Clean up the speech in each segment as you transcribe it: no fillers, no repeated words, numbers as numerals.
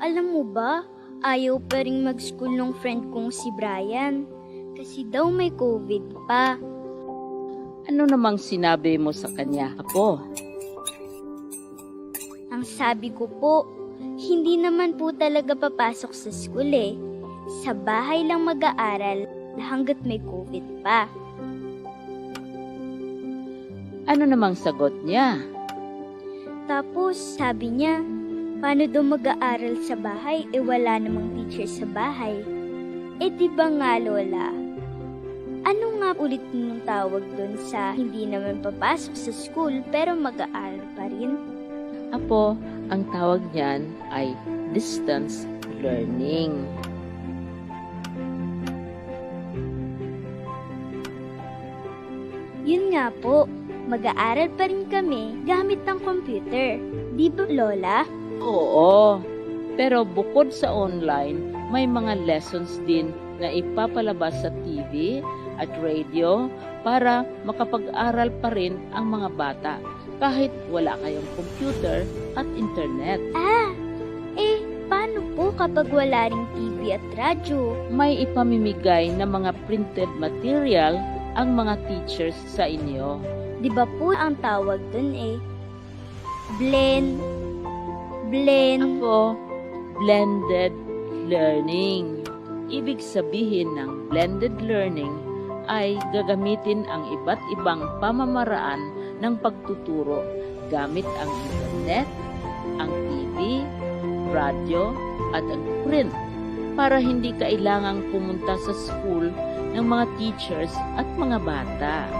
Alam mo ba, ayaw pa rin mag-school ng friend kong si Brian. Kasi daw may COVID pa. Ano namang sinabi mo sa kanya, Apo? Ang sabi ko po, hindi naman po talaga papasok sa school eh. Sa bahay lang mag-aaral hanggat may COVID pa. Ano namang sagot niya? Tapos sabi niya, paano daw mag-aaral sa bahay wala namang teacher sa bahay? Di ba nga Lola? Ano nga ulit yung tawag doon sa hindi naman papasok sa school pero mag-aaral pa rin? Apo, ang tawag niyan ay distance learning. Yun nga po, mag-aaral pa rin kami gamit ng computer. Di ba Lola? Oo, pero bukod sa online, may mga lessons din na ipapalabas sa TV at radio para makapag-aral pa rin ang mga bata kahit wala kayong computer at internet. Paano po kapag wala ring TV at radyo? May ipamimigay na mga printed material ang mga teachers sa inyo. Di ba po ang tawag dun blend. Apo, blended learning. Ibig sabihin ng blended learning ay gagamitin ang iba't ibang pamamaraan ng pagtuturo gamit ang internet, ang TV, radyo at ang print para hindi kailangang pumunta sa school ng mga teachers at mga bata.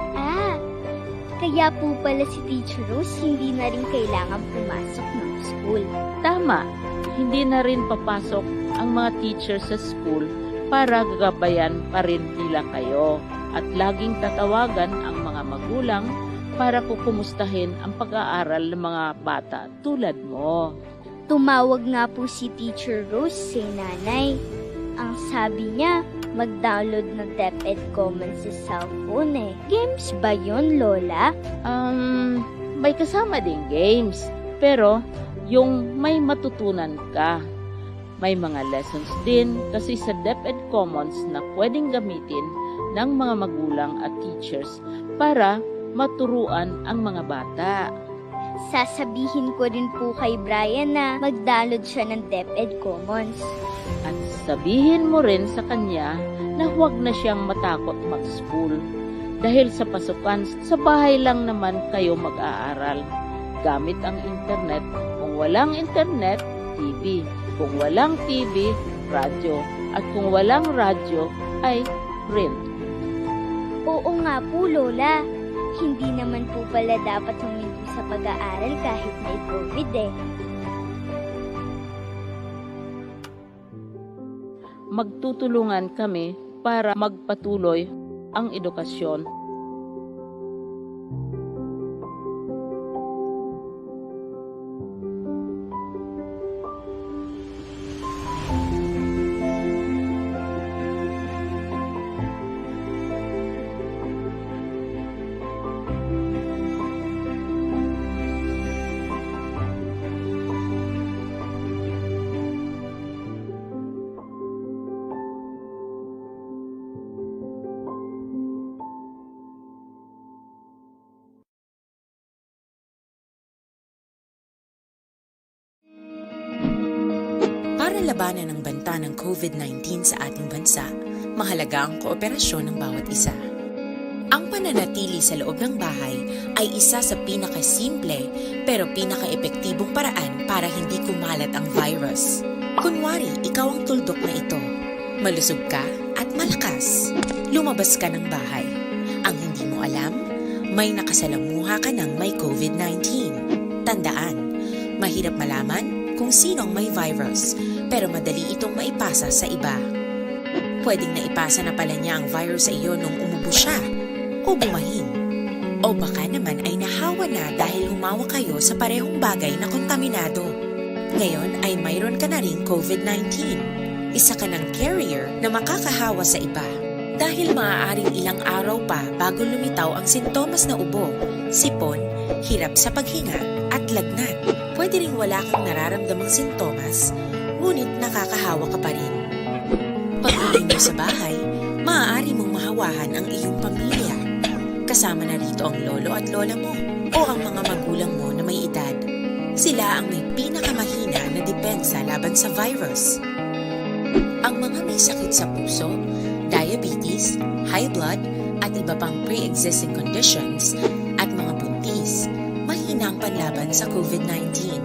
Kaya po pala si Teacher Rose hindi na rin kailangan pumasok ng school. Tama, hindi na rin papasok ang mga teachers sa school para gagabayan pa rin nila kayo at laging tatawagan ang mga magulang para kukumustahin ang pag-aaral ng mga bata tulad mo. Tumawag nga po si Teacher Rose sa nanay. Ang sabi niya, mag-download ng DepEd Commons sa cellphone Games ba yun, Lola? May kasama ding games, pero yung may matutunan ka. May mga lessons din kasi sa DepEd Commons na pwedeng gamitin ng mga magulang at teachers para maturuan ang mga bata. Sasabihin ko rin po kay Brian na mag-download siya ng DepEd Commons. At sabihin mo rin sa kanya na huwag na siyang matakot mag-school. Dahil sa pasukan, sa bahay lang naman kayo mag-aaral. Gamit ang internet. Kung walang internet, TV. Kung walang TV, radyo. At kung walang radyo, ay print. Oo nga po, Lola. Hindi naman po pala dapat huminto sa pag-aaral kahit may COVID Magtutulungan kami para magpatuloy ang edukasyon. Para labanan ang banta ng COVID-19 sa ating bansa, mahalaga ang kooperasyon ng bawat isa. Ang pananatili sa loob ng bahay ay isa sa pinakasimple pero pinaka-epektibong paraan para hindi kumalat ang virus. Kunwari, ikaw ang tuldok na ito. Malusog ka at malakas. Lumabas ka ng bahay. Ang hindi mo alam, may nakasalamuha ka ng may COVID-19. Tandaan, mahirap malaman kung sinong may virus, pero madali itong maipasa sa iba. Pwedeng naipasa na pala niya ang virus sa iyo nung umubo siya, o bumahin. O baka naman ay nahawa na dahil humawa kayo sa parehong bagay na kontaminado. Ngayon ay mayroon ka na ring COVID-19. Isa ka ng carrier na makakahawa sa iba. Dahil maaaring ilang araw pa bago lumitaw ang sintomas na ubo, sipon, hirap sa paghinga at lagnat. Pwede ring wala kang nararamdamang sintomas, ngunit makakahawa ka pa rin. Pag-uwi mo sa bahay, maaari mong mahawahan ang iyong pamilya. Kasama na rito ang lolo at lola mo o ang mga magulang mo na may edad. Sila ang may pinakamahina na depensa laban sa virus. Ang mga may sakit sa puso, diabetes, high blood, at iba pang pre-existing conditions at mga buntis, mahina ang panlaban sa COVID-19.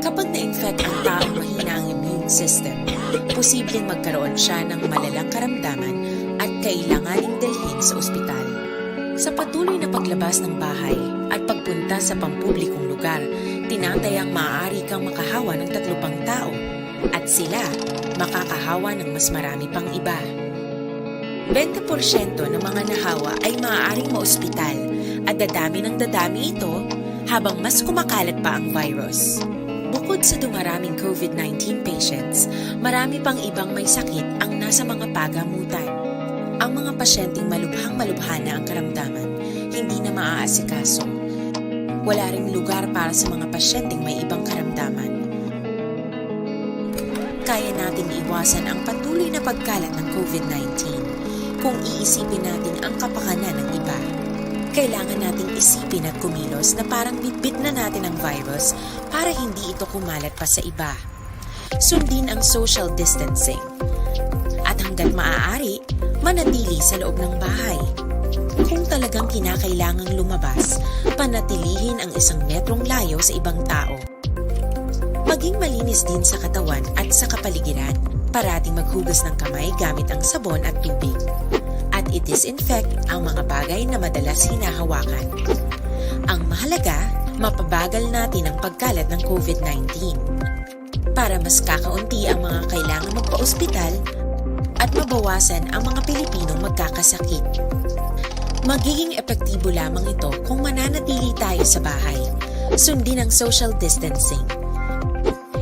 Kapag na-infect ang taong mahina ang immune system, posibleng magkaroon siya ng malalang karamdaman at kailanganing dalhin sa ospital. Sa patuloy na paglabas ng bahay at pagpunta sa pampublikong lugar, tinatayang maaari kang makahawa ng 3 pang tao at sila makakahawa ng mas marami pang iba. 20% ng mga nahawa ay maaaring maospital at dadami ng dadami ito habang mas kumakalat pa ang virus. Bukod sa dumaraming COVID-19 patients, marami pang ibang may sakit ang nasa mga pagamutan. Ang mga pasyenteng malubhang-malubha na ang karamdaman, hindi na maaasikaso. Wala ring lugar para sa mga pasyenteng may ibang karamdaman. Kaya nating iwasan ang patuloy na pagkalat ng COVID-19 kung iisipin natin ang kapakanan ng iba. Kailangan nating isipin at kumilos na parang bitbit na natin ang virus para hindi ito kumalat pa sa iba. Sundin ang social distancing. At hanggat maaari, manatili sa loob ng bahay. Kung talagang kinakailangang lumabas, panatilihin ang 1 metrong layo sa ibang tao. Maging malinis din sa katawan at sa kapaligiran. Parating maghugas ng kamay gamit ang sabon at tubig. At i-disinfect ang mga bagay na madalas hinahawakan. Ang mahalaga, mapabagal natin ang pagkalat ng COVID-19 para mas kakaunti ang mga kailangang magpa-ospital at mabawasan ang mga Pilipinong magkakasakit. Magiging epektibo lamang ito kung mananatili tayo sa bahay. Sundin ang social distancing.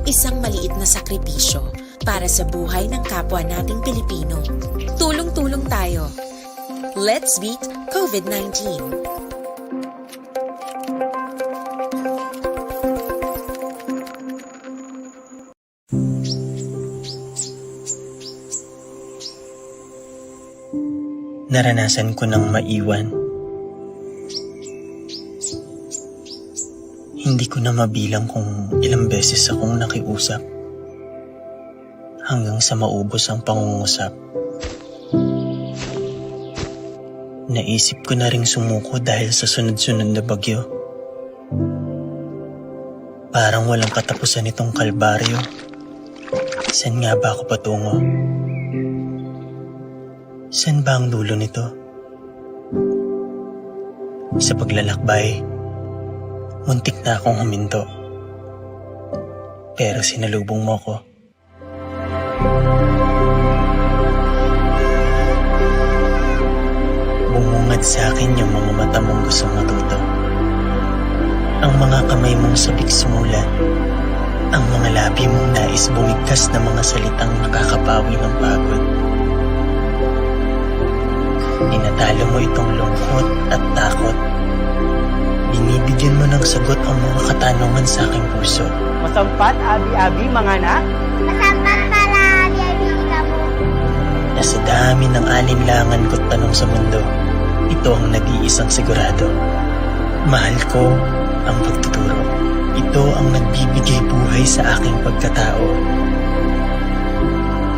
Isang maliit na sakripisyo para sa buhay ng kapwa nating Pilipino. Tulong-tulong tayo. Let's beat COVID-19. Naranasan ko ng maiwan. Hindi ko na mabilang kung ilang beses akong nakiusap hanggang sa maubos ang pangungusap. Naisip ko na ring sumuko dahil sa sunod-sunod na bagyo. Parang walang katapusan itong kalbaryo. Saan nga ba ako patungo? Saan ba ang dulo nito? Sa paglalakbay, muntik na akong huminto. Pero sinalubong mo ko. Bumungad sa akin yung mga mata mong gustong matuto. Ang mga kamay mong sabik sumulat. Ang mga labi mong nais bumigkas na mga salitang nakakapawi ng pagod. Tinatalo mo itong lungkot at takot. Binibigyan mo ng sagot ang mga katanungan sa aking puso. Masampat, abi-abi, mga anak. Masampat para abi-abi ka mo. Na sa dami ng alinlangan ko't tanong sa mundo, ito ang nag-iisang sigurado. Mahal ko ang pagtuturo. Ito ang nagbibigay buhay sa aking pagkatao.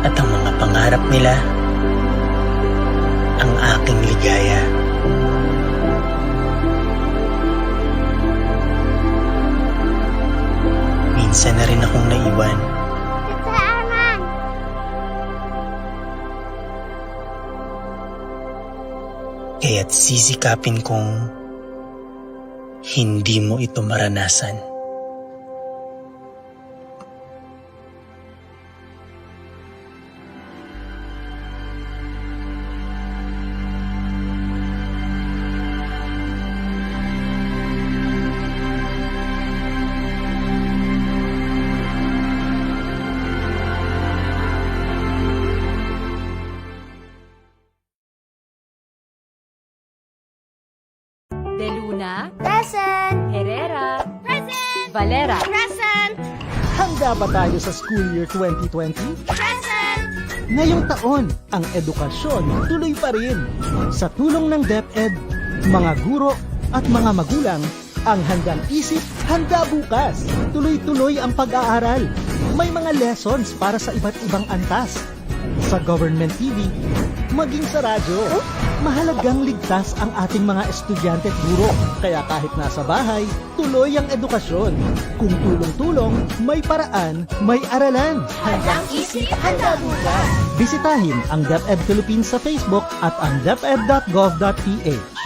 At ang mga pangarap nila, ang aking ligaya. Minsan na rin akong naiwan. Nagsaaman. Kaya't sisikapin kong hindi mo ito maranasan. De Luna, Present. Herrera, Present. Valera, Present. Handa ba tayo sa school year 2020? Ngayong taon, ang edukasyon tuloy pa rin. Sa tulong ng DepEd, mga guro at mga magulang, ang handang isip, handa bukas. Tuloy-tuloy ang pag-aaral. May mga lessons para sa iba't ibang antas. Sa government TV, maging sa radyo. Mahalagang ligtas ang ating mga estudyante at guro. Kaya kahit nasa bahay, tuloy ang edukasyon. Kung tulong-tulong, may paraan, may aralan. Handang isip, handa bukas. Bisitahin ang DepEd Philippines sa Facebook at ang deped.gov.ph.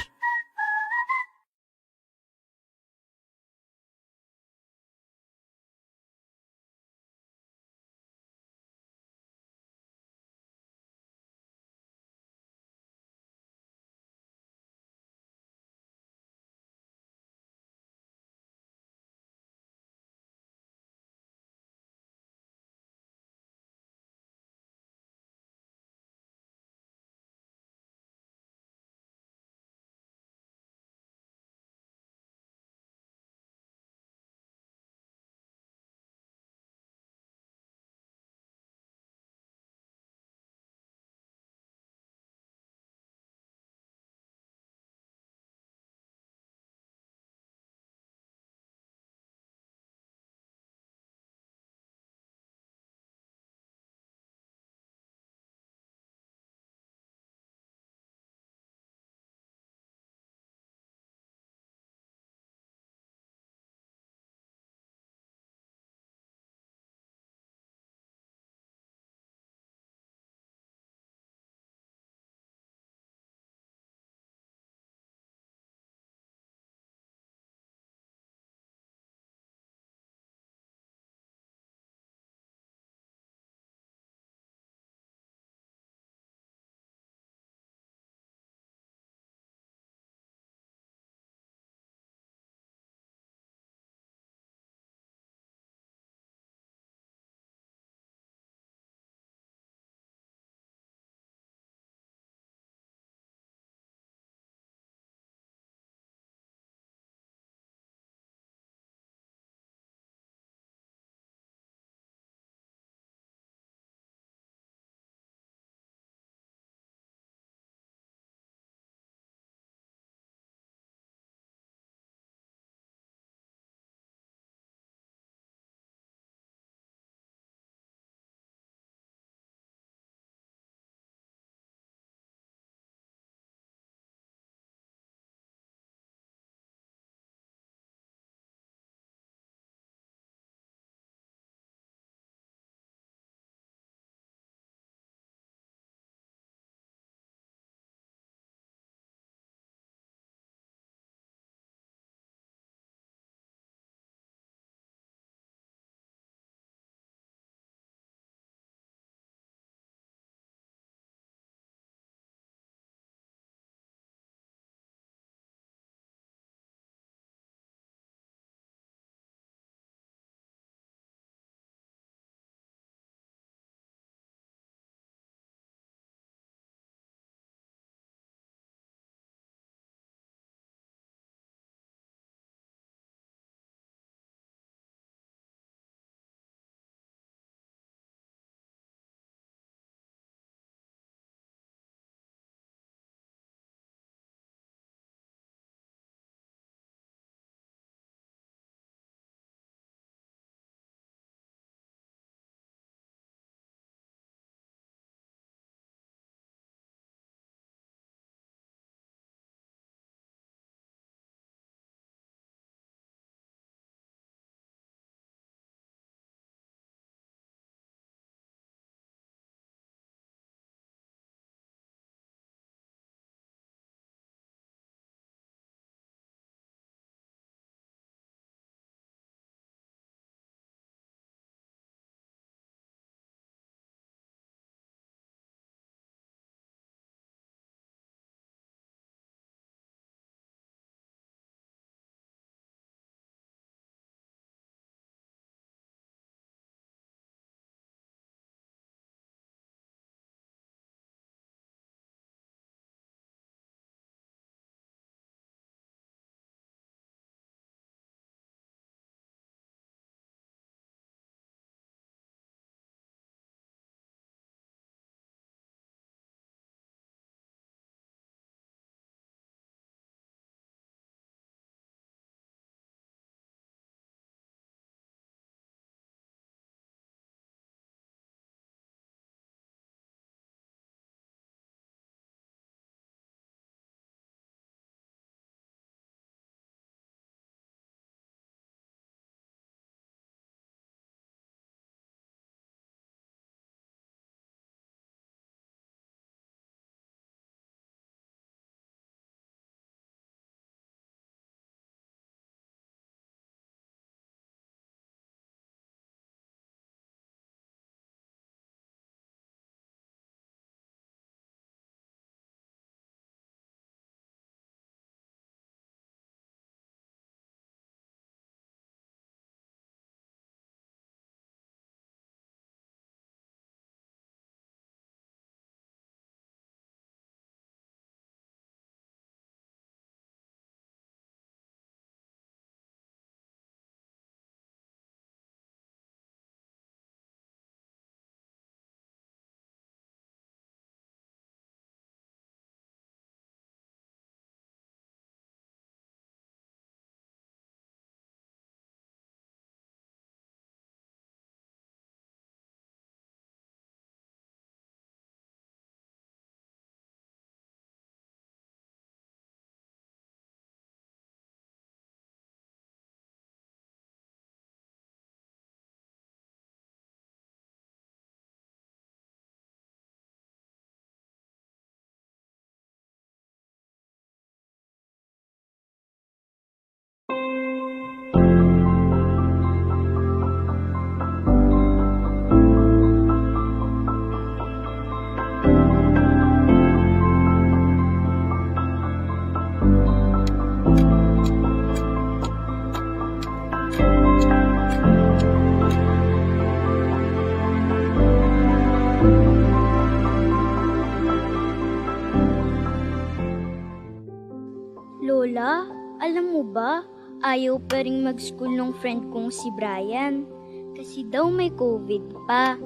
Alam mo ba, ayaw pa rin mag-school ng friend kong si Brian. Kasi daw may COVID pa.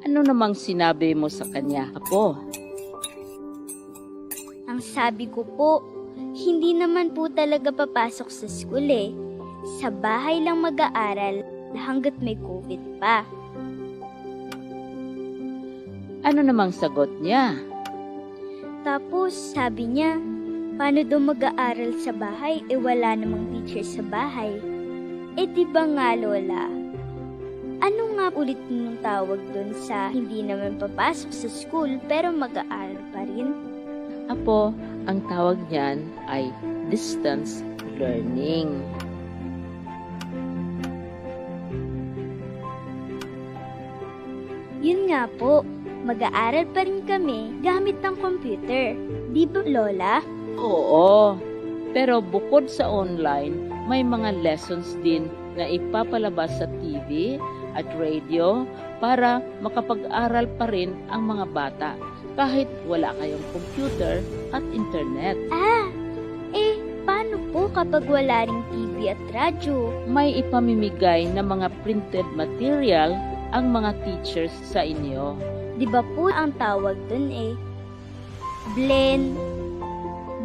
Ano namang sinabi mo sa kanya, Apo? Ang sabi ko po, hindi naman po talaga papasok sa school eh. Sa bahay lang mag-aaral hanggat may COVID pa. Ano namang sagot niya? Tapos sabi niya, paano daw mag-aaral sa bahay wala namang teacher sa bahay? Di ba nga Lola? Ano nga ulit nung tawag dun sa hindi naman papasok sa school pero mag-aaral pa rin? Apo, ang tawag niyan ay distance learning. Yun nga po, mag-aaral pa rin kami gamit ng computer. Di ba Lola? Oo, pero bukod sa online, may mga lessons din na ipapalabas sa TV at radio para makapag-aral pa rin ang mga bata kahit wala kayong computer at internet. Paano po kapag wala ring TV at radyo? May ipamimigay na mga printed material ang mga teachers sa inyo. Di ba po ang tawag dun blend.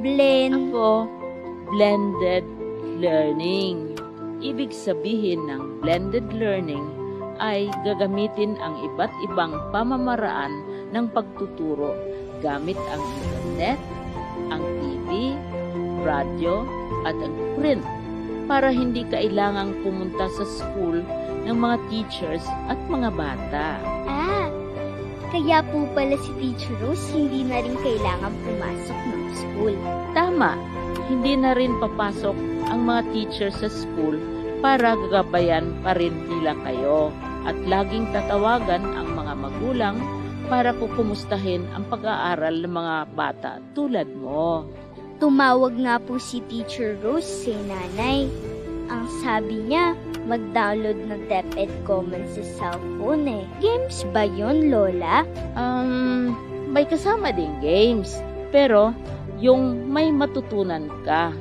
Ako, blended learning. Ibig sabihin ng blended learning ay gagamitin ang iba't ibang pamamaraan ng pagtuturo gamit ang internet, ang TV, radyo, at ang print para hindi kailangang pumunta sa school ng mga teachers at mga bata. Kaya po pala si Teacher Rose hindi na rin kailangan pumasok ng school. Tama, hindi na rin papasok ang mga teachers sa school para gagabayan pa rin nila kayo at laging tatawagan ang mga magulang para kukumustahin ang pag-aaral ng mga bata tulad mo. Tumawag nga po si Teacher Rose sa nanay. Ang sabi niya, mag-download ng DepEd Commons sa cellphone Games ba yun, Lola? May kasama ding games, pero yung may matutunan ka.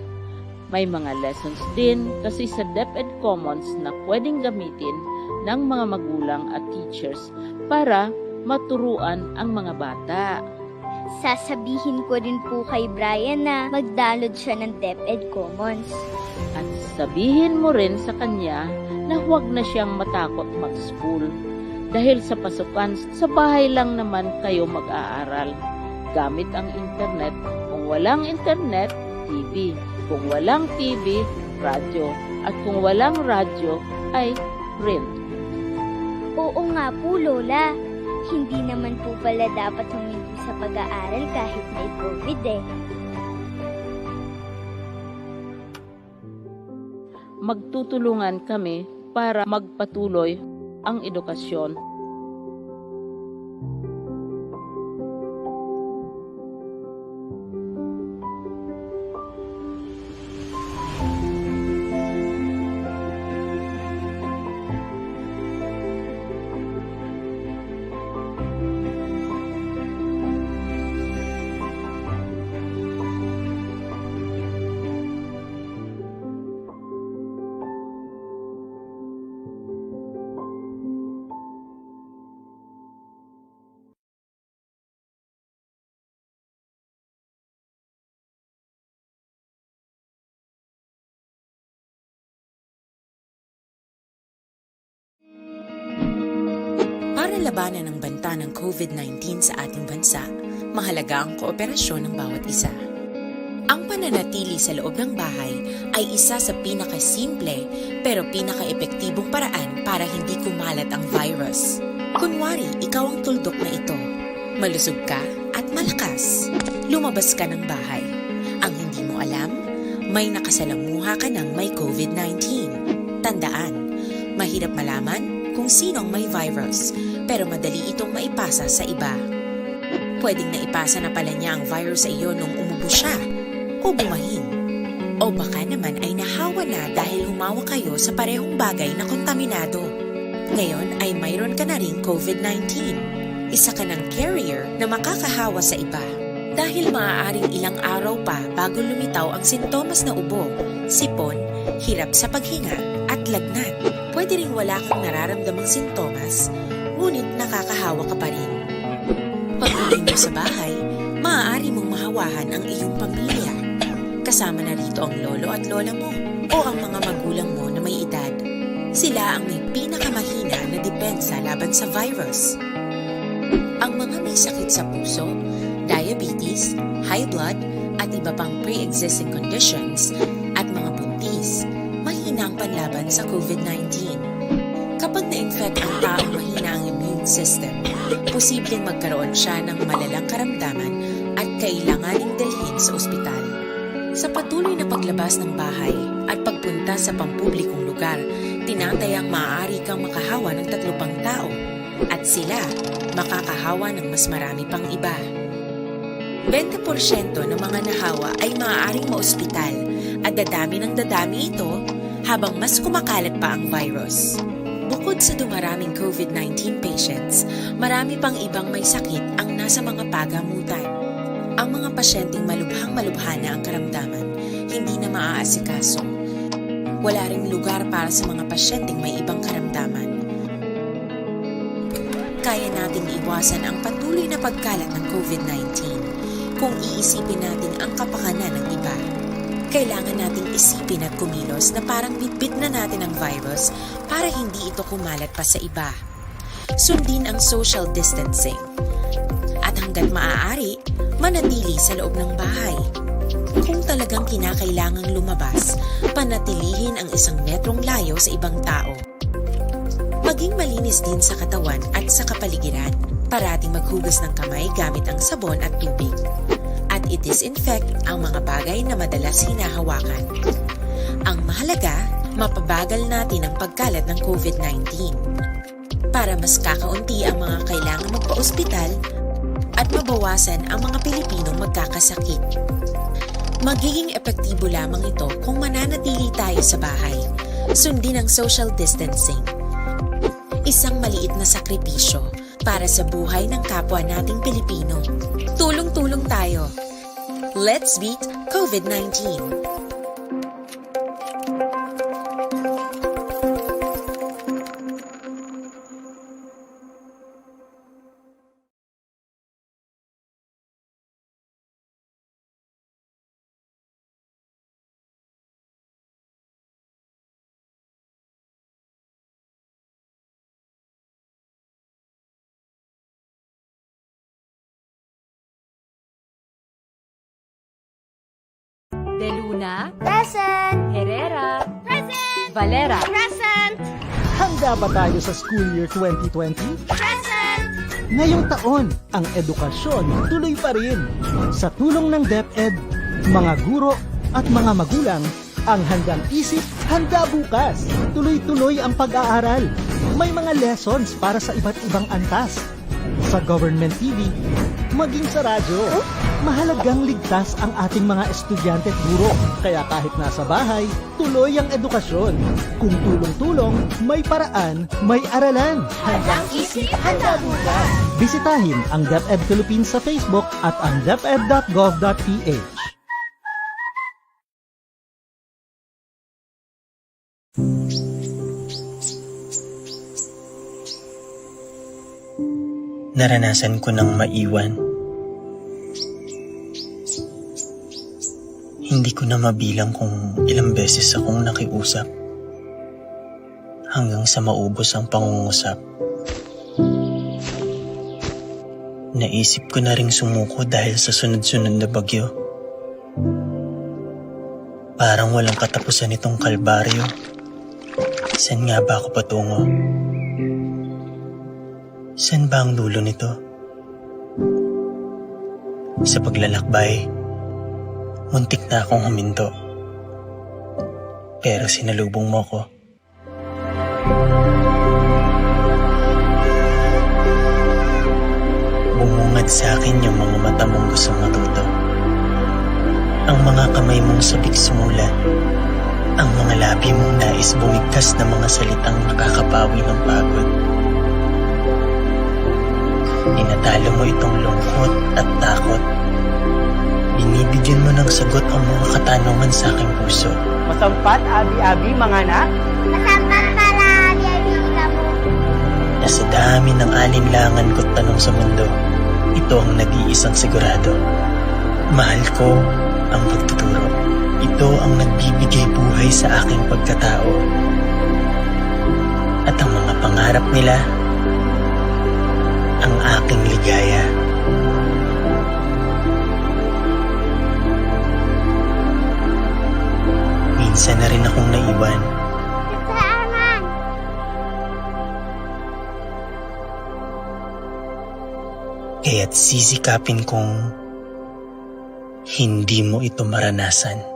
May mga lessons din kasi sa DepEd Commons na pwedeng gamitin ng mga magulang at teachers para maturuan ang mga bata. Sasabihin ko rin po kay Brian na mag-download siya ng DepEd Commons. At sabihin mo rin sa kanya na huwag na siyang matakot mag-school. Dahil sa pasukan, sa bahay lang naman kayo mag-aaral. Gamit ang internet. Kung walang internet, TV. Kung walang TV, radyo. At kung walang radyo, ay print. Oo nga po, Lola. Hindi naman po pala dapat huminto sa pag-aaral kahit may COVID Magtutulungan kami para magpatuloy ang edukasyon. Para labanan ang banta ng COVID-19 sa ating bansa, mahalaga ang kooperasyon ng bawat isa. Ang pananatili sa loob ng bahay ay isa sa pinakasimple pero pinaka-epektibong paraan para hindi kumalat ang virus. Kunwari, ikaw ang tuldok na ito. Malusog ka at malakas. Lumabas ka ng bahay. Ang hindi mo alam, may nakasalamuha ka ng may COVID-19. Tandaan, mahirap malaman kung sinong may virus, pero madali itong maipasa sa iba. Pwedeng naipasa na pala niya ang virus sa iyo nung umubo siya, o bumahin. O baka naman ay nahawa na dahil humawa kayo sa parehong bagay na kontaminado. Ngayon ay mayroon ka na ring COVID-19. Isa ka ng carrier na makakahawa sa iba. Dahil maaaring ilang araw pa bago lumitaw ang sintomas na ubo, sipon, hirap sa paghinga at lagnat. Pwede ring wala kang nararamdamang sintomas, ngunit nakakahawa ka pa rin. Pag-uwi mo sa bahay, maaari mong mahawahan ang iyong pamilya. Kasama na rito ang lolo at lola mo o ang mga magulang mo na may edad. Sila ang may pinakamahina na depensa laban sa virus. Ang mga may sakit sa puso, diabetes, high blood, at iba pang pre-existing conditions at mga buntis, mahina ang panlaban sa COVID-19. Kapag na-infect ang taong mahina ang immune system, posibleng magkaroon siya ng malalang karamdaman at kailanganing dalhin sa ospital. Sa patuloy na paglabas ng bahay at pagpunta sa pampublikong lugar, tinatayang maaari kang makahawa ng 3 pang tao at sila makakahawa ng mas marami pang iba. 20% ng mga nahawa ay maaaring maospital at dadami ng dadami ito habang mas kumakalat pa ang virus. Bukod sa dumaraming COVID-19 patients, marami pang ibang may sakit ang nasa mga pagamutan. Ang mga pasyenteng malubhang-malubha na ang karamdaman, hindi na maaasikaso. Wala ring lugar para sa mga pasyenteng may ibang karamdaman. Kaya nating iwasan ang patuloy na pagkalat ng COVID-19 kung iisipin natin ang kapakanan ng iba. Kailangan nating isipin at kumilos na parang bitbit na natin ang virus para hindi ito kumalat pa sa iba. Sundin ang social distancing. At hanggat maaari, manatili sa loob ng bahay. Kung talagang kinakailangang lumabas, panatilihin ang 1 metrong layo sa ibang tao. Maging malinis din sa katawan at sa kapaligiran. Parating maghugas ng kamay gamit ang sabon at tubig. At i-disinfect ang mga bagay na madalas hinahawakan. Ang mahalaga, mapabagal natin ang pagkalat ng COVID-19. Para mas kakaunti ang mga kailangang magpa-ospital at mabawasan ang mga Pilipinong magkakasakit. Magiging epektibo lamang ito kung mananatili tayo sa bahay. Sundin ang social distancing. Isang maliit na sakripisyo para sa buhay ng kapwa nating Pilipino. Tulong-tulong tayo. Let's beat COVID-19. De Luna, Present! Herrera, Present! Valera, Present! Handa ba tayo sa school year 2020? Present! Ngayong taon, ang edukasyon tuloy pa rin. Sa tulong ng DepEd, mga guro at mga magulang, ang handang isip, handa bukas. Tuloy-tuloy ang pag-aaral. May mga lessons para sa iba't ibang antas. Sa government TV, maging sa radyo. Mahalagang ligtas ang ating mga estudyante at guro. Kaya kahit nasa bahay, tuloy ang edukasyon. Kung tulong-tulong, may paraan, may aralan. Handang isip, handa bukas. Bisitahin ang DepEd Philippines sa Facebook at ang deped.gov.ph. Naranasan ko ng maiwan. Hindi ko na mabilang kung ilang beses akong nakiusap hanggang sa maubos ang pangungusap. Naisip ko na ring sumuko dahil sa sunod-sunod na bagyo. Parang walang katapusan itong kalbaryo. Saan nga ba ako patungo? Saan ba ang dulo nito? Sa paglalakbay, muntik na akong huminto. Pero sinalubong mo ko. Bumungad sa akin yung mga mata mong gustong matuto. Ang mga kamay mong sabik sumulat. Ang mga labi mong nais bumigkas ng mga salitang nakakapawi ng pagod. Inatalo mo itong lungkot at takot Binibigyan mo ng sagot ang mga katanungan sa aking puso. Masampat, abi-abi, mga anak. Masampat pala, biyabika mo. Na sa dami ng alinlangan ko't tanong sa mundo, ito ang nag-iisang sigurado. Mahal ko ang pagtuturo. Ito ang nagbibigay buhay sa aking pagkatao. At ang mga pangarap nila, ang aking ligaya. Minsan na rin akong naiwan. Kaya't sisikapin kong hindi mo ito maranasan.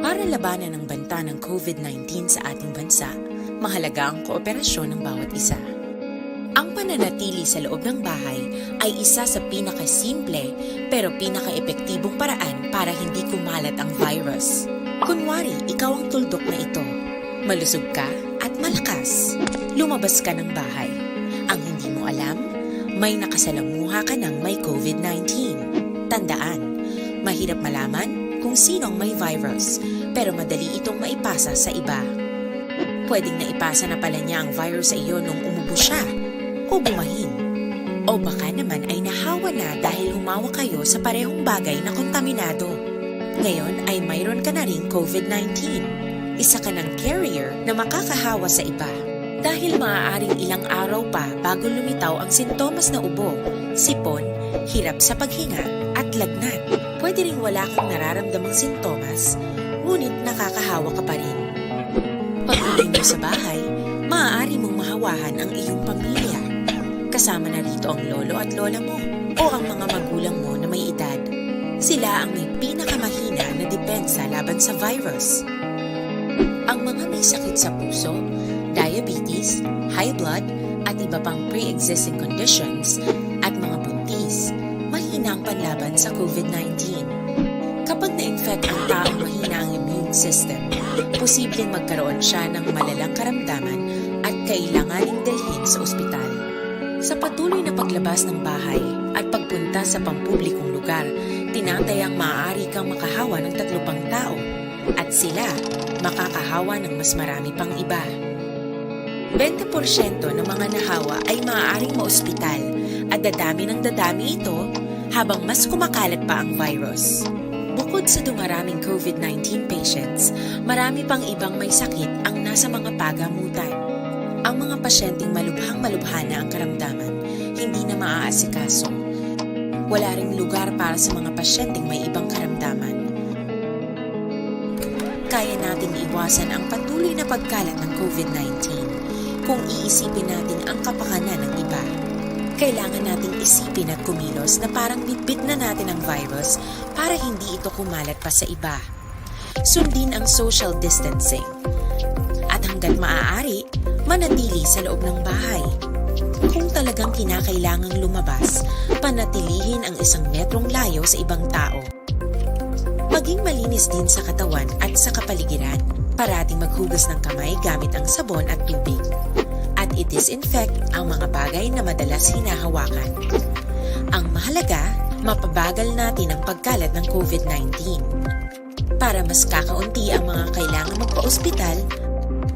Para labanan ang banta ng COVID-19 sa ating bansa, mahalaga ang kooperasyon ng bawat isa. Ang pananatili sa loob ng bahay ay isa sa pinakasimple pero pinaka-epektibong paraan para hindi kumalat ang virus. Kunwari, ikaw ang tuldok na ito. Malusog ka at malakas. Lumabas ka ng bahay. Ang hindi mo alam, may nakasalamuha ka ng may COVID-19. Tandaan, mahirap malaman kung sinong may virus, pero madali itong maipasa sa iba. Pwedeng naipasa na pala niya ang virus sa iyo nung umubo siya, o bumahin. O baka naman ay nahawa na dahil humawa kayo sa parehong bagay na kontaminado. Ngayon ay mayroon ka na ring COVID-19. Isa ka ng carrier na makakahawa sa iba. Dahil maaaring ilang araw pa bago lumitaw ang sintomas na ubo, sipon, hirap sa paghinga at lagnat. Pwede ring wala kang nararamdamang sintomas, ngunit nakakahawa ka pa rin. Pag-uwi mo sa bahay, maaari mong mahawahan ang iyong pamilya. Kasama na rito ang lolo at lola mo o ang mga magulang mo na may edad. Sila ang may pinakamahina na depensa laban sa virus. Ang mga may sakit sa puso, diabetes, high blood, at iba pang pre-existing conditions, at mga buntis, mahina ang panlaban sa COVID-19. Kapag na-infect ang taong mahina ang immune system, posibleng magkaroon siya ng malalang karamdaman at kailanganing dalhin sa ospital. Sa patuloy na paglabas ng bahay at pagpunta sa pampublikong lugar, tinatayang maaari kang makahawa ng 3 pang tao at sila makakahawa ng mas marami pang iba. 20% ng mga nahawa ay maaaring maospital at dadami ng dadami ito habang mas kumakalat pa ang virus. Bukod sa dumaraming COVID-19 patients, marami pang ibang may sakit ang nasa mga pagamutan. Ang mga pasyenteng malubhang-malubha na ang karamdaman, hindi na maaasikaso. Wala ring lugar para sa mga pasyenteng may ibang karamdaman. Kaya nating iwasan ang patuloy na pagkalat ng COVID-19 kung iisipin natin ang kapakanan ng iba. Kailangan nating isipin at kumilos na parang bitbit na natin ang virus para hindi ito kumalat pa sa iba. Sundin ang social distancing. At hanggat maaari, manatili sa loob ng bahay. Kung talagang kinakailangang lumabas, panatilihin ang 1 metrong layo sa ibang tao. Maging malinis din sa katawan at sa kapaligiran. Parating maghugas ng kamay gamit ang sabon at tubig. At i-disinfect ang mga bagay na madalas hinahawakan. Ang mahalaga, mapabagal natin ang pagkalat ng COVID-19. Para mas kakaunti ang mga kailangang magpa-ospital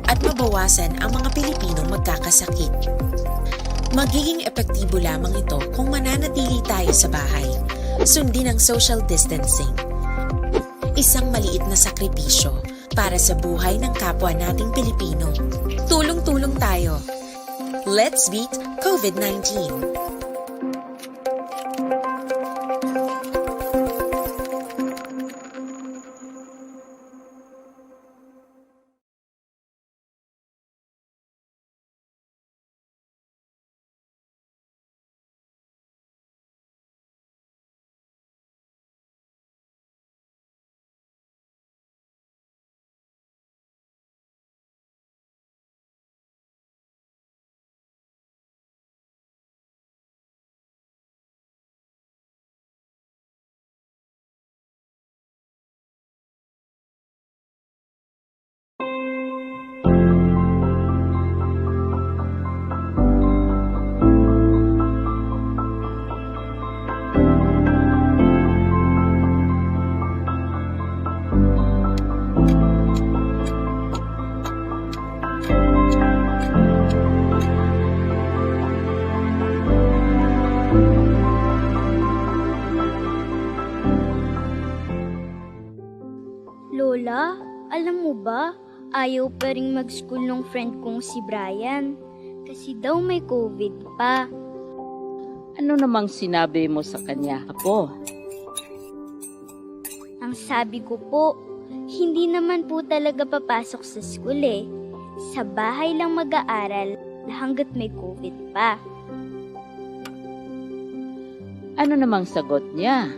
at mabawasan ang mga Pilipinong magkakasakit. Magiging epektibo lamang ito kung mananatili tayo sa bahay. Sundin ang social distancing. Isang maliit na sakripisyo para sa buhay ng kapwa nating Pilipino. Tulong-tulong tayo. Let's beat COVID-19. Lola, alam mo ba, ayaw pa rin mag-school ng friend kong si Brian. Kasi daw may COVID pa. Ano namang sinabi mo sa kanya, Apo? Ang sabi ko po, hindi naman po talaga papasok sa school eh. Sa bahay lang mag-aaral hanggat may COVID pa. Ano namang sagot niya?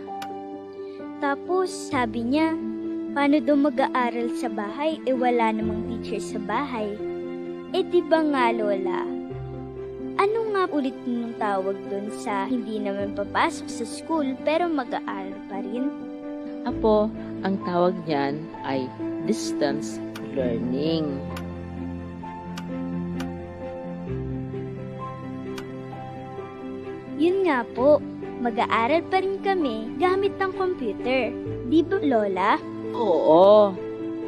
Tapos sabi niya, paano daw mag-aaral sa bahay wala namang teacher sa bahay? Di ba nga Lola? Ano nga ulit nung tawag doon sa hindi naman papasok sa school pero mag-aaral pa rin? Apo, ang tawag niyan ay distance learning. Yun nga po, mag-aaral pa rin kami gamit ng computer. Di ba Lola? Oo,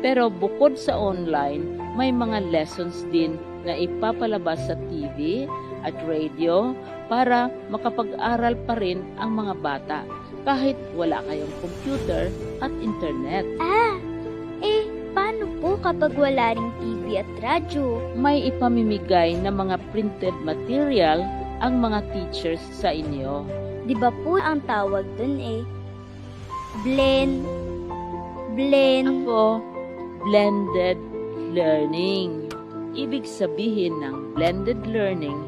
pero bukod sa online, may mga lessons din na ipapalabas sa TV at radio para makapag-aral pa rin ang mga bata kahit wala kayong computer at internet. Paano po kapag wala ring TV at radyo? May ipamimigay na mga printed material ang mga teachers sa inyo. Di ba po ang tawag doon blend. Ako, blended learning. Ibig sabihin ng blended learning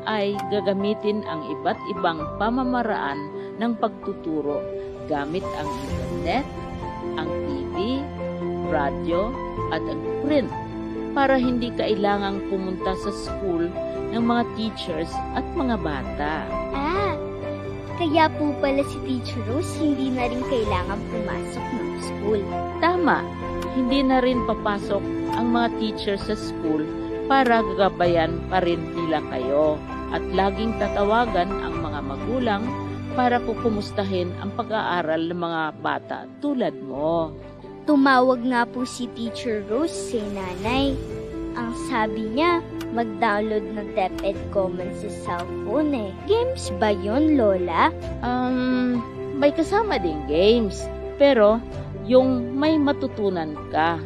ay gagamitin ang iba't ibang pamamaraan ng pagtuturo gamit ang internet, ang TV, radyo at ang print para hindi kailangang pumunta sa school ng mga teachers at mga bata. Kaya po pala si Teacher Rose hindi na rin kailangan pumasok ng school. Tama, hindi na rin papasok ang mga teachers sa school para gagabayan pa rin nila kayo at laging tatawagan ang mga magulang para kukumustahin ang pag-aaral ng mga bata tulad mo. Tumawag nga po si Teacher Rose si nanay. Ang sabi niya, mag-download ng DepEd Commons sa cellphone Games ba yun, Lola? May kasama ding games, pero yung may matutunan ka.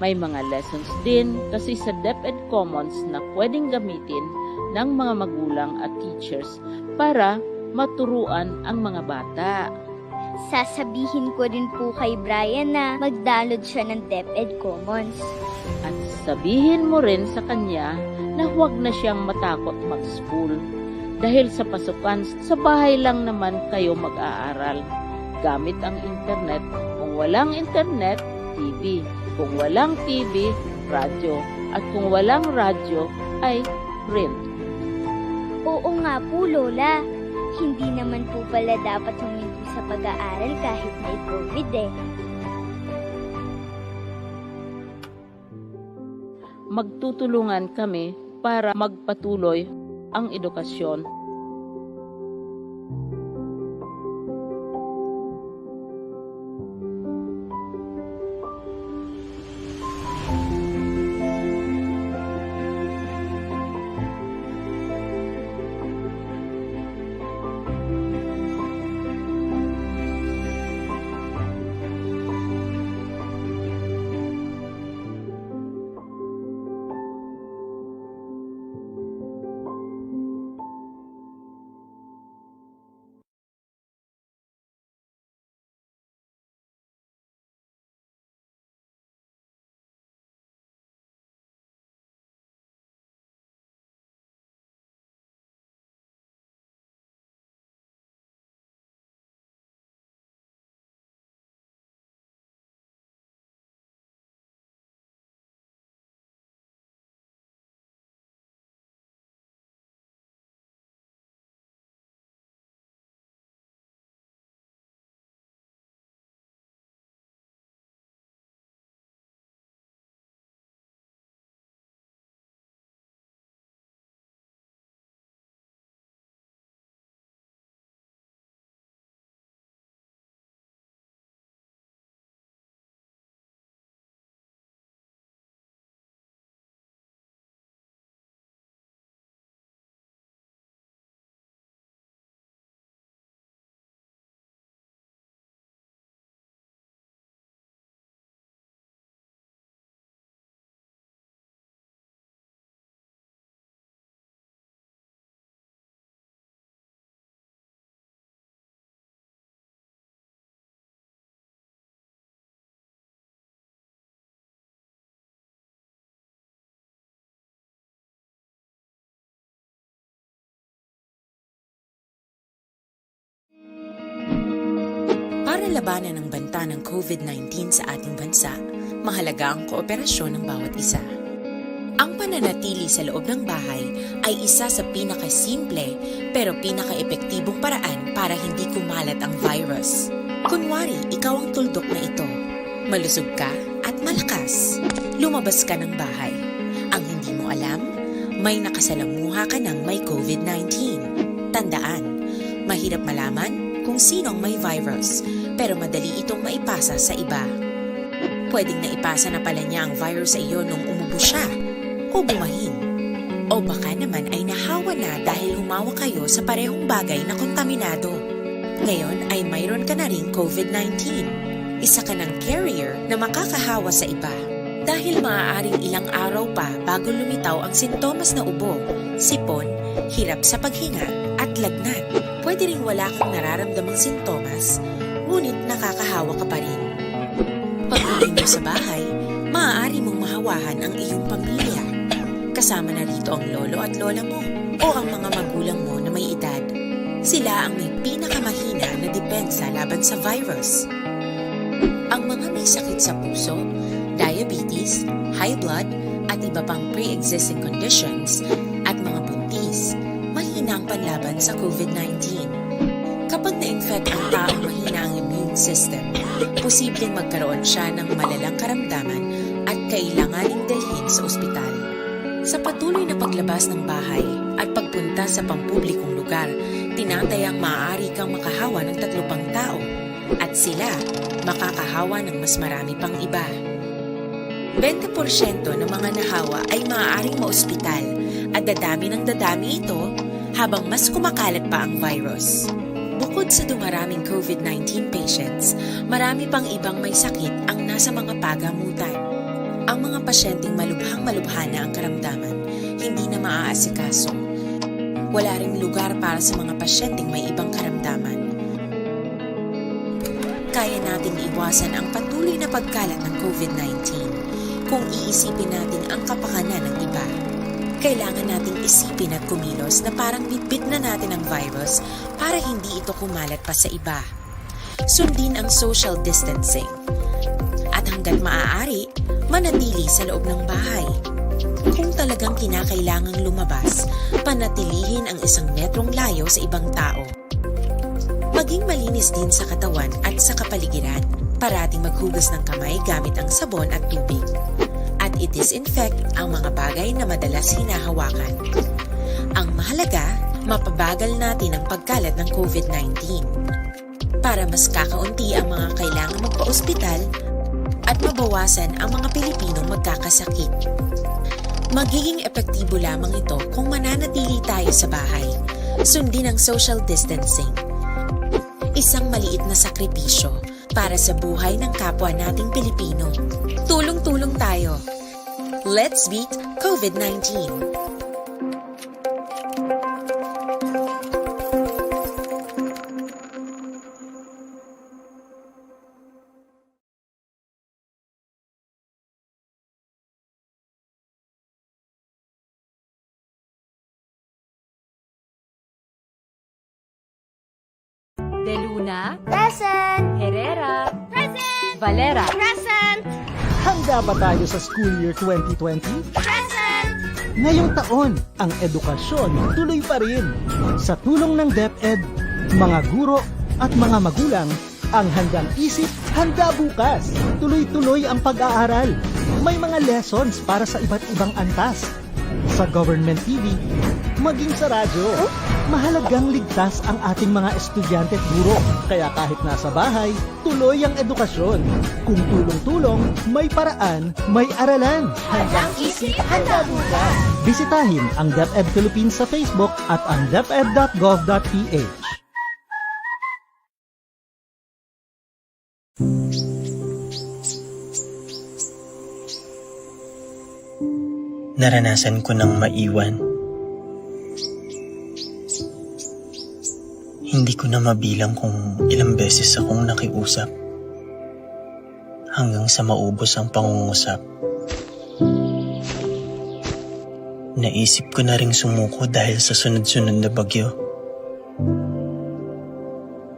May mga lessons din kasi sa DepEd Commons na pwedeng gamitin ng mga magulang at teachers para maturuan ang mga bata. Sasabihin ko rin po kay Brian na mag-download siya ng DepEd Commons. At sabihin mo rin sa kanya na huwag na siyang matakot mag-school. Dahil sa pasukan, sa bahay lang naman kayo mag-aaral. Gamit ang internet. Kung walang internet, TV. Kung walang TV, radyo. At kung walang radyo, ay print. Oo nga po, Lola. Hindi naman po pala dapat huminto sa pag-aaral kahit may COVID Magtutulungan kami para magpatuloy ang edukasyon. Para labanan ang banta ng COVID-19 sa ating bansa, mahalaga ang kooperasyon ng bawat isa. Ang pananatili sa loob ng bahay ay isa sa pinakasimple pero pinaka-epektibong paraan para hindi kumalat ang virus. Kunwari, ikaw ang tuldok na ito. Malusog ka at malakas. Lumabas ka ng bahay. Ang hindi mo alam, may nakasalamuha ka ng may COVID-19. Tandaan, mahirap malaman kung sinong may virus, pero madali itong maipasa sa iba. Pwedeng naipasa na pala niya ang virus sa iyo nung umubo siya, o bumahin. O baka naman ay nahawa na dahil humawa kayo sa parehong bagay na kontaminado. Ngayon ay mayroon ka na ring COVID-19. Isa ka ng carrier na makakahawa sa iba. Dahil maaaring ilang araw pa bago lumitaw ang sintomas na ubo, sipon, hirap sa paghinga at lagnat. Pwede ring wala kang nararamdamang sintomas, ngunit nakakahawa ka pa rin. Pag-uwi mo sa bahay, maaari mong mahawahan ang iyong pamilya. Kasama na rito ang lolo at lola mo o ang mga magulang mo na may edad. Sila ang may pinakamahina na depensa laban sa virus. Ang mga may sakit sa puso, diabetes, high blood, at iba pang pre-existing conditions, at mga buntis, mahina ang panlaban sa COVID-19. Kapag na-infect ang taong mahina ang immune system, posibleng magkaroon siya ng malalang karamdaman at kailanganing dalhin sa ospital. Sa patuloy na paglabas ng bahay at pagpunta sa pampublikong lugar, tinatayang maaari kang makahawa ng 3 pang tao at sila makakahawa ng mas marami pang iba. 20% ng mga nahawa ay maaaring maospital at dadami ng dadami ito habang mas kumakalat pa ang virus. Bukod sa dumaraming COVID-19 patients, marami pang ibang may sakit ang nasa mga pagamutan. Ang mga pasyenteng malubhang-malubha na ang karamdaman, hindi na maaasikaso. Wala ring lugar para sa mga pasyenteng may ibang karamdaman. Kaya nating iwasan ang patuloy na pagkalat ng COVID-19 kung iisipin natin ang kapakanan ng iba. Kailangan nating isipin at kumilos na parang bitbit na natin ang virus para hindi ito kumalat pa sa iba. Sundin ang social distancing. At hanggat maaari, manatili sa loob ng bahay. Kung talagang kinakailangang lumabas, panatilihin ang 1 metrong layo sa ibang tao. Maging malinis din sa katawan at sa kapaligiran. Parating maghugas ng kamay gamit ang sabon at tubig. At i-disinfect ang mga bagay na madalas hinahawakan. Ang mahalaga, mapabagal natin ang pagkalat ng COVID-19 para mas kakaunti ang mga kailangang magpa-ospital at mabawasan ang mga Pilipinong magkakasakit. Magiging epektibo lamang ito kung mananatili tayo sa bahay. Sundin ang social distancing. Isang maliit na sakripisyo para sa buhay ng kapwa nating Pilipino. Tulong-tulong tayo. Let's beat COVID-19. De Luna, Present! Herrera, Present! Valera. Present! Handa ba tayo sa school year 2020? Present! Ngayong taon, ang edukasyon tuloy pa rin. Sa tulong ng DepEd, mga guro at mga magulang, ang handang isip, handa bukas. Tuloy-tuloy ang pag-aaral. May mga lessons para sa iba't ibang antas. Sa government TV, maging sa radyo. Mahalagang ligtas ang ating mga estudyante at guro. Kaya kahit nasa bahay, tuloy ang edukasyon. Kung tulong-tulong, may paraan, may aralan. Handang isip, handa bukas. Bisitahin ang DepEd Philippines sa Facebook at ang deped.gov.ph. Naranasan ko ng maiwan. Hindi ko na mabilang kung ilang beses akong nakiusap hanggang sa maubos ang pangungusap. Naisip ko na ring sumuko dahil sa sunod-sunod na bagyo.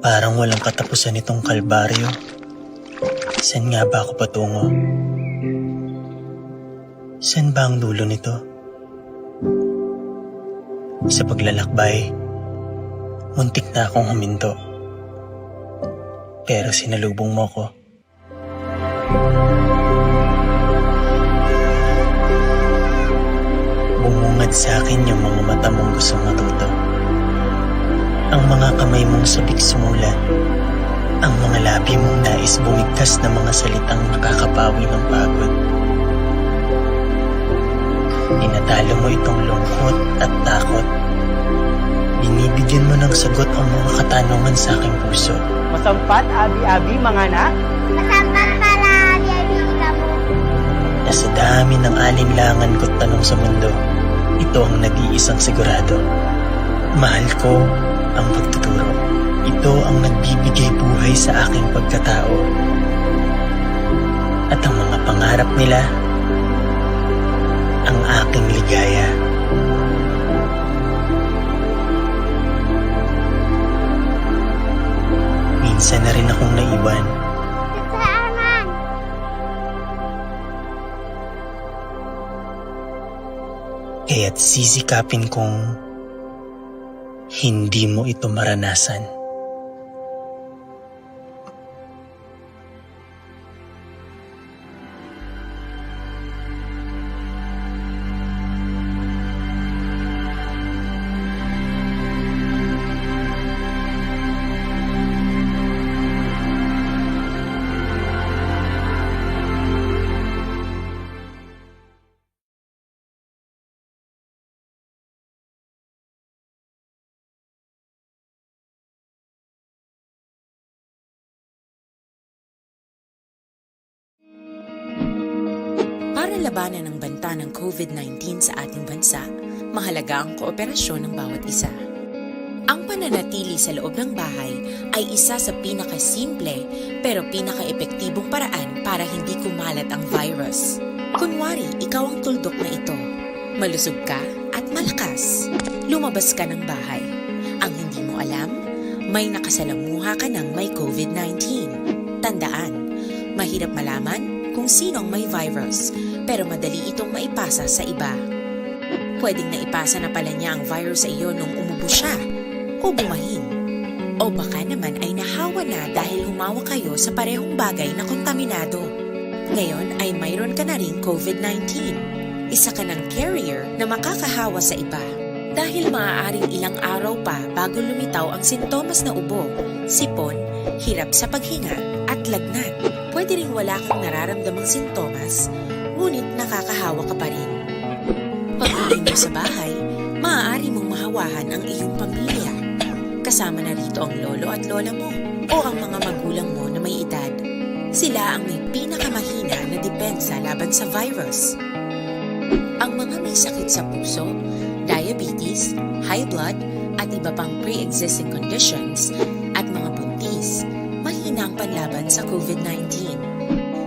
Parang walang katapusan itong kalbaryo. Saan nga ba ako patungo? Saan ba ang dulo nito? Sa paglalakbay, muntik na akong huminto. Pero sinalubong mo ko. Bumungad sa akin yung mga mata mong gustong matuto. Ang mga kamay mong sabik sumulat. Ang mga labi mong nais bumigkas na mga salitang nakakapawi ng pagod. Tinatalo mo itong lungkot at takot. Binibigyan mo ng sagot ang mga katanungan sa aking puso. Masampat, abi-abi, mga anak. Masampat pala, Biabita mo. Na sa dami ng alinlangan ko't tanong sa mundo, ito ang nag-iisang sigurado. Mahal ko ang pagtuturo. Ito ang nagbibigay buhay sa aking pagkatao. At ang mga pangarap nila, ang aking ligaya. Minsan na rin akong naiwan. Kaya't sisikapin kong hindi mo ito maranasan. Para labanan ang banta ng COVID-19 sa ating bansa, mahalaga ang kooperasyon ng bawat isa. Ang pananatili sa loob ng bahay ay isa sa pinakasimple pero pinaka-epektibong paraan para hindi kumalat ang virus. Kunwari, ikaw ang tuldok na ito. Malusog ka at malakas. Lumabas ka ng bahay. Ang hindi mo alam, may nakasalamuha ka ng may COVID-19. Tandaan, mahirap malaman kung sino ang may virus, pero madali itong maipasa sa iba. Pwedeng naipasa na pala niya ang virus sa iyo nung umubo siya, o bumahin. O baka naman ay nahawa na dahil humawa kayo sa parehong bagay na kontaminado. Ngayon ay mayroon ka na ring COVID-19. Isa ka ng carrier na makakahawa sa iba. Dahil maaaring ilang araw pa bago lumitaw ang sintomas na ubo, sipon, hirap sa paghinga at lagnat. Pwede ring wala kang nararamdamang sintomas, ngunit nakakahawa ka pa rin. Pag-uwi mo sa bahay, maaari mong mahawahan ang iyong pamilya. Kasama na rito ang lolo at lola mo o ang mga magulang mo na may edad. Sila ang may pinakamahina na depensa laban sa virus. Ang mga may sakit sa puso, diabetes, high blood, at iba pang pre-existing conditions at mga buntis, mahina ang panlaban sa COVID-19.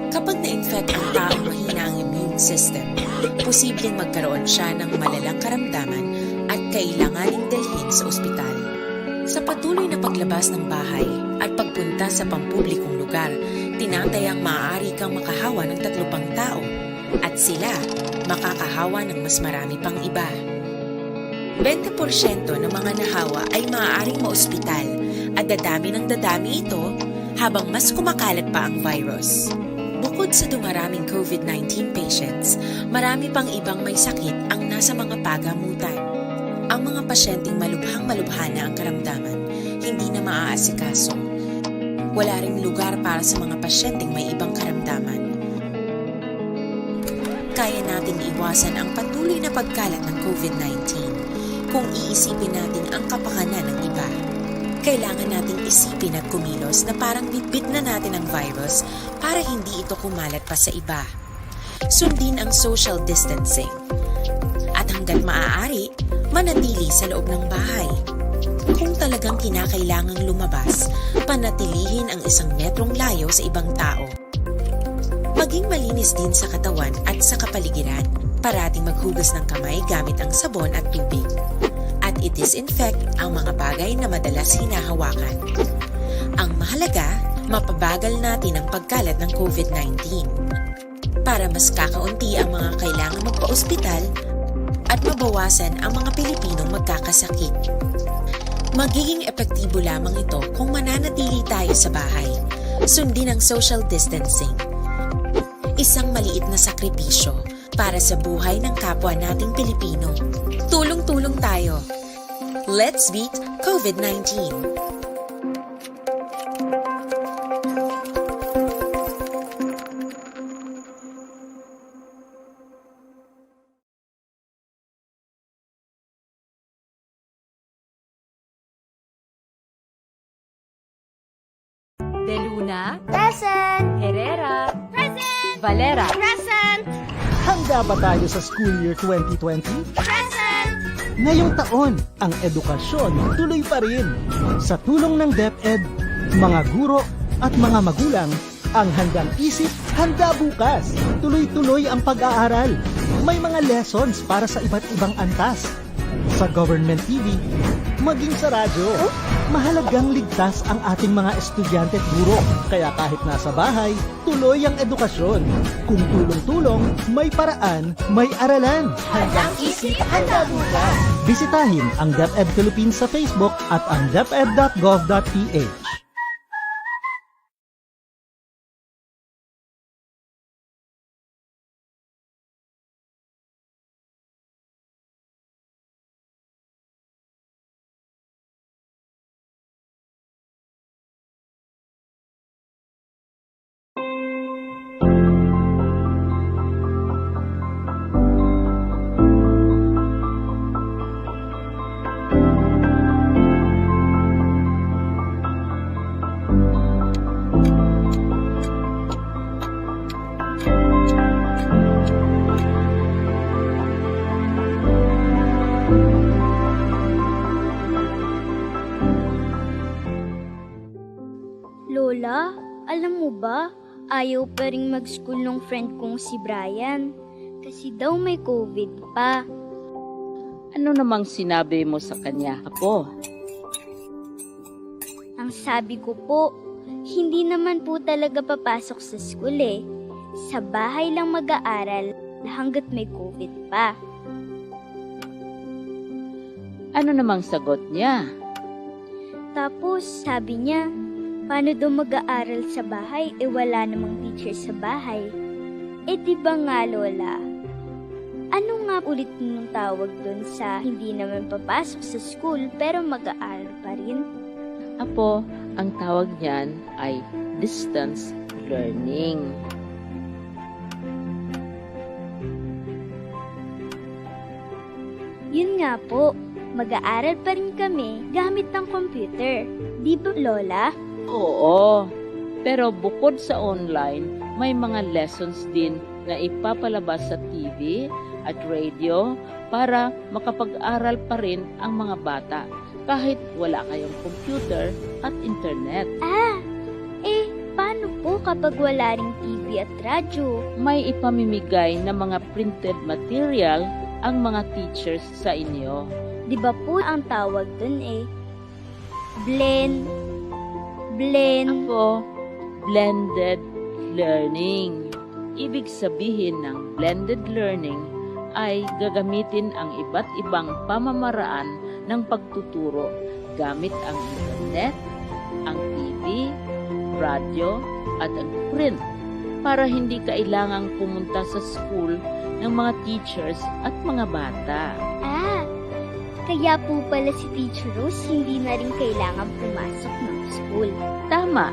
Kapag na-infect ang taong mahina ang immune system, posibleng magkaroon siya ng malalang karamdaman at kailanganing dalhin sa ospital. Sa patuloy na paglabas ng bahay at pagpunta sa pampublikong lugar, tinatayang maaari kang makahawa ng 3 pang tao at sila makakahawa ng mas marami pang iba. 20% ng mga nahawa ay maaaring maospital at dadami ng dadami ito habang mas kumakalat pa ang virus. Bukod sa dumaraming COVID-19 patients, marami pang ibang may sakit ang nasa mga pagamutan. Ang mga pasyenteng malubhang-malubha na ang karamdaman, hindi na maaasikaso. Wala ring lugar para sa mga pasyenteng may ibang karamdaman. Kaya nating iwasan ang patuloy na pagkalat ng COVID-19 kung iisipin natin ang kapakanan ng iba. Kailangan nating isipin at kumilos na parang bitbit na natin ang virus para hindi ito kumalat pa sa iba. Sundin ang social distancing. At hanggat maaari, manatili sa loob ng bahay. Kung talagang kinakailangang lumabas, panatilihin ang 1 metrong layo sa ibang tao. Maging malinis din sa katawan at sa kapaligiran. Parating maghugas ng kamay gamit ang sabon at tubig. At i-disinfect ang mga bagay na madalas hinahawakan. Ang mahalaga, mapabagal natin ang pagkalat ng COVID-19 para mas kakaunti ang mga kailangang magpa-ospital at mabawasan ang mga Pilipinong magkakasakit. Magiging epektibo lamang ito kung mananatili tayo sa bahay. Sundin ang social distancing. Isang maliit na sakripisyo para sa buhay ng kapwa nating Pilipino. Tulong-tulong tayo. Let's beat COVID-19. De Luna, Present! Herrera, Valera, Handa ba tayo sa school year 2020? Present! Ngayong taon, ang edukasyon tuloy pa rin. Sa tulong ng DepEd, mga guro at mga magulang, ang handang isip, handa bukas. Tuloy-tuloy ang pag-aaral. May mga lessons para sa iba't ibang antas. Sa government TV, maging sa radyo. Mahalagang ligtas ang ating mga estudyante at guro. Kaya kahit nasa bahay, tuloy ang edukasyon. Kung tulong-tulong, may paraan, may aralan. Handang isip, handa bukas. Bisitahin ang DepEd Philippines sa Facebook at ang deped.gov.ph. Lola, alam mo ba, ayaw pa rin mag-school ng friend kong si Brian. Kasi daw may COVID pa. Ano namang sinabi mo sa kanya, Apo? Ang sabi ko po, hindi naman po talaga papasok sa school eh. Sa bahay lang mag-aaral hanggat may COVID pa. Ano namang sagot niya? Tapos sabi niya, paano daw mag-aaral sa bahay wala namang teacher sa bahay? Di ba nga Lola? Ano nga ulit nung tawag dun sa hindi naman papasok sa school pero mag-aaral pa rin? Apo, ang tawag niyan ay distance learning. Yun nga po, mag-aaral pa rin kami gamit ng computer. Di ba Lola? Oo, pero bukod sa online, may mga lessons din na ipapalabas sa TV at radio para makapag-aral pa rin ang mga bata kahit wala kayong computer at internet. Paano po kapag wala ring TV at radyo? May ipamimigay na mga printed material ang mga teachers sa inyo. Di ba po ang tawag dun blend. Ako, blended learning. Ibig sabihin ng blended learning ay gagamitin ang iba't ibang pamamaraan ng pagtuturo gamit ang internet, ang TV, radyo, at ang print para hindi kailangang pumunta sa school ng mga teachers at mga bata. Kaya po pala si Teacher Rose hindi na rin kailangan pumasok ng school. Tama,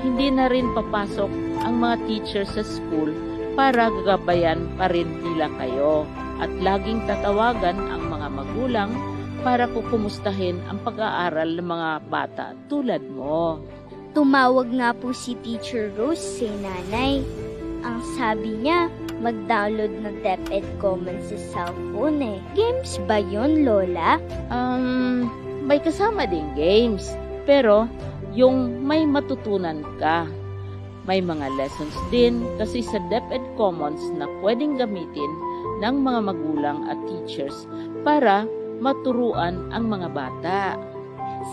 hindi na rin papasok ang mga teachers sa school para gagabayan pa rin nila kayo at laging tatawagan ang mga magulang para kukumustahin ang pag-aaral ng mga bata tulad mo. Tumawag nga po si Teacher Rose sa nanay. Ang sabi niya, mag-download ng DepEd Commons sa cellphone Games ba yun, Lola? May kasama ding games, pero yung may matutunan ka. May mga lessons din kasi sa DepEd Commons na pwedeng gamitin ng mga magulang at teachers para maturuan ang mga bata.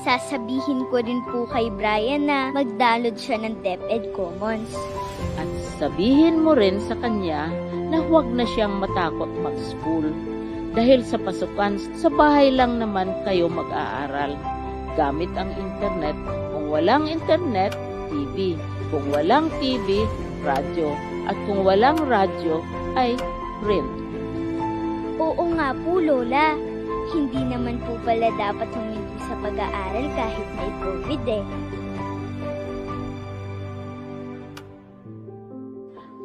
Sasabihin ko rin po kay Brian na mag-download siya ng DepEd Commons. At sabihin mo rin sa kanya na huwag na siyang matakot mag-school. Dahil sa pasukan, sa bahay lang naman kayo mag-aaral. Gamit ang internet. Kung walang internet, TV. Kung walang TV, radyo. At kung walang radyo, ay print. Oo nga po, Lola. Hindi naman po pala dapat huminto sa pag-aaral kahit may COVID eh.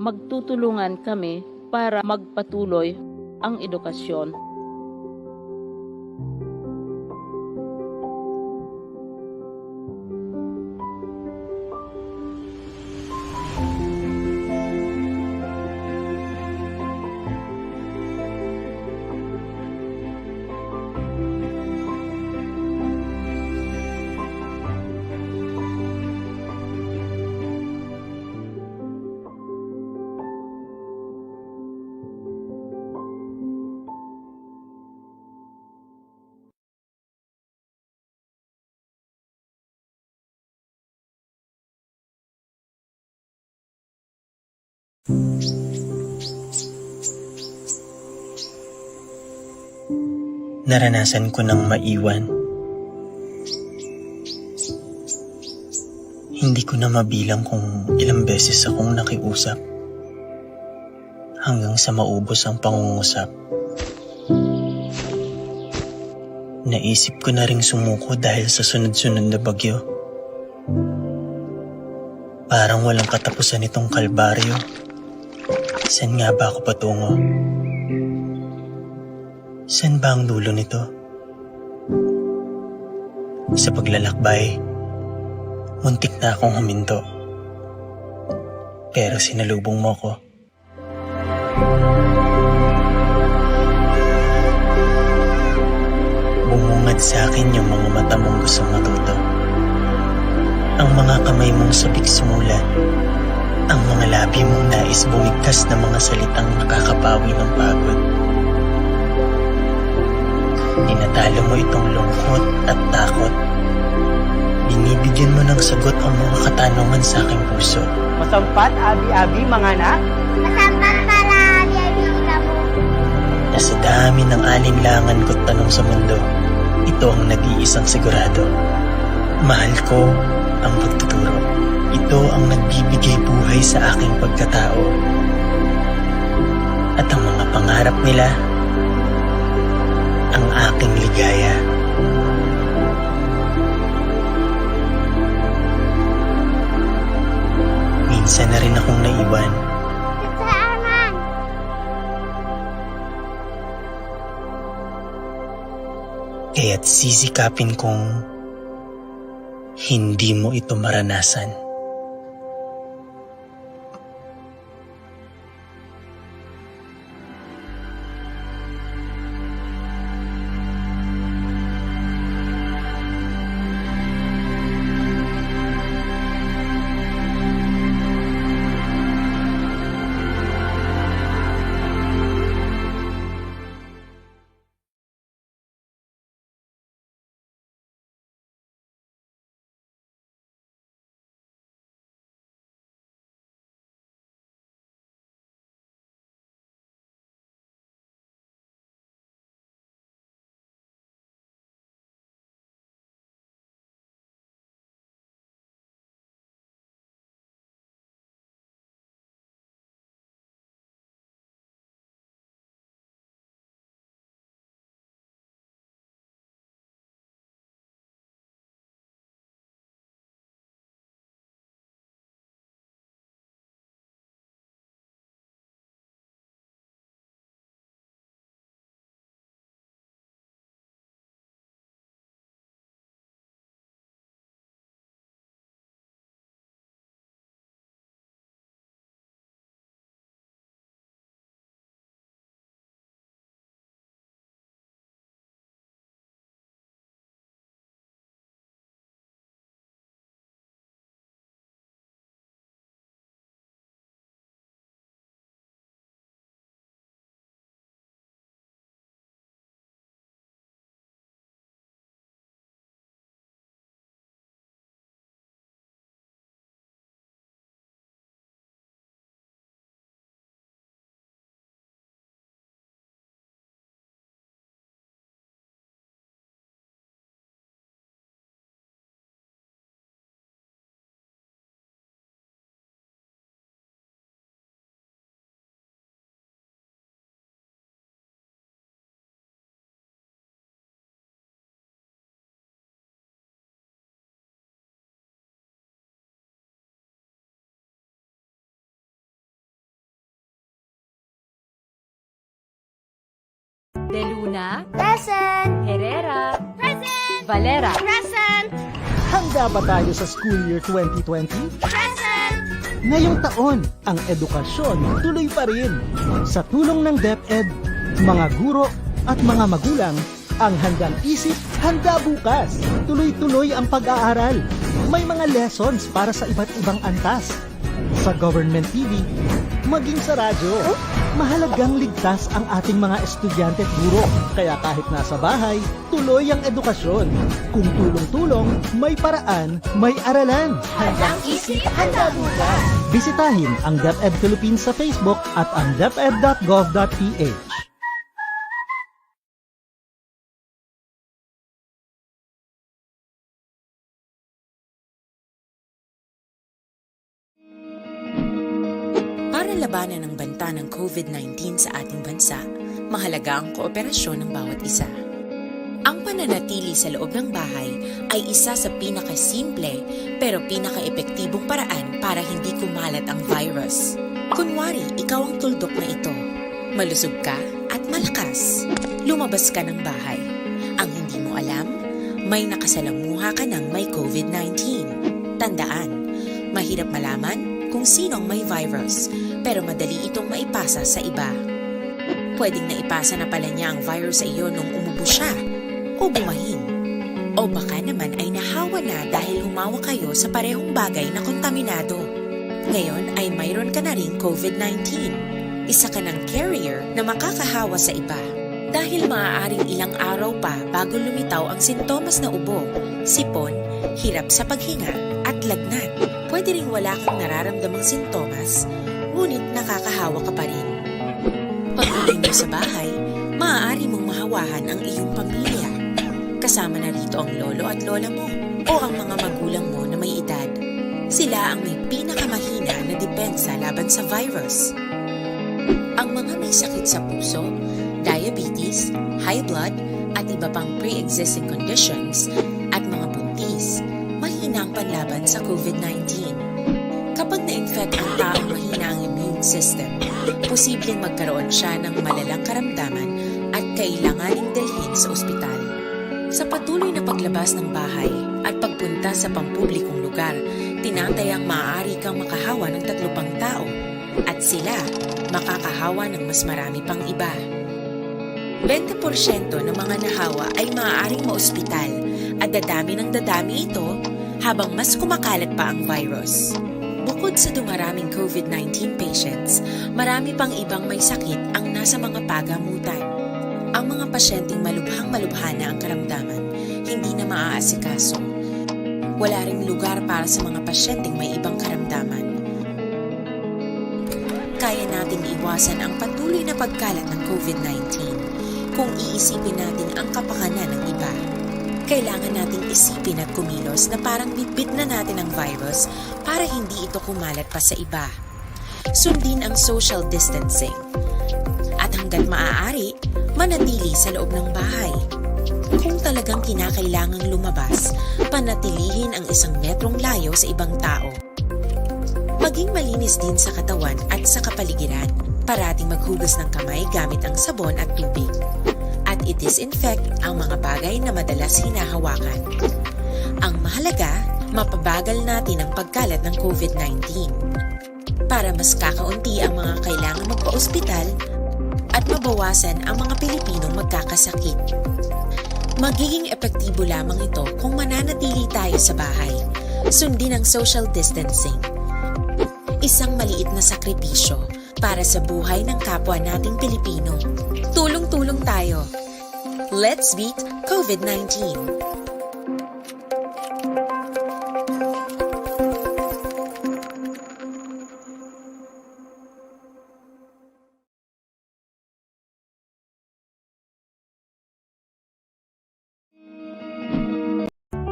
Magtutulungan kami para magpatuloy ang edukasyon. Naranasan ko ng maiwan. Hindi ko na mabilang kung ilang beses akong nakiusap hanggang sa maubos ang pangungusap. Naisip ko na ring sumuko dahil sa sunod-sunod na bagyo. Parang walang katapusan itong kalbaryo. Saan nga ba ako patungo? Saan ba ang dulo nito? Sa paglalakbay, muntik na akong huminto. Pero sinalubong mo ko. Bumungad sa akin yung mga mata mong gustong matuto. Ang mga kamay mong sabik sumulat. Ang mga labi mong nais bumigkas na mga salitang nakakapawi ng pagod. Tinatalo mo itong lungkot at takot. Binibigyan mo ng sagot ang mga katanungan sa aking puso. Masampat, abi-abi, mga anak. Masampat pala, Biabina mo. Na sa dami ng alinlangan ko't tanong sa mundo, ito ang nag-iisang sigurado. Mahal ko ang pagtuturo. Ito ang nagbibigay buhay sa aking pagkatao. At ang mga pangarap nila, ang aking ligaya. Minsan na rin akong naiwan. Saan? Kaya't sisikapin kong hindi mo ito maranasan. De Luna, Present! Herrera, Present! Valera, Present! Handa ba tayo sa school year 2020? Present! Ngayong taon, ang edukasyon tuloy pa rin. Sa tulong ng DepEd, mga guro at mga magulang, ang handang isip, handa bukas. Tuloy-tuloy ang pag-aaral. May mga lessons para sa iba't ibang antas. Sa government TV, maging sa radyo, mahalagang ligtas ang ating mga estudyante at guro. Kaya kahit nasa bahay, tuloy ang edukasyon. Kung tulong-tulong, may paraan, may aralan. Handang isip, handa bukas! Bisitahin ang DepEd Philippines sa Facebook at ang deped.gov.ph. Para labanan ang banta ng COVID-19 sa ating bansa, mahalaga ang kooperasyon ng bawat isa. Ang pananatili sa loob ng bahay ay isa sa pinakasimple pero pinaka-epektibong paraan para hindi kumalat ang virus. Kunwari, ikaw ang tuldok na ito. Malusog ka at malakas. Lumabas ka ng bahay. Ang hindi mo alam, may nakasalamuha ka ng may COVID-19. Tandaan, mahirap malaman kung sinong may virus, pero madali itong maipasa sa iba. Pwedeng naipasa na pala niya ang virus sa iyo nung umubo siya, o bumahin. O baka naman ay nahawa na dahil humawa kayo sa parehong bagay na kontaminado. Ngayon ay mayroon ka na ring COVID-19. Isa ka ng carrier na makakahawa sa iba. Dahil maaaring ilang araw pa bago lumitaw ang sintomas na ubo, sipon, hirap sa paghinga at lagnat. Pwede ring wala kang nararamdamang sintomas, ngunit nakakahawa ka pa rin. Pag-uwi mo sa bahay, maaari mong mahawahan ang iyong pamilya. Kasama na rito ang lolo at lola mo o ang mga magulang mo na may edad. Sila ang may pinakamahina na depensa laban sa virus. Ang mga may sakit sa puso, diabetes, high blood, at iba pang pre-existing conditions at mga buntis, mahina ang panlaban sa COVID-19. Kapag na-infect ang taong mahina ang immune system, posibleng magkaroon siya ng malalang karamdaman at kailanganing dalhin sa ospital. Sa patuloy na paglabas ng bahay at pagpunta sa pampublikong lugar, tinatayang maaari kang makahawa ng 3 pang tao at sila makakahawa ng mas marami pang iba. 20% ng mga nahawa ay maaaring maospital at dadami ng dadami ito habang mas kumakalat pa ang virus. Bukod sa dumaraming COVID-19 patients, marami pang ibang may sakit ang nasa mga pagamutan. Ang mga pasyenteng malubhang-malubha na ang karamdaman, hindi na maaasikaso. Wala ring lugar para sa mga pasyenteng may ibang karamdaman. Kaya nating iwasan ang patuloy na pagkalat ng COVID-19 kung iisipin natin ang kapakanan ng iba. Kailangan nating isipin at kumilos na parang bitbit na natin ang virus para hindi ito kumalat pa sa iba. Sundin ang social distancing. At hanggat maaari, manatili sa loob ng bahay. Kung talagang kinakailangang lumabas, panatilihin ang 1 metrong layo sa ibang tao. Maging malinis din sa katawan at sa kapaligiran. Parating maghugas ng kamay gamit ang sabon at tubig. At i-disinfect ang mga bagay na madalas hinahawakan. Ang mahalaga, mapabagal natin ang pagkalat ng COVID-19. Para mas kakaunti ang mga kailangang magpa-ospital at mabawasan ang mga Pilipinong magkakasakit. Magiging epektibo lamang ito kung mananatili tayo sa bahay. Sundin ang social distancing. Isang maliit na sakripisyo para sa buhay ng kapwa nating Pilipino. Tulong-tulong tayo. Let's beat COVID-19.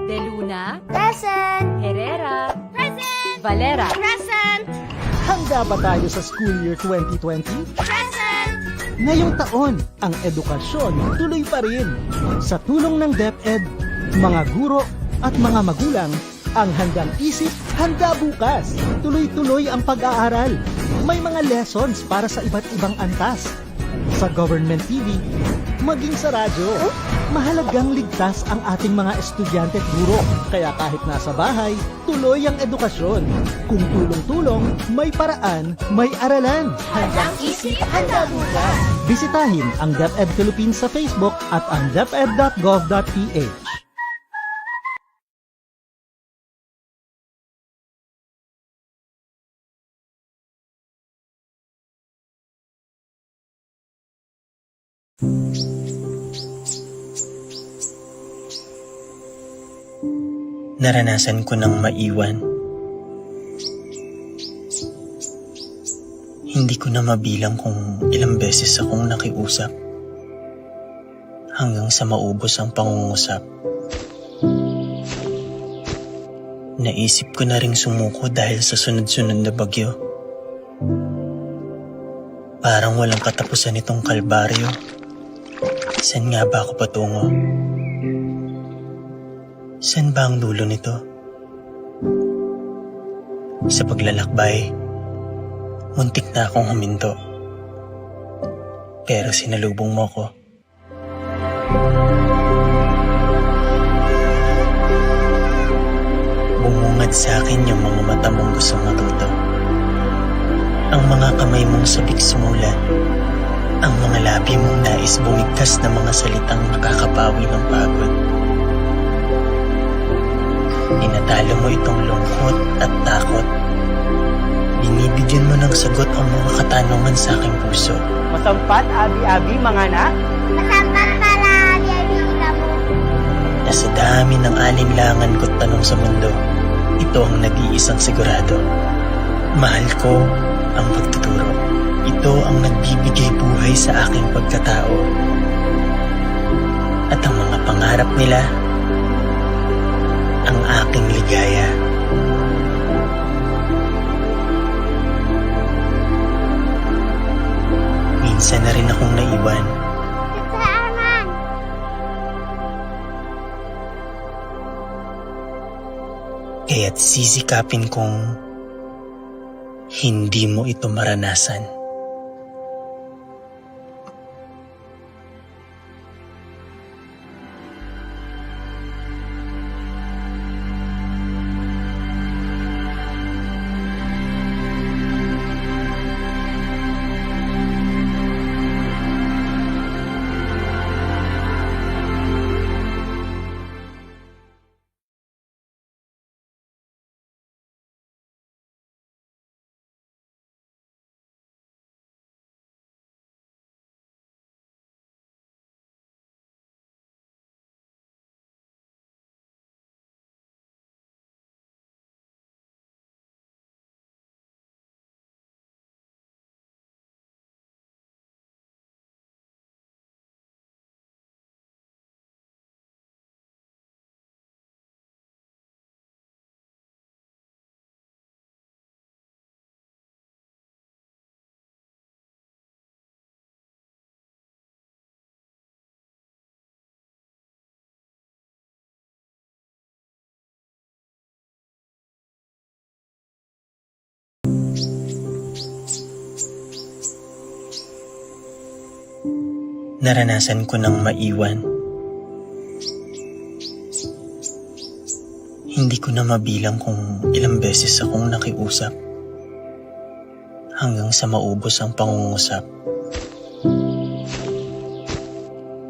De Luna, Present! Herrera, Present! Valera, Present! Handa ba tayo sa school year 2020? Present! Ngayong taon, ang edukasyon tuloy pa rin. Sa tulong ng DepEd, mga guro at mga magulang, ang handang isip, handa bukas. Tuloy-tuloy ang pag-aaral. May mga lessons para sa iba't ibang antas. Sa government TV, maging sa radyo. Mahalagang ligtas ang ating mga estudyante at guro. Kaya kahit nasa bahay, tuloy ang edukasyon. Kung tulong-tulong, may paraan, may aralan. Handang isip, handa bukas. Bisitahin ang DepEd Philippines sa Facebook at ang deped.gov.ph. Naranasan ko ng maiwan. Hindi ko na mabilang kung ilang beses akong nakiusap hanggang sa maubos ang pangungusap. Naisip ko na ring sumuko dahil sa sunod-sunod na bagyo. Parang walang katapusan itong kalbaryo. Saan nga ba ako patungo? Saan ba ang dulo nito? Sa paglalakbay, muntik na akong huminto. Pero sinalubong mo ko. Bumungad sa akin yung mga mata mong gustong matuto. Ang mga kamay mong sabik sumulat. Ang mga labi mong nais bumigkas na mga salitang nakakapawi ng pagod. Inatalo mo itong lungkot at takot. Binibigyan mo ng sagot ang mga katanungan sa aking puso. Masampat, abi-abi, mga anak. Masampat pala, biyabita mo. Na sa dami ng alinlangan ko't tanong sa mundo, ito ang nag-iisang sigurado. Mahal ko ang pagtuturo. Ito ang nagbibigay buhay sa aking pagkatao. At ang mga pangarap nila, ang aking ligaya. Minsan na rin akong naiwan. Kaya't sisikapin kong hindi mo ito maranasan. Naranasan ko ng maiwan. Hindi ko na mabilang kung ilang beses akong nakiusap hanggang sa maubos ang pangungusap.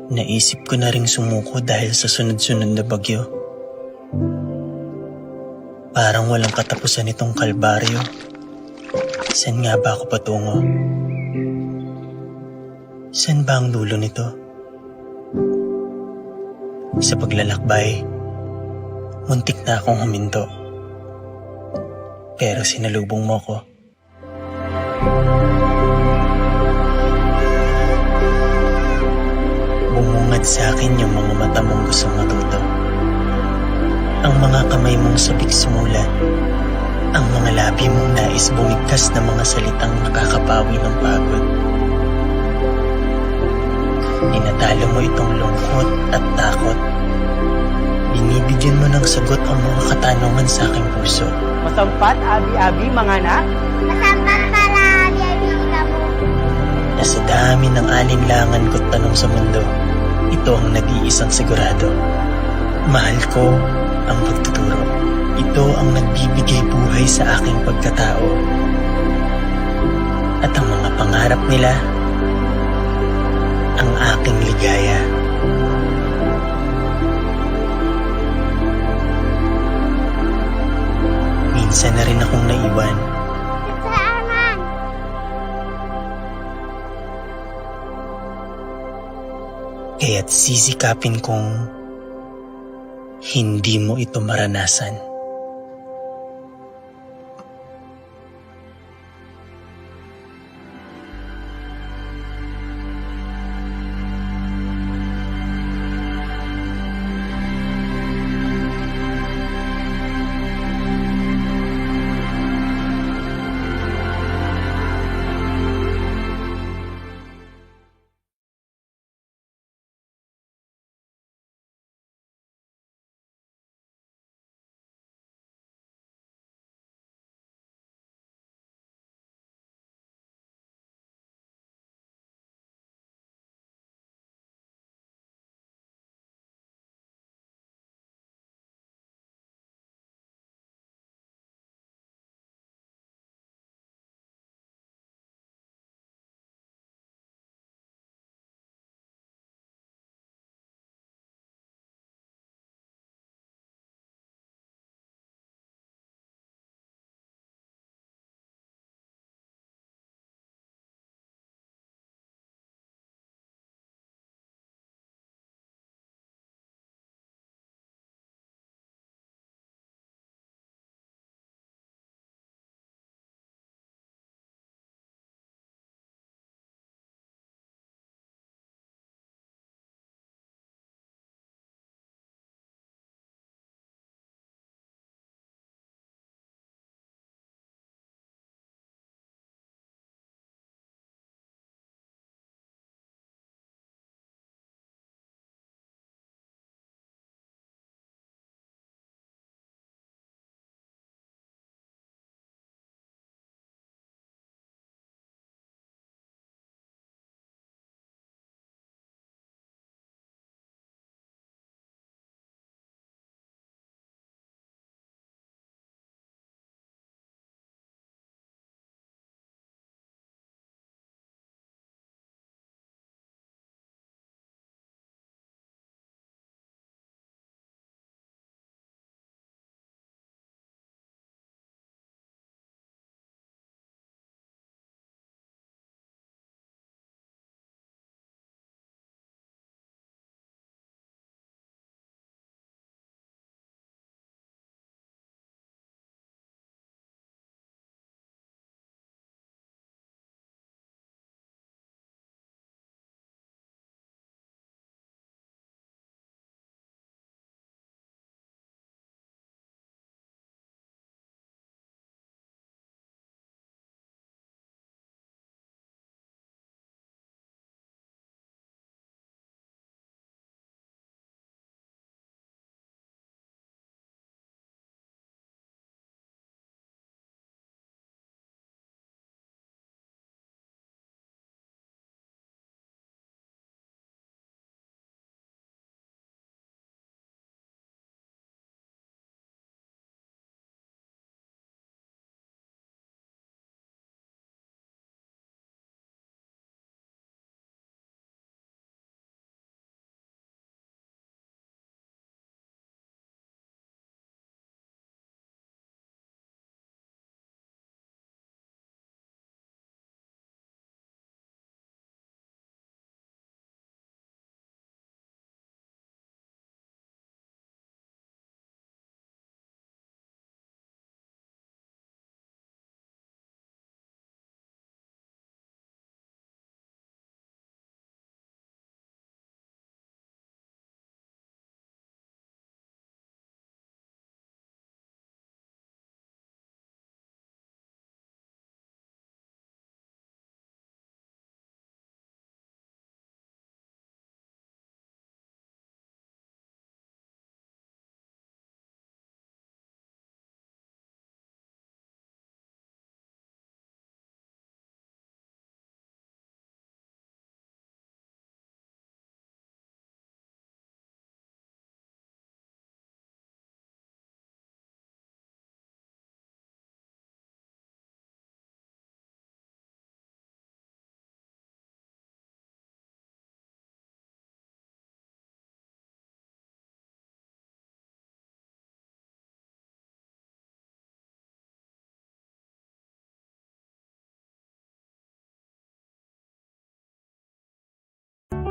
Naisip ko na ring sumuko dahil sa sunod-sunod na bagyo. Parang walang katapusan itong kalbaryo. Saan nga ba ako patungo? Saan ba ang dulo nito? Sa paglalakbay, muntik na akong huminto. Pero sinalubong mo ko. Bumungad sa akin yung mga mata mong gustong matuto. Ang mga kamay mong sabik sumulat. Ang mga labi mong nais bumigkas na mga salitang nakakapawi ng pagod. Inatalo mo itong lungkot at takot. Binibigyan mo ng sagot ang mga katanungan sa aking puso. Masampat, abi-abi, mga anak. Masampat pala, biyabita mo. Na sa dami ng alinlangan ko't tanong sa mundo, Ito ang nag-iisang sigurado. Mahal ko ang pagtuturo. Ito ang nagbibigay buhay sa aking pagkatao. At ang mga pangarap nila, ang aking ligaya. Minsan na rin akong naiwan. Kaya't sisikapin kong hindi mo ito maranasan.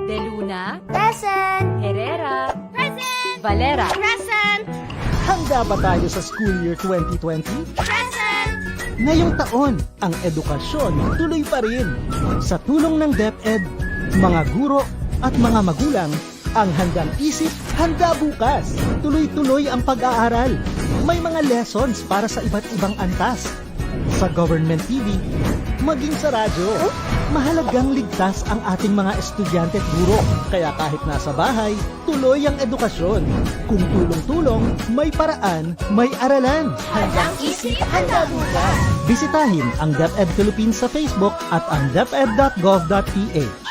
De Luna, Present! Herrera, Present! Valera, Present! Handa ba tayo sa school year 2020? Present! Ngayong taon, ang edukasyon tuloy pa rin. Sa tulong ng DepEd, mga guro at mga magulang, ang handang isip, handa bukas. Tuloy-tuloy ang pag-aaral. May mga lessons para sa iba't ibang antas. Sa government TV, maging sa radyo. Mahalagang ligtas ang ating mga estudyante at guro. Kaya kahit nasa bahay, tuloy ang edukasyon. Kung tulong-tulong, may paraan, may aralan. Handang isip, handa bukas. Bisitahin ang DepEd Philippines sa Facebook at ang deped.gov.ph.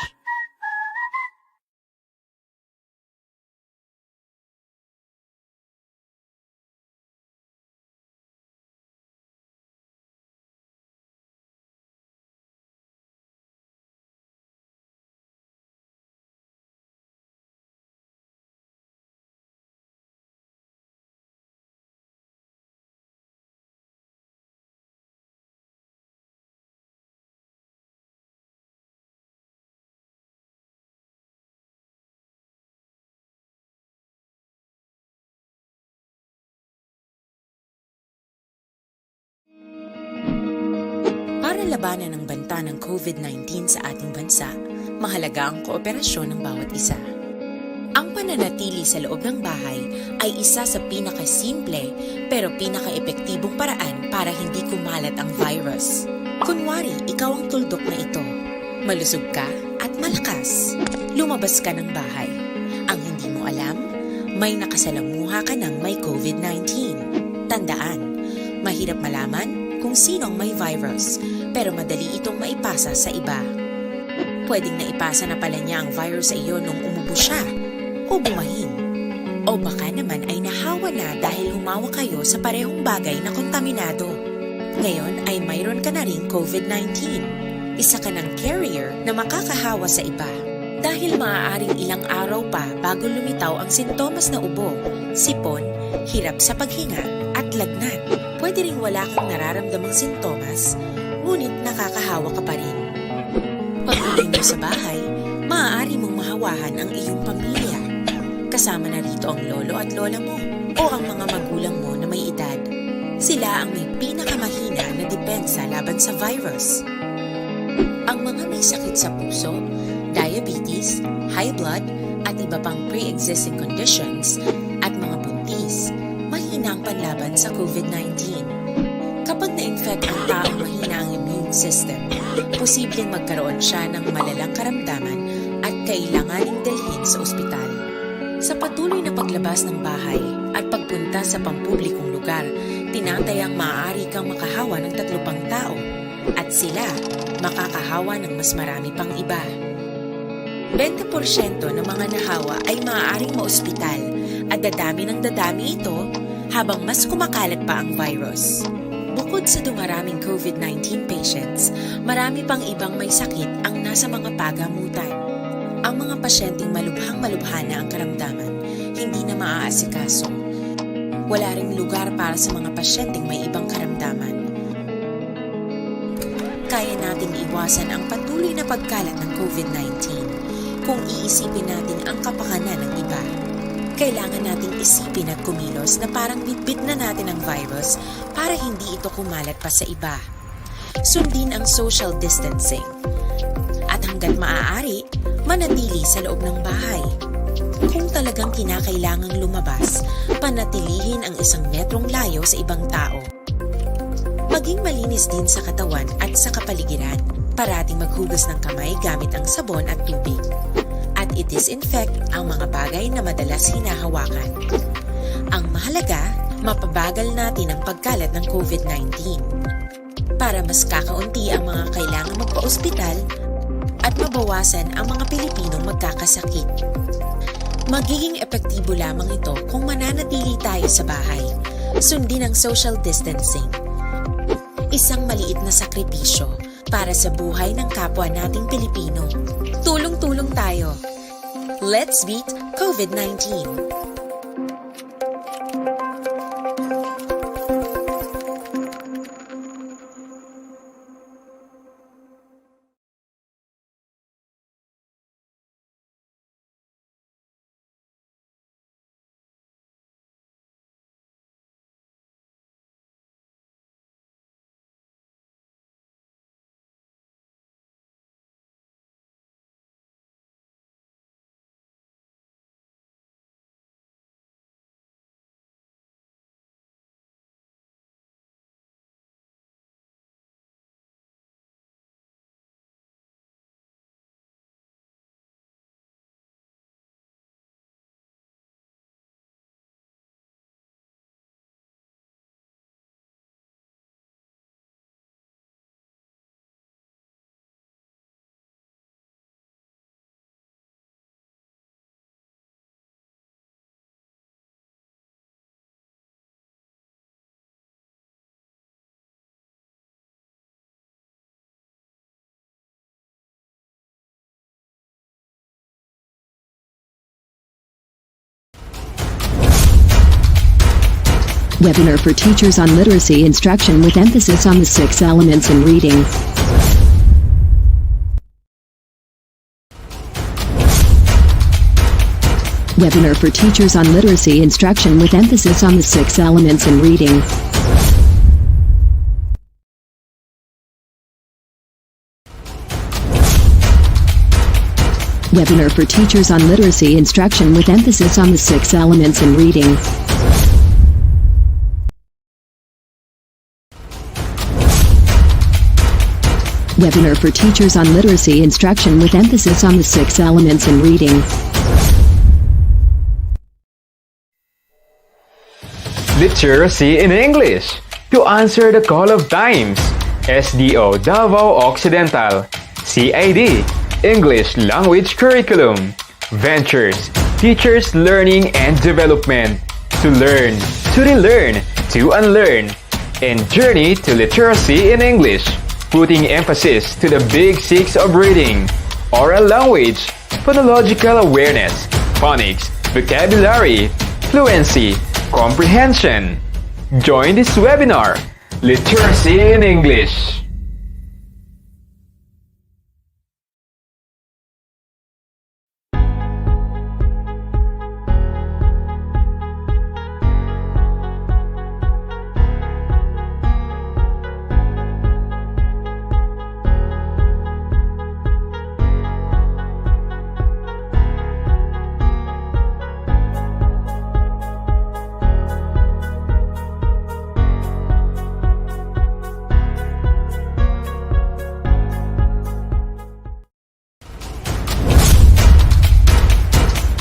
Para labanan ang banta ng COVID-19 sa ating bansa, mahalaga ang kooperasyon ng bawat isa. Ang pananatili sa loob ng bahay ay isa sa pinakasimple pero pinaka-epektibong paraan para hindi kumalat ang virus. Kunwari, ikaw ang tuldok na ito. Malusog ka at malakas. Lumabas ka ng bahay. Ang hindi mo alam, may nakasalamuha ka ng may COVID-19. Tandaan, mahirap malaman kung sino ang may virus, pero madali itong maipasa sa iba. Pwedeng naipasa na pala niya ang virus sa iyo nung umubo siya, o bumahin. O baka naman ay nahawa na dahil humawa kayo sa parehong bagay na kontaminado. Ngayon ay mayroon ka na rin COVID-19. Isa ka ng carrier na makakahawa sa iba. Dahil maaaring ilang araw pa bago lumitaw ang sintomas na ubo, sipon, hirap sa paghinga, at lagnat. Pwede ring wala kang nararamdamang sintomas, ngunit nakakahawa ka pa rin. Pag uwi mo sa bahay, maaari mong mahawahan ang iyong pamilya. Kasama na rito ang lolo at lola mo o ang mga magulang mo na may edad. Sila ang may pinakamahina na depensa laban sa virus. Ang mga may sakit sa puso, diabetes, high blood, at iba pang pre-existing conditions, at mga buntis, mahina ang panlaban sa COVID-19. Kapag na-infect ang taong mahina ang immune system, posibleng magkaroon siya ng malalang karamdaman at kailanganing dalhin sa ospital. Sa patuloy na paglabas ng bahay at pagpunta sa pampublikong lugar, tinatayang maaari kang makahawa ng 3 pang tao at sila makakahawa ng mas marami pang iba. 20% ng mga nahawa ay maaaring maospital at dadami ng dadami ito habang mas kumakalat pa ang virus. Bukod sa dumaraming COVID-19 patients, marami pang ibang may sakit ang nasa mga pagamutan. Ang mga pasyenteng malubhang-malubha na ang karamdaman, hindi na maaasikaso. Wala ring lugar para sa mga pasyenteng may ibang karamdaman. Kaya nating iwasan ang patuloy na pagkalat ng COVID-19 kung iisipin natin ang kapakanan ng iba. Kailangan nating isipin at kumilos na parang bitbit na natin ang virus para hindi ito kumalat pa sa iba. Sundin ang social distancing. At hanggat maaari, manatili sa loob ng bahay. Kung talagang kinakailangang lumabas, panatilihin ang 1 metrong layo sa ibang tao. Maging malinis din sa katawan at sa kapaligiran. Parating maghugas ng kamay gamit ang sabon at tubig. At i-disinfect ang mga bagay na madalas hinahawakan. Ang mahalaga, mapabagal natin ang pagkalat ng COVID-19 para mas kakaunti ang mga kailangang magpa-ospital at mabawasan ang mga Pilipinong magkakasakit. Magiging epektibo lamang ito kung mananatili tayo sa bahay. Sundin ang social distancing. Isang maliit na sakripisyo para sa buhay ng kapwa nating Pilipino. Tulong-tulong tayo. Let's beat COVID-19. Webinar for teachers on literacy instruction with emphasis on the 6 elements in reading. Webinar for teachers on literacy instruction with emphasis on the 6 elements in reading. Webinar for teachers on literacy instruction with emphasis on the 6 elements in reading. Webinar for teachers on literacy instruction with emphasis on the 6 elements in reading. Literacy in English. To answer the call of times. SDO Davao Occidental. CID. English Language Curriculum. Ventures. Teachers Learning and Development. To learn, to relearn, to unlearn. And Journey to Literacy in English. Putting emphasis to the big 6 of reading. Oral language, phonological awareness, phonics, vocabulary, fluency, comprehension. Join this webinar, Literacy in English.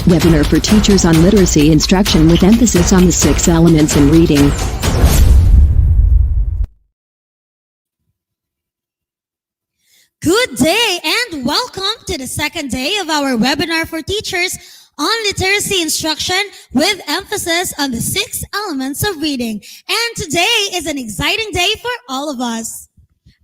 Webinar for teachers on literacy instruction with emphasis on the 6 elements in reading. Good day and welcome to the second day of our webinar for teachers on literacy instruction with emphasis on the 6 elements of reading. And today is an exciting day for all of us.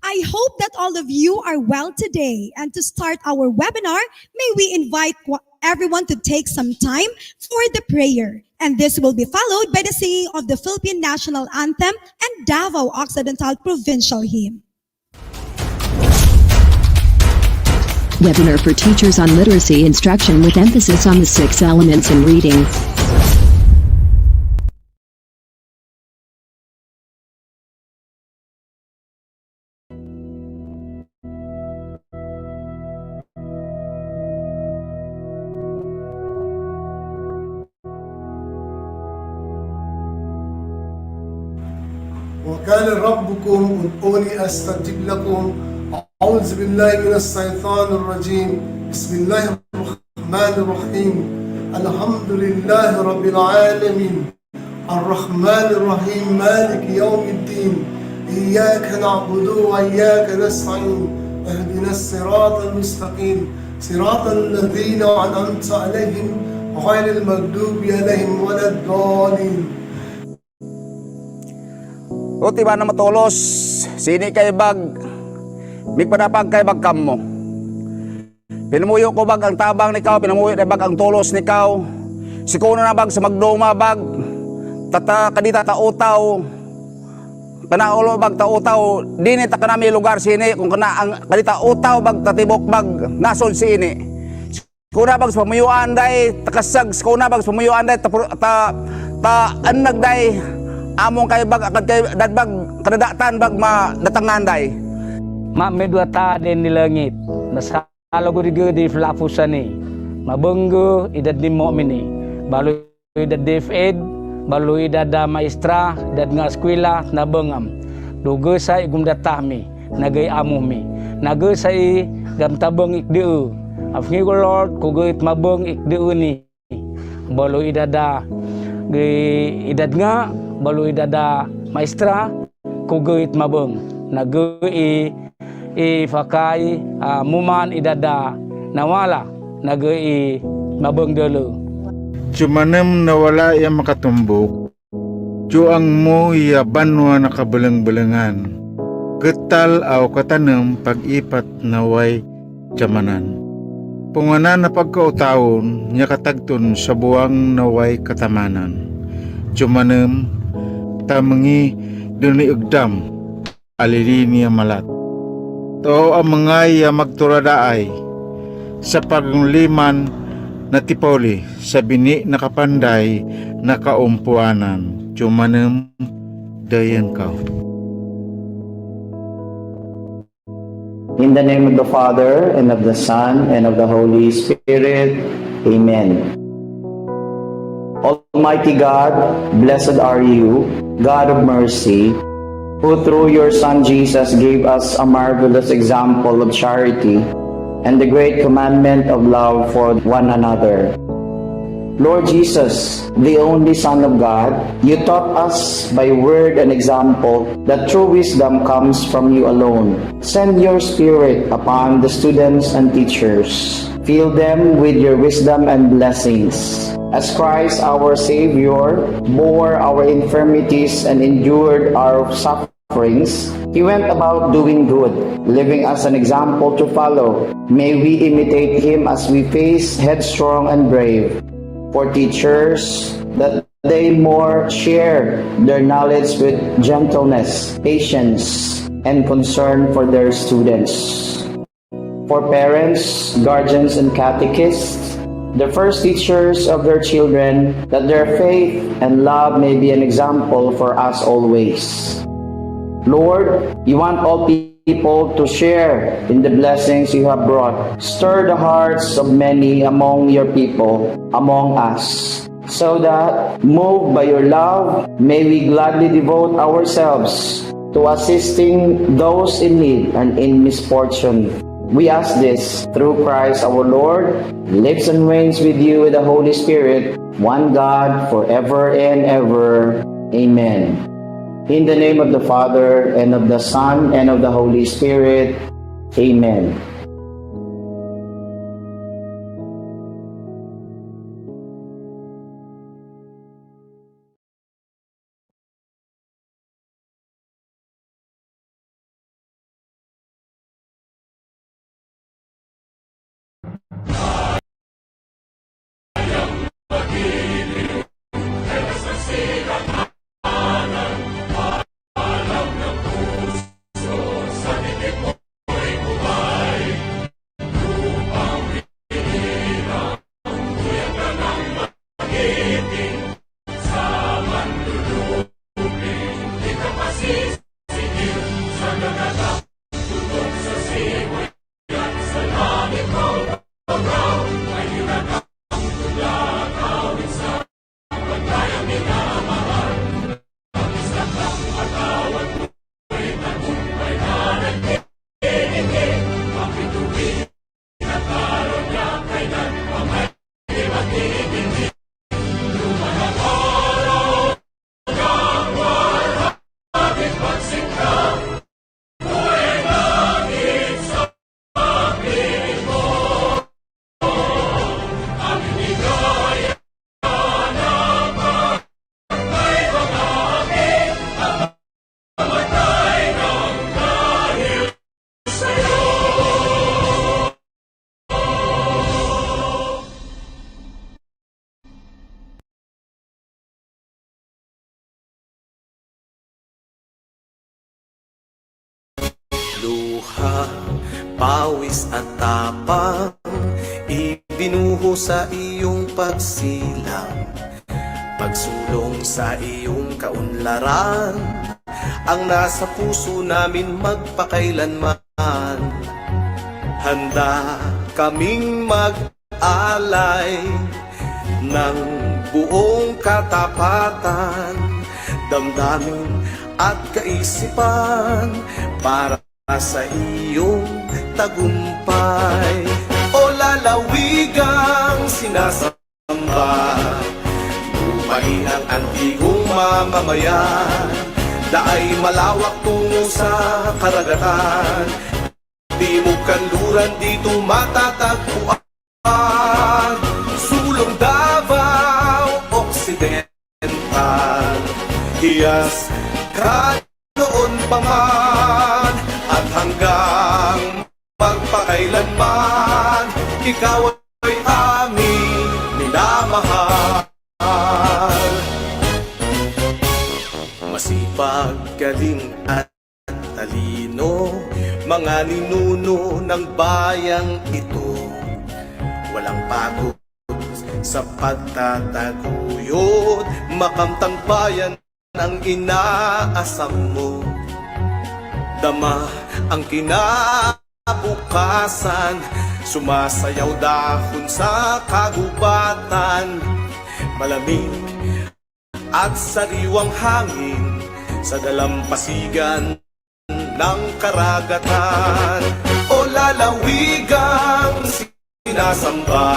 I hope that all of you are well today. And to start our webinar, may we invite everyone to take some time for the prayer. And this will be followed by the singing of the Philippine National Anthem and Davao Occidental Provincial Hymn. Webinar for teachers on literacy instruction with emphasis on the 6 elements in reading. وقال ربكم ادعوني استجب لكم اعوذ بالله من الشيطان الرجيم بسم الله الرحمن الرحيم الحمد لله رب العالمين الرحمن الرحيم مالك يوم الدين اياك نعبد واياك نستعين اهدنا الصراط المستقيم صراط الذين انعمت عليهم غير المغضوب عليهم ولا الضالين. O tiba na matulos, sini kay bag, migpanapag kay bag kam mo. Pinamuyo ko bag ang tabang ni kau, pinamuyo na bag ang tulos ni kau. Sikuno na bag sa magdoma bag, tata kadita tautaw, panaulo bag tautaw, dini ta kanami lugar sini, kung kana ang kadita utaw bag tatibok bag, nasol sini. Sikuna bag sa pamuyuan day, takasag, sikuna bag sa pamuyuan day, ta anag day, among kay bag akad kay dadbag kadadatan bag datangan day. Medua ta din ni langit. Nasalo ko di flapusan ni. Mabenggo idad ni mu'mini. Balu idad DFED, balu idad maestra, idad nga eskwela na bengam. Dugo sa igum datami, nagay amumi. Nago sa gam tabeng ikdeu. Afngi ko Lord, kugoit mabeng ikdeu ni. Balu idada idad nga balu idada maestra kugoit mabeng nagoi fakay muman idada nawala nagoi mabeng dulu Jumanem nawala iya makatumbok juang mo iya banwa nakabelang-belangan getal aw katanem pag-ipat naway jamanan punganan na pagkautaon nya katagton sa buwang naway katamanan Jumanem tamangi duni ugdam alilinia malat. To ang mga magturadaay sa pagliman na tipoli sa bini nakapanday na kaumpuanan. Chumanem dayan ka. In the name of the Father, and of the Son, and of the Holy Spirit. Amen. Almighty God, blessed are you, God of mercy, who through your Son Jesus gave us a marvelous example of charity and the great commandment of love for one another. Lord Jesus, the only Son of God, you taught us by word and example that true wisdom comes from you alone. Send your Spirit upon the students and teachers. Fill them with your wisdom and blessings. As Christ our Savior bore our infirmities and endured our sufferings, He went about doing good, living as an example to follow. May we imitate Him as we face headstrong and brave. For teachers, that they more share their knowledge with gentleness, patience, and concern for their students. For parents, guardians, and catechists, the first teachers of their children, that their faith and love may be an example for us always. Lord, you want all people to share in the blessings you have brought. Stir the hearts of many among your people, among us, so that, moved by your love, may we gladly devote ourselves to assisting those in need and in misfortune. We ask this through Christ our Lord, who lives and reigns with you with the Holy Spirit, one God, forever and ever. Amen. In the name of the Father, and of the Son, and of the Holy Spirit. Amen. Luha, pawis at tapang, ibinuho sa iyong pagsilang. Pagsulong sa iyong kaunlaran, ang nasa puso namin magpakailanman. Handa kaming mag-alay ng buong katapatan, damdamin at kaisipan para sa iyong tagumpay. O lalawigang sinasamba, lupain ang antigong mamamayan, daay malawak tungo sa karagatan, di mo kanluran dito matatagpuan. Sulong Davao Occidental, hiyas ka noon pa man, at hanggang magpakailanman, ikaw ay aming minamahal. magaling at talino, mga ninuno ng bayang ito. Walang pagod sa pagtataguyod, makamtang bayan ang inaasam mo. Dama ang kinabukasan, sumasayaw dahon sa kagubatan. Malamig at sariwang hangin sa dalampasigan ng karagatan. O lalawigang sinasamba,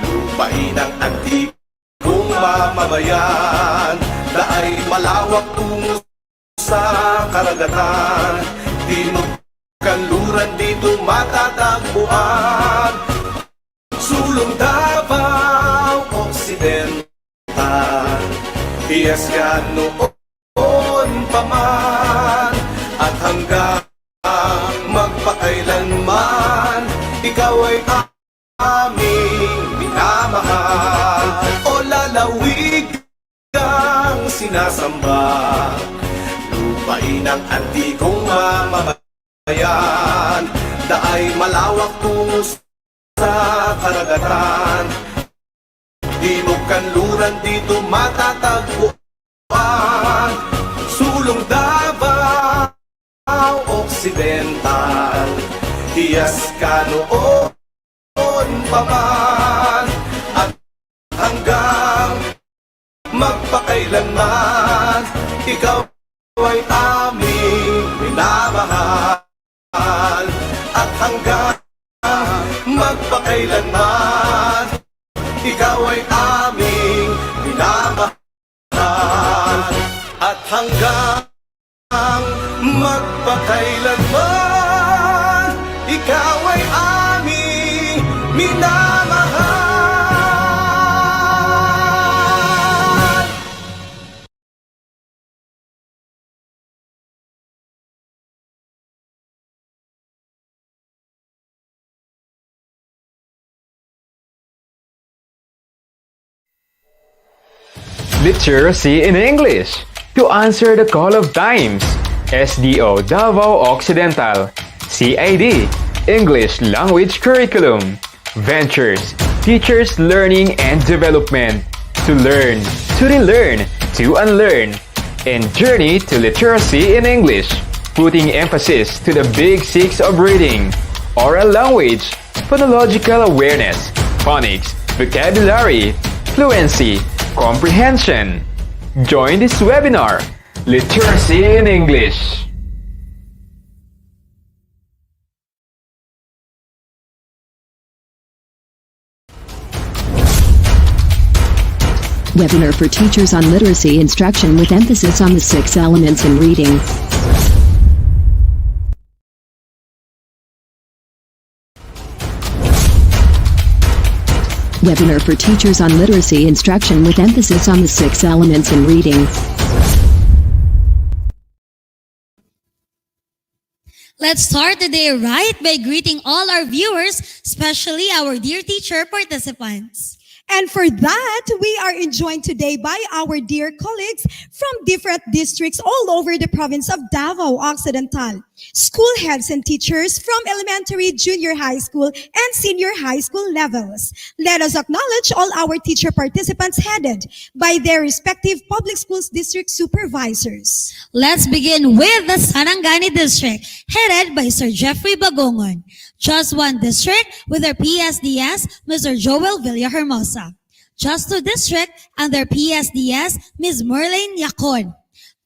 lupain ang antikong mamamayan, daay malawak tungo sa karagatan. Di mo kanluran dito matatagpuan, sulong Davao Occidental. Iyas ka noon pa man at hanggang magpakailanman, ikaw ay aming minamahal. O lalawig kang sinasamba, lupain ang antikong mamamayan, daay malawak tungo sa karagatan. Di mo kanluran dito matatagpuan, sulong Davao Occidental. Hiyas ka noon pa man at hanggang magpakailanman, ikaw ay aming minamahal. At hanggang magpakailanman, ikaw ay aming minamahal. At hanggang magpakailanman, ikaw ay aming minamahal. Literacy in English. To answer the call of times. SDO Davao Occidental. CID. English Language Curriculum. Ventures. Teachers Learning and Development. To learn, to relearn, to unlearn. And Journey to Literacy in English. Putting emphasis to the big six of reading. Oral language. Phonological awareness. Phonics. Vocabulary. Fluency. Comprehension. Join this webinar, Literacy in English. Webinar for teachers on literacy instruction with emphasis on the 6 elements in reading. Webinar for teachers on literacy instruction with emphasis on the 6 elements in reading. Let's start the day right by greeting all our viewers, especially our dear teacher participants. And for that, we are joined today by our dear colleagues from different districts all over the province of Davao Occidental. School heads and teachers from elementary, junior high school, and senior high school levels. Let us acknowledge all our teacher participants headed by their respective public schools district supervisors. Let's begin with the Sarangani district, headed by Sir Jeffrey Bagongon. Just 1 district with their PSDS, Mr. Joel Villahermosa. Just 2 district and their PSDS, Ms. Merlene Yacon.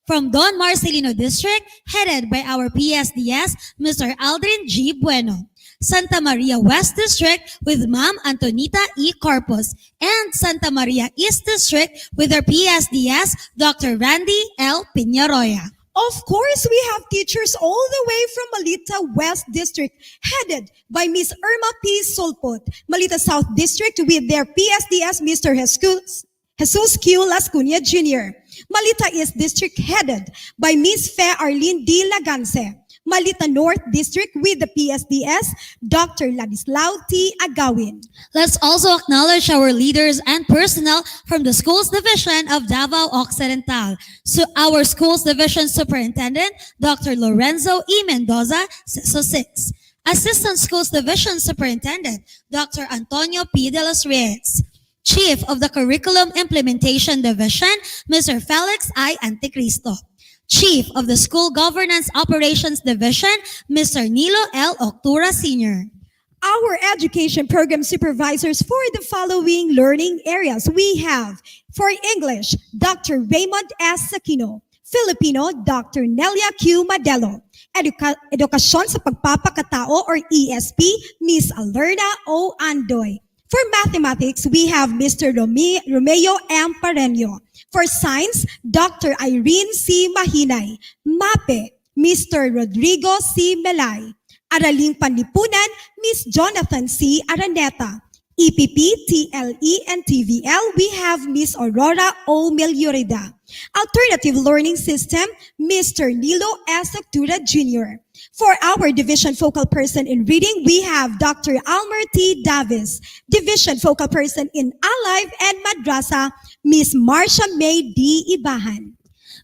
From Don Marcelino District, headed by our PSDS, Mr. Aldrin G. Bueno. Santa Maria West District with Ma'am Antonita E. Corpus. And Santa Maria East District with their PSDS, Dr. Randy L. Piñaroya. Of course, we have teachers all the way from Malita West District, headed by Miss Irma P. Solpot. Malita South District with their PSDS, Mr. Jesus Q. Lascunia Jr. Malita East District, headed by Miss Fe Arlene D. Lagance. Malita North District with the PSDS, Dr. Ladislao T. Agawin. Let's also acknowledge our leaders and personnel from the Schools Division of Davao Occidental. So our Schools Division Superintendent, Dr. Lorenzo E. Mendoza, CISO 6. Assistant Schools Division Superintendent, Dr. Antonio P. de los Reyes. Chief of the Curriculum Implementation Division, Mr. Felix I. Anticristo. Chief of the School Governance Operations Division, Mr. Nilo L. Octura Sr. Our education program supervisors for the following learning areas. We have, for English, Dr. Raymond S. Aquino. Filipino, Dr. Nelia Q. Madelo. Edukasyon sa Pagpapakatao or ESP, Ms. Alerna O. Andoy. For mathematics, we have Mr. Romeo M. Pareño. For science, Dr. Irene C. Mahinay. MAPE, Mr. Rodrigo C. Melay. Araling Panlipunan, Ms. Jonathan C. Araneta. EPP, TLE, and TVL, we have Ms. Aurora O. Meliorida. Alternative Learning System, Mr. Nilo S. Octura Jr. For our Division Focal Person in Reading, we have Dr. Almer T. Davis. Division Focal Person in Alive and Madrasa, Ms. Marcia May D. Ibahan.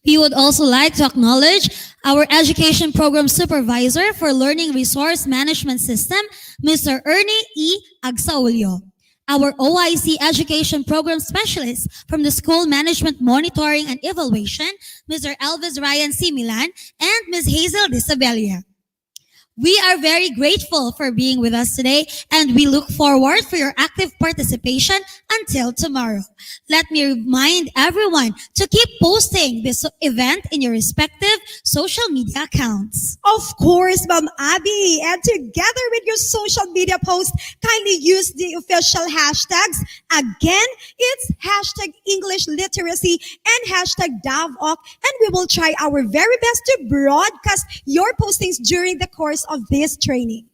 We would also like to acknowledge our Education Program Supervisor for Learning Resource Management System, Mr. Ernie E. Agsaulio. Our OIC Education Program Specialist from the School Management Monitoring and Evaluation, Mr. Elvis Ryan C. Milan, and Ms. Hazel Disabelia. We are very grateful for being with us today, and we look forward for your active participation until tomorrow. Let me remind everyone to keep posting this event in your respective social media accounts. Of course, Ma'am Abby. And together with your social media posts, kindly use the official hashtags. Again, it's hashtag English Literacy and hashtag DavOc. And we will try our very best to broadcast your postings during the course of this training.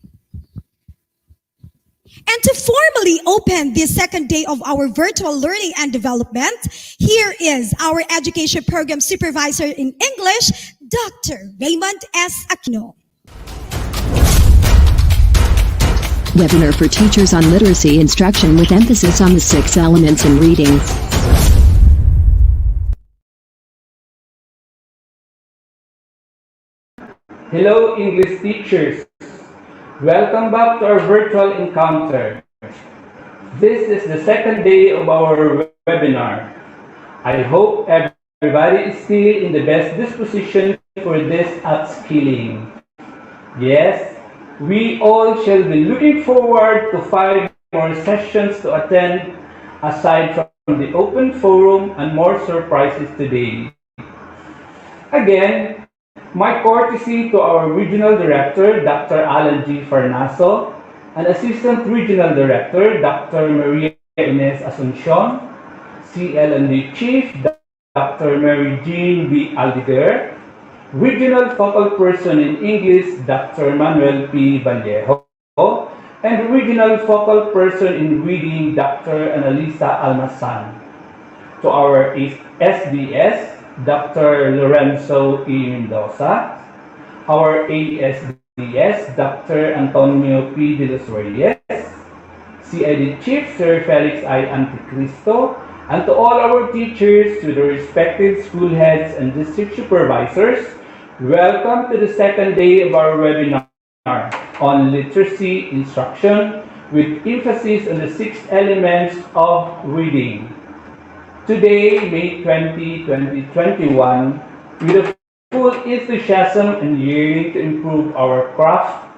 And to formally open the second day of our virtual learning and development, here is our Education Program Supervisor in English, Dr. Raymond S. Aquino. Webinar for teachers on literacy instruction with emphasis on the 6 elements in reading. Hello, English teachers. Welcome back to our virtual encounter. This is the second day of our webinar. I hope everybody is still in the best disposition for this upskilling. Yes, we all shall be looking forward to 5 more sessions to attend aside from the open forum and more surprises today. Again, my courtesy to our Regional Director, Dr. Alan G. Farnaso, and Assistant Regional Director, Dr. Maria Ines Asuncion, CL&D Chief, Dr. Mary Jean B. Aldiger, Regional Focal Person in English, Dr. Manuel P. Vallejo, and Regional Focal Person in Reading, Dr. Analisa Almasan. To our SDS, Dr. Lorenzo E. Mendoza, our ASDS, Dr. Antonio P. de los Reyes, CID Chief, Sir Felix I. Anticristo, and to all our teachers, to the respective school heads and district supervisors, welcome to the second day of our webinar on literacy instruction with emphasis on the 6 elements of reading. Today, May 20, 2021, with a full enthusiasm and yearning to improve our craft,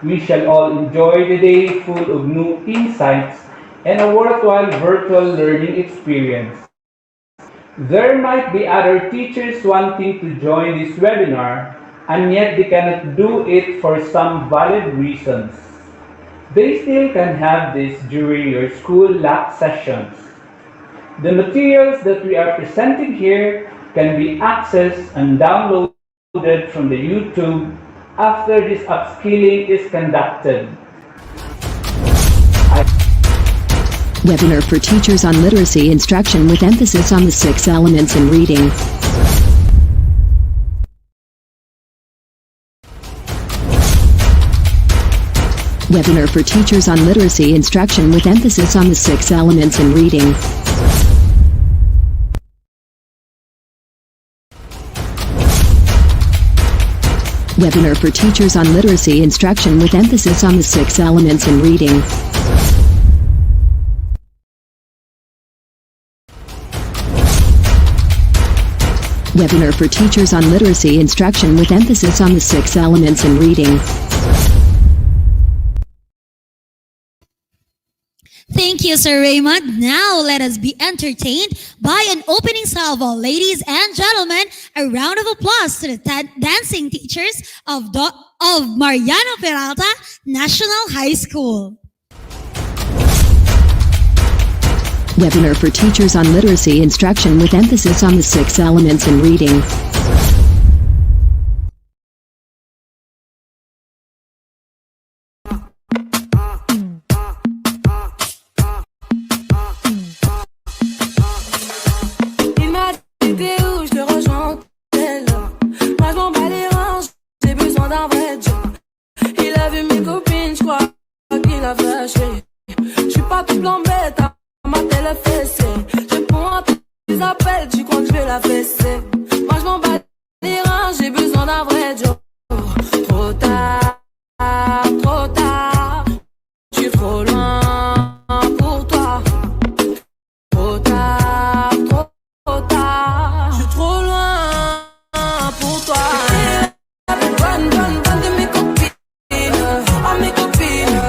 we shall all enjoy the day full of new insights and a worthwhile virtual learning experience. There might be other teachers wanting to join this webinar, and yet they cannot do it for some valid reasons. They still can have this during your school lab sessions. The materials that we are presenting here can be accessed and downloaded from the YouTube after this upskilling is conducted. Webinar for teachers on literacy instruction with emphasis on the 6 elements in reading. Webinar for teachers on literacy instruction with emphasis on the 6 elements in reading. Webinar for teachers on literacy instruction with emphasis on the 6 elements in reading. Webinar for teachers on literacy instruction with emphasis on the 6 elements in reading. Thank you, Sir Raymond. Now let us be entertained by an opening salvo. Ladies and gentlemen, a round of applause to the dancing teachers of Mariano Peralta National High School. Webinar for teachers on literacy instruction with emphasis on the 6 elements in reading. Il m'a dit t'es où, je te rejoins, t'es là. Moi je m'en bats les reins, j'ai besoin d'un vrai job. Il a vu mes copines, je crois qu'il a flashé. Je suis pas tout blanc bête, ma télé fessée. Je réponds à tous les appels, tu crois que je vais la fesser. Moi je m'en bats les reins, j'ai besoin d'un vrai job. Trop tard, trop tard. Je suis trop loin pour toi. Trop tard, trop tard. Je suis trop loin pour toi. Bonne de mes copines. À mes copines.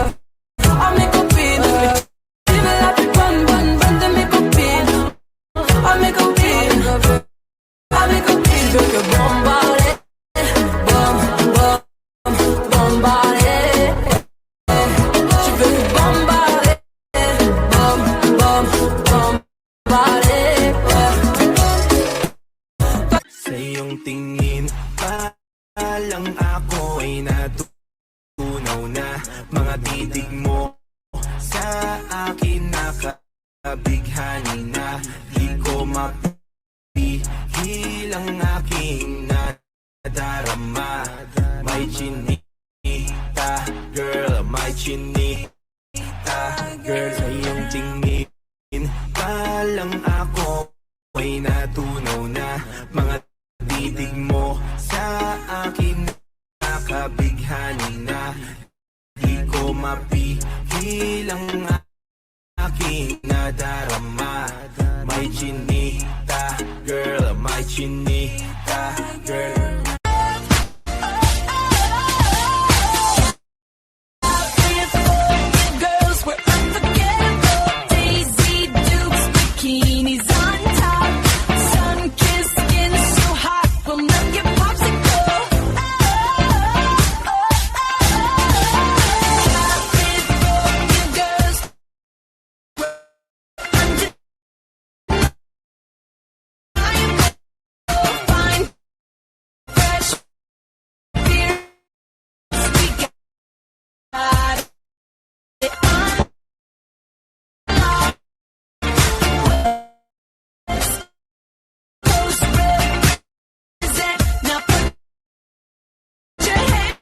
À mes copines. Tu veux la plus bonne de mes copines. À mes copines. À mes copines. Je veux que bombarder. Bombarder. Je veux que bombarder. Bombarder. Sa iyong tingin pa lang ako ay natutunaw na. Mga titig mo sa akin nakabighani na. Di ko mapigil ang aking nadarama. May chinita, girl, may chinita, girl. Sa iyong tingin pa lang ako ay natunaw na. Mga titig mo sa akin nakabighani na. Di ko mapigil ang aking nadarama. May chinita, girl, may chinita, girl. Girls, we're unforgettable. Daisy Dukes, bikinis on top. Sun-kissed skin so hot, we'll melt your popsicle. Girls, fine, fresh, beer, we got it on. Now put your hands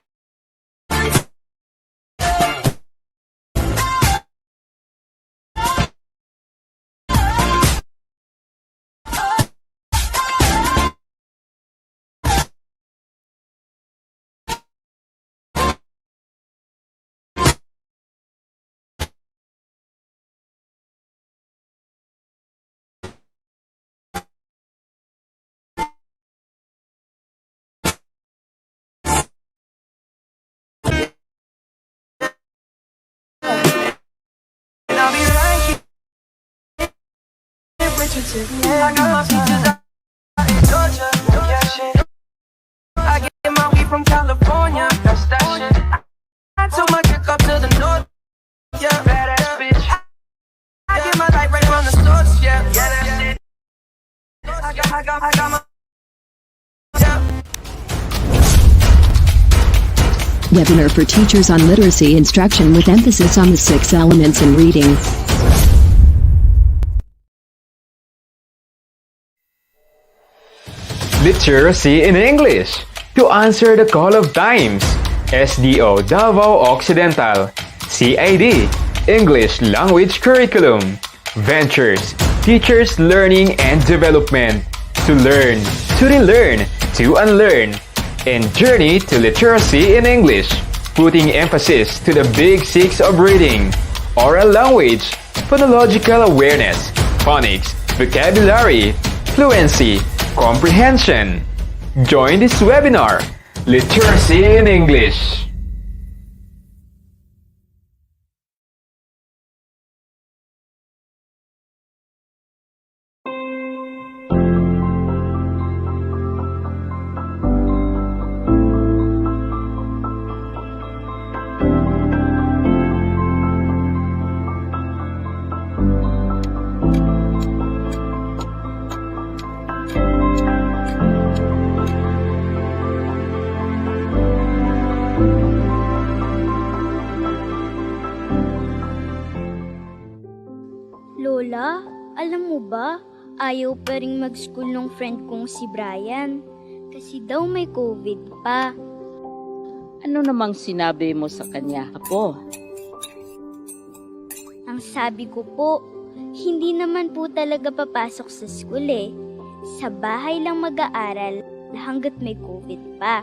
and I'll be right here with you till the end. I got my features out in Georgia, yeah shit. I get my weed from California, that's that shit. I took my chick up to the north, yeah, badass bitch. I get my light right from the source, yeah, that's it. I got my, yeah. Webinar for teachers on literacy instruction with emphasis on the 6 elements in reading. Literacy in English. To answer the call of times. SDO Davao Occidental. CID, English Language Curriculum. Ventures, Teachers Learning and Development. To learn, to relearn, to unlearn. And Journey to Literacy in English, putting emphasis to the big six of reading: oral language, phonological awareness, phonics, vocabulary, fluency, comprehension. Join this webinar, Literacy in English. Lola, alam mo ba, ayaw pa rin mag-school nung friend kong si Brian. Kasi daw may COVID pa. Ano namang sinabi mo sa kanya, Apo? Ang sabi ko po, hindi naman po talaga papasok sa school eh. Sa bahay lang mag-aaral hanggat may COVID pa.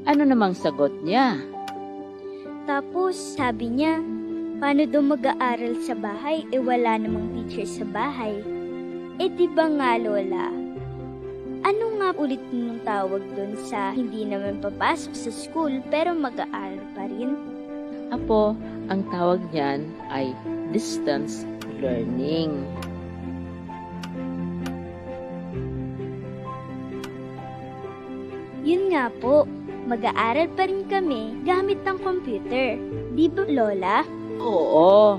Ano namang sagot niya? Tapos sabi niya, paano daw mag-aaral sa bahay wala namang teacher sa bahay? Di ba nga Lola? Ano nga ulit nung tawag doon sa hindi naman papasok sa school pero mag-aaral pa rin? Apo, ang tawag niyan ay distance learning. Yun nga po, mag-aaral pa rin kami gamit ng computer. Di ba Lola? Oo,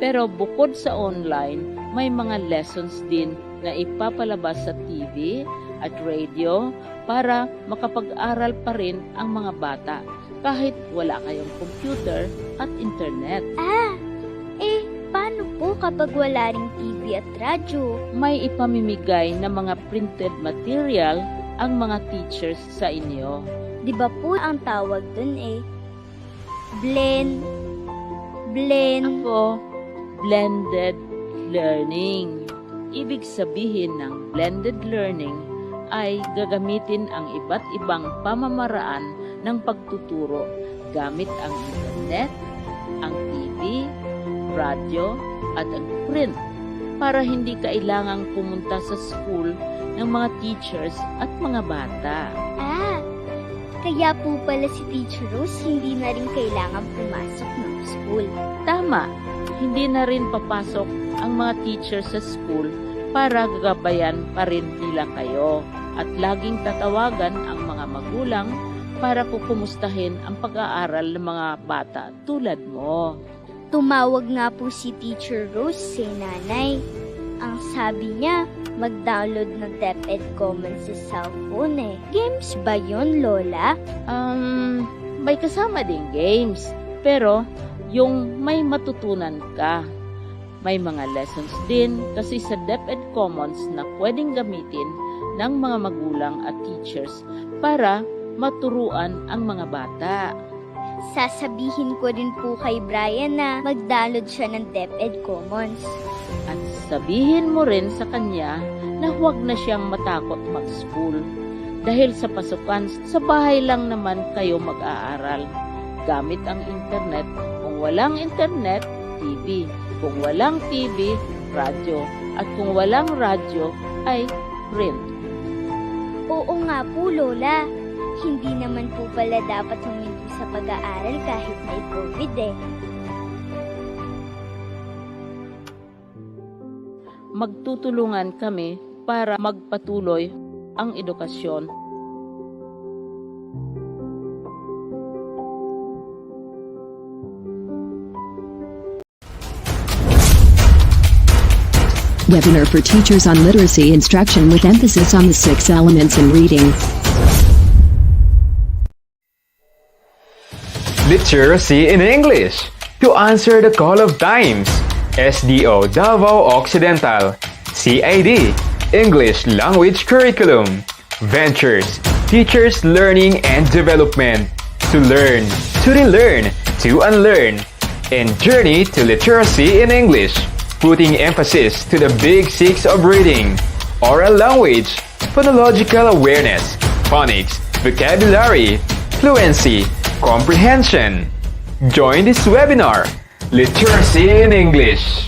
pero bukod sa online, may mga lessons din na ipapalabas sa TV at radio para makapag-aral pa rin ang mga bata kahit wala kayong computer at internet. Paano po kapag wala ring TV at radyo? May ipamimigay na mga printed material ang mga teachers sa inyo. Di ba po ang tawag dun blend? Ako, blended learning. Ibig sabihin ng blended learning ay gagamitin ang iba't ibang pamamaraan ng pagtuturo gamit ang internet, ang TV, radyo at ang print para hindi kailangang pumunta sa school ng mga teachers at mga bata. Kaya po pala si Teacher Rose hindi na rin kailangan pumasok ng school. Tama, hindi na rin papasok ang mga teachers sa school para gagabayan pa rin nila kayo at laging tatawagan ang mga magulang para kukumustahin ang pag-aaral ng mga bata tulad mo. Tumawag nga po si Teacher Rose si nanay. Ang sabi niya, mag-download ng DepEd Commons sa cellphone Games ba yun, Lola? May kasama ding games. Pero, yung may matutunan ka. May mga lessons din kasi sa DepEd Commons na pwedeng gamitin ng mga magulang at teachers para maturuan ang mga bata. Sasabihin ko rin po kay Brian na mag-download siya ng DepEd Commons. At sabihin mo rin sa kanya na huwag na siyang matakot mag-school. Dahil sa pasukan, sa bahay lang naman kayo mag-aaral. Gamit ang internet. Kung walang internet, TV. Kung walang TV, radyo. At kung walang radyo, ay print. Oo nga po, Lola. Hindi naman po pala dapat huminto sa pag-aaral kahit may COVID Magtutulungan kami para magpatuloy ang edukasyon. Webinar for teachers on literacy instruction with emphasis on the 6 elements in reading. Literacy in English. To answer the call of times. SDO Davao Occidental. CID, English Language Curriculum. Ventures, Teachers Learning and Development. to learn, to relearn, to unlearn, and Journey to Literacy in English, putting emphasis to the big six of reading, oral language, phonological awareness, phonics, vocabulary, fluency, comprehension. Join this webinar, Literacy in English.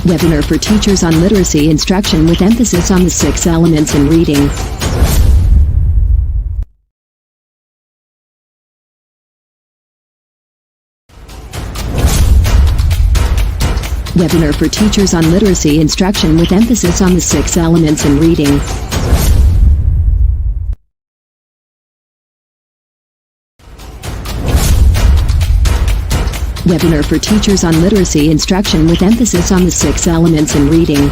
Webinar for teachers on literacy instruction with emphasis on the 6 elements in reading. Webinar for teachers on literacy instruction with emphasis on the 6 elements in reading. Webinar for teachers on literacy instruction with emphasis on the 6 elements in reading.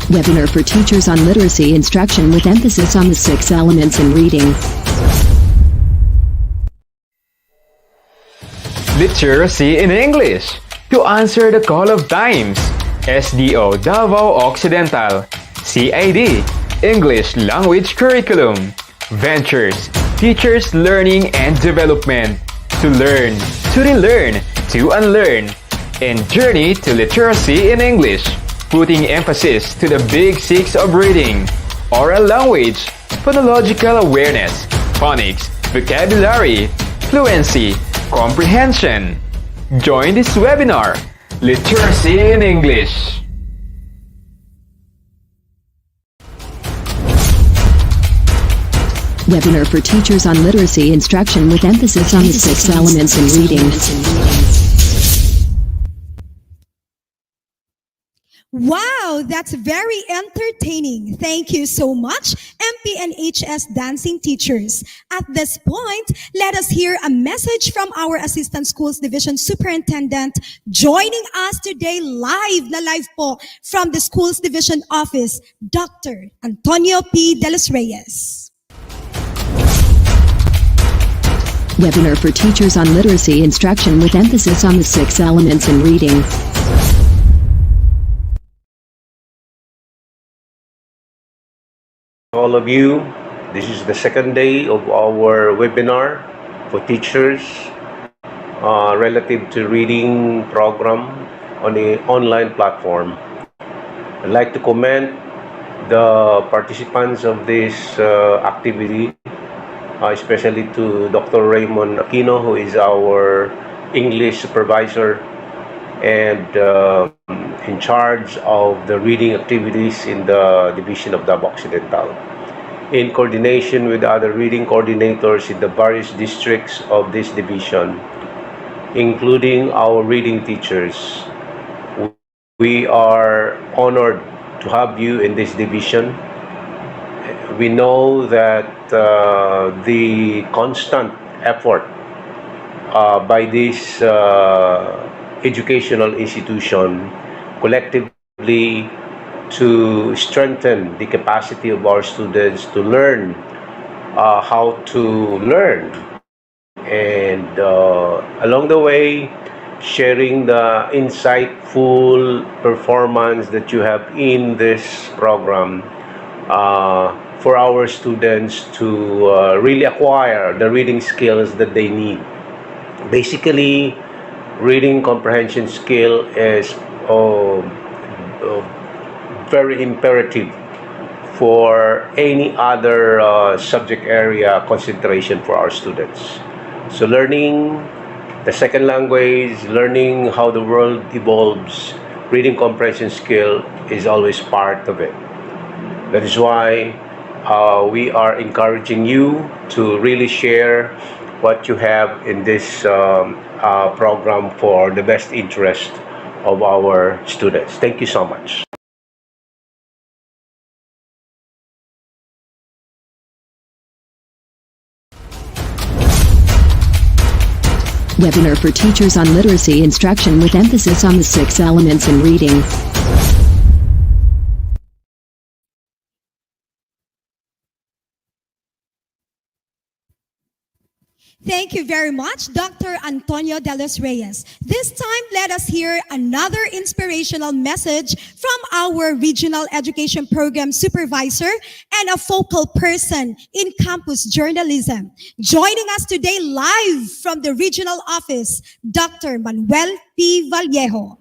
Webinar for teachers on literacy instruction with emphasis on the 6 elements in reading. Literacy in English, to answer the call of times. SDO Davao Occidental, CID, English Language Curriculum, Ventures, Teachers Learning and Development, to learn, to relearn, to unlearn, and Journey to Literacy in English, putting emphasis to the big six of reading, oral language, phonological awareness, phonics, vocabulary, fluency, comprehension. Join this webinar, Literacy in English. Webinar for teachers on literacy instruction with emphasis on the 6 elements in reading. Wow, that's very entertaining. Thank you so much, MP and HS dancing teachers. At this point, let us hear a message from our Assistant Schools Division Superintendent joining us today live po from the Schools Division Office, Dr. Antonio P. De Los Reyes. Webinar for teachers on literacy instruction with emphasis on the 6 elements in reading. All of you, this is the second day of our webinar for teachers relative to reading program on the online platform. I'd like to commend the participants of this activity, especially to Dr. Raymond Aquino, who is our English supervisor and in charge of the reading activities in the division of Davao Occidental, in coordination with other reading coordinators in the various districts of this division, including our reading teachers. We are honored to have you in this division. We know that the constant effort by this educational institution collectively to strengthen the capacity of our students to learn how to learn, and along the way sharing the insightful performance that you have in this program for our students to really acquire the reading skills that they need. Basically, reading comprehension skill is very imperative for any other subject area concentration for our students. So learning the second language, learning how the world evolves, reading comprehension skill is always part of it. That is why we are encouraging you to really share what you have in this program for the best interest of our students. Thank you so much. Webinar for teachers on literacy instruction with emphasis on the 6 elements in reading. Thank you very much, Dr. Antonio de los Reyes. This time, let us hear another inspirational message from our Regional Education Program Supervisor and a focal person in campus journalism. Joining us today live from the regional office, Dr. Manuel P. Vallejo.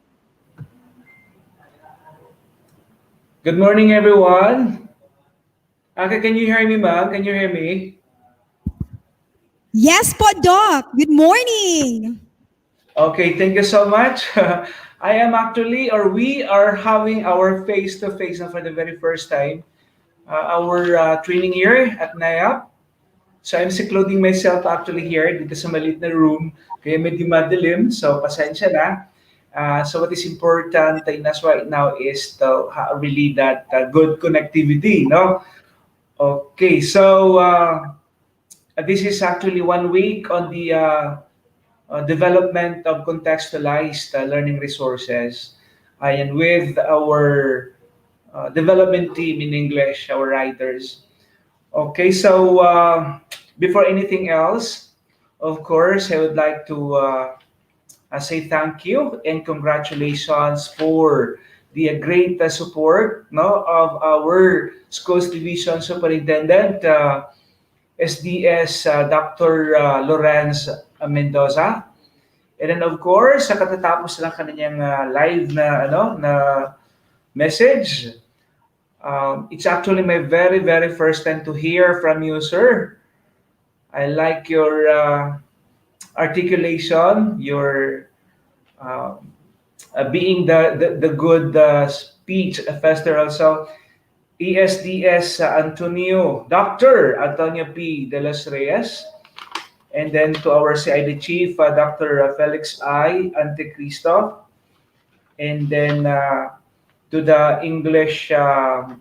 Good morning, everyone. Can you hear me, ma'am? Can you hear me? Yes po, Doc. Good morning. Okay, thank you so much. I am actually, or we are having our face-to-face for the very first time, our training year at NIAP. So I'm secluding myself actually here dito sa maliit na room, kaya medyo madilim, so pasensya na. So what is important in us right now is to really that good connectivity, no? Okay, so this is actually 1 week on the development of contextualized learning resources, and with our development team in English, our writers. Okay, so before anything else, of course, I would like to say thank you and congratulations for the great support, no, of our schools division superintendent, SDS Dr. Lorenz Mendoza. And then of course, sa katatapos lang kanyang live na message. It's actually my very first time to hear from you, sir. I like your articulation, your being the good speech fester also. ESDS Dr. Antonio P. de los Reyes, and then to our CID Chief, Dr. Felix I. Antecristo, and then to the English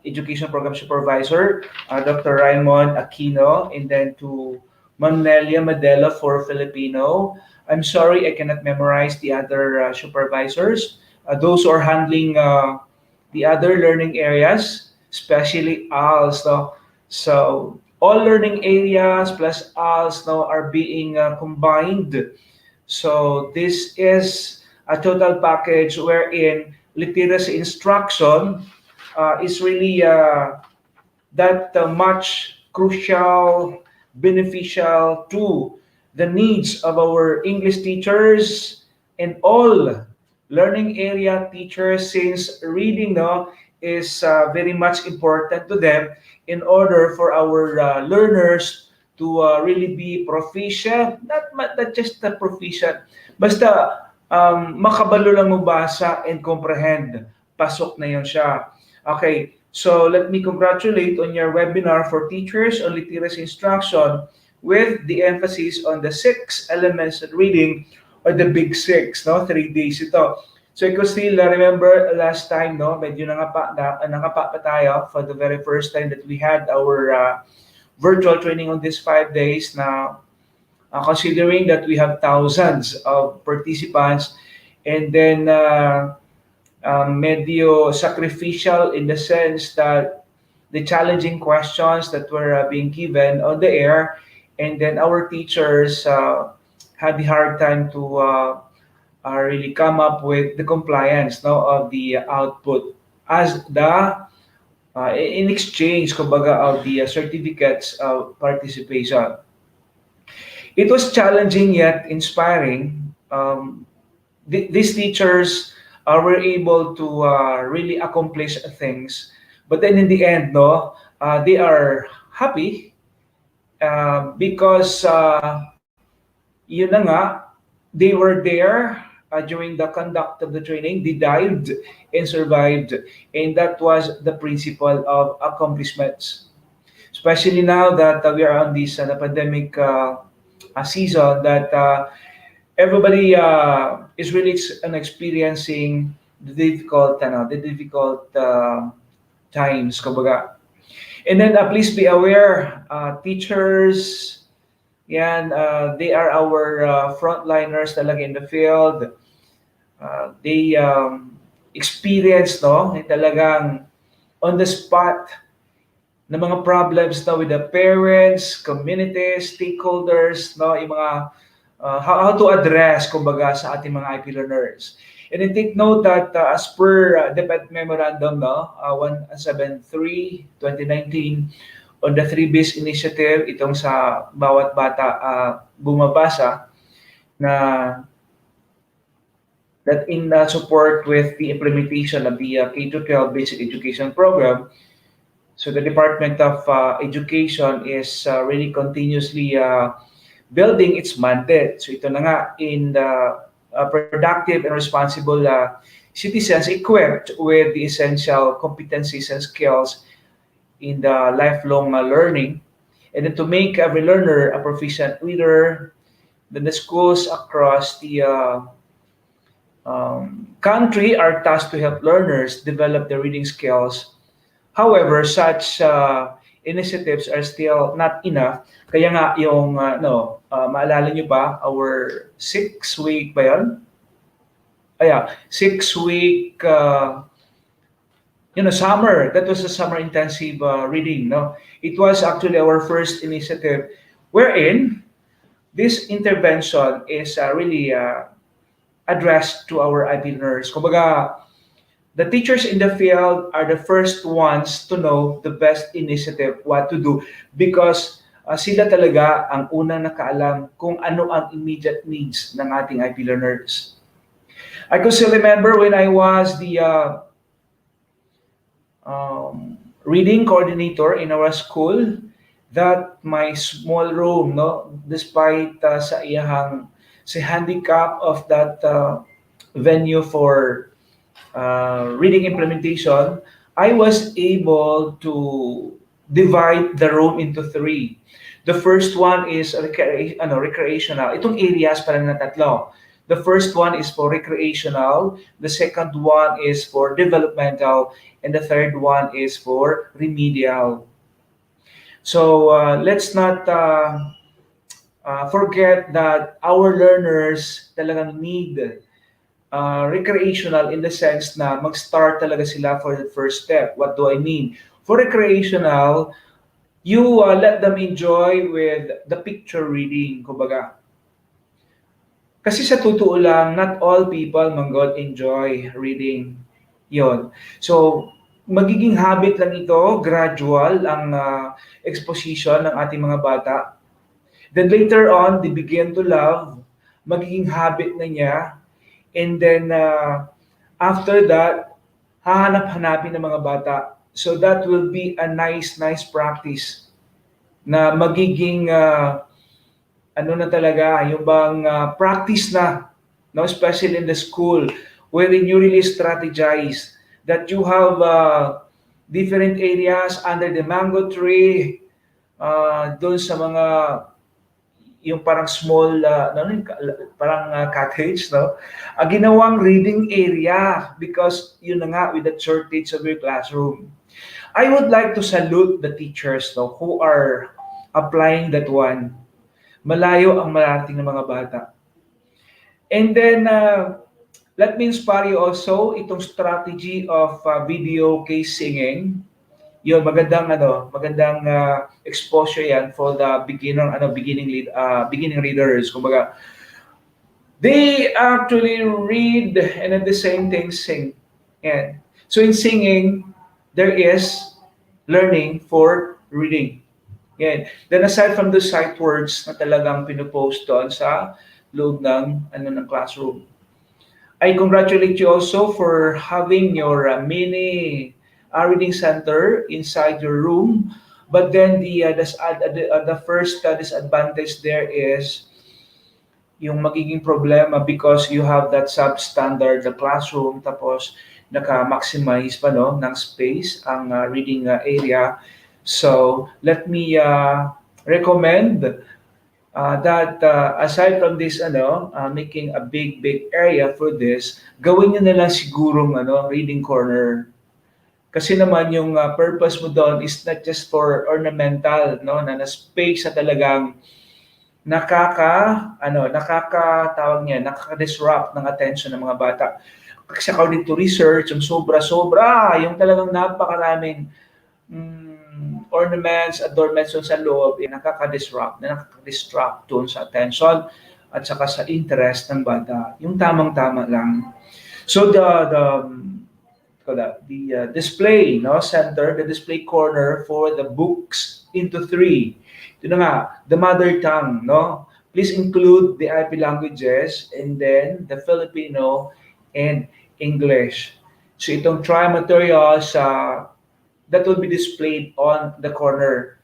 Education Program Supervisor, Dr. Raymond Aquino, and then to Manelia Madela for Filipino. I'm sorry I cannot memorize the other supervisors, those who are handling the other learning areas, especially ALS. No? So all learning areas plus ALS are being combined. So this is a total package wherein literacy instruction is really that much crucial, beneficial to the needs of our English teachers and all learning area teachers, since reading is very much important to them in order for our learners to really be proficient, not just proficient, basta makabalo lang mabasa and comprehend. Pasok na yun siya. Okay, so let me congratulate on your webinar for teachers on literacy instruction with the emphasis on the 6 elements of reading, or the big 6, 3 days ito. So I could still remember last time, medyo nangapa pa tayo for the very first time that we had our virtual training on these 5 days. Now, considering that we have thousands of participants, and then medyo sacrificial in the sense that the challenging questions that were being given on the air, and then our teachers had the hard time to really come up with the compliance of the output as the in exchange kumbaga of the certificates of participation. It was challenging yet inspiring. These teachers were able to really accomplish things, but then in the end, they are happy because yun na nga, they were there during the conduct of the training. They dived and survived, and that was the principle of accomplishments. Especially now that we are on this pandemic season, that everybody is really experiencing the difficult times, kumbaga. And then please be aware, teachers, yan, they are our frontliners talaga in the field. They experience, talagang on the spot na mga problems na with the parents, communities, stakeholders, no, yung mga how to address kumbaga sa ating mga IP learners. And then take note that as per DepEd Memorandum no 173/2019 on the 3Bs initiative, itong sa bawat bata bumabasa na that in support with the implementation of the K-12 basic education program. So the Department of Education is really continuously building its mandate. So ito na nga, in the productive and responsible citizens equipped with the essential competencies and skills in the lifelong learning, and then to make every learner a proficient reader, then the schools across the country are tasked to help learners develop their reading skills. However, such initiatives are still not enough. Kaya nga yung maalala nyo ba our 6-week ba yun? 6-week summer, that was a summer intensive reading, no? It was actually our first initiative wherein this intervention is really addressed to our IP learners. Kumbaga, the teachers in the field are the first ones to know the best initiative, what to do, because sila talaga ang unang nakaalam kung ano ang immediate needs ng ating IP learners. I can still remember when I was the reading coordinator in our school, that my small room, no, despite sa handicap of that venue for reading implementation, I was able to divide the room into 3. The first one is recreational. Itong areas pala na tatlo. The first one is for recreational, the second one is for developmental, and the third one is for remedial. So let's not forget that our learners talagang need recreational in the sense na mag-start talaga sila for the first step. What do I mean? For recreational, you let them enjoy with the picture reading, kumbaga. Kasi sa totoo lang, not all people manggod enjoy reading. Yon. So, magiging habit lang ito, gradual ang exposition ng ating mga bata. Then later on, they begin to love, magiging habit na niya. And then, after that, hahanap-hanapin ng mga bata. So that will be a nice practice na magiging yung bang practice na, no, especially in the school, wherein you really strategize that you have different areas under the mango tree, doon sa mga yung parang small cottage, no, ginawang reading area because yun na nga with the shortage of your classroom. I would like to salute the teachers, no, who are applying that one. Malayo ang marating ng mga bata. And then, let me inspire you also itong strategy of video case singing. Yun, magandang exposure yan for the beginning readers. Kumbaga, they actually read and at the same time sing. And so in singing, there is learning for reading. Yan. Then aside from the sight words na talagang pinupost doon sa loob ng classroom, I congratulate you also for having your mini reading center inside your room. But then the first disadvantage there is yung magiging problema because you have that substandard classroom, tapos naka-maximize pa ng space ang reading area. So let me recommend that aside from this making a big area for this, gawin niyo na lang sigurong reading corner. Kasi naman yung purpose mo doon is not just for ornamental, no, na space na talagang nakaka-disrupt ng attention ng mga bata. Kasi according to research, yung sobra-sobra, yung talagang napakaraming ornaments, adornments dun sa loob, nakaka-distract dun sa attention at saka sa interest ng bata. Yung tamang-tama lang. So the display center, the display corner for the books into 3. Ito na nga, the mother tongue, Please include the IP languages and then the Filipino and English. So itong trial materials that will be displayed on the corner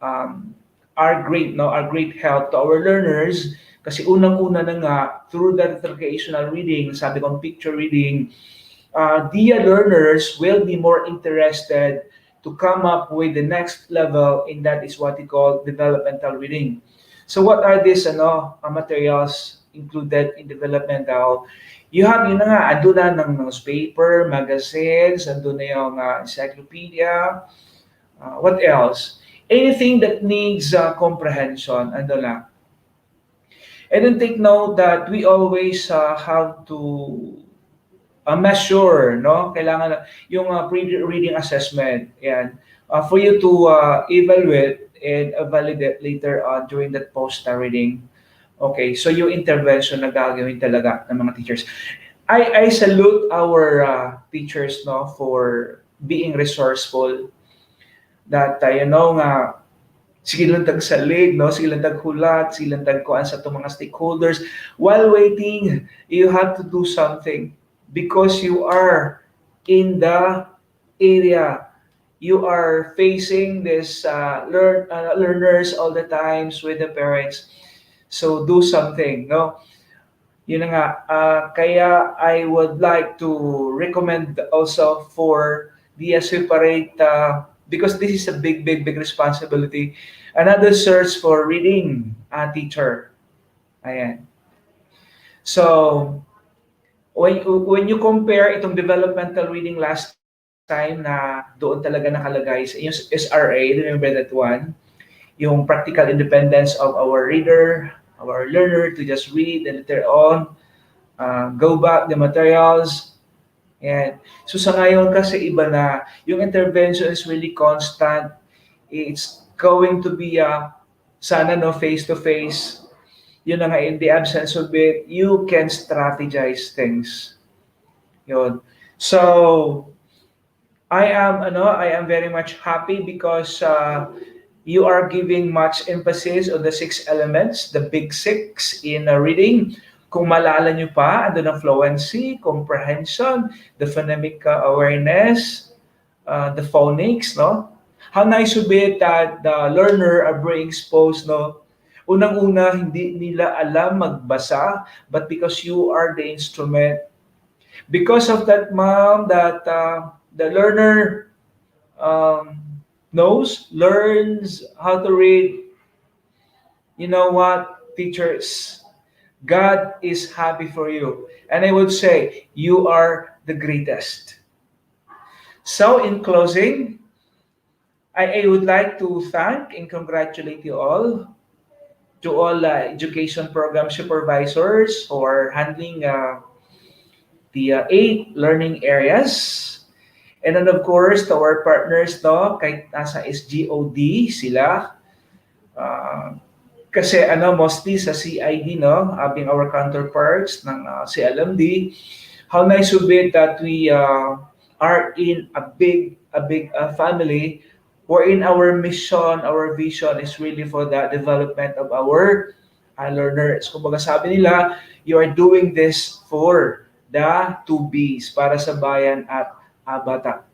are great help to our learners kasi unang-una na nga through the recreational reading, sabi kong picture reading, the learners will be more interested to come up with the next level, and that is what we call developmental reading. So what are these materials included in developmental? You have yun na nga, andun na ng newspaper, magazines, andun na yung encyclopedia. What else? Anything that needs comprehension, andun na. And then take note that we always have to measure, Kailangan yung pre-reading assessment, yan, for you to evaluate and validate later on during that post-reading. Okay, so yung intervention na gagawin talaga ng mga teachers. I salute our teachers for being resourceful. That nga, sige lang tagsalig, sige lang taghulat, sige lang tagkuan sa itong mga stakeholders. While waiting, you have to do something because you are in the area. You are facing this learners all the times with the parents. So do something, Yun na nga. Kaya I would like to recommend also for the separate, because this is a big responsibility, another search for reading teacher. Ayan. So, when you compare itong developmental reading last time na doon talaga nakalagay sa yung SRA, remember that one? Yung practical independence of our reader, our learner to just read and later on go back the materials. And so sa ngayon kasi iba na, yung intervention is really constant. It's going to be sana face-to-face. Yun na nga, in the absence of it, you can strategize things. Yun. So, I am very much happy because you are giving much emphasis on the 6 elements, the big 6 in reading. Kung malala nyo pa, ando ng fluency, comprehension, the phonemic awareness, the phonics, How nice would be it that the learner are being exposed, Unang-una, hindi nila alam magbasa, but because you are the instrument. Because of that, ma'am, that the learner learns how to read. You know what, teachers? God is happy for you. And I would say, you are the greatest. So, in closing, I would like to thank and congratulate you all, to all education program supervisors for handling the 8 learning areas. And then of course, to our partners, kahit nasa SGOD sila, kasi mostly sa CID, being our counterparts ng CLMD, how nice would be that we are in a big family wherein our mission, our vision is really for the development of our learners. Kumbaga sabi nila, you are doing this for the 2Bs, para sa bayan at bata.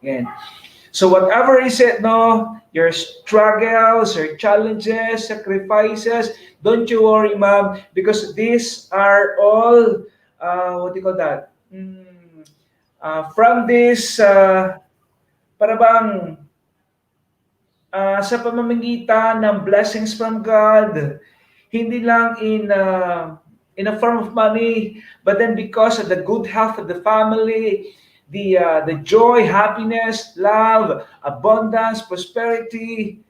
Yan. So whatever is it, your struggles, your challenges, sacrifices, don't you worry, ma'am, because these are all, what do you call that? From this, para bang, sa pamamagitan ng blessings from God, hindi lang in a form of money, but then because of the good health of the family, the joy, happiness, love, abundance, prosperity,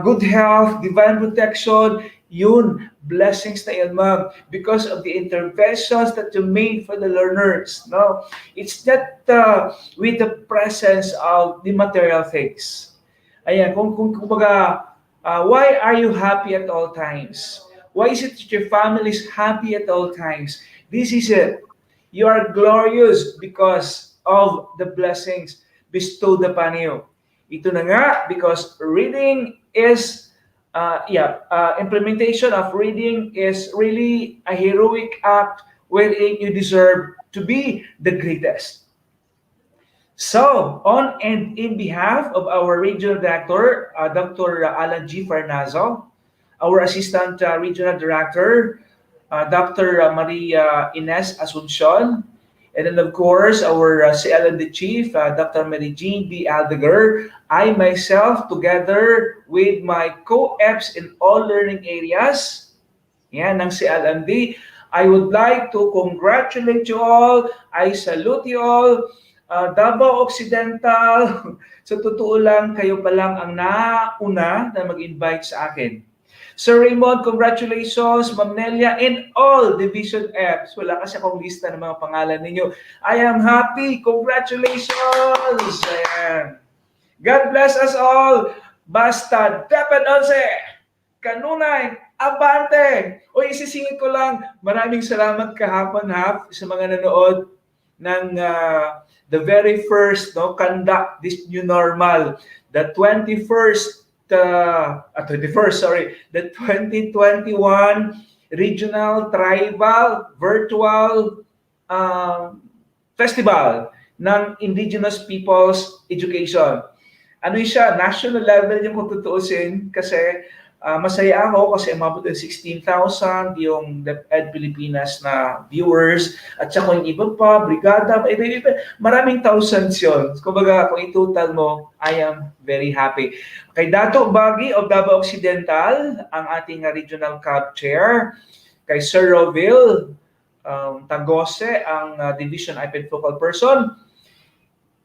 good health, divine protection, yun, blessings na yun, ma'am, because of the interventions that you made for the learners. It's not with the presence of the material things. Ayan, kumbaga, why are you happy at all times? Why is it that your family is happy at all times? This is it. You are glorious because of the blessings bestowed upon you. Ito na nga, because reading is, implementation of reading is really a heroic act wherein you deserve to be the greatest. So, on and in behalf of our regional director, Dr. Alan G. Farnazo, our assistant regional director, Dr. Maria Ines Asuncion, and then of course our CLND chief, Dr. Mary Jean B. Aldegar, I myself together with my co-EPs in all learning areas, yan, ng CLND, I would like to congratulate you all, I salute you all, Davao Occidental, sa totoo lang, kayo pa lang ang nauna na mag-invite sa akin. Sir Raymond, congratulations, Ma'am Nelia, and all Division Fs. Wala kasi akong lista ng mga pangalan ninyo. I am happy. Congratulations! Ayan. God bless us all. Basta, dapat 11. Kanunay, abante. O isisingit ko lang, maraming salamat kahapon sa mga nanood ng the very first conduct this new normal, the 21st, the 2021 Regional Tribal Virtual Festival ng Indigenous Peoples Education. Ano siya? National level yung kung tutuusin kasi masaya ako kasi umabot ng 16,000 yung DepEd Pilipinas na viewers at saka yung iba pa, brigada, maraming thousands yun. Kumbaga, kung i-total mo, I am very happy. Kay Dato Bagi of Davao Occidental, ang ating regional CAB chair, kay Sir Roville Tagose, ang Division IPED Focal Person.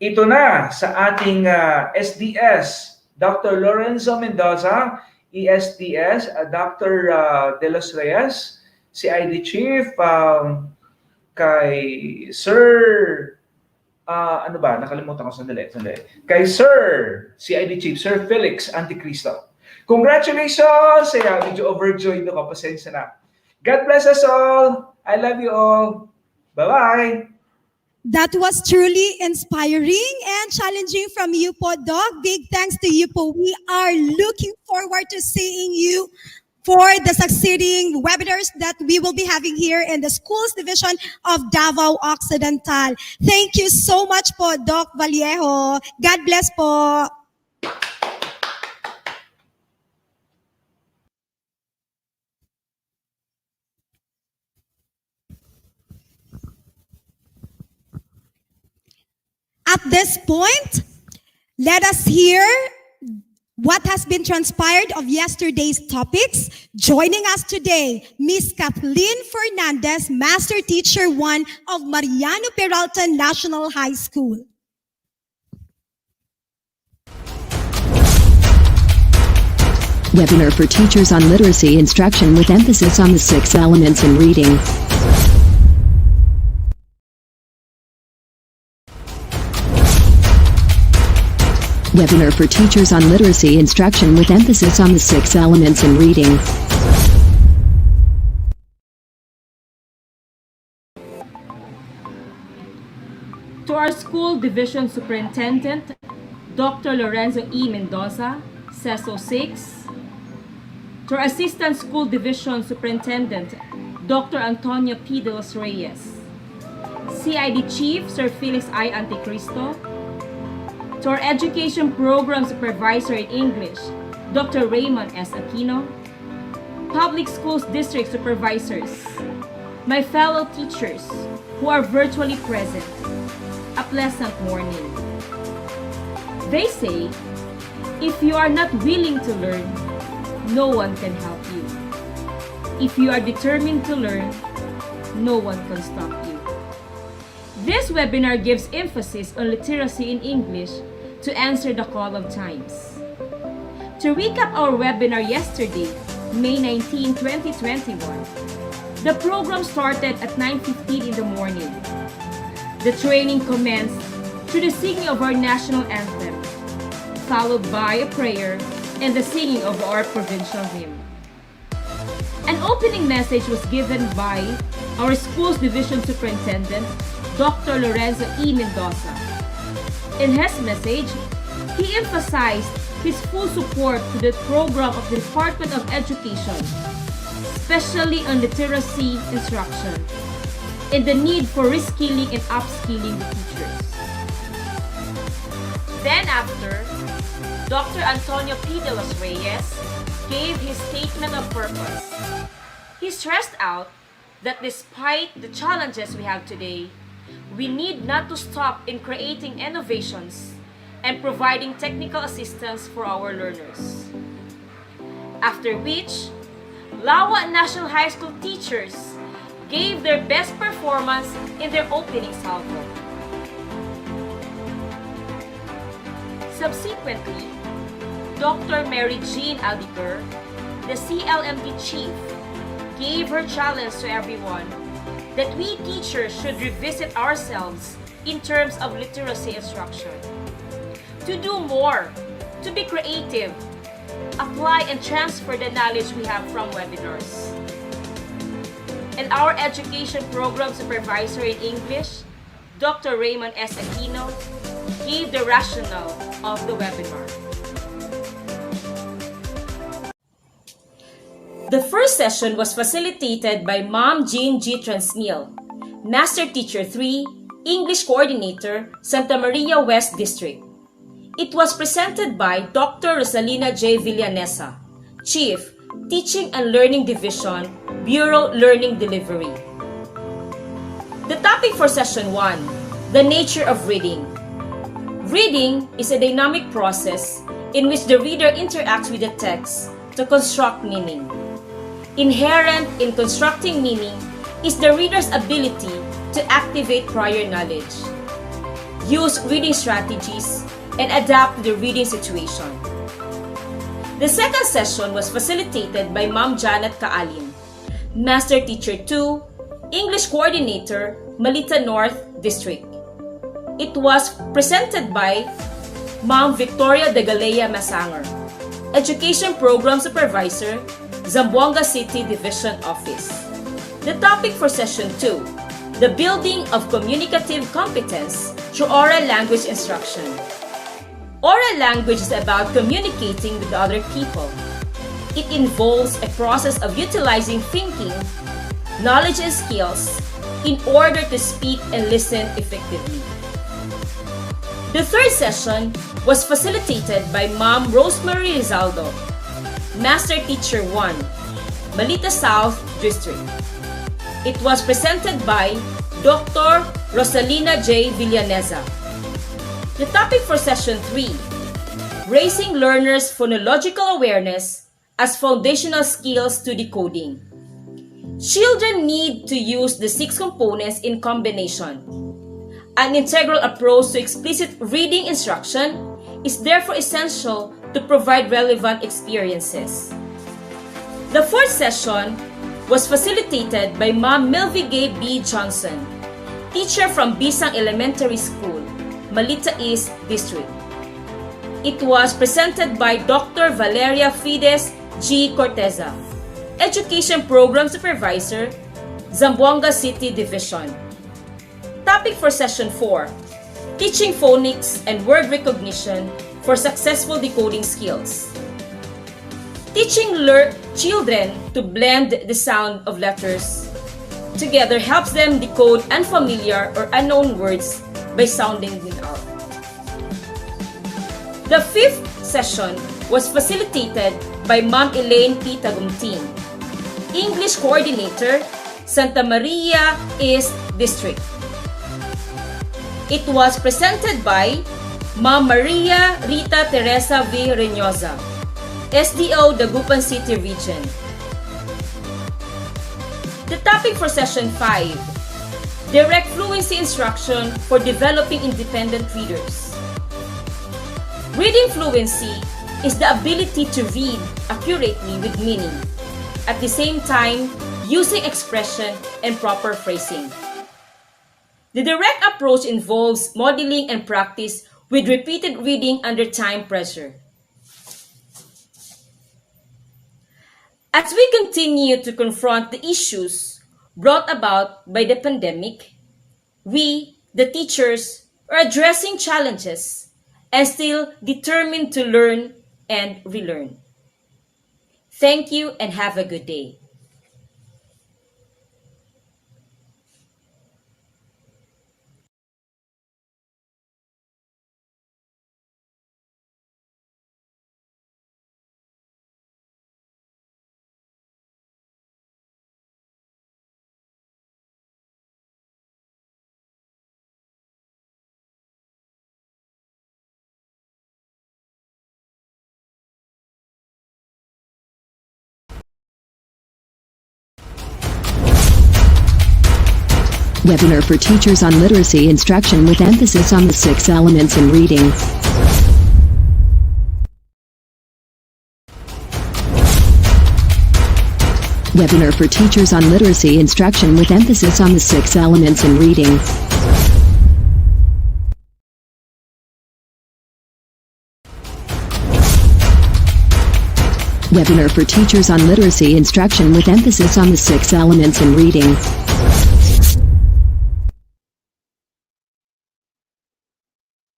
Ito na sa ating SDS, Dr. Lorenzo Mendoza, ESDS, Dr. De Los Reyes, CID Chief, kay Sir, nakalimutan ko sandali. Kay Sir, CID Chief, Sir Felix Anticristo. Congratulations! Medyo overjoyed ako, pasensya na. God bless us all. I love you all. Bye-bye. That was truly inspiring and challenging from you po, Doc. Big thanks to you po. We are looking forward to seeing you for the succeeding webinars that we will be having here in the Schools Division of Davao Occidental. Thank you so much po, Doc Vallejo. God bless po. At this point, let us hear what has been transpired of yesterday's topics. Joining us today, Miss Kathleen Fernandez, Master Teacher 1 of Mariano Peralta National High School. Webinar for teachers on literacy instruction with emphasis on the 6 elements in reading. Webinar for teachers on literacy instruction with emphasis on the 6 elements in reading. To our school division superintendent, Dr. Lorenzo E. Mendoza, CESO 6. To our assistant school division superintendent, Dr. Antonio P. De Los Reyes. CID Chief, Sir Felix I. Anticristo. To our Education Program Supervisor in English, Dr. Raymond S. Aquino, Public Schools District Supervisors, my fellow teachers who are virtually present, a pleasant morning. They say, if you are not willing to learn, no one can help you. If you are determined to learn, no one can stop you. This webinar gives emphasis on literacy in English to answer the call of times. To recap our webinar yesterday, May 19, 2021, the program started at 9:15 in the morning. The training commenced through the singing of our national anthem, followed by a prayer and the singing of our provincial hymn. An opening message was given by our school's division superintendent, Dr. Lorenzo E. Mendoza. In his message, he emphasized his full support to the program of the Department of Education, especially on literacy instruction, and the need for reskilling and upskilling the teachers. Then after, Dr. Antonio P. de los Reyes gave his statement of purpose. He stressed out that despite the challenges we have today, we need not to stop in creating innovations and providing technical assistance for our learners. After which, Lawa National High School teachers gave their best performance in their opening salvo. Subsequently, Dr. Mary Jean Aldiger, the CLMD chief, gave her challenge to everyone that we teachers should revisit ourselves in terms of literacy instruction. To do more, to be creative, apply and transfer the knowledge we have from webinars. And our education program supervisor in English, Dr. Raymond S. Aquino, gave the rationale of the webinar. The first session was facilitated by Ma'am Jean G. Transmeal, Master Teacher 3, English Coordinator, Santa Maria West District. It was presented by Dr. Rosalina J. Villanesa, Chief, Teaching and Learning Division, Bureau Learning Delivery. The topic for Session 1, the nature of reading. Reading is a dynamic process in which the reader interacts with the text to construct meaning. Inherent in constructing meaning is the reader's ability to activate prior knowledge, use reading strategies, and adapt to the reading situation. The second session was facilitated by Ma'am Janet Kaalim, Master Teacher 2, English Coordinator, Malita North District. It was presented by Ma'am Victoria de Galea Masanger, Education Program Supervisor, Zamboanga City Division Office. The topic for Session 2, the building of communicative competence through oral language instruction. Oral language is about communicating with other people. It involves a process of utilizing thinking, knowledge and skills in order to speak and listen effectively. The third session was facilitated by Ma'am Rosemary Rizaldo, Master Teacher 1, Malita South District. It was presented by Dr. Rosalina J. Villanesa. The topic for Session 3, Raising Learners' Phonological Awareness as Foundational Skills to Decoding. Children need to use the 6 components in combination. An integral approach to explicit reading instruction is therefore essential to provide relevant experiences. The fourth session was facilitated by Ma'am Milvigay B. Johnson, teacher from Bisang Elementary School, Malita East District. It was presented by Dr. Valeria Fides G. Corteza, Education Program Supervisor, Zamboanga City Division. Topic for Session 4, Teaching Phonics and Word Recognition for Successful Decoding Skills. Teaching children to blend the sound of letters together helps them decode unfamiliar or unknown words by sounding them out. The fifth session was facilitated by Ma'am Elaine P. Tagumtin, English Coordinator, Santa Maria East District. It was presented by Ma'am Maria Rita Teresa V. Reynosa, SDO Dagupan City Region. The topic for Session 5, Direct Fluency Instruction for Developing Independent Readers. Reading fluency is the ability to read accurately with meaning, at the same time using expression and proper phrasing. The direct approach involves modeling and practice with repeated reading under time pressure. As we continue to confront the issues brought about by the pandemic, we, the teachers, are addressing challenges and still determined to learn and relearn. Thank you and have a good day. Webinar for teachers on literacy instruction with emphasis on the 6 elements in reading. Webinar for teachers on literacy instruction with emphasis on the 6 elements in reading. Webinar for teachers on literacy instruction with emphasis on the 6 elements in reading.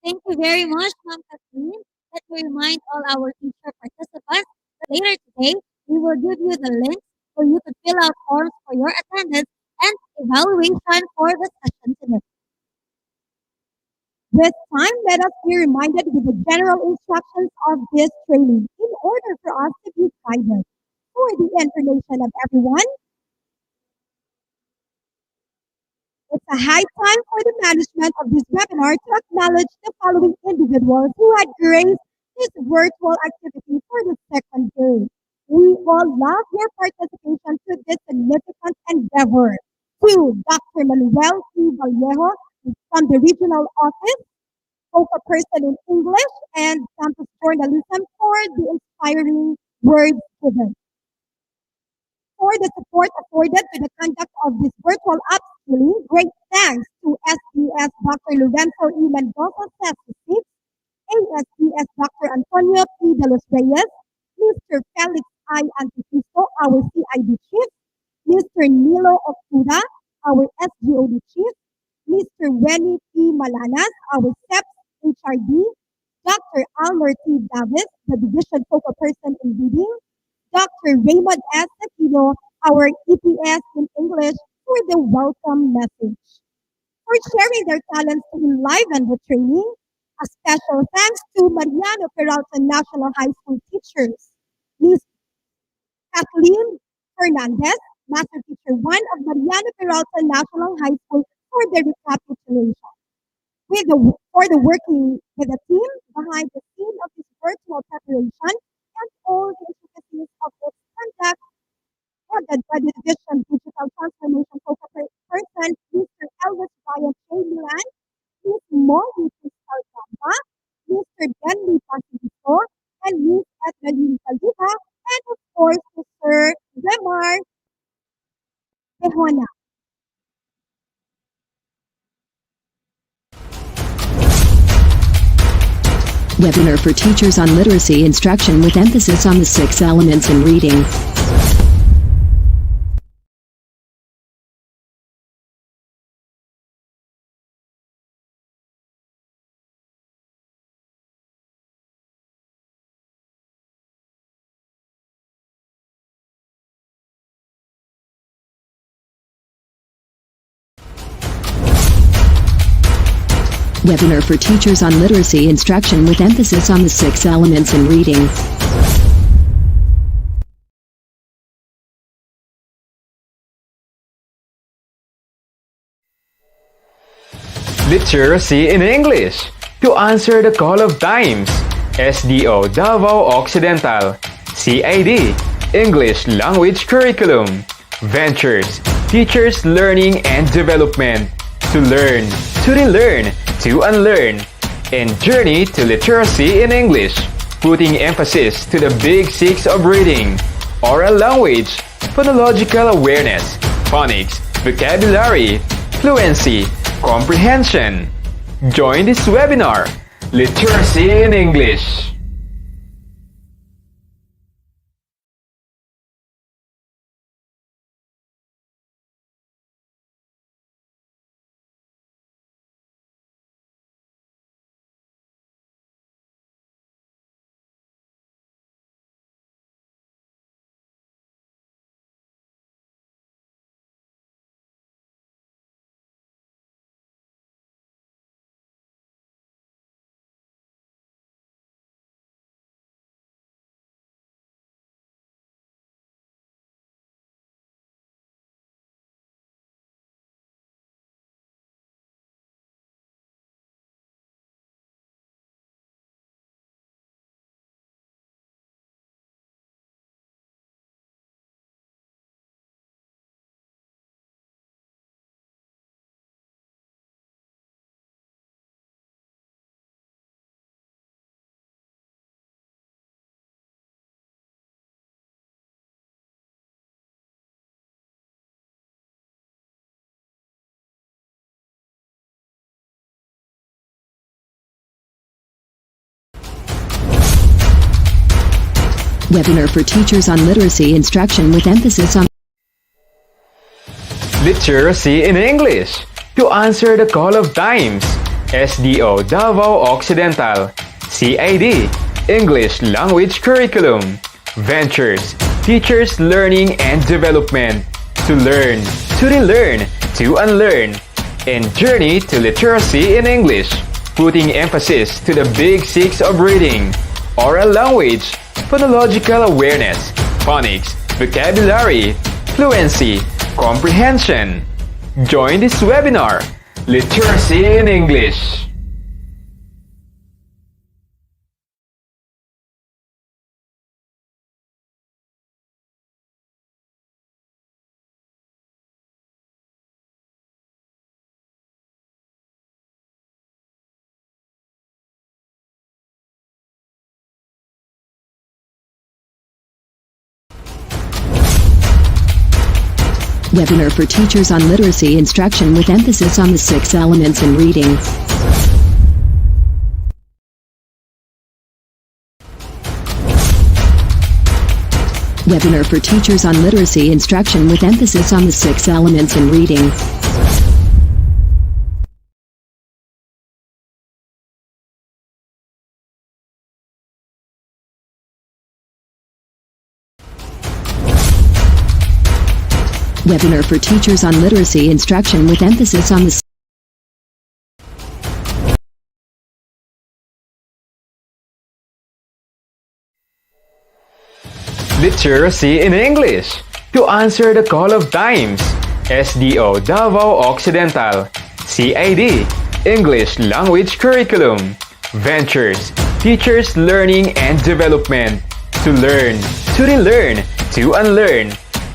Thank you very much, Ma'am Kathleen. Let me remind all our teacher participants that later today, we will give you the link for you to fill out forms for your attendance and evaluation for the session today. This time, let us be reminded with the general instructions of this training in order for us to be guided. For the information of everyone, it's a high time for the management of this webinar to acknowledge the following individuals who had graced this virtual activity for the second day. We all love your participation to this significant endeavor. To Dr. Manuel C. Vallejo from the regional office, focal person in English and campus journalism for the inspiring words given. For the support afforded to the conduct of this virtual upskilling, great thanks to SDS Dr. Lorenzo E. Mendoza, CESO 6, ASDS Dr. Antonio P. De Los Reyes, Mr. Felix I. Anticristo, our CID Chief, Mr. Nilo Okuda, our SGOD Chief, Mr. Wenny P. Malanas, our SEPS HRD, Dr. Almer T. Davis, the Division Focal Person in Reading, Dr. Raymond S. Aquino, our EPS in English, for the welcome message. For sharing their talents to enliven the training, a special thanks to Mariano Peralta National High School teachers, Ms. Kathleen Fernandez, Master Teacher 1 of Mariano Peralta National High School, for the recapitulation. For the working with the team behind the scene of this virtual preparation and all the intricacies of its conduct, headed by the Division Digital Transformation Focal Person, Mr. Elvis Ryan J. Milan, Ms. Molly Crystal Gamba, Mr. Denley Pacifico, and Ms. Edwin Caldiva, and of course, Mr. Remar Behona. Webinar for teachers on literacy instruction with emphasis on the 6 elements in reading. Webinar for teachers on literacy instruction with emphasis on the 6 elements in reading. Literacy in English. To answer the call of times. SDO Davao Occidental. CID. English Language Curriculum. Ventures. Teachers Learning and Development. To learn, to relearn, to unlearn. And Journey to Literacy in English. Putting emphasis to the big 6 of reading. Oral language, phonological awareness, phonics, vocabulary, fluency, comprehension. Join this webinar. Literacy in English. Webinar for teachers on literacy instruction with emphasis on Literacy in English. To answer the call of times. SDO Davao Occidental. CID. English Language Curriculum. Ventures. Teachers Learning and Development. To learn, to relearn, to unlearn. And Journey to Literacy in English. Putting emphasis to the big six of reading. Oral language, phonological awareness, phonics, vocabulary, fluency, comprehension. Join this webinar, Literacy in English. Webinar for teachers on literacy instruction with emphasis on the 6 elements in reading. Webinar for teachers on literacy instruction with emphasis on the 6 elements in reading. Webinar for teachers on literacy instruction with emphasis on the Literacy in English. To answer the call of times. SDO Davao Occidental. CID. English Language Curriculum. Ventures. Teachers Learning and Development. To learn, to relearn, to unlearn.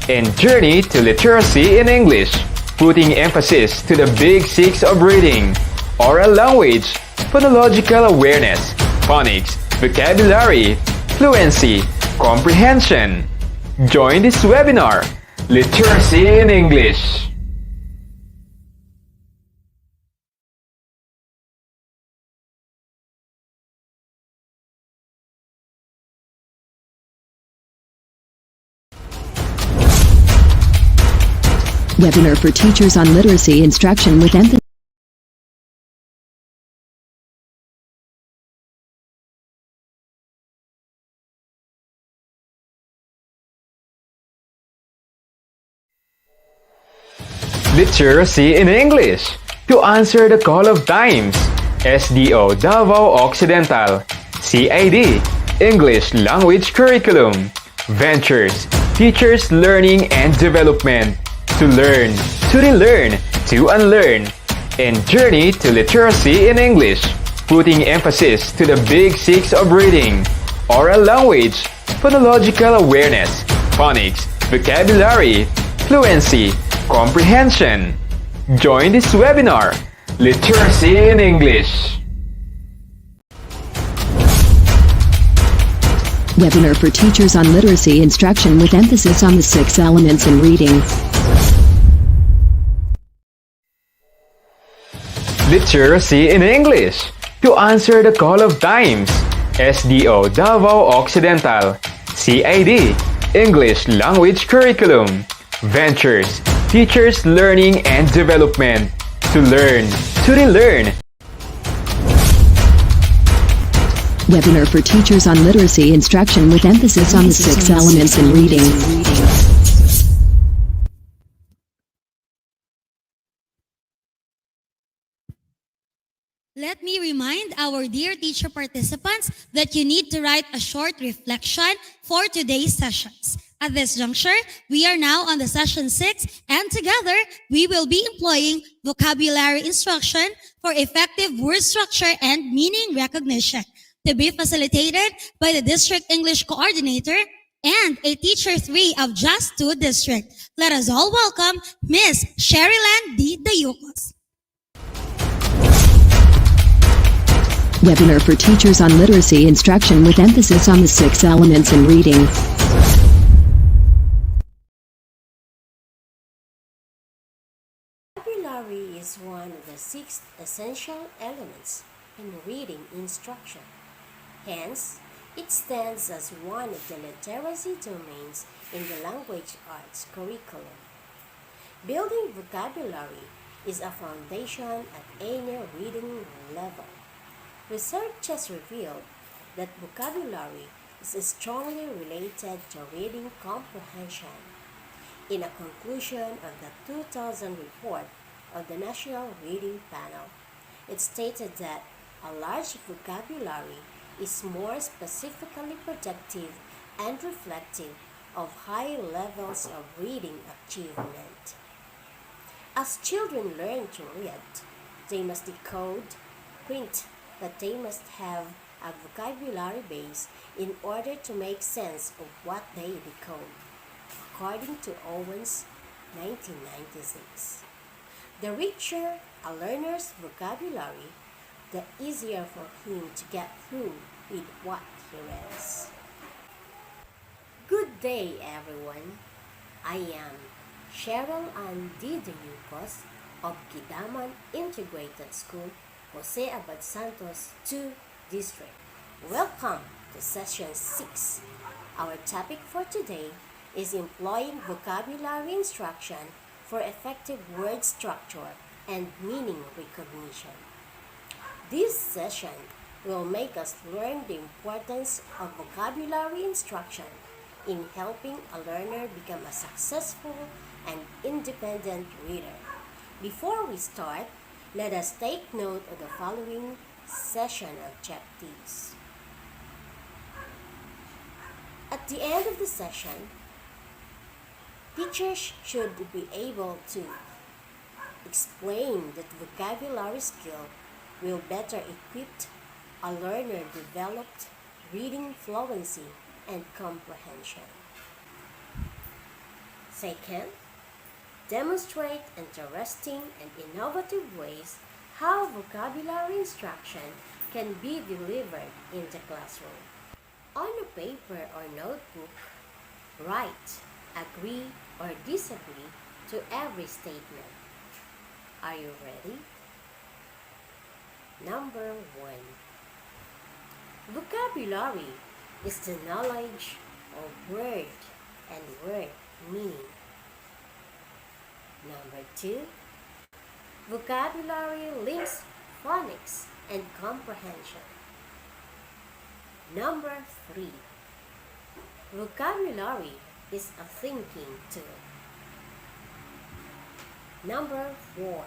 And Journey to Literacy in English. Putting emphasis to the big six of reading. Oral language, phonological awareness, phonics, vocabulary, fluency, comprehension. Join this webinar, Literacy in English. Webinar for teachers on literacy instruction with emphasis. Literacy in English. To answer the call of times. SDO Davao Occidental. CID. English Language Curriculum. Ventures. Teachers Learning and Development. To learn, to relearn, to unlearn. And Journey to Literacy in English. Putting emphasis to the big six of reading. Oral language, phonological awareness, phonics, vocabulary, fluency, comprehension. Join this webinar, Literacy in English. Webinar for teachers on literacy instruction with emphasis on the 6 elements in reading. Literacy in English. to answer the call of times. SDO Davao Occidental. CID, English Language Curriculum. Ventures, Teachers Learning and Development. To learn, to relearn. Webinar for teachers on literacy instruction with emphasis on the 6 elements in reading. Let me remind our dear teacher participants that you need to write a short reflection for today's sessions. At this juncture, we are now on the session 6, and together we will be employing vocabulary instruction for effective word structure and meaning recognition, to be facilitated by the District English Coordinator and a Teacher 3 of Just 2 District. Let us all welcome Miss Sherilyn D. Dayucos. Webinar for teachers on literacy instruction with emphasis on the 6 elements in reading. Vocabulary is one of the 6 essential elements in reading instruction. Hence, it stands as one of the literacy domains in the language arts curriculum. Building vocabulary is a foundation at any reading level. Research has revealed that vocabulary is strongly related to reading comprehension. In a conclusion of the 2000 report of the National Reading Panel, it stated that a large vocabulary is more specifically productive and reflective of high levels of reading achievement. As children learn to read, they must decode, print, but they must have a vocabulary base in order to make sense of what they decode, according to Owens, 1996. The richer a learner's vocabulary, the easier for him to get through with what he reads. Good day, everyone. I am Cheryl Ann D. Dayucos of Kidaman Integrated School, Jose Abad Santos 2 District. Welcome to Session 6. Our topic for today is employing vocabulary instruction for effective word structure and meaning recognition. This session will make us learn the importance of vocabulary instruction in helping a learner become a successful and independent reader. Before we start, let us take note of the following session objectives. At the end of the session, teachers should be able to explain that vocabulary skill will better equip a learner developed reading fluency and comprehension. Second, demonstrate interesting and innovative ways how vocabulary instruction can be delivered in the classroom. On a paper or notebook, write, agree or disagree to every statement. Are you ready? Number 1. Vocabulary is the knowledge of word and word meaning. Number 2. Vocabulary links phonics and comprehension. Number 3. Vocabulary is a thinking tool. Number 4.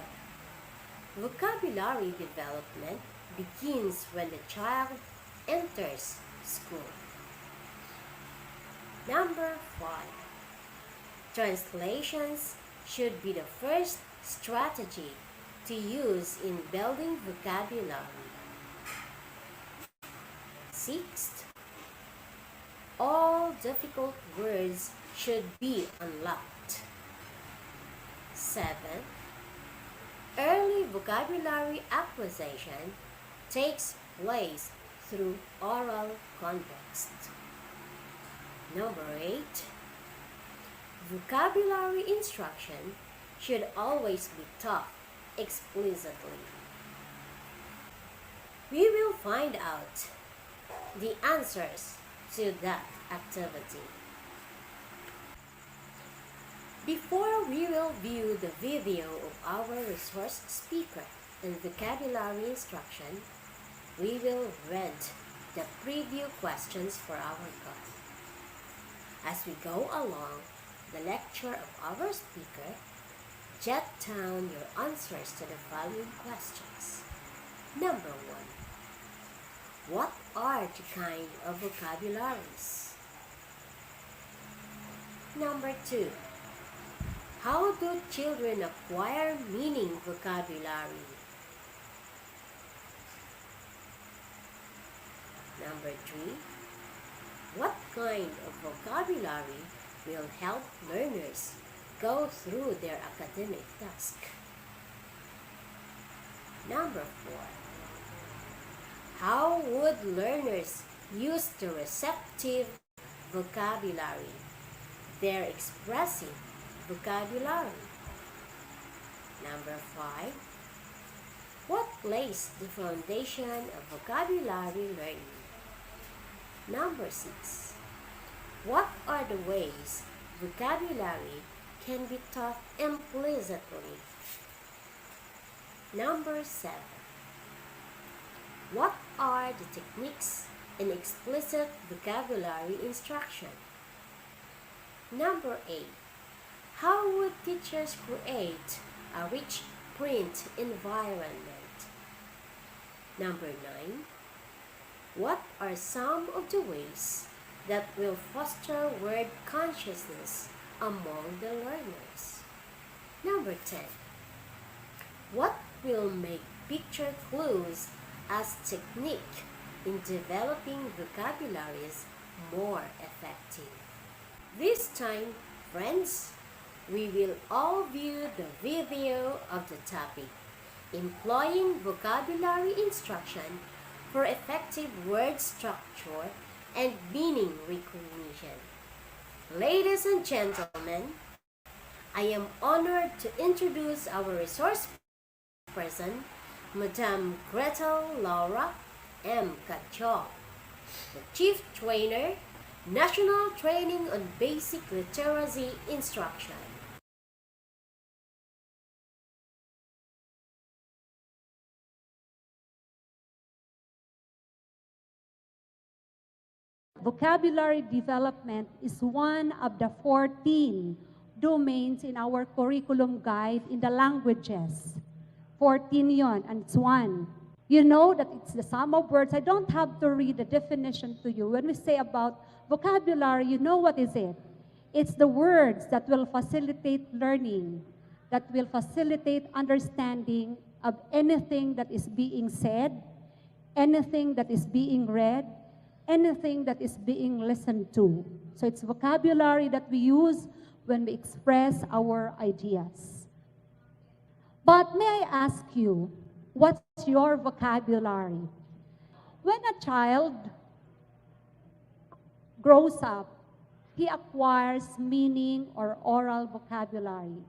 Vocabulary development begins when the child enters school. Number 5. Translations should be the first strategy to use in building vocabulary. Sixth, all difficult words should be unlocked. 7. Early vocabulary acquisition takes place through oral context. Number 8. Vocabulary instruction should always be taught explicitly. we will find out the answers to that activity. Before we will view the video of our resource speaker and vocabulary instruction, we will read the preview questions for our class. As we go along the lecture of our speaker, jot down your answers to the following questions. Number 1. What are the kind of vocabularies? Number 2. How do children acquire meaning vocabulary? Number 3. What kind of vocabulary will help learners go through their academic task? Number 4. How would learners use the receptive vocabulary, their expressive vocabulary? Number 5. What lays the foundation of vocabulary learning? Number 6. What are the ways vocabulary can be taught implicitly? Number 7. What are the techniques in explicit vocabulary instruction? Number 8. How would teachers create a rich print environment? Number 9. What are some of the ways that will foster word consciousness among the learners? Number 10. What will make picture clues as technique in developing vocabularies more effective? This time, friends, we will all view the video of the topic, Employing Vocabulary Instruction for Effective Word Structure and Meaning Recognition. Ladies and gentlemen, I am honored to introduce our resource person, Madame Gretel Laura M. Cacho, the Chief Trainer, National Training on Basic Literacy Instruction. Vocabulary development is one of the 14 domains in our curriculum guide in the languages. 14 yon, and it's one. You know that it's the sum of words. I don't have to read the definition to you. When we say about vocabulary, you know what is it? It's the words that will facilitate learning, that will facilitate understanding of anything that is being said, anything that is being read, anything that is being listened to. So it's vocabulary that we use when we express our ideas. But may I ask you, what's your vocabulary? When a child grows up, he acquires meaning or oral vocabulary.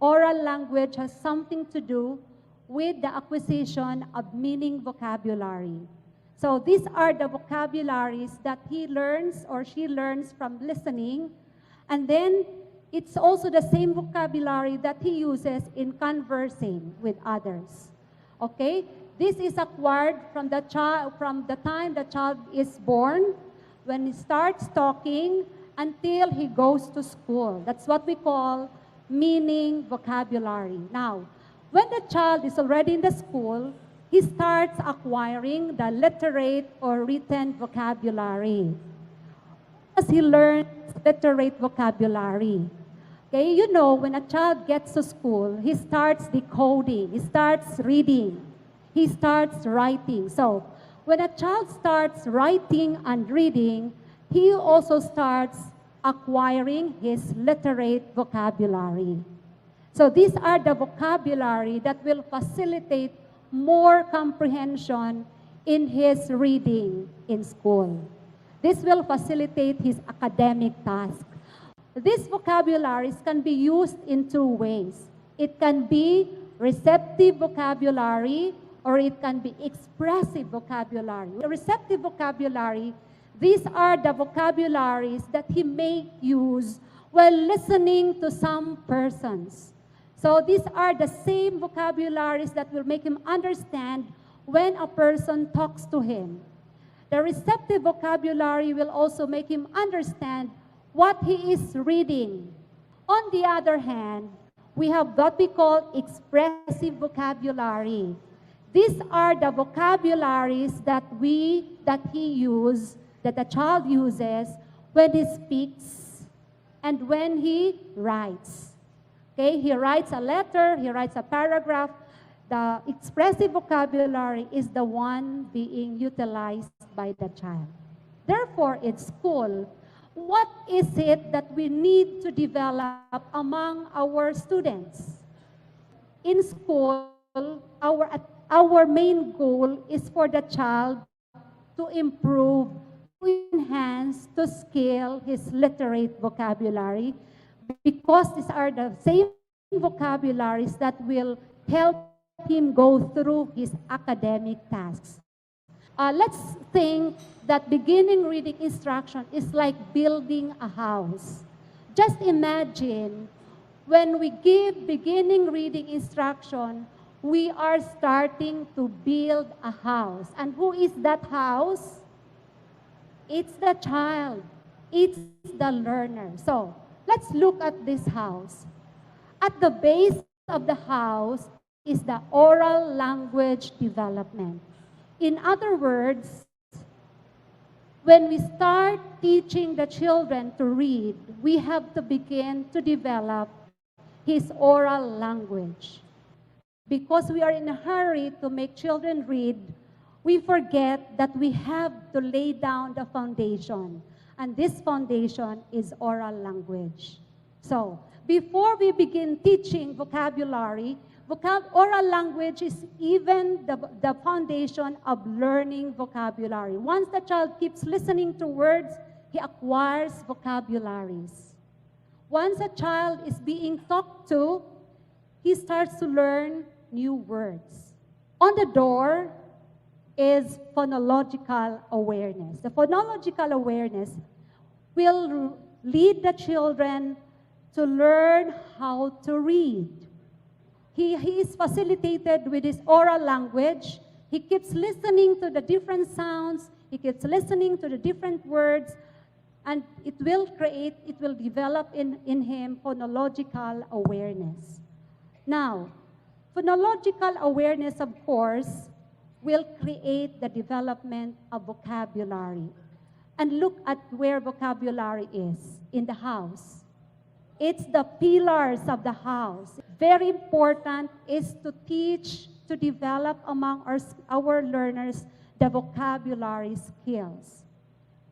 Oral language has something to do with the acquisition of meaning vocabulary. So these are the vocabularies that he learns or she learns from listening, and then it's also the same vocabulary that he uses in conversing with others. Okay? This is acquired from the time the child is born, when he starts talking until he goes to school. That's what we call meaning vocabulary. Now, when the child is already in the school, he starts acquiring the literate or written vocabulary. As he learns literate vocabulary, okay, you know, when a child gets to school, he starts decoding, he starts reading, he starts writing. So, when a child starts writing and reading, he also starts acquiring his literate vocabulary. So, these are the vocabulary that will facilitate more comprehension in his reading in school. This will facilitate his academic task. These vocabularies can be used in two ways. It can be receptive vocabulary or it can be expressive vocabulary. The receptive vocabulary, these are the vocabularies that he may use while listening to some persons. So these are the same vocabularies that will make him understand when a person talks to him. The receptive vocabulary will also make him understand what he is reading. On the other hand, we have what we call expressive vocabulary. These are the vocabularies that the child uses when he speaks and when he writes. Okay, he writes a letter, he writes a paragraph. The expressive vocabulary is the one being utilized by the child. Therefore, in school, what is it that we need to develop among our students? In school, our main goal is for the child to improve, to enhance, to scale his literate vocabulary, because these are the same vocabularies that will help him go through his academic tasks. Let's think that beginning reading instruction is like building a house. Just imagine when we give beginning reading instruction, we are starting to build a house. And who is that house? It's the child. It's the learner. So let's look at this house. At the base of the house is the oral language development. In other words, when we start teaching the children to read, we have to begin to develop his oral language. Because we are in a hurry to make children read, we forget that we have to lay down the foundation. And this foundation is oral language. So, before we begin teaching vocabulary, oral language is even the foundation of learning vocabulary. Once the child keeps listening to words, he acquires vocabularies. Once a child is being talked to, he starts to learn new words. On the door is phonological awareness. The phonological awareness will lead the children to learn how to read. He is facilitated with his oral language. He keeps listening to the different sounds. He keeps listening to the different words. And it will develop in him phonological awareness. Now, phonological awareness, of course, will create the development of vocabulary. And look at where vocabulary is in the house. It's the pillars of the house. Very important is to teach, to develop among our learners the vocabulary skills.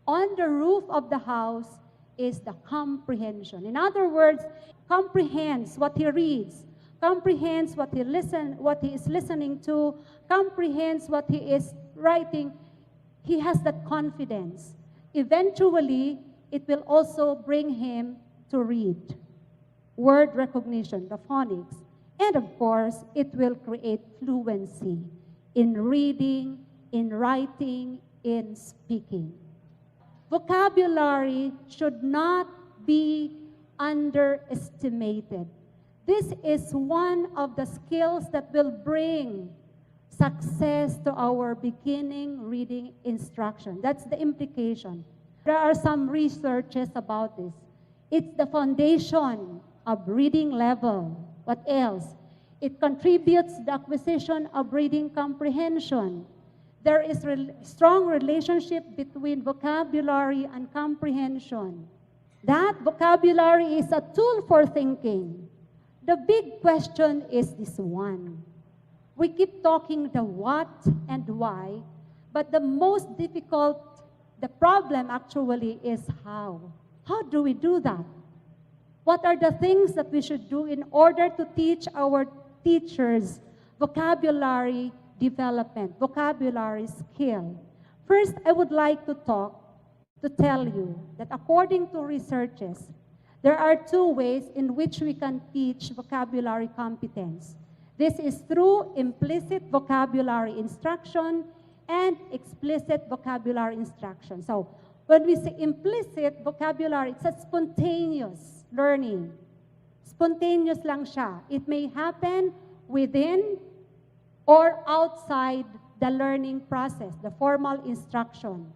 On the roof of the house is the comprehension. In other words, comprehends what he reads, comprehends what he is listening to, comprehends what he is writing. He has that confidence. Eventually, it will also bring him to read. Word recognition, the phonics. And of course, it will create fluency in reading, in writing, in speaking. Vocabulary should not be underestimated. This is one of the skills that will bring success to our beginning reading instruction. That's the implication. There are some researches about this. It's the foundation of reading level. What else? It contributes to the acquisition of reading comprehension. There is a strong relationship between vocabulary and comprehension. That vocabulary is a tool for thinking. The big question is this one. We keep talking the what and why, but the most difficult, the problem actually is how. How do we do that? What are the things that we should do in order to teach our teachers vocabulary development, vocabulary skill? First, I would like to tell you that according to researches, there are two ways in which we can teach vocabulary competence. This is through implicit vocabulary instruction and explicit vocabulary instruction. So when we say implicit vocabulary, it's a spontaneous learning. Spontaneous lang siya. It may happen within or outside the learning process, the formal instruction.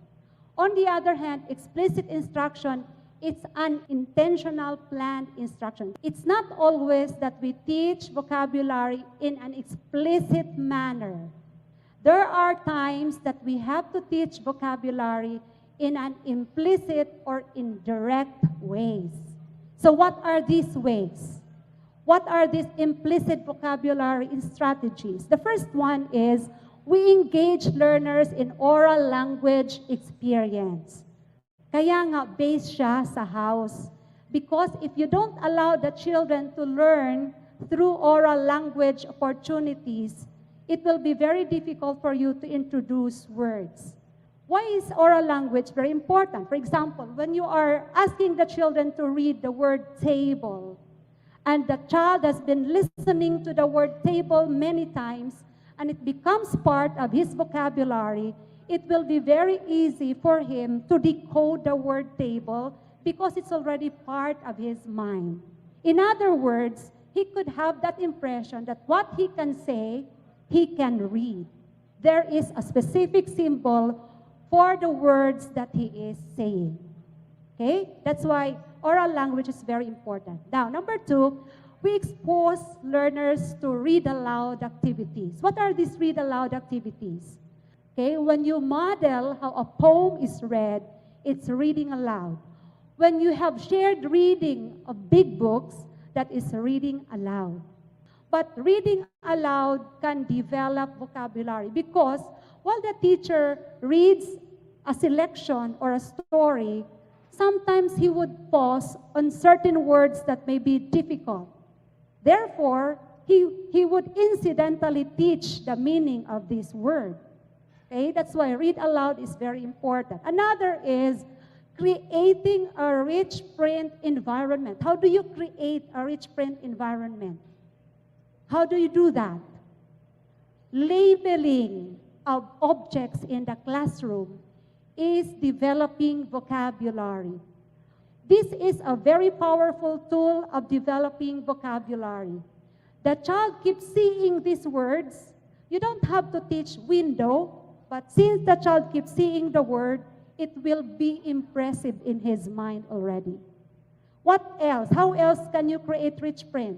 On the other hand, explicit instruction, it's an intentional planned instruction. It's not always that we teach vocabulary in an explicit manner. There are times that we have to teach vocabulary in an implicit or indirect ways. So what are these ways? What are these implicit vocabulary strategies? The first one is we engage learners in oral language experience. Kaya nga, based siya sa house. Because if you don't allow the children to learn through oral language opportunities, it will be very difficult for you to introduce words. Why is oral language very important? For example, when you are asking the children to read the word table, and the child has been listening to the word table many times, and it becomes part of his vocabulary, it will be very easy for him to decode the word table because it's already part of his mind. In other words, he could have that impression that what he can say, he can read. There is a specific symbol for the words that he is saying. Okay? That's why oral language is very important. Now, number two, we expose learners to read aloud activities. What are these read aloud activities? Okay, when you model how a poem is read, it's reading aloud. When you have shared reading of big books, that is reading aloud. But reading aloud can develop vocabulary because while the teacher reads a selection or a story, sometimes he would pause on certain words that may be difficult. Therefore, he would incidentally teach the meaning of this word. Okay, that's why read aloud is very important. Another is creating a rich print environment. How do you create a rich print environment? How do you do that? Labeling of objects in the classroom is developing vocabulary. This is a very powerful tool of developing vocabulary. The child keeps seeing these words. You don't have to teach window, but since the child keeps seeing the word, it will be impressive in his mind already. What else? How else can you create rich print?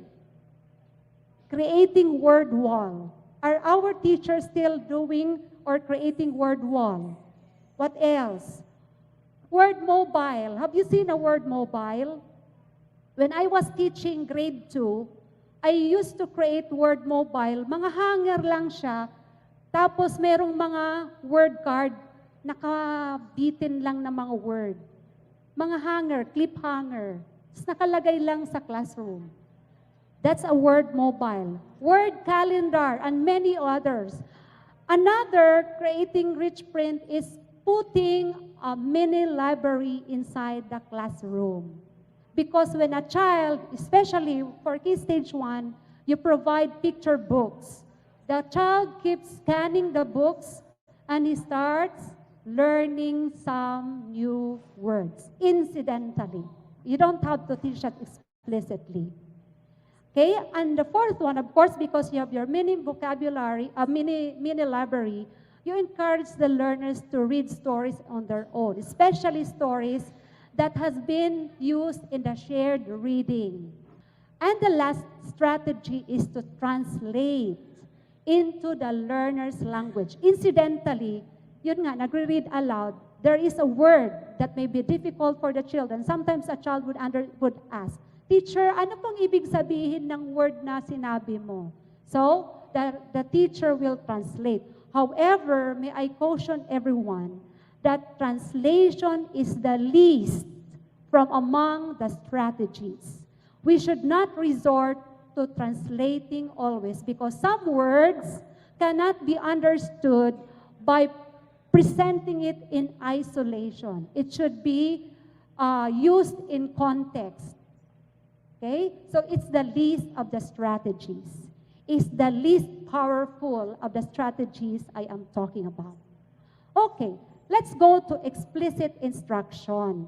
Creating word wall. Are our teachers still doing or creating word wall? What else? Word mobile. Have you seen a word mobile? When I was teaching grade 2, I used to create word mobile. Mga hanger lang siya. Tapos merong mga word card, nakabitin lang na mga word. Mga hanger, clip hanger. Tapos nakalagay lang sa classroom. That's a word mobile. Word calendar and many others. Another creating rich print is putting a mini library inside the classroom. Because when a child, especially for Key Stage 1, you provide picture books. The child keeps scanning the books and he starts learning some new words, incidentally. You don't have to teach that explicitly. Okay, and the fourth one, of course, because you have your mini vocabulary, a mini library, you encourage the learners to read stories on their own, especially stories that has been used in the shared reading. And the last strategy is to translate into the learner's language. Incidentally, yun nga, nagre-read aloud, there is a word that may be difficult for the children. Sometimes a child would ask, "Teacher, ano pong ibig sabihin ng word na sinabi mo?" So, the teacher will translate. However, may I caution everyone that translation is the least from among the strategies. We should not resort to translating always because some words cannot be understood by presenting it in isolation. It should be used in context. Okay? So it's the least of the strategies. is the least powerful of the strategies I am talking about. Okay, let's go to explicit instruction.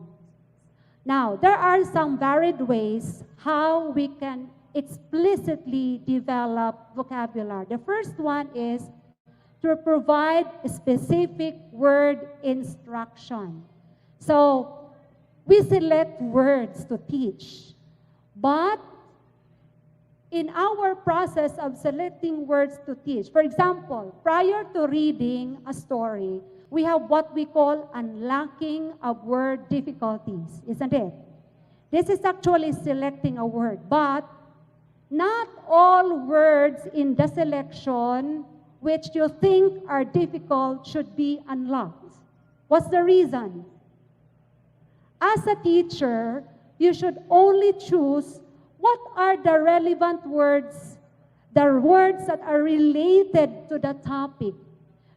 Now, there are some varied ways how we can explicitly develop vocabulary. The first one is to provide specific word instruction. So, we select words to teach, but in our process of selecting words to teach, for example, prior to reading a story, we have what we call unlocking of word difficulties, isn't it? This is actually selecting a word, but not all words in the selection which you think are difficult should be unlocked. What's the reason? As a teacher, you should only choose what are the relevant words, the words that are related to the topic,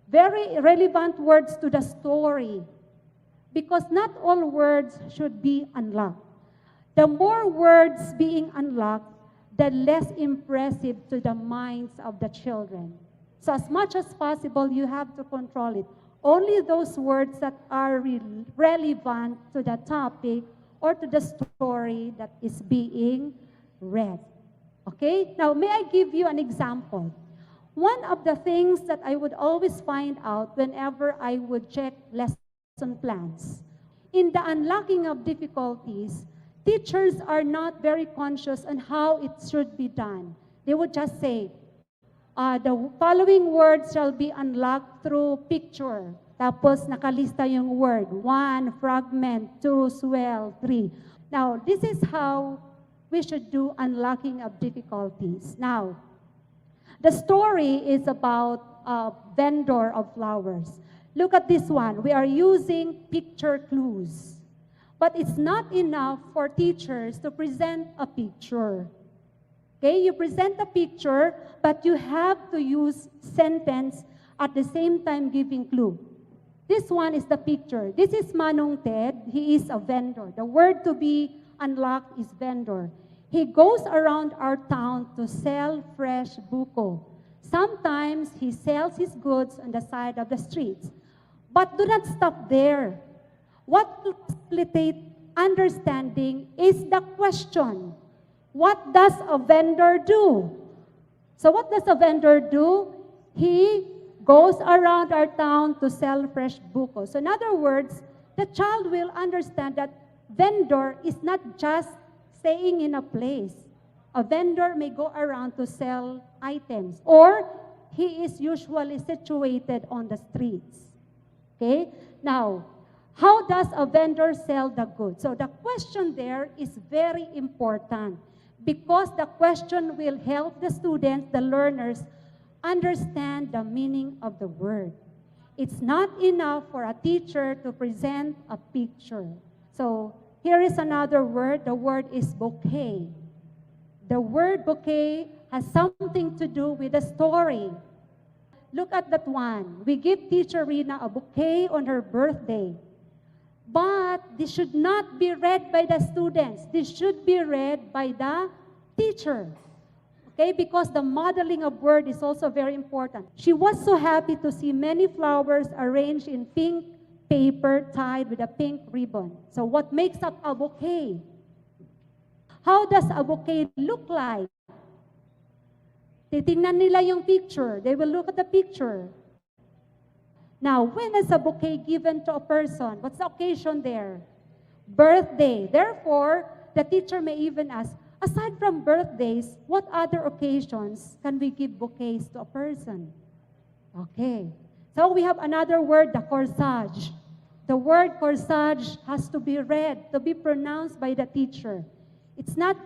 very relevant words to the story, because not all words should be unlocked. The more words being unlocked, the less impressive to the minds of the children. So as much as possible, you have to control it. Only those words that are relevant to the topic or to the story that is being read. Okay? Now, may I give you an example? One of the things that I would always find out whenever I would check lesson plans, in the unlocking of difficulties, teachers are not very conscious on how it should be done. They would just say, the following words shall be unlocked through picture. Tapos nakalista yung word. 1, fragment, 2, swell, 3. Now, this is how we should do unlocking of difficulties. Now, the story is about a vendor of flowers. Look at this one. We are using picture clues. But it's not enough for teachers to present a picture. Okay, you present a picture, but you have to use sentence at the same time giving clue. This one is the picture. This is Manong Ted. He is a vendor. The word to be unlocked is vendor. He goes around our town to sell fresh buko. Sometimes he sells his goods on the side of the streets. But do not stop there. What to facilitate understanding is the question. What does a vendor do? So what does a vendor do? He goes around our town to sell fresh buko. So in other words, the child will understand that vendor is not just staying in a place. A vendor may go around to sell items, or he is usually situated on the streets. Okay? Now, how does a vendor sell the goods? So the question there is very important, because the question will help the students, the learners, understand the meaning of the word. It's not enough for a teacher to present a picture. So here is another word. The word is bouquet. The word bouquet has something to do with a story. Look at that one. We give teacher Rina a bouquet on her birthday. But this should not be read by the students. This should be read by the teacher. Okay, because the modeling of word is also very important. She was so happy to see many flowers arranged in pink paper tied with a pink ribbon. So what makes up a bouquet? How does a bouquet look like? Titingnan nila yung picture. They will look at the picture. Now, when is a bouquet given to a person? What's the occasion there? Birthday. Therefore, the teacher may even ask, aside from birthdays, what other occasions can we give bouquets to a person? Okay. So we have another word, the corsage. The word corsage has to be read, to be pronounced by the teacher. It's not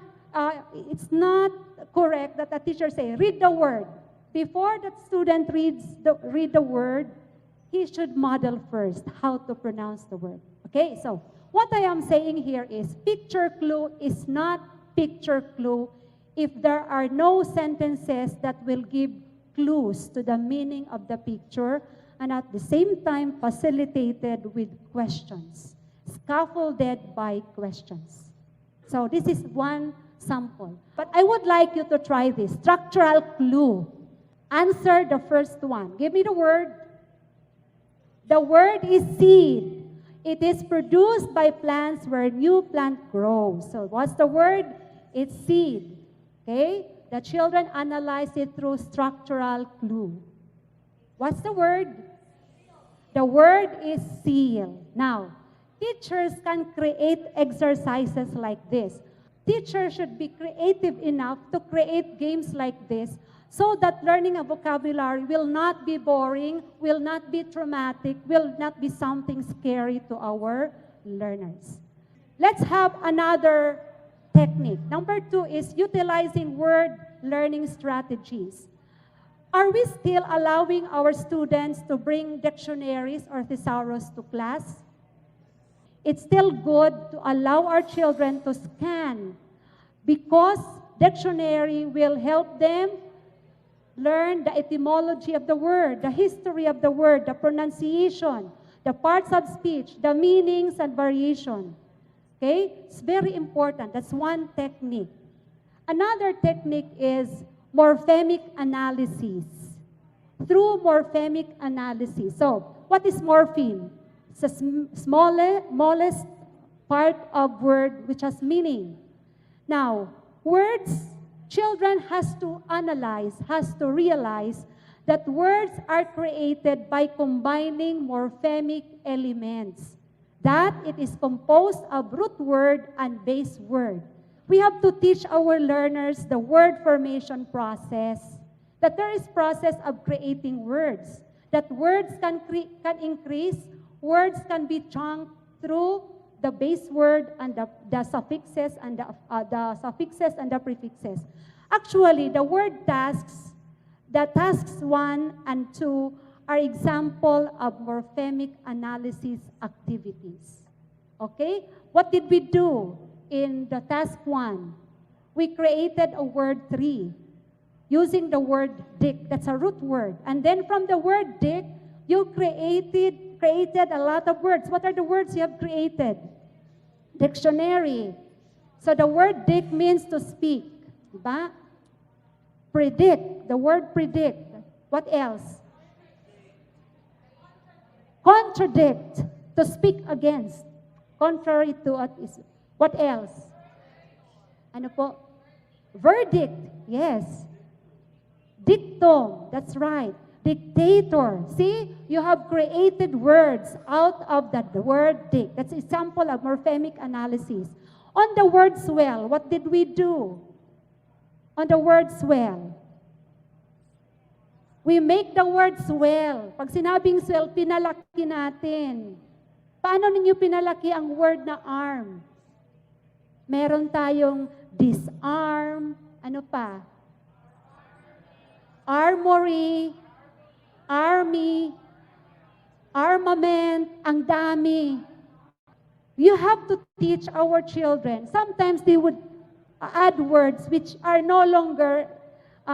correct that the teacher say, read the word. Before the student read the word, he should model first how to pronounce the word. Okay, so what I am saying here is picture clue is not picture clue if there are no sentences that will give clues to the meaning of the picture, and at the same time facilitated with questions, scaffolded by questions. So this is one sample. But I would like you to try this. Structural clue. Answer the first one. Give me the word. The word is seed. It is produced by plants where new plant grows. So what's the word? It's seed. Okay? The children analyze it through structural clue. What's the word? The word is seal. Now, teachers can create exercises like this. Teachers should be creative enough to create games like this so that learning a vocabulary will not be boring, will not be traumatic, will not be something scary to our learners. Let's have another technique. Number 2 is utilizing word learning strategies. Are we still allowing our students to bring dictionaries or thesaurus to class? It's still good to allow our children to scan because dictionary will help them learn the etymology of the word, the history of the word, the pronunciation, the parts of speech, the meanings and variation. Okay? It's very important. That's one technique. Another technique is morphemic analysis. Through morphemic analysis. So, what is morpheme? It's the smallest part of word which has meaning. Now, words, children has to analyze, has to realize that words are created by combining morphemic elements. That it is composed of root word and base word. We have to teach our learners the word formation process, that there is process of creating words, that words can increase, words can be chunked through the base word and the suffixes and the prefixes. Actually, the word tasks, the tasks 1 and 2 are example of morphemic analysis activities. Okay? What did we do in the task 1? We created a word tree using the word dick. That's a root word. And then from the word dick, you created a lot of words. What are the words you have created? Dictionary. So the word dick means to speak. Diba? Predict. The word predict. What else? Contradict. To speak against. Contrary to what is. What else? Ano po? Verdict. Yes. Dictum. That's right. Dictator. See, you have created words out of the word dick. That's an example of morphemic analysis. On the word swell, what did we do? On the word swell, we make the word swell. Pag sinabing swell, pinalaki natin. Paano ninyo pinalaki ang word na arm? Meron tayong disarm, ano pa? Armory, army, armament, ang dami. You have to teach our children. Sometimes they would add words which are no longer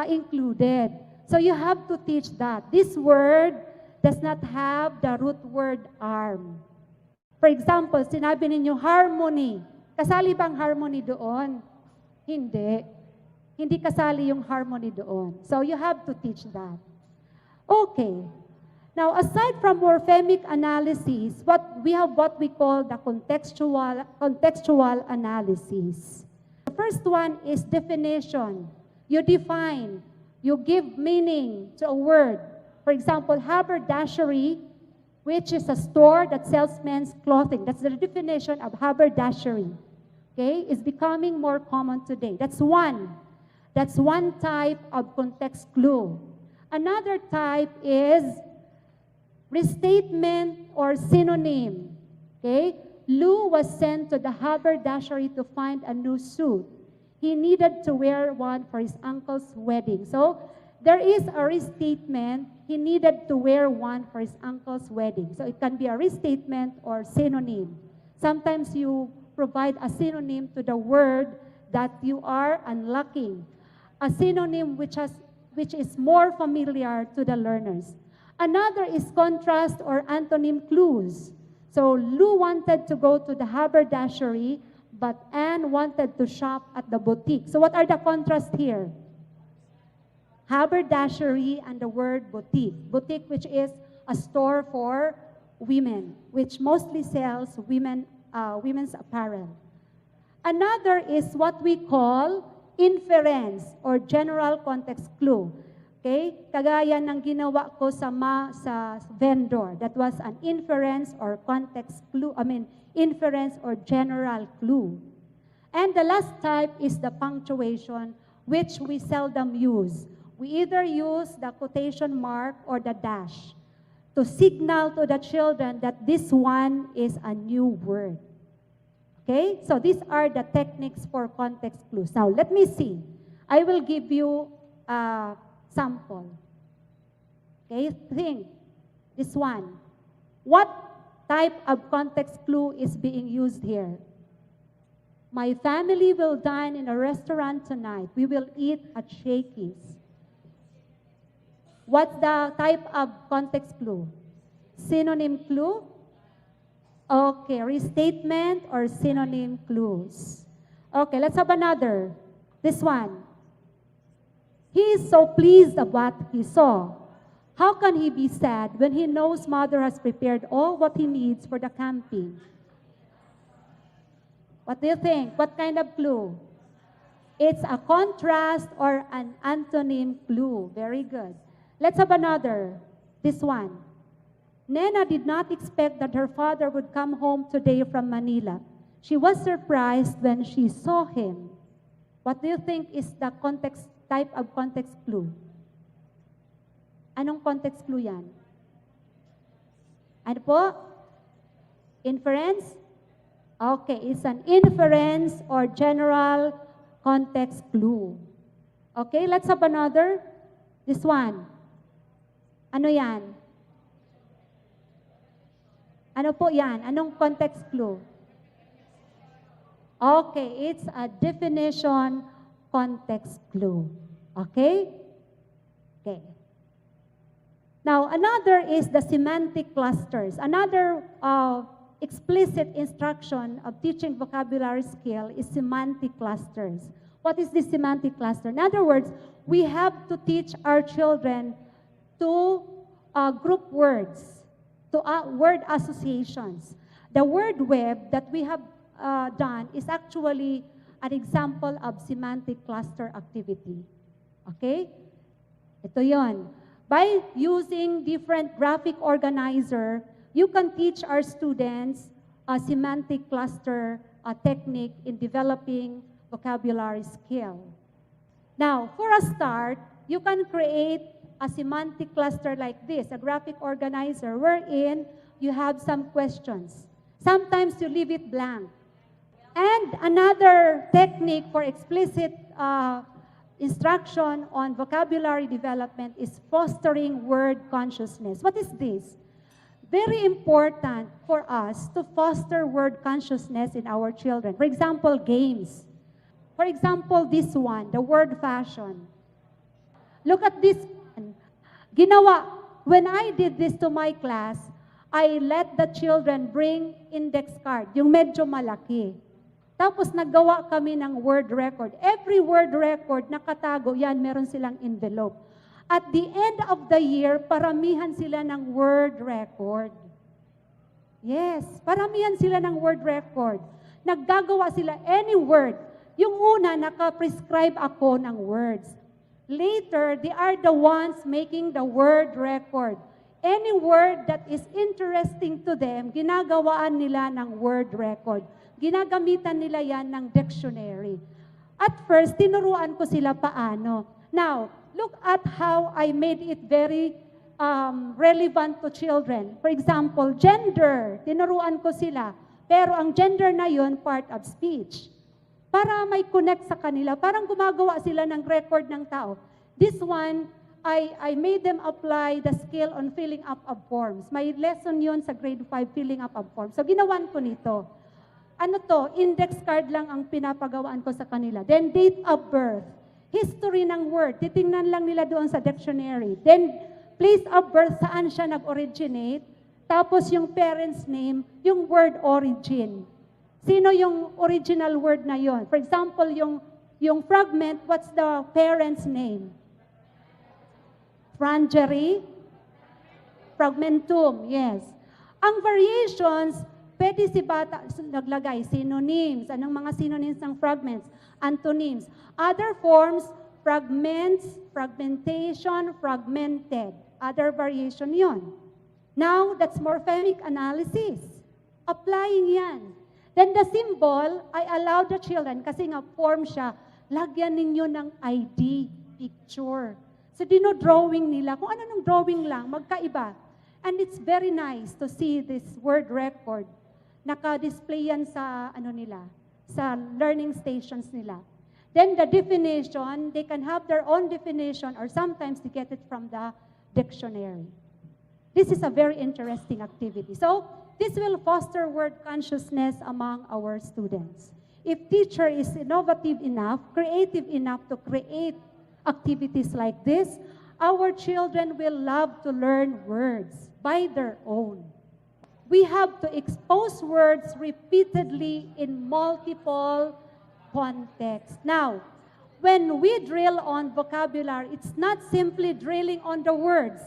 included. So you have to teach that. This word does not have the root word arm. For example, sinabi ninyo harmony. Kasali bang harmony doon? Hindi. Hindi kasali yung harmony doon. So you have to teach that. Okay. Now, aside from morphemic analysis, what we call the contextual analysis. The first one is definition. You define, you give meaning to a word. For example, haberdashery, which is a store that sells men's clothing. That's the definition of haberdashery. Okay? Is becoming more common today. That's one. That's one type of context clue. Another type is restatement or synonym. Okay? Lou was sent to the haberdashery to find a new suit. He needed to wear one for his uncle's wedding. So, there is a restatement. He needed to wear one for his uncle's wedding. So, it can be a restatement or synonym. Sometimes you provide a synonym to the word that you are unlocking. A synonym which is more familiar to the learners. Another is contrast or antonym clues. So Lou wanted to go to the haberdashery, but Anne wanted to shop at the boutique. So what are the contrasts here? Haberdashery and the word boutique. Boutique, which is a store for women, which mostly sells women's apparel. Another is what we call inference or general context clue. Okay? Kagaya ng ginawa ko sa vendor. That was an inference or context clue. Inference or general clue. And the last type is the punctuation, which we seldom use. We either use the quotation mark or the dash to signal to the children that this one is a new word. Okay? So these are the techniques for context clues. Now, let me see. I will give you a sample. Okay? Think. This one. What type of context clue is being used here? My family will dine in a restaurant tonight. We will eat at Shakey's. What's the type of context clue? Synonym clue? Okay, restatement or synonym clues. Okay, let's have another. This one. He is so pleased of what he saw. How can he be sad when he knows mother has prepared all what he needs for the camping? What do you think? What kind of clue? It's a contrast or an antonym clue. Very good. Let's have another. This one. Nena did not expect that her father would come home today from Manila. She was surprised when she saw him. What do you think is the type of context clue? Anong context clue yan? Ano po? Inference? Okay, it's an inference or general context clue. Okay, let's have another. This one. Ano yan? Ano po yan? Anong context clue? Okay, it's a definition context clue. Okay? Okay. Now, another is the semantic clusters. Another explicit instruction of teaching vocabulary skill is semantic clusters. What is this semantic cluster? In other words, we have to teach our children to group words, to word associations. The word web that we have done is actually an example of semantic cluster activity. Okay? Ito yon. By using different graphic organizer, you can teach our students a semantic cluster technique in developing vocabulary skill. Now, for a start, you can create a semantic cluster like this, a graphic organizer, wherein you have some questions. Sometimes you leave it blank. And another technique for explicit instruction on vocabulary development is fostering word consciousness. What is this? Very important for us to foster word consciousness in our children. For example, games. For example, this one, the word fashion. Look at this. Ginawa, when I did this to my class, I let the children bring index card, yung medyo malaki. Tapos naggawa kami ng word record. Every word record, nakatago yan, meron silang envelope. At the end of the year, paramihan sila ng word record. Yes, paramihan sila ng word record. Naggagawa sila any word. Yung una, naka-prescribe ako ng words. Later, they are the ones making the word record. Any word that is interesting to them, ginagawaan nila ng word record. Ginagamitan nila yan ng dictionary. At first, tinuruan ko sila paano. Now, look at how I made it very relevant to children. For example, gender. Tinuruan ko sila. Pero ang gender na yon part of speech. Para may connect sa kanila. Parang gumagawa sila ng record ng tao. This one, I made them apply the skill on filling up of forms. May lesson yun sa grade 5, filling up of forms. So, ginawan ko nito. Ano to? Index card lang ang pinapagawaan ko sa kanila. Then, date of birth. History ng word. Titingnan lang nila doon sa dictionary. Then, place of birth, saan siya nag-originate. Tapos, yung parent's name, yung word origin. Sino yung original word na yon? For example, yung fragment, what's the parent's name? Frangery? Fragmentum, yes. Ang variations, pwede si bata naglagay synonyms. Anong mga synonyms ng fragments? Antonyms. Other forms, fragments, fragmentation, fragmented. Other variation yon. Now, that's morphemic analysis. Applying yan. Then the symbol, I allow the children, kasi nga form siya, lagyan ninyo ng ID, picture. So, dino-drawing nila. Kung ano nung drawing lang, magkaiba. And it's very nice to see this word record. Naka-display yan sa, sa learning stations nila. Then the definition, they can have their own definition or sometimes they get it from the dictionary. This is a very interesting activity. So, this will foster word consciousness among our students. If teacher is innovative enough, creative enough to create activities like this, our children will love to learn words by their own. We have to expose words repeatedly in multiple contexts. Now, when we drill on vocabulary, it's not simply drilling on the words,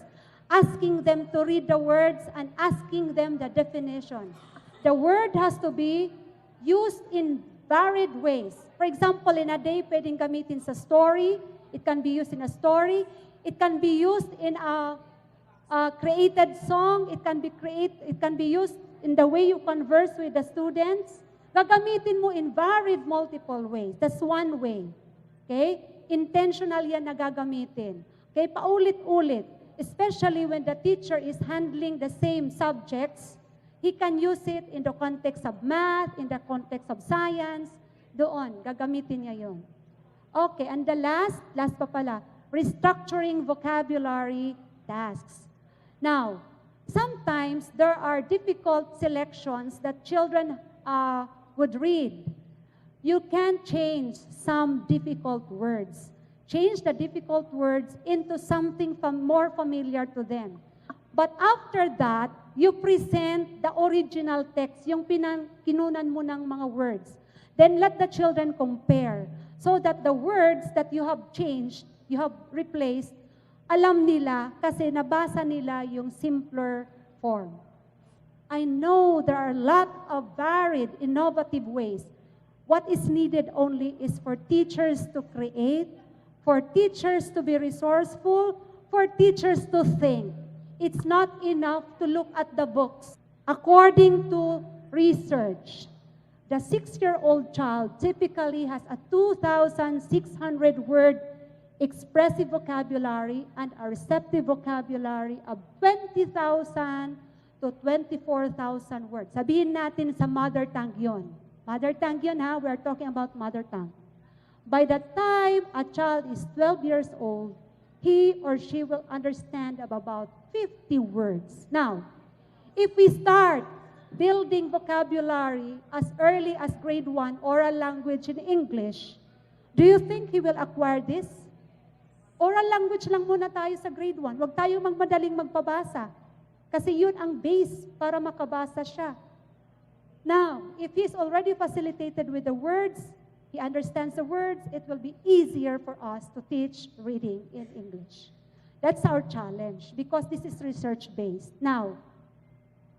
asking them to read the words and asking them the definition. The word has to be used in varied ways. For example, in a day, pwedeng gamitin sa story. It can be used in a story. It can be used in a created song. It can be used in the way you converse with the students. Gagamitin mo in varied multiple ways. That's one way. Okay? Intentional yan na gagamitin. Okay? Paulit-ulit. Especially when the teacher is handling the same subjects, he can use it in the context of math, in the context of science. Doon, gagamitin niya yon. Okay, and the last pa pala, restructuring vocabulary tasks. Now, sometimes there are difficult selections that children would read. You can change some difficult words. Change the difficult words into something more familiar to them. But after that, you present the original text, yung kinunan mo ng mga words. Then let the children compare so that the words that you have changed, you have replaced, alam nila kasi nabasa nila yung simpler form. I know there are a lot of varied, innovative ways. What is needed only is for teachers to create, for teachers to be resourceful, for teachers to think. It's not enough to look at the books. According to research, the 6-year-old child typically has a 2,600 word expressive vocabulary and a receptive vocabulary of 20,000 to 24,000 words. Sabihin natin sa mother tongue yun. Mother tongue yun ha, we're talking about mother tongue. By the time a child is 12 years old, he or she will understand about 50 words. Now, if we start building vocabulary as early as grade 1, oral language in English, do you think he will acquire this? Oral language lang muna tayo sa grade 1. Huwag tayo magmadaling magpabasa. Kasi yun ang base para makabasa siya. Now, if he's already facilitated with the words, he understands the words, it will be easier for us to teach reading in English. That's our challenge because this is research-based. Now,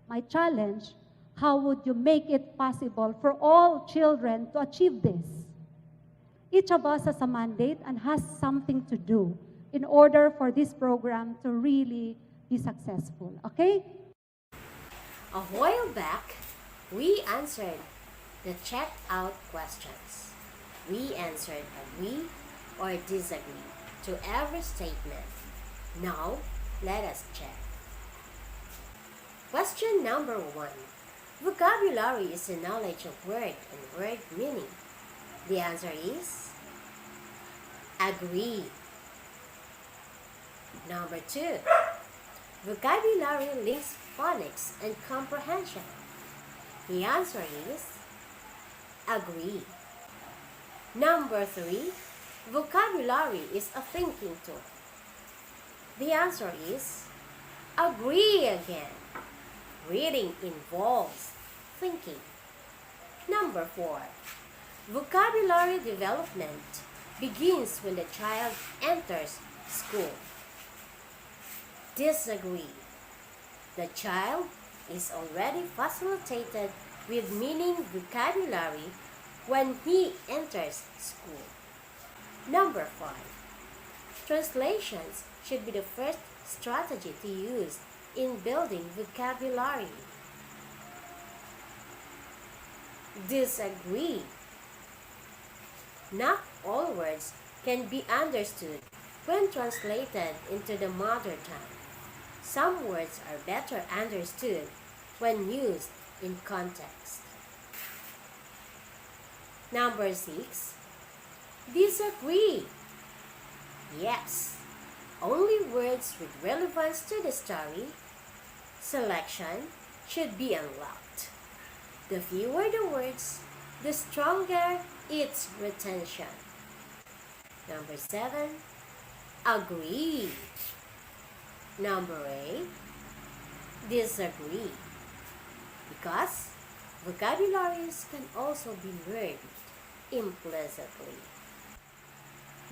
my challenge, how would you make it possible for all children to achieve this? Each of us has a mandate and has something to do in order for this program to really be successful. Okay? A while back, we answered the checked-out questions. We answered agree or disagree to every statement. Now, let us check. Question number 1. Vocabulary is the knowledge of word and word meaning. The answer is agree. Number 2. Vocabulary links phonics and comprehension. The answer is agree. Number 3. Vocabulary is a thinking tool. The answer is agree again. Reading involves thinking. Number Number 4. Vocabulary development begins when the child enters school. Disagree. The child is already facilitated with meaning vocabulary when he enters school. Number 5. Translations should be the first strategy to use in building vocabulary. Disagree. Not all words can be understood when translated into the mother tongue. Some words are better understood when used in context. Number 6. Disagree. Yes, only words with relevance to the story selection should be unlocked. The fewer the words, the stronger its retention. Number 7. Agree. Number 8. Disagree. Because vocabularies can also be learned implicitly.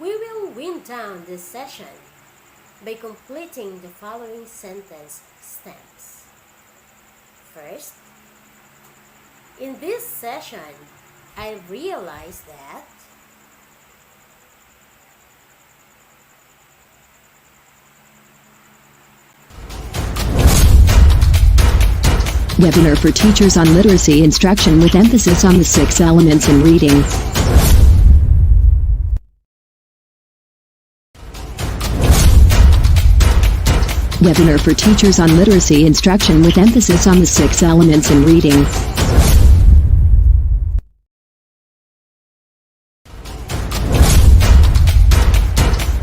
We will wind down this session by completing the following sentence stems. First, in this session, I realized that Webinar for teachers on literacy instruction with emphasis on the 6 elements in reading. Webinar for teachers on literacy instruction with emphasis on the 6 elements in reading.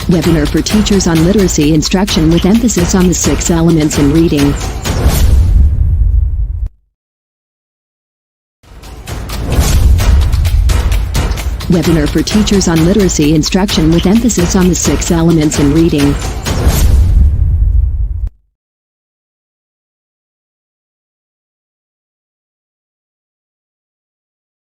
Webinar for teachers on literacy instruction with emphasis on the 6 elements in reading. Webinar for teachers on literacy instruction with emphasis on the 6 elements in reading.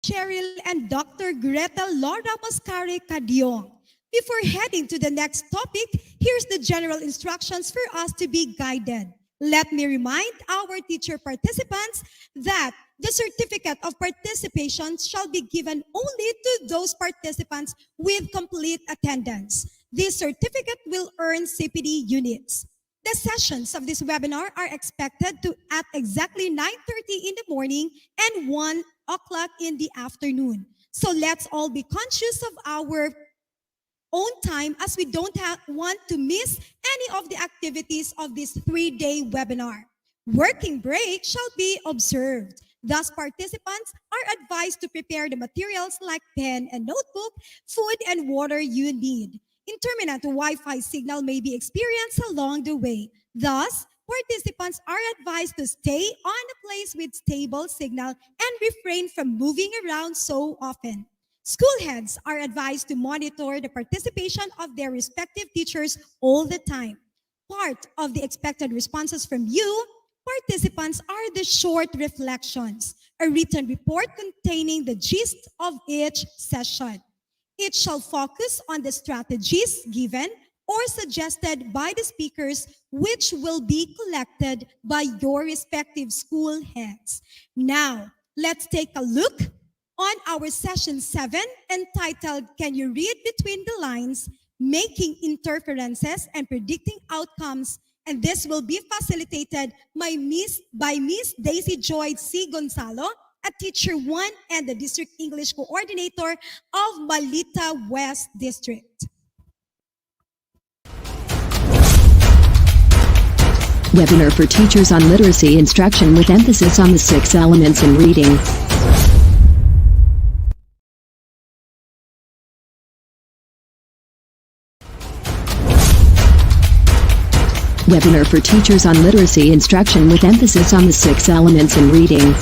Cheryl and Dr. Greta Laura Mascari Cadiong. Before heading to the next topic, here's the general instructions for us to be guided. Let me remind our teacher participants that the certificate of participation shall be given only to those participants with complete attendance. This certificate will earn CPD units. The sessions of this webinar are expected to at exactly 9:30 in the morning and 1 o'clock in the afternoon. So let's all be conscious of our own time as we don't want to miss any of the activities of this 3-day webinar. Working break shall be observed. Thus, participants are advised to prepare the materials like pen and notebook, food and water you need. Intermittent Wi-Fi signal may be experienced along the way. Thus, participants are advised to stay on a place with stable signal and refrain from moving around so often. School heads are advised to monitor the participation of their respective teachers all the time. Part of the expected responses from you, participants, are the short reflections, a written report containing the gist of each session. It shall focus on the strategies given or suggested by the speakers, which will be collected by your respective school heads. Now, let's take a look on our session 7 entitled, Can You Read Between the Lines? Making Interferences and Predicting Outcomes. And this will be facilitated by Miss Daisy Joy C. Gonzalo, a Teacher 1 and the District English Coordinator of Malita West District. Webinar for teachers on literacy instruction with emphasis on the 6 elements in reading. Webinar for teachers on literacy instruction with emphasis on the 6 elements in reading.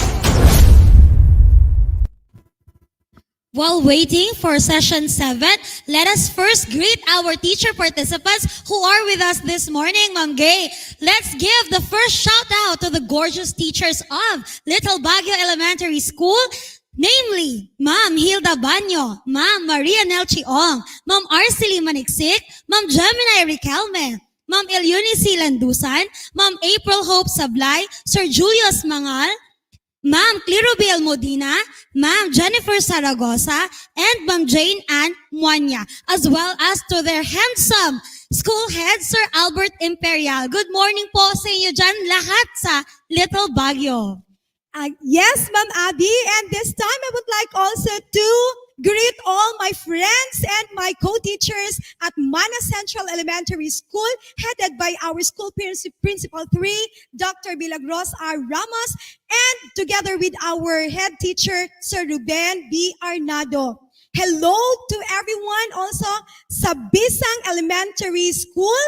While waiting for session 7, let us first greet our teacher participants who are with us this morning, Ma'am Gay. Let's give the first shout out to the gorgeous teachers of Little Baguio Elementary School. Namely, Ma'am Hilda Banyo, Ma'am Maria Nelchi Ong, Ma'am Arcely Maniksik, Ma'am Gemini Riquelme, Ma'am Eunice Landusan, Ma'am April Hope Sablay, Sir Julius Mangal, Ma'am Clirobel Modina, Ma'am Jennifer Saragosa, and Ma'am Jane Ann Muanya, as well as to their handsome school head, Sir Albert Imperial. Good morning po sa inyo dyan lahat sa Little Baguio. Yes, Ma'am Abby, and this time I would like also to greet all my friends and my co-teachers at Mana Central Elementary School, headed by our school principal 3, Dr. Milagros R. Ramos, and together with our head teacher, Sir Ruben B. Arnado. Hello to everyone also sa Bisang Elementary School,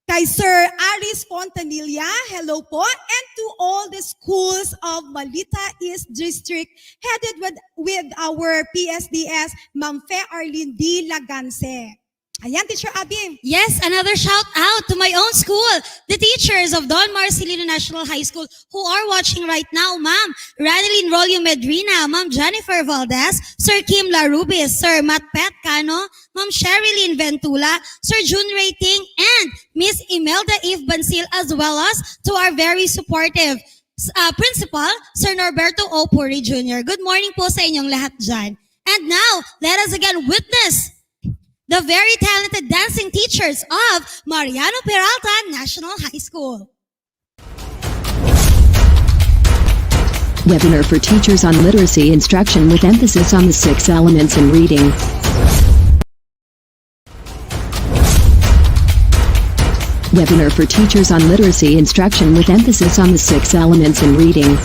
kay Sir Aris Fontanilla, hello po, and to all the schools of Malita East District, headed with our PSDS, Ma'am Fe Arlene D. Laganse. Ayan, Teacher Abby. Yes, another shout out to my own school, the teachers of Don Marcelino National High School who are watching right now, Ma'am Ranelyn Rolio Medrina, Ma'am Jennifer Valdez, Sir Kim Larubis, Sir Matt Cano, Ma'am Sherilyn Ventula, Sir June Rating, and Miss Imelda Eve Bansil, as well as to our very supportive principal, Sir Norberto O. Puri Jr. Good morning po sa inyong lahat dyan. And now, let us again witness the very talented dancing teachers of Mariano Peralta National High School. Webinar for teachers on literacy instruction with emphasis on the 6 elements in reading. Webinar for teachers on literacy instruction with emphasis on the 6 elements in reading.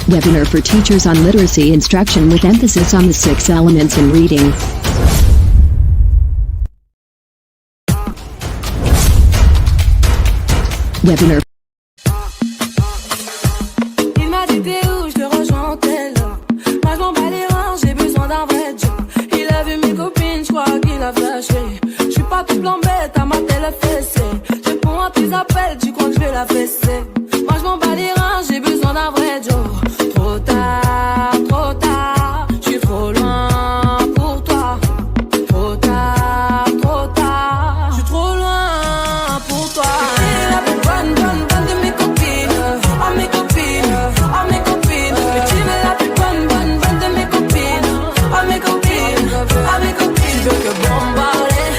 Webinar for teachers on literacy instruction with emphasis on the 6 elements in reading. Webinar. Il m'a dit t'es où, je te rejoins, t'es là. Moi je m'en bats les reins, j'ai besoin d'un vrai job. Il a vu mes copines, je crois qu'il a flashé. Je suis pas tout blanc bête, à ma télé fessée. Je réponds à tes appels, tu crois que je vais la fesser. Moi je m'en bats les reins, j'ai besoin d'un vrai job. Trop tard, je suis trop loin pour toi. Trop tard, je suis trop loin pour toi. T'es la plus bonne de mes copines. Oh mes copines, oh mes copines. Mais tu es la plus bonne de mes copines. Oh mes copines, oh mes copines. Je veux que bombarder,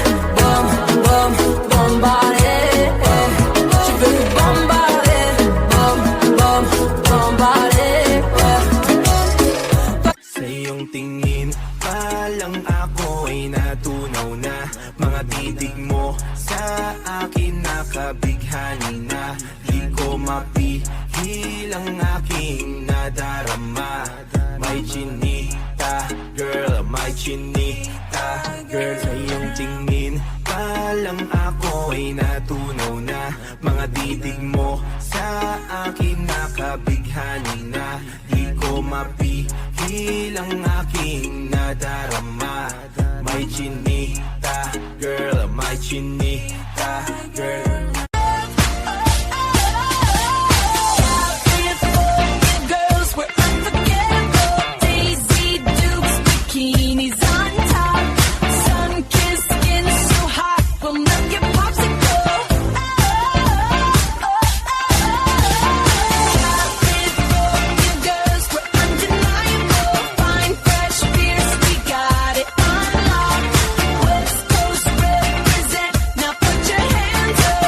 bombarder. Je veux que bombarder, bombarder. Sa iyong tingin pa lang ako ay natunaw na. Mga titig mo sa akin nakabighani na. Di ko mapihil ang aking nadarama. May chinita, girl, may chinita, girl. Sa iyong tingin pa lang ako ay natunaw na. Mga titig mo sa akin nakabighani na. Di ko mapihil ang aking nadarama. May chinita, girl, may chinita, girl. Girls, we're unforgettable. Daisy Dukes, bikinis on top. Sun-kissed skin so hot, we'll make it popsicle. California girls, we're undeniable. Fine, fresh, fierce, we got it unlocked. West Coast represent, now put your hands up.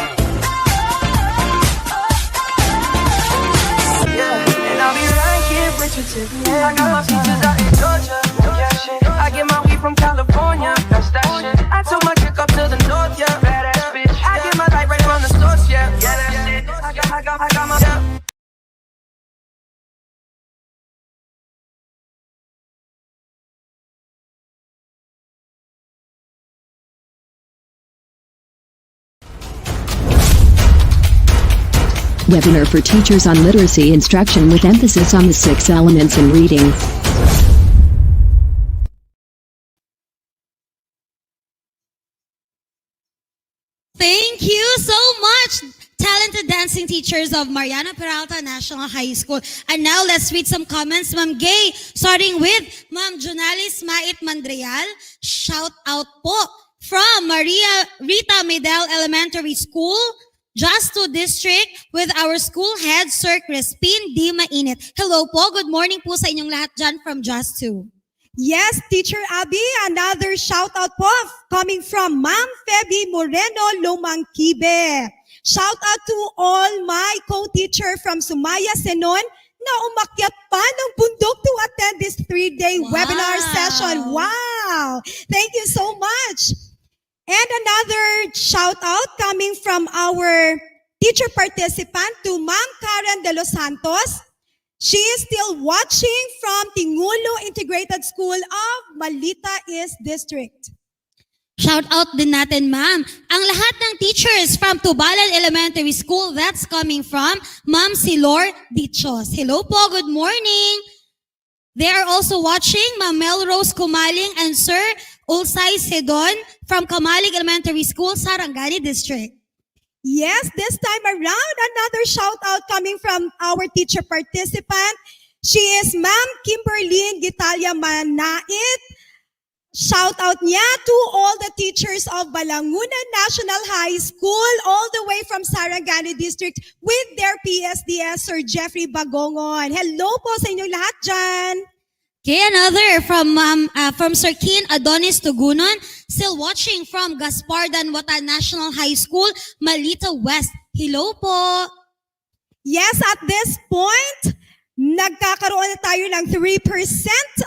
Yeah, and I'll be right here with you till the end. I got my features out in Georgia. Yeah, shit. I get my weed from California. That's that shit. I took my chick up to the north, yeah. Badass bitch. I get my light right from the source, yeah. Yeah, that's it. I got my. Yeah. Webinar for teachers on literacy instruction with emphasis on the 6 elements in reading. Thank you so much, talented dispensing teachers of Mariano Peralta National High School. And now let's read some comments. Ma'am Gay, starting with Ma'am Junalis Mait Mandreal. Shout out po from Maria Rita Medel Elementary School, Just 2 District, with our school head, Sir Crispin D. Mainit. Hello po, good morning po sa inyong lahat dyan from Just 2. Yes, Teacher Abby, another shout out po coming from Ma'am Feby Moreno Lumangkibe. Shout out to all my co-teacher from Sumaya Senon na umakyat pa ng bundok to attend this 3-day webinar session. Wow! Thank you so much. And another shout out coming from our teacher participant to Ma'am Karen De Los Santos. She is still watching from Tingulo Integrated School of Malita East District. Shout out din natin, ma'am, ang lahat ng teachers from Tubalan Elementary School. That's coming from Ma'am Silor Dichos. Hello po, good morning. They are also watching Ma'am Melrose Kumaling and Sir Ulsay Sedon from Kamalig Elementary School, Sarangani District. Yes, this time around, another shout out coming from our teacher participant. She is Ma'am Kimberly Gitalia Manait. Shout out niya to all the teachers of Balangunan National High School, all the way from Sarangani District with their PSDS, Sir Jeffrey Bagongon. Hello po sa inyong lahat dyan. Okay, another from Sir Keen Adonis Tugunon, still watching from Gaspar Danwata National High School, Malita West. Hello po. Yes, at this point, nagkakaroon na tayo ng 3%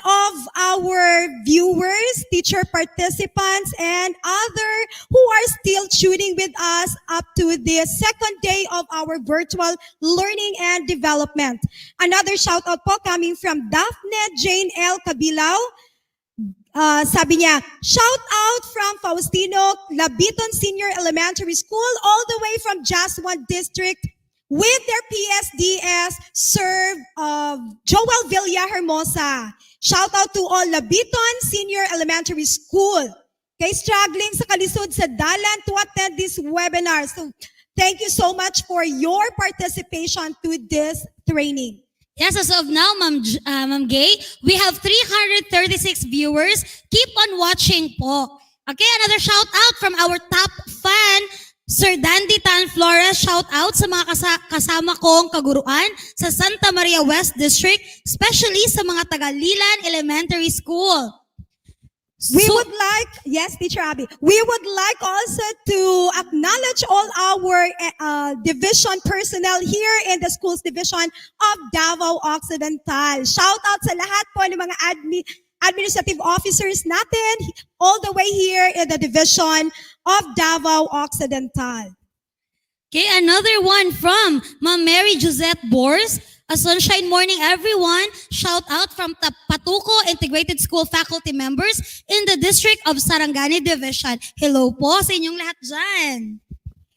of our viewers, teacher participants, and other who are still tuning with us up to the second day of our virtual learning and development. Another shout out po coming from Daphne Jane L. Cabilao. Sabi niya, shout out from Faustino Labiton Senior Elementary School, all the way from Just 1 District, with their PSDS, Sir Joel Villahermosa. Shout out to all Labiton Senior Elementary School. Okay, struggling sa kalisod sa dalan to attend this webinar. So, thank you so much for your participation to this training. Yes, as of now, Ma'am Gay, we have 336 viewers. Keep on watching po. Okay, another shout out from our top fan, Sir Dandy Tan Flores. Shout out sa mga kasama kong kaguruan sa Santa Maria West District, especially sa mga taga-Lilan Elementary School. We would like, yes, Teacher Abby, we would like also to acknowledge all our division personnel here in the schools division of Davao Occidental. Shout out sa lahat po ng mga administrative officers natin all the way here in the division of Davao Occidental. Okay, another one from Ma'am Mary Josette Bors. A sunshine morning, everyone. Shout out from Patuco Integrated School faculty members in the District of Sarangani Division. Hello po sa inyong lahat dyan.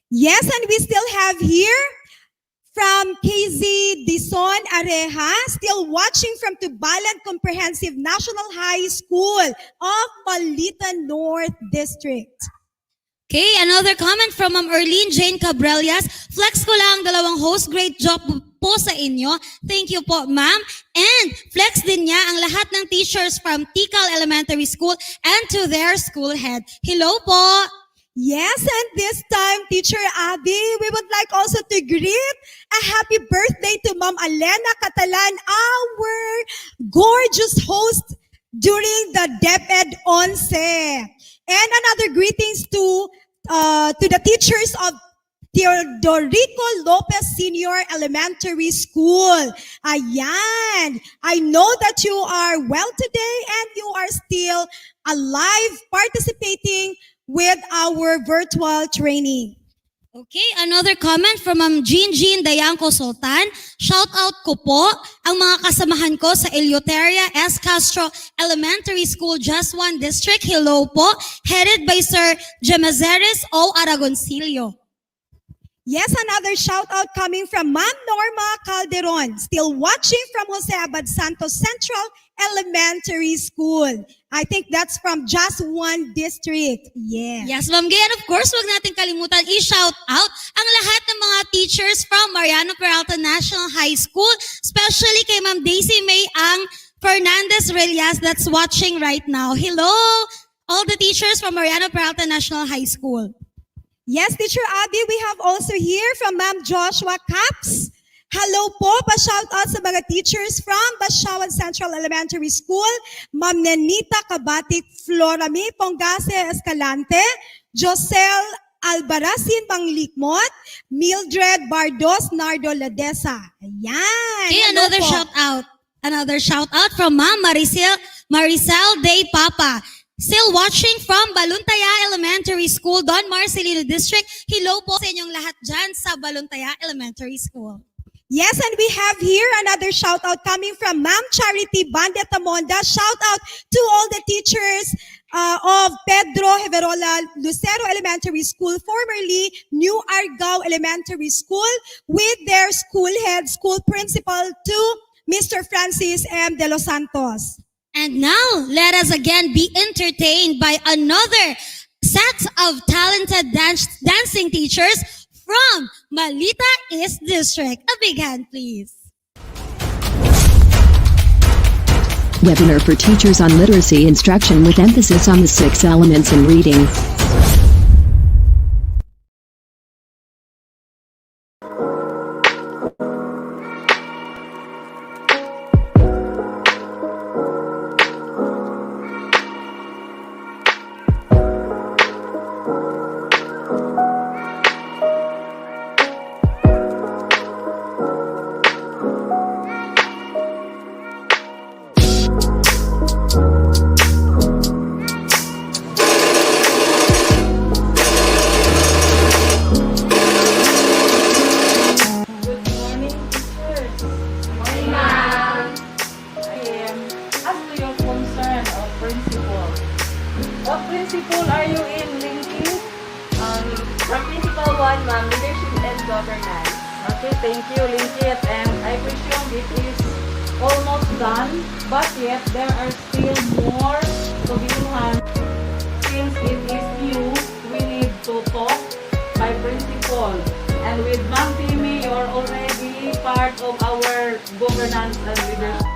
Yes, and we still have here from KZ Dison Areha, still watching from Tubalan Comprehensive National High School of Malita North District. Okay, another comment from Ma'am Erlene Jane Cabrelias. Flex ko lang dalawang host. Great job po sa inyo. Thank you po, ma'am. And flex din niya ang lahat ng teachers from Tikal Elementary School and to their school head. Hello po. Yes, and this time, Teacher Abby, we would like also to greet a happy birthday to Ma'am Alena Catalan, our gorgeous host during the DepEd 11. And another greetings to the teachers of Teodorico Lopez Senior Elementary School. Ayan. I know that you are well today and you are still alive participating with our virtual training. Okay, another comment from Ma'am Jean Dayanco Sultan. Shout out ko po ang mga kasamahan ko sa Eleuteria S. Castro Elementary School, Just 1 District. Hello po, headed by Sir Gemazeres O. Aragoncillo. Yes, another shout out coming from Ma'am Norma Calderon, still watching from Jose Abad Santos Central Elementary School. I think that's from just one district. Yeah. Yes, Ma'am Gay. And of course, wag natin kalimutan i-shout out ang lahat ng mga teachers from Mariano Peralta National High School, especially kay Ma'am Daisy May ang Fernandez Relias that's watching right now. Hello, all the teachers from Mariano Peralta National High School. Yes, Teacher Abby, we have also here from Ma'am Joshua Caps. Hello po, pa-shout out sa mga teachers from Basyawan Central Elementary School, Ma'am Nenita Kabatik Florami Pongase Escalante, Josel Albaracin Panglikmot, Mildred Bardos Nardo Ladesa. Ayan. Okay, Hello another po. shout out. Another shout out from Ma'am Maricel Day Papa. Still watching from Baluntaya Elementary School, Don Marcelino District. Hello po sa inyong lahat dyan sa Baluntaya Elementary School. Yes, and we have here another shout out coming from Ma'am Charity Bandetamonda. Shout out to all the teachers of Pedro Heverola Lucero Elementary School, formerly New Argao Elementary School, with their school head, school principal to Mr. Francis M. De Los Santos. And now, let us again be entertained by another set of talented dancing teachers from Malita East District. A big hand, please. Webinar for teachers on literacy instruction with emphasis on the 6 elements in reading. What principal are you in, Linky? From Principal 1, Ma'am, Leadership and Governance. Okay, thank you, Linky. And I presume it is almost done, but yet there are still more to be done. Since it is new, we need to talk by principal. And with Ma'am Timmy, you're already part of our governance and leadership.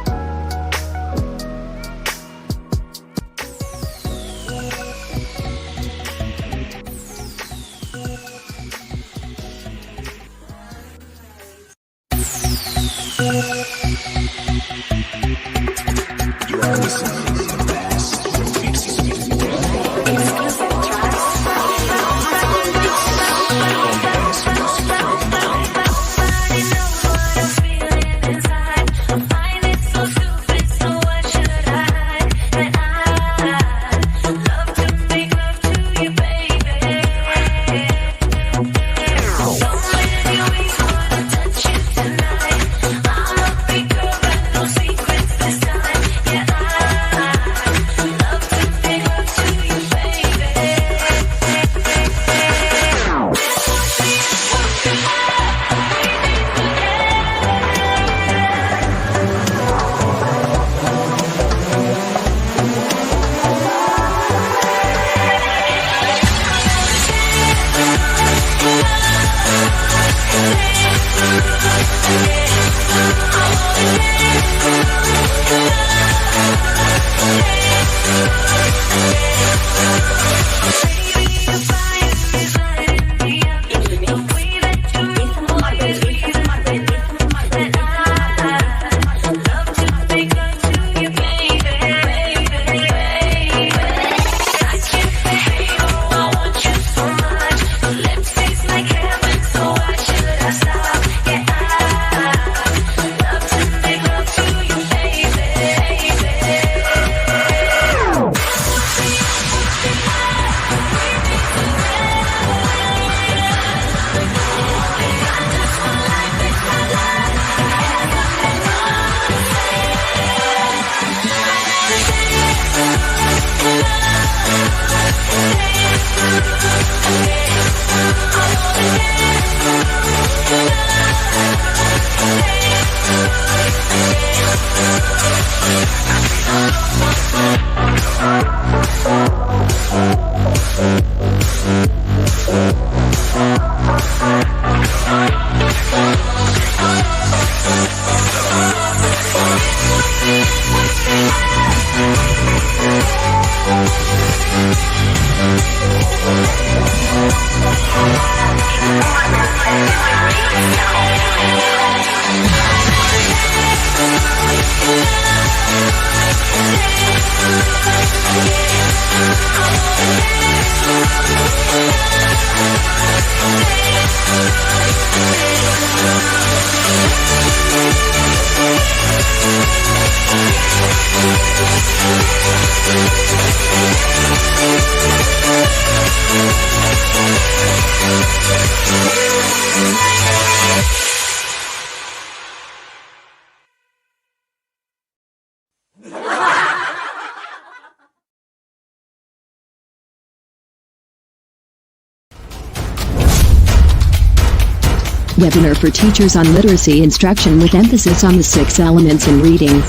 Webinar for teachers on literacy instruction with emphasis on the 6 elements in reading.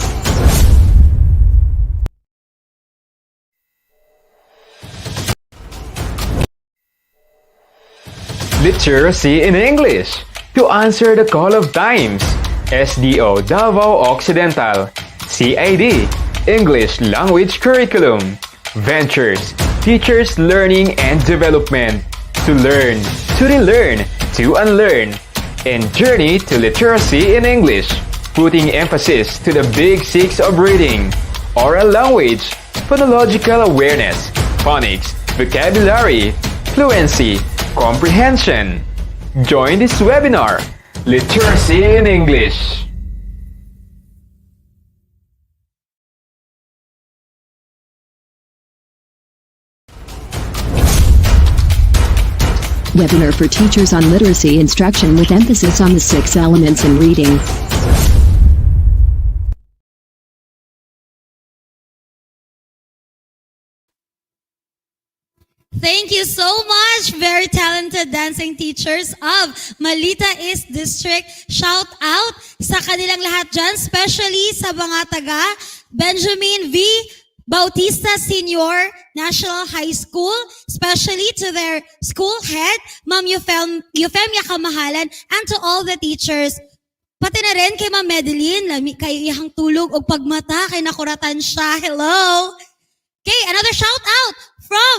Literacy in English. To answer the call of times. SDO Davao Occidental. CID. English Language Curriculum. Ventures. Teachers Learning and Development. To learn, to relearn, to unlearn. And Journey to Literacy in English. Putting emphasis to the big 6 of reading. Oral language, phonological awareness, phonics, vocabulary, fluency, comprehension. Join this webinar, Literacy in English. Webinar for teachers on literacy instruction with emphasis on the 6 elements in reading. Thank you so much, very talented dancing teachers of Malita East District. Shout out sa kanilang lahat dyan, especially sa mga taga Benjamin V. Bautista Senior National High School, especially to their school head, Ma'am Euphemia Kamahalan, and to all the teachers. Pati na rin kay Ma'am Medeline, kay iyang tulog o pagmata, kay nakuratan siya. Hello! Okay, another shout out from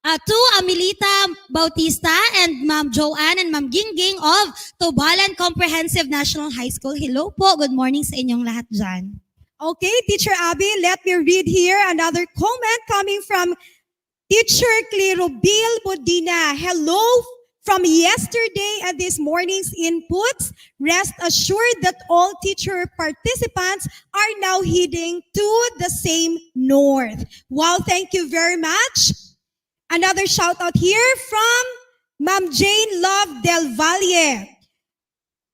to Amelita Bautista and Ma'am Joanne and Ma'am Gingging of Tobalan Comprehensive National High School. Hello po, good morning sa inyong lahat dyan. Okay, Teacher Abby, let me read here another comment coming from Teacher Clirobil Bodina. Hello from yesterday and this morning's inputs. Rest assured that all teacher participants are now heading to the same north. Wow, thank you very much. Another shout out here from Ma'am Jane Love Del Valle.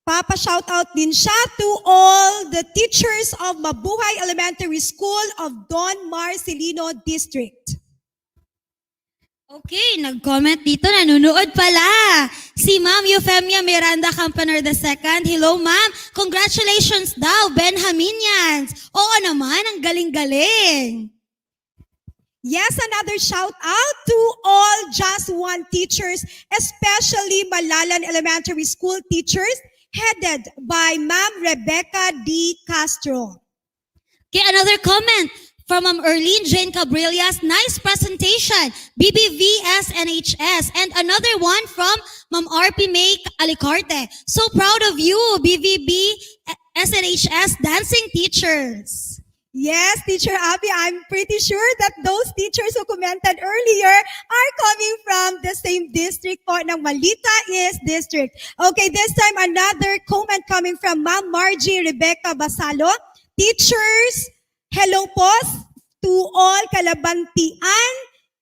Papa shout out din siya to all the teachers of Mabuhay Elementary School of Don Marcelino District. Okay, nag-comment dito, nanonood pala. Si Ma'am Euphemia Miranda Campaner II. Hello, Ma'am. Congratulations daw, Benjaminians. Oo naman, ang galing-galing. Yes, another shout out to all Just One teachers, especially Malalan Elementary School teachers, headed by Ma'am Rebecca D. Castro. Okay, another comment from Ma'am Erlene Jane Cabrillas. Nice presentation, BBVS NHS. And another one from Ma'am RP May Alicarte. So proud of you, BVB SNHS dancing teachers. Yes, Teacher Abby, I'm pretty sure that those teachers who commented earlier are coming from the same district po ng Malita East District. Okay, this time another comment coming from Ma'am Margie Rebecca Basalo. Teachers, hello po to all Kalabantian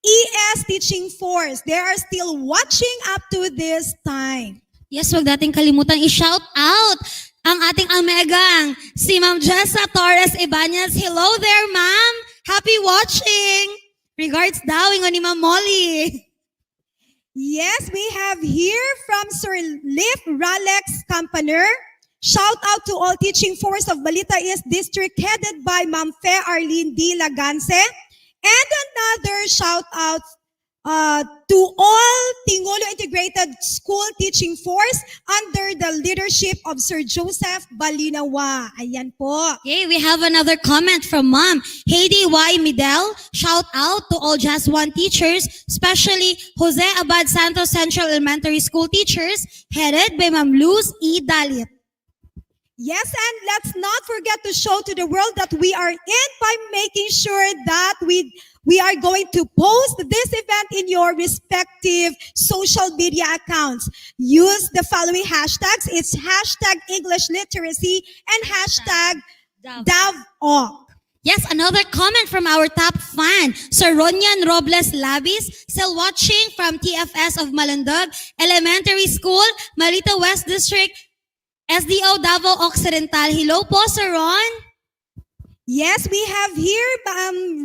ES Teaching Force. They are still watching up to this time. Yes, wag nating kalimutan i-shout out ang ating amegang, si Ma'am Jessa Torres Ibanez. Hello there, Ma'am. Happy watching. Regards daw, ingon ni Ma'am Molly. Yes, we have here from Sir Lif Ralex Campaner. Shout out to all teaching force of Balita East District headed by Ma'am Fe Arlene D. Laganse. And another shout out to all Tingolo Integrated School Teaching Force under the leadership of Sir Joseph Balinawa. Ayan po. Okay, we have another comment from Ma'am Heidi Y. Midel. Shout out to all Just One teachers, especially Jose Abad Santos Central Elementary School teachers, headed by Ma'am Luz E. Dalit. Yes, and let's not forget to show to the world that we are in by making sure that we are going to post this event in your respective social media accounts. Use the following hashtags. It's hashtag English Literacy and hashtag DavOc. Yes, another comment from our top fan, Sir Ronyan Robles Labis, still watching from TFS of Malandog Elementary School, Marita West District, SDO Davao Occidental. Hello po, Sir Ron. Yes, we have here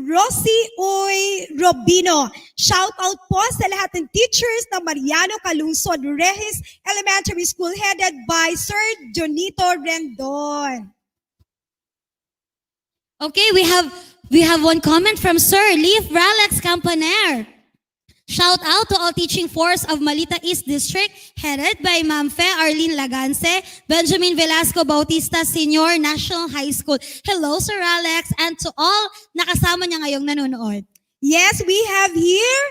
Rosie Oy Robino. Shout out po sa lahat ng teachers ng Mariano Calungsod Regis Elementary School headed by Sir Jonito Rendon. Okay, we have one comment from Sir Leaf Ralex Campaner. Shout out to all teaching force of Malita East District, headed by Ma'am Fe Arlene Laganse, Benjamin Velasco Bautista Senior National High School. Hello, Sir Alex, and to all nakasama niya ngayong nanonood. Yes, we have here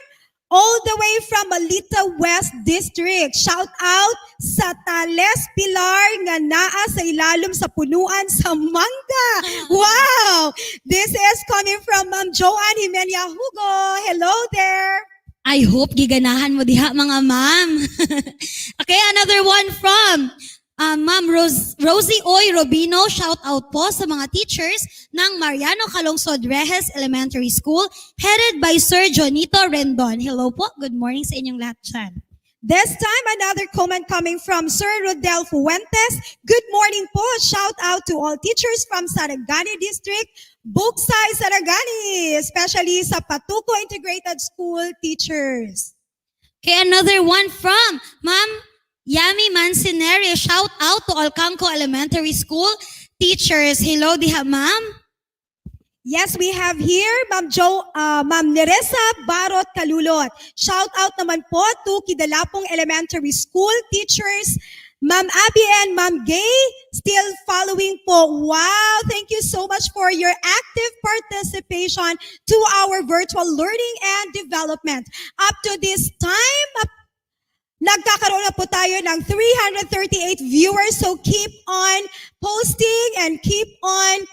all the way from Malita West District. Shout out sa Tales Pilar nga naa sa ilalom sa punuan sa mangga. Wow! This is coming from Ma'am Joanne Jimenia Hugo. Hello there. I hope giganahan mo diha mga ma'am. Okay, another one from Ma'am Rosie Oy Robino. Shout out po sa mga teachers ng Mariano Calungsod Regis Elementary School headed by Sir Jonito Rendon. Hello po, good morning sa inyong lahat dyan. This time, another comment coming from Sir Rodel Fuentes. Good morning po. Shout out to all teachers from Sarangani District, Buksay, Sarangani, especially sa Patuco Integrated School teachers. Okay, another one from Ma'am Yami Mancinere. Shout out to all Kangko Elementary School teachers. Hello diha, ma'am. Yes, we have here Ma'am Neresa Barot Kalulot. Shout out naman po to Kidalapong Elementary School teachers, Ma'am Abby and Ma'am Gay, still following po. Wow, thank you so much for your active participation to our virtual learning and development. Up to this time, nagkakaroon na po tayo ng 338 viewers, so keep on posting and keep on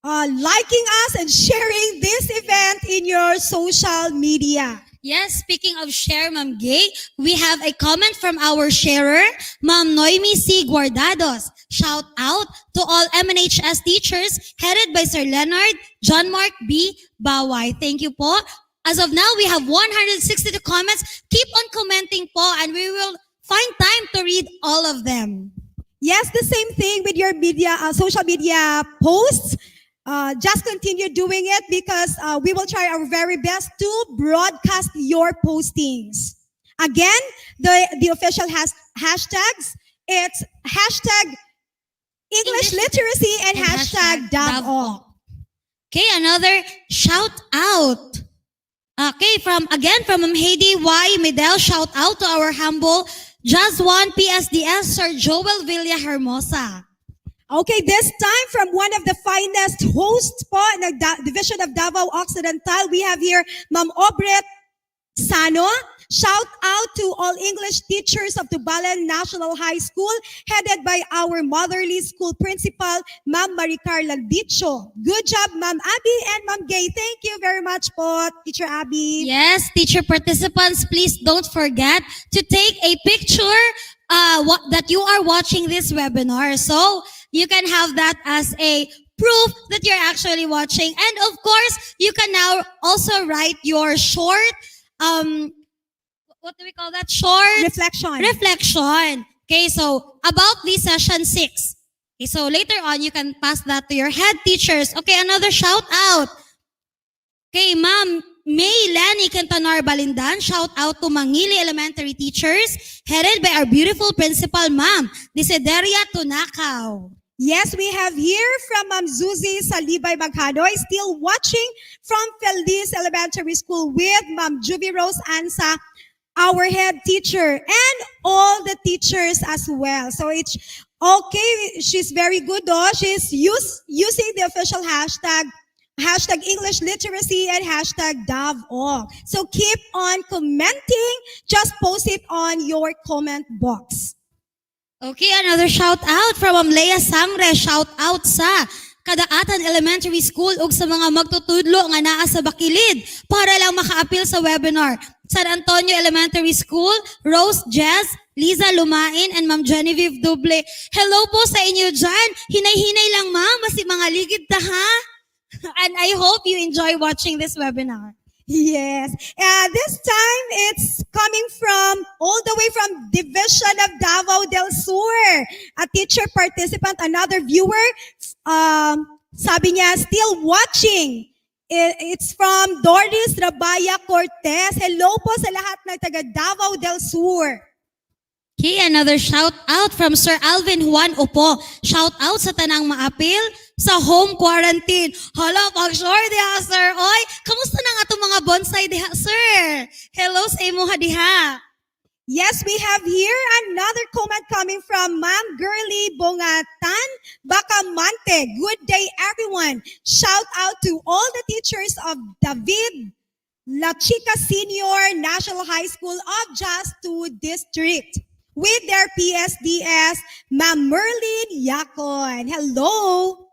liking us and sharing this event in your social media. Yes, speaking of share, Ma'am Gay, we have a comment from our sharer, Ma'am Noemi C. Guardados. Shout out to all MNHS teachers headed by Sir Leonard John Mark B. Baway. Thank you po. As of now, we have 162 comments. Keep on commenting po and we will find time to read all of them. Yes, the same thing with your media, social media posts. Just continue doing it because we will try our very best to broadcast your postings. Again, the official hashtags, it's hashtag English Literacy and hashtag DavOc. Okay, another shout out. Okay, from Heidi Y. Medel, shout out to our humble Just One PSDS, Sir Joel Villa Hermosa. Okay, this time from one of the finest hosts po ng Division of Davao Occidental, we have here Ma'am Obret Sano. Shout out to all English teachers of Tubalan National High School, headed by our motherly school principal, Ma'am Maricarla Dicho. Good job, Ma'am Abby and Ma'am Gay. Thank you very much po, Teacher Abby. Yes, teacher participants, please don't forget to take a picture that you are watching this webinar. So you can have that as a proof that you're actually watching. And of course, you can now also write your short, what do we call that? Short reflection. Okay, so about the session 6. Okay, so later on, you can pass that to your head teachers. Okay, another shout out. Okay, Ma'am May Lenny Cantanar Balindan. Shout out to Mangili Elementary teachers headed by our beautiful principal, Ma'am Desideria Tunakaw. Yes, we have here from Ma'am Zuzi Salibay Maghadoy, still watching from Feliz Elementary School with Ma'am Juvie Rose Ansa, our head teacher, and all the teachers as well. So it's okay, she's very good though. She's using the official hashtag English literacy and hashtag DAVO. So keep on commenting, just post it on your comment box. Okay, another shout out from Leia Sangre. Shout out sa Kadaatan Elementary School ug sa mga magtutudlo nga naa sa Bakilid para lang maka-appeal sa webinar. San Antonio Elementary School, Rose Jazz, Liza Lumain, and Ma'am Genevieve Duble. Hello po sa inyo dyan. Hinay-hinay lang ma'am, basi mga ligid ta ha. And I hope you enjoy watching this webinar. Yes. This time it's coming from all the way from Division of Davao del Sur. A teacher participant, another viewer. Sabi niya, still watching. It's from Doris Rabaya Cortez. Hello po sa lahat ng taga Davao del Sur. Okay, another shout out from Sir Alvin Juan Opo. Shout out sa tanang maapil sa home quarantine. Hala, pag-sure diha, sir. Oy, kamusta na nga itong mga bonsai diha, sir? Hello sa imo ha diha. Yes, we have here another comment coming from Ma'am Girly Bongatan Bacamante. Good day, everyone. Shout out to all the teachers of David La Chica Senior National High School of Just 2 District with their PSDS, Ma'am Merlin Yacon. Hello.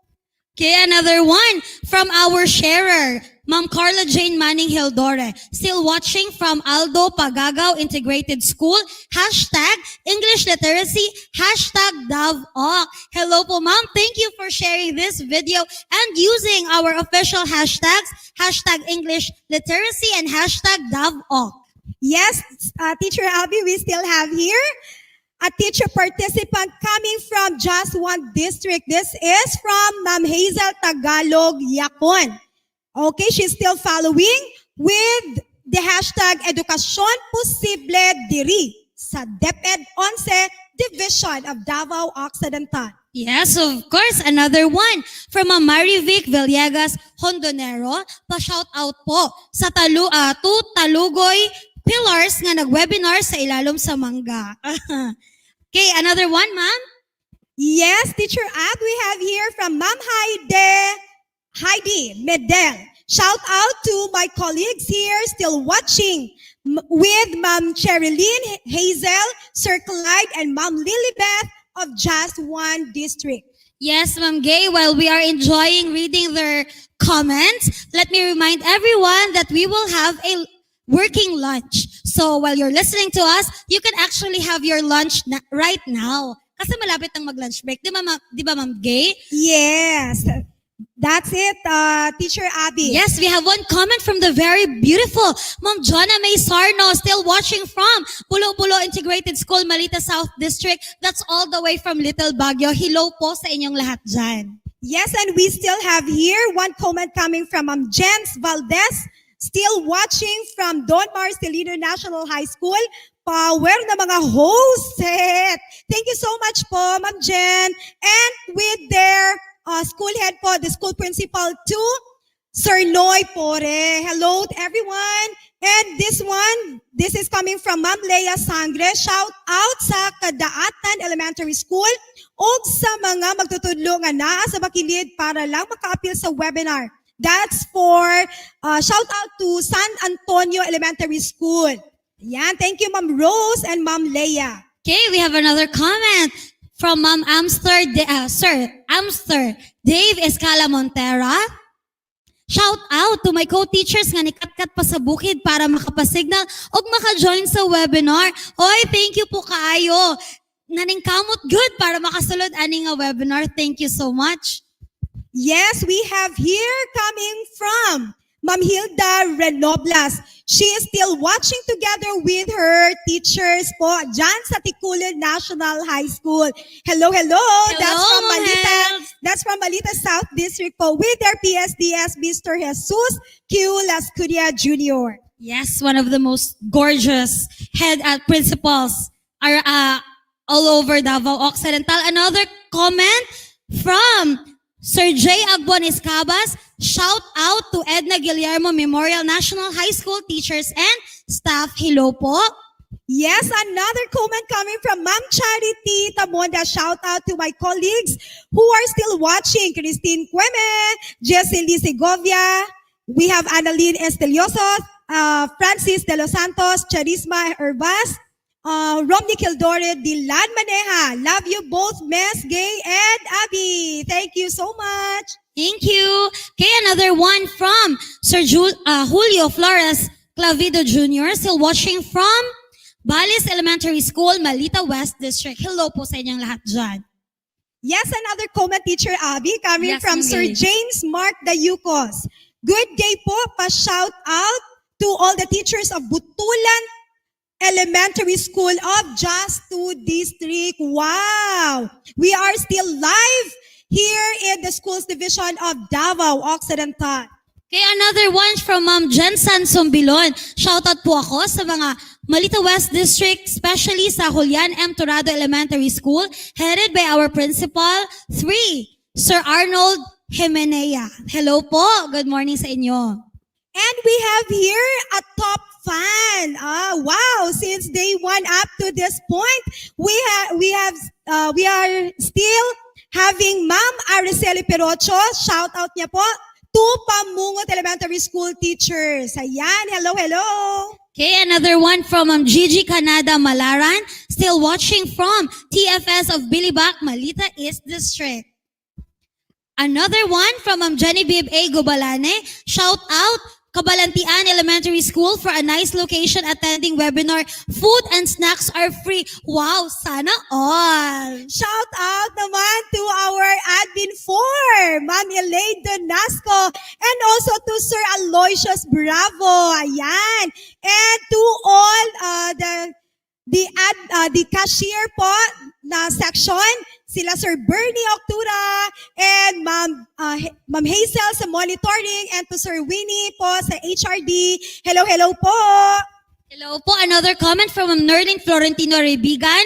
Okay, another one from our sharer, Ma'am Carla Jane Manning Hildore. Still watching from Aldo Pagagaw Integrated School. Hashtag English Literacy. Hashtag DAVOC. Hello po, ma'am. Thank you for sharing this video and using our official hashtags. Hashtag English Literacy and hashtag DAVOC. Yes, Teacher Abby, we still have here a teacher participant coming from Just 1 District. This is from Ma'am Hazel Tagalog Yacon. Okay, she's still following with the hashtag Edukasyon Posible Diri sa DepEd 11 Division of Davao Occidental. Yes, of course, another one from Marivic Villegas Hondonero. Pa-shout out po sa Talugoy Pillars nga nag-webinar sa ilalom sa mangga. Okay, another one, ma'am? Yes, Teacher Ab, we have here from Ma'am Heidi Medel. Shout out to my colleagues here still watching with Ma'am Cherilyn Hazel, Sir Clyde, and Ma'am Lilibeth of Just 1 District. Yes, Ma'am Gay, while we are enjoying reading their comments, let me remind everyone that we will have a working lunch. So while you're listening to us, you can actually have your lunch right now. Kasi malapit ang mag-lunch break. Di ba, Ma'am Gay? Yes. That's it, Teacher Abby. Yes, we have one comment from the very beautiful Ma'am Jonna May Sarno, still watching from Pulo-Pulo Integrated School, Malita South District. That's all the way from Little Baguio. Hello po sa inyong lahat dyan. Yes, and we still have here one comment coming from Ma'am Jens Valdez, still watching from Don Marcelino National High School. Power na mga host. Thank you so much po, Ma'am Jen. And with their school head po, the school principal too, Sir Noy Pore. Hello to everyone. And this is coming from Ma'am Leia Sangre. Shout out sa Kadaatan Elementary School o sa mga magtutudlo nga naa sa Bakilid para lang maka-appeal sa webinar. That's for shout out to San Antonio Elementary School. Yan, thank you Ma'am Rose and Ma'am Leia. Okay, we have another comment from Ma'am Sir Amster Dave Escala Montera. Shout out to my co-teachers nga nikat-kat pa sa bukid para makapasignal o maka-join sa webinar. Hoy, thank you po kaayo. Naningkamot good para makasulod ani nga webinar. Thank you so much. Yes, we have here coming from Ma'am Hilda Renoblas. She is still watching together with her teachers po dyan sa Tikulan National High School. Hello. Hello, That's from Ma'am Malita. Hel. That's from Malita South District po with their PSDS, Mr. Jesus Q. Lascudia Jr. Yes, one of the most gorgeous head principals are all over Davao Occidental. Another comment from Sir J. Agbon Escabas. Shout out to Edna Guillermo Memorial National High School teachers and staff. Hello po. Yes, another comment coming from Ma'am Charity Tamonda. Shout out to my colleagues who are still watching. Christine Cueme, Jessie Segovia. We have Annalyn Estelioso, Francis De Los Santos, Charisma Herbas, Romney Kildore, Dilan Maneja. Love you both, Miss Gay and Abby. Thank you so much. Thank you. Okay, another one from Sir Julio Flores Clavido Jr. Still watching from Balis Elementary School, Malita West District. Hello po sa inyong lahat dyan. Yes, another comment, Teacher Abby, coming Yes, from Sir Ma'am Gay. James Mark Dayucos. Good day po, pa-shout out to all the teachers of Butulan Elementary School of Just 2 District. Wow! We are still live here in the Schools Division of Davao Occidental. Okay, another one from Ma'am Jensen Sumbilon. Shoutout po ako sa mga Malita West District, especially sa Julian M. Torado Elementary School, headed by our principal, 3, Sir Arnold Jimenea. Hello po. Good morning sa inyo. And we have here a top fan. Wow! Since day one up to this point, we are still having Ma'am Araceli Perocho. Shout out niya po to Pamungot Elementary School teachers. Ayan, hello, hello. Okay, another one from Gigi Canada Malaran, still watching from TFS of Bilibak, Malita East District. Another one from Genevieve A. Gobalane, shout out Kabalantian Elementary School for a nice location attending webinar. Food and snacks are free. Wow, sana all. Shout out naman to our admin 4, Ma'am Elaine Donasco, and also to Sir Aloysius Bravo. Ayan. And to all the cashier po na section, sila Sir Bernie Octura and Ma'am Hazel sa monitoring, and to Sir Winnie po sa HRD. Hello, hello po. Hello po. Another comment from Nerlin Florentino Rebigan.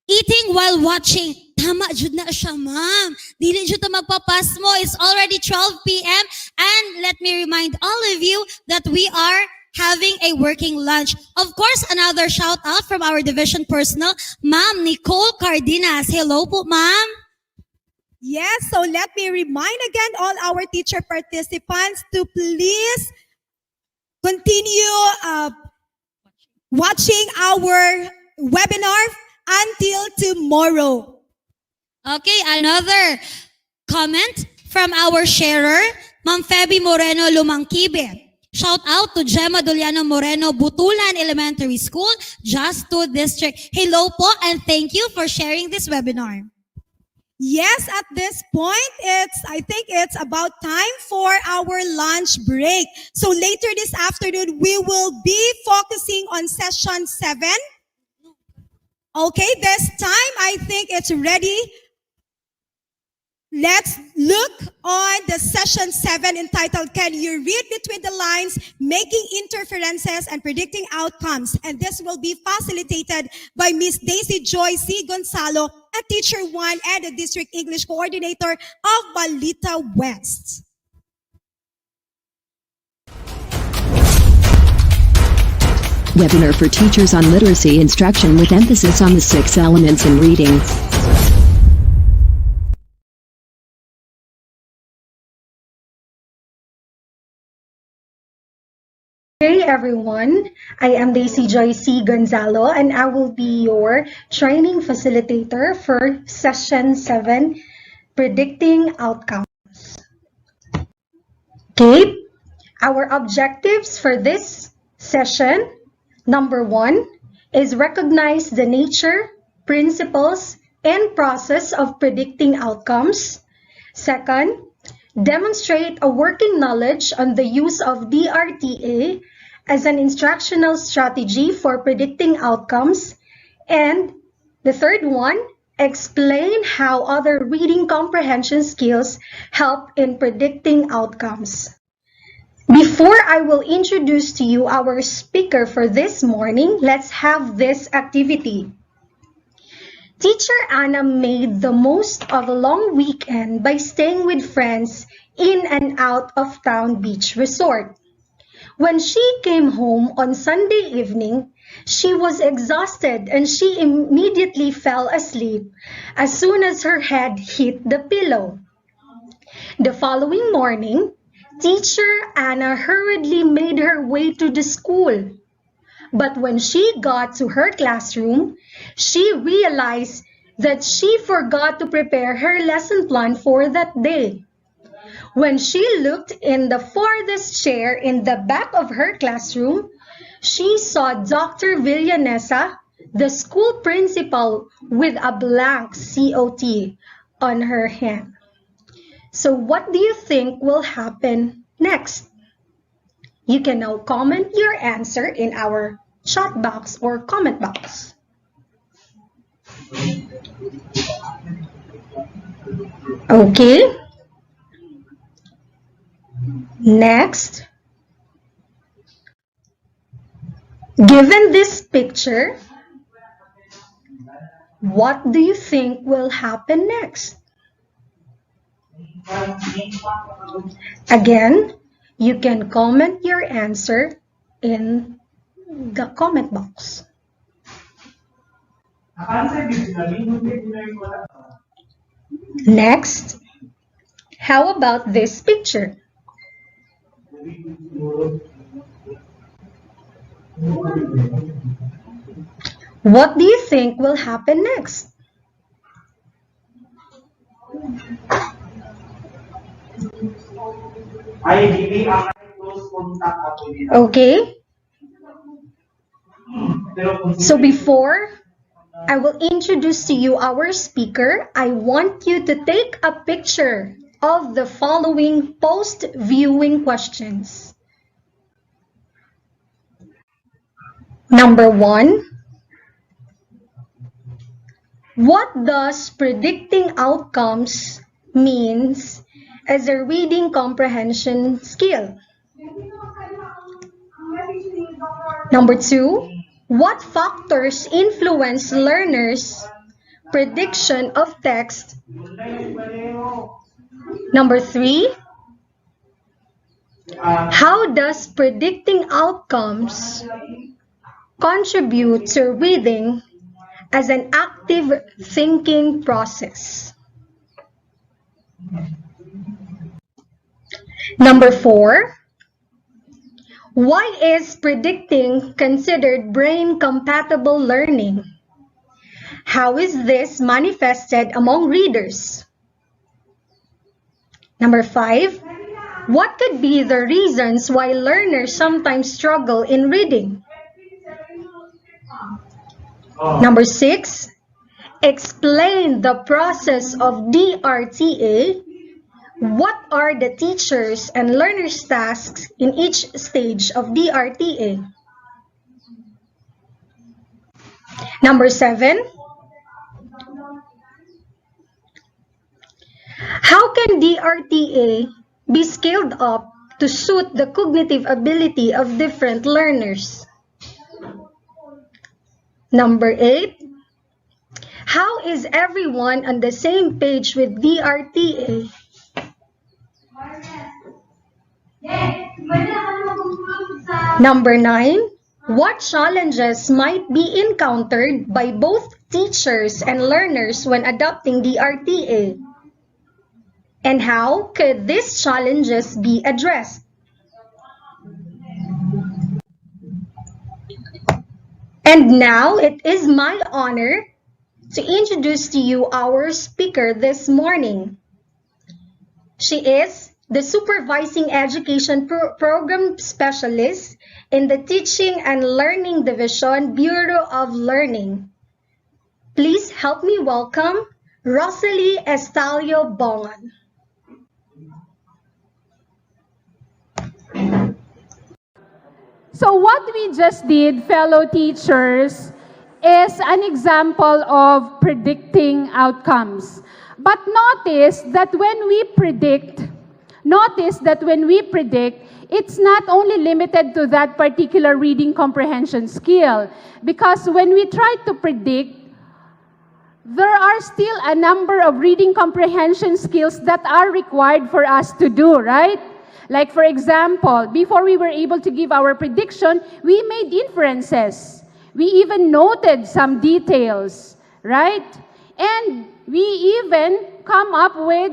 Eating while watching. Tama, jud na siya, ma'am. Dili jud ta magpapasmo. It's already 12 p.m. And let me remind all of you that we are having a working lunch. Of course, another shout out from our division personnel, Ma'am Nicole Cardenas. Hello po, ma'am. Yes, so let me remind again all our teacher participants to please continue watching our webinar until tomorrow. Okay, another comment from our sharer, Ma'am Feby Moreno Lumangkibe. Shout out to Gemma Doliano Moreno, Butulan Elementary School, Just 2 District. Hello po, and thank you for sharing this webinar. Yes, at this point, I think it's about time for our lunch break. So later this afternoon, we will be focusing on session 7. Okay, this time, I think it's ready. Let's look on the session 7 entitled, Can You Read Between the Lines, Making Interferences and Predicting Outcomes? And this will be facilitated by Miss Daisy Joy C. Gonzalo, a Teacher 1 and a District English Coordinator of Balita West. Webinar for teachers on literacy instruction with emphasis on the 6 elements in reading. Hey everyone, I am Daisy Joy C. Gonzalo and I will be your training facilitator for session 7, Predicting Outcomes. Okay, our objectives for this session, number 1 is recognize the nature, principles, and process of predicting outcomes. Second, demonstrate a working knowledge on the use of DRTA as an instructional strategy for predicting outcomes. And the third one Explain how other reading comprehension skills help in predicting outcomes. Before I will introduce to you our speaker for this morning, let's have this activity. Teacher Anna made the most of a long weekend by staying with friends in an out-of-town beach resort. When she came home on Sunday evening, she was exhausted and she immediately fell asleep as soon as her head hit the pillow. The following morning, Teacher Anna hurriedly made her way to the school. But when she got to her classroom, she realized that she forgot to prepare her lesson plan for that day. When she looked in the farthest chair in the back of her classroom, she saw Dr. Villanesa, the school principal, with a blank COT on her hand. So what do you think will happen next? You can now comment your answer in our chat box or comment box. Okay. Next. Given this picture, what do you think will happen next? Again, you can comment your answer in the comment box. Next, how about this picture? What do you think will happen next? Okay. So before I will introduce to you our speaker, I want you to take a picture of the following post-viewing questions. Number 1. What does predicting outcomes means as a reading comprehension skill? Number 2. What factors influence learners' prediction of text? Number 3. How does predicting outcomes contribute to reading as an active thinking process? Number 4. Why is predicting considered brain-compatible learning? How is this manifested among readers? Number 5. What could be the reasons why learners sometimes struggle in reading? Number 6. Explain the process of DRTA. What are the teachers' and learners' tasks in each stage of DRTA? Number 7. How can DRTA be scaled up to suit the cognitive ability of different learners? Number 8. How is everyone on the same page with DRTA? Number 9. What challenges might be encountered by both teachers and learners when adopting DRTA? And how could these challenges be addressed? And now it is my honor to introduce to you our speaker this morning. She is the Supervising Education Program Specialist in the Teaching and Learning Division, Bureau of Learning. Please help me welcome Rosalie Estalio Bongan. So what we just did, fellow teachers, is an example of predicting outcomes. But notice that when we predict, it's not only limited to that particular reading comprehension skill. Because when we try to predict, there are still a number of reading comprehension skills that are required for us to do, right? Like, for example, before we were able to give our prediction, we made inferences. We even noted some details, right? And we even come up with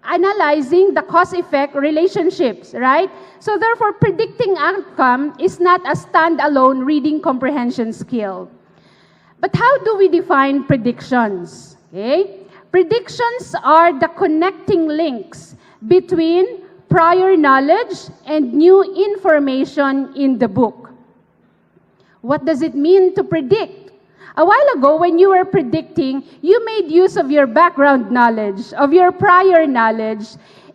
analyzing the cause-effect relationships, right? So therefore, predicting outcome is not a standalone reading comprehension skill. But how do we define predictions? Okay? Predictions are the connecting links between prior knowledge and new information in the book. What does it mean to predict? A while ago, when you were predicting, you made use of your background knowledge, of your prior knowledge,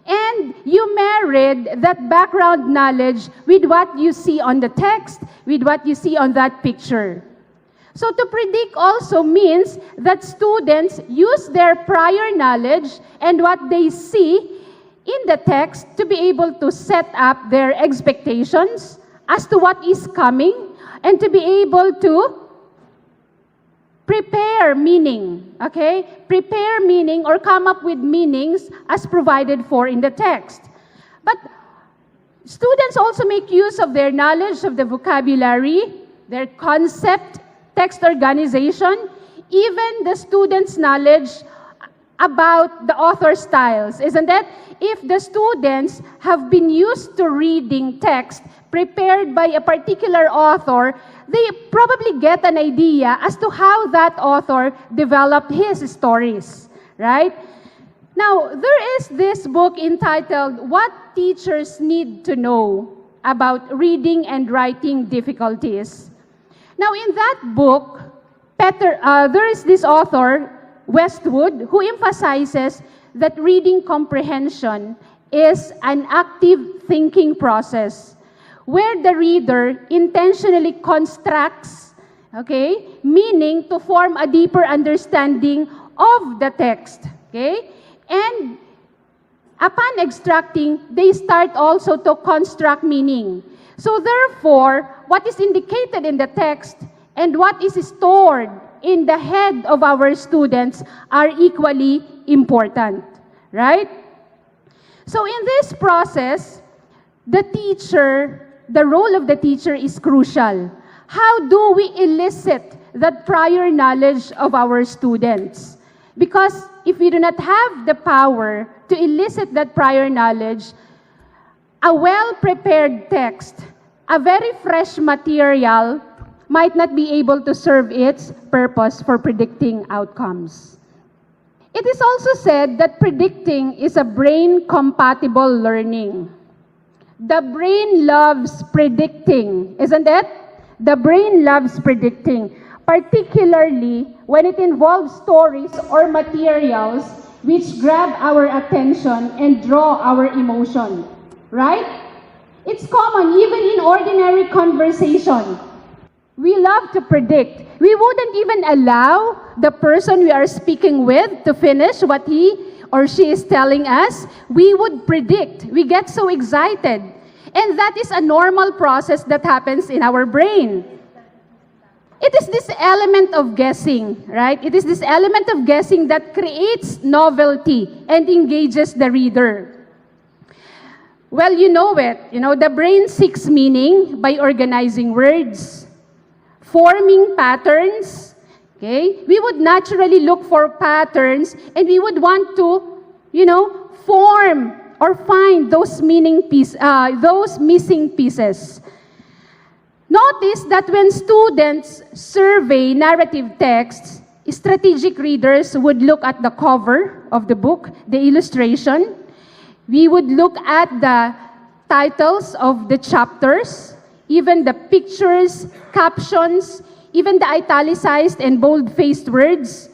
and you married that background knowledge with what you see on the text, with what you see on that picture. So to predict also means that students use their prior knowledge and what they see in the text to be able to set up their expectations as to what is coming and to be able to prepare meaning, okay? Prepare meaning or come up with meanings as provided for in the text. But students also make use of their knowledge of the vocabulary, their concept, text organization, even the students' knowledge about the author styles, isn't it? If the students have been used to reading text prepared by a particular author, they probably get an idea as to how that author developed his stories, right? Now, there is this book entitled, What Teachers Need to Know About Reading and Writing Difficulties. Now, in that book, there is this author, Westwood, who emphasizes that reading comprehension is an active thinking process where the reader intentionally constructs, okay, meaning to form a deeper understanding of the text, okay? And upon extracting, they start also to construct meaning. So therefore, what is indicated in the text and what is stored in the head of our students are equally important, right? So in this process, the role of the teacher is crucial. How do we elicit that prior knowledge of our students? Because if we do not have the power to elicit that prior knowledge, a well-prepared text, a very fresh material, might not be able to serve its purpose for predicting outcomes. It is also said that predicting is a brain-compatible learning. The brain loves predicting, isn't it? The brain loves predicting, particularly when it involves stories or materials which grab our attention and draw our emotion, right? It's common even in ordinary conversation. We love to predict. We wouldn't even allow the person we are speaking with to finish what he or she is telling us. We would predict. We get so excited. And that is a normal process that happens in our brain. It is this element of guessing, right? It is this element of guessing that creates novelty and engages the reader. Well, you know it. You know, the brain seeks meaning by organizing words, forming patterns, okay? We would naturally look for patterns and we would want to, form or find those those missing pieces. Notice that when students survey narrative texts, strategic readers would look at the cover of the book, the illustration. We would look at the titles of the chapters, even the pictures, captions, even the italicized and bold-faced words.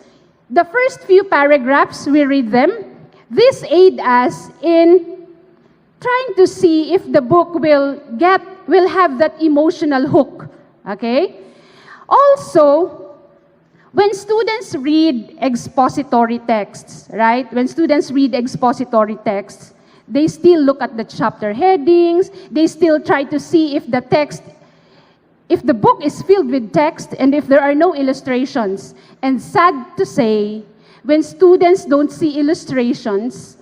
The first few paragraphs, we read them. This aid us in trying to see if the book will have that emotional hook, okay? Also, When students read expository texts, right? When students read expository texts, they still look at the chapter headings, they still try to see if the book is filled with text and if there are no illustrations. And sad to say, when students don't see illustrations,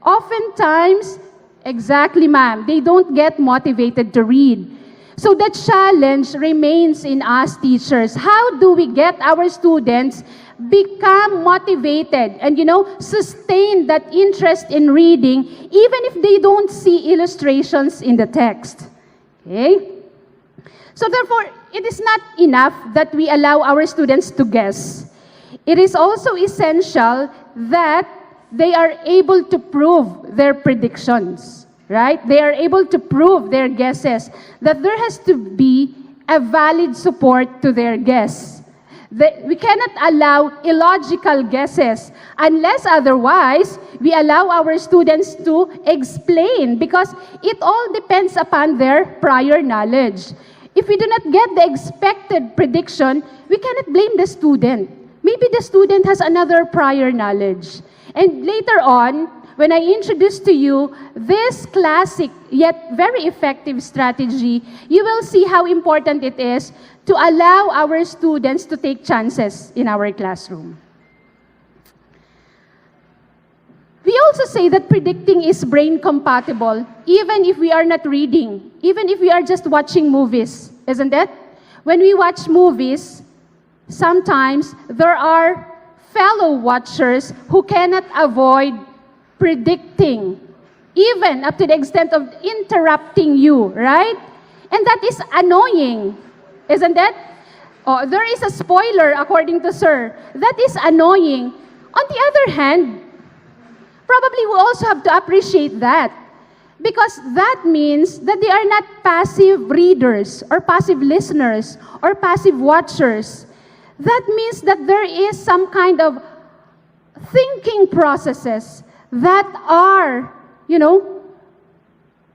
oftentimes, exactly ma'am, they don't get motivated to read. So the challenge remains in us teachers. How do we get our students become motivated and, sustain that interest in reading even if they don't see illustrations in the text? Okay? So therefore, it is not enough that we allow our students to guess. It is also essential that they are able to prove their predictions. Right? They are able to prove their guesses, that there has to be a valid support to their guess. We cannot allow illogical guesses unless otherwise we allow our students to explain, because it all depends upon their prior knowledge. If we do not get the expected prediction, we cannot blame the student. Maybe the student has another prior knowledge. And later on, when I introduce to you this classic yet very effective strategy, you will see how important it is to allow our students to take chances in our classroom. We also say that predicting is brain compatible even if we are not reading, even if we are just watching movies, isn't it? When we watch movies, sometimes there are fellow watchers who cannot avoid predicting, even up to the extent of interrupting you, right? And that is annoying, isn't it? Oh, there is a spoiler, according to Sir. That is annoying. On the other hand, probably we also have to appreciate that, because that means that they are not passive readers or passive listeners or passive watchers. That means that there is some kind of thinking processes that are,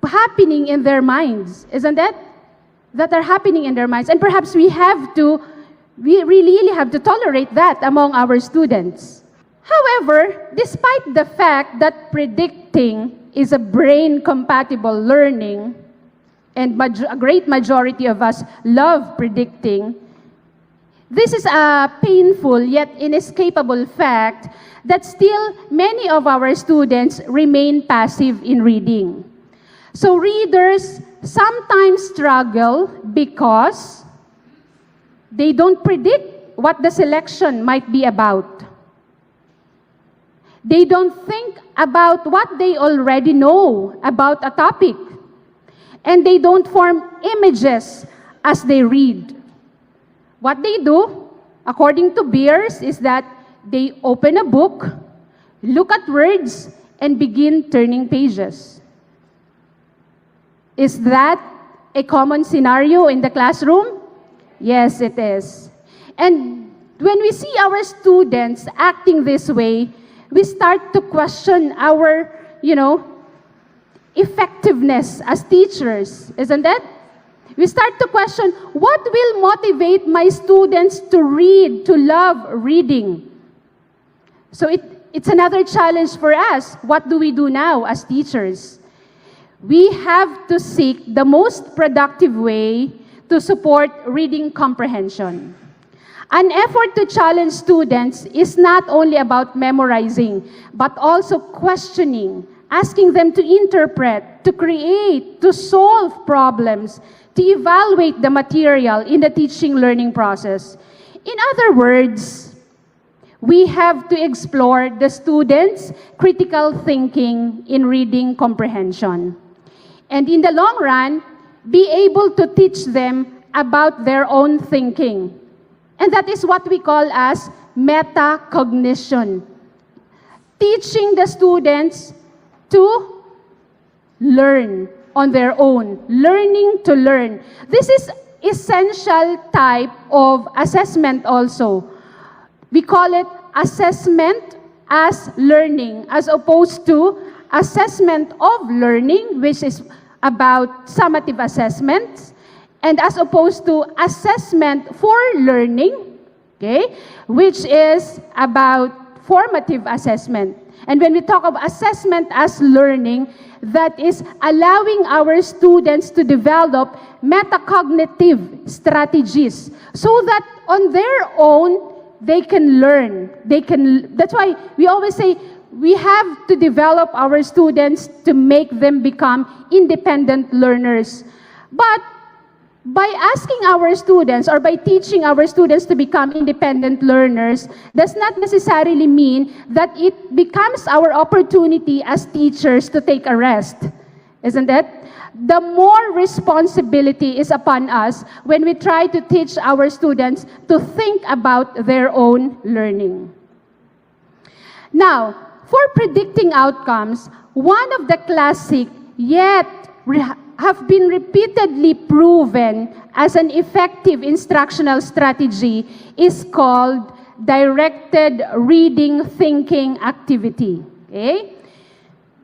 happening in their minds, isn't it? That are happening in their minds. And perhaps we really have to tolerate that among our students. However, despite the fact that predicting is a brain-compatible learning, and a great majority of us love predicting, this is a painful yet inescapable fact that still many of our students remain passive in reading. So readers sometimes struggle because they don't predict what the selection might be about. They don't think about what they already know about a topic. And they don't form images as they read. What they do, according to Beers, is that they open a book, look at words, and begin turning pages. Is that a common scenario in the classroom? Yes, it is. And when we see our students acting this way, we start to question our, effectiveness as teachers, isn't it? We start to question, what will motivate my students to read, to love reading? So it's another challenge for us. What do we do now as teachers? We have to seek the most productive way to support reading comprehension. An effort to challenge students is not only about memorizing, but also questioning, asking them to interpret, to create, to solve problems, to evaluate the material in the teaching-learning process. In other words, we have to explore the students' critical thinking in reading comprehension. And in the long run, be able to teach them about their own thinking. And that is what we call as metacognition. Teaching the students to learn on their own, learning to learn. This is essential type of assessment also. We call it assessment as learning, as opposed to assessment of learning, which is about summative assessments, and as opposed to assessment for learning, okay, which is about formative assessment. And when we talk of assessment as learning, that is allowing our students to develop metacognitive strategies so that on their own, they can learn. That's why we always say we have to develop our students to make them become independent learners. But by asking our students or by teaching our students to become independent learners does not necessarily mean that it becomes our opportunity as teachers to take a rest, isn't it? The more responsibility is upon us when we try to teach our students to think about their own learning. Now, for predicting outcomes, one of the classic yet have been repeatedly proven as an effective instructional strategy is called directed reading thinking activity. Okay?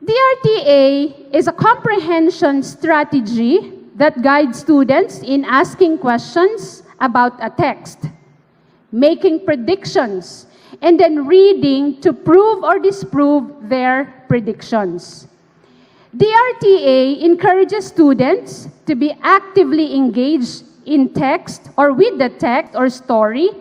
DRTA is a comprehension strategy that guides students in asking questions about a text, making predictions, and then reading to prove or disprove their predictions. DRTA encourages students to be actively engaged in text or with the text or story,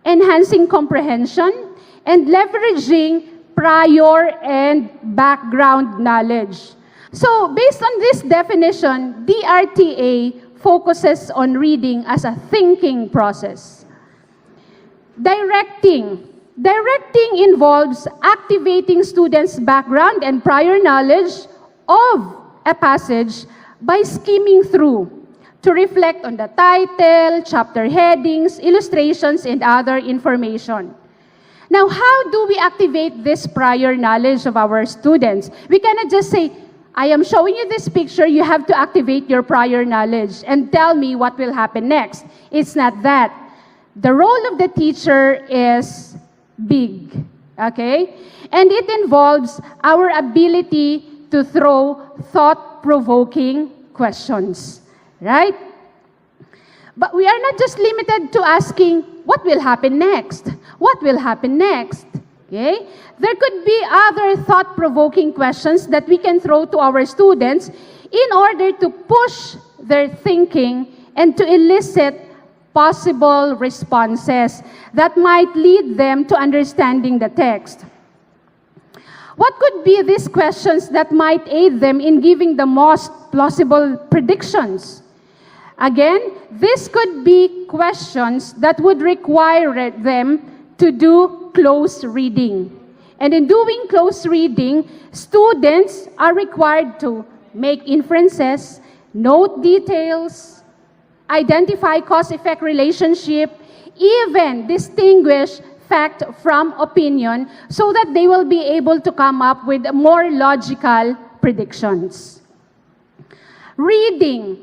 enhancing comprehension, and leveraging prior and background knowledge. So, based on this definition, DRTA focuses on reading as a thinking process. Directing involves activating students' background and prior knowledge of a passage by skimming through to reflect on the title, chapter headings, illustrations, and other information. Now, how do we activate this prior knowledge of our students? We cannot just say, I am showing you this picture, you have to activate your prior knowledge and tell me what will happen next. It's not that. The role of the teacher is big, okay? And it involves our ability to throw thought-provoking questions, right? But we are not just limited to asking, what will happen next? What will happen next? Okay? There could be other thought-provoking questions that we can throw to our students in order to push their thinking and to elicit possible responses that might lead them to understanding the text. What could be these questions that might aid them in giving the most plausible predictions? Again, this could be questions that would require them to do close reading. And in doing close reading, students are required to make inferences, note details, identify cause-effect relationship, even distinguish fact from opinion so that they will be able to come up with more logical predictions. Reading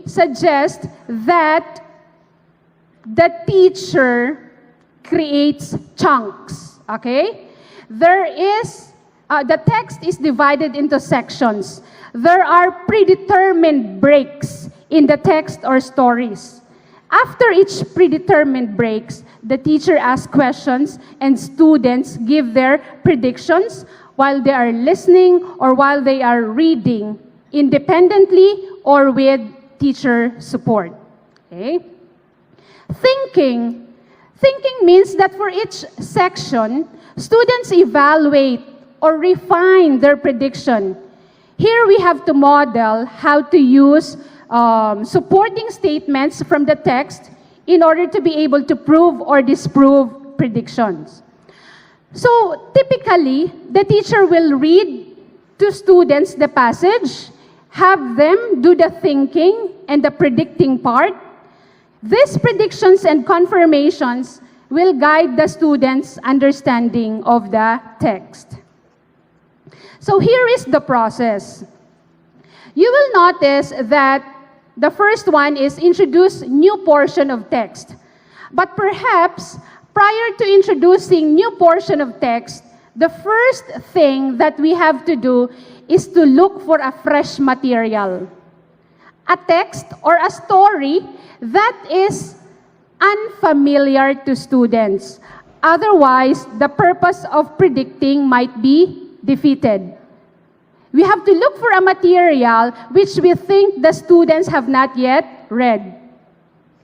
suggests that the teacher creates chunks, okay? The text is divided into sections. There are predetermined breaks in the text or stories. After each predetermined breaks, the teacher asks questions and students give their predictions while they are listening or while they are reading independently or with teacher support. Okay? Thinking means that for each section, students evaluate or refine their prediction. Here we have to model how to use supporting statements from the text in order to be able to prove or disprove predictions. So typically, the teacher will read to students the passage, have them do the thinking and the predicting part. These predictions and confirmations will guide the students' understanding of the text. So here is the process. You will notice that the first one is introduce new portion of text. But perhaps prior to introducing new portion of text, the first thing that we have to do is to look for a fresh material. A text or a story that is unfamiliar to students. Otherwise, the purpose of predicting might be defeated. We have to look for a material which we think the students have not yet read.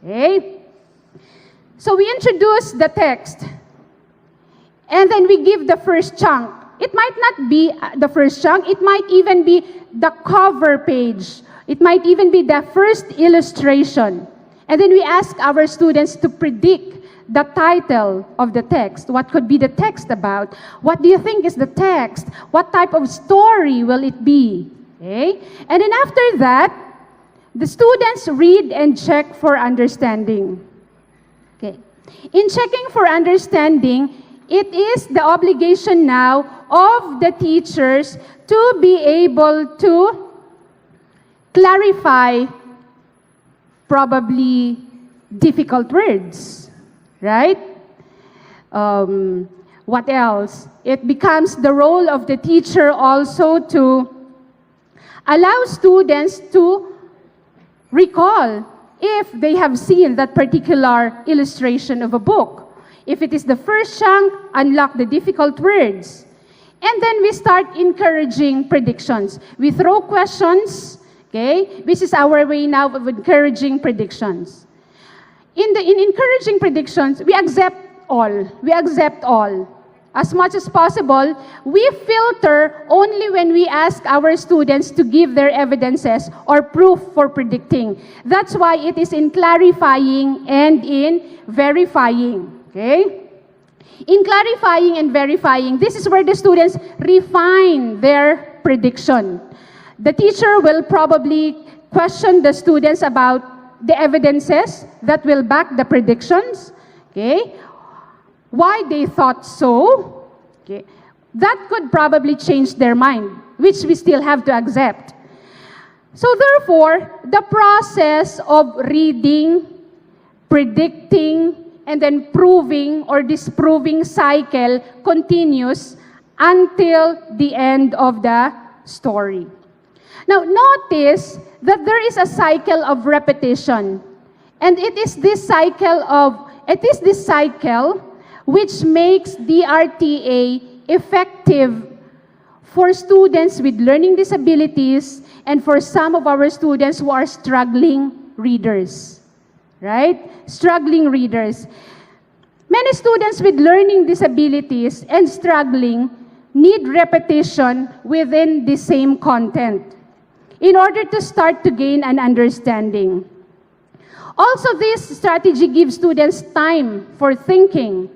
Okay? So we introduce the text, and then we give the first chunk. It might not be the first chunk, it might even be the cover page. It might even be the first illustration. And then we ask our students to predict the title of the text. What could be the text about? What do you think is the text? What type of story will it be? Okay? And then after that, the students read and check for understanding. Okay. In checking for understanding, it is the obligation now of the teachers to be able to clarify probably difficult words, right? What else? It becomes the role of the teacher also to allow students to recall if they have seen that particular illustration of a book. If it is the first chunk, unlock the difficult words. And then we start encouraging predictions. We throw questions, okay? This is our way now of encouraging predictions. In encouraging predictions, we accept all. We accept all. As much as possible, we filter only when we ask our students to give their evidences or proof for predicting. That's why it is in clarifying and in verifying. Okay? In clarifying and verifying, this is where the students refine their prediction. The teacher will probably question the students about the evidences that will back the predictions. Okay? Why they thought so. Okay. That could probably change their mind, which we still have to accept. So therefore, the process of reading, predicting, and then proving or disproving cycle continues until the end of the story. Now notice that there is a cycle of repetition. And it is this cycle which makes DRTA effective for students with learning disabilities and for some of our students who are struggling readers, right? Struggling readers. Many students with learning disabilities and struggling need repetition within the same content in order to start to gain an understanding. Also, this strategy gives students time for thinking.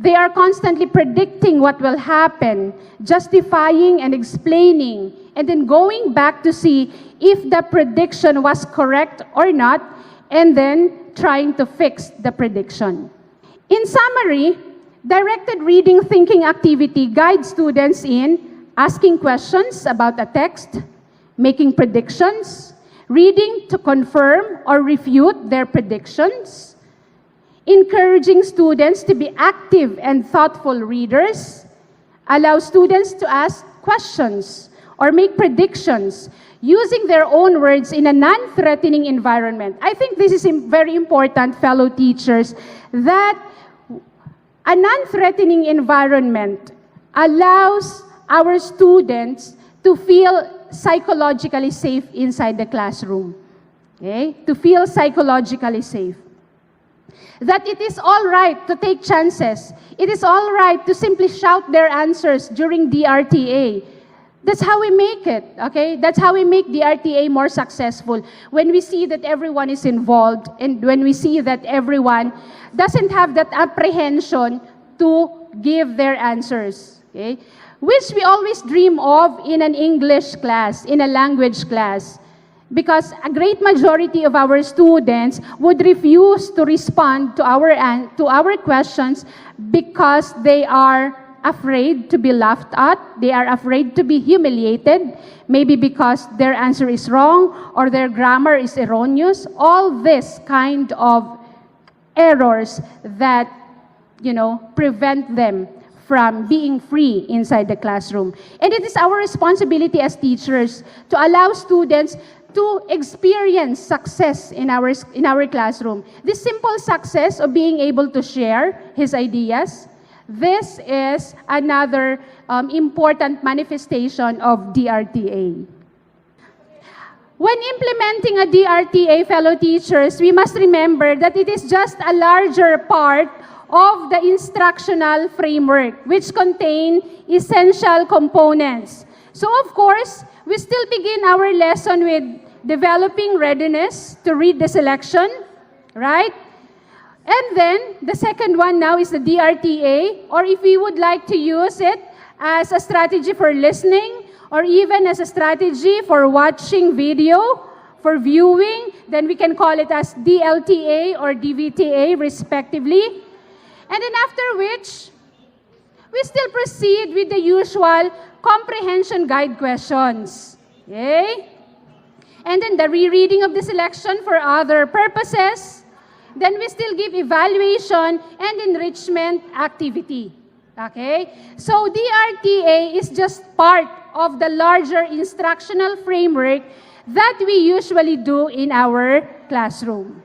They are constantly predicting what will happen, justifying and explaining, and then going back to see if the prediction was correct or not, and then trying to fix the prediction. In summary, directed reading thinking activity guides students in asking questions about a text, making predictions, reading to confirm or refute their predictions, encouraging students to be active and thoughtful readers, allow students to ask questions or make predictions using their own words in a non-threatening environment. I think this is very important, fellow teachers, that a non-threatening environment allows our students to feel psychologically safe inside the classroom. Okay? To feel psychologically safe. That it is all right to take chances. It is all right to simply shout their answers during DRTA. That's how we make it, okay? That's how we make DRTA more successful. When we see that everyone is involved and when we see that everyone doesn't have that apprehension to give their answers, okay? Which we always dream of in an English class, in a language class. Because a great majority of our students would refuse to respond to our questions because they are afraid to be laughed at, they are afraid to be humiliated, maybe because their answer is wrong or their grammar is erroneous. All this kind of errors that, prevent them from being free inside the classroom. And it is our responsibility as teachers to allow students to experience success in our classroom. This simple success of being able to share his ideas, this is another important manifestation of DRTA. When implementing a DRTA, fellow teachers, we must remember that it is just a larger part of the instructional framework, which contain essential components. So of course, we still begin our lesson with developing readiness to read the selection, right? And then, the second one now is the DRTA, or if we would like to use it as a strategy for listening, or even as a strategy for watching video, for viewing, then we can call it as DLTA or DVTA, respectively. And then after which, we still proceed with the usual comprehension guide questions. Okay? And then the rereading of the selection for other purposes. Then we still give evaluation and enrichment activity. Okay? So DRTA is just part of the larger instructional framework that we usually do in our classroom.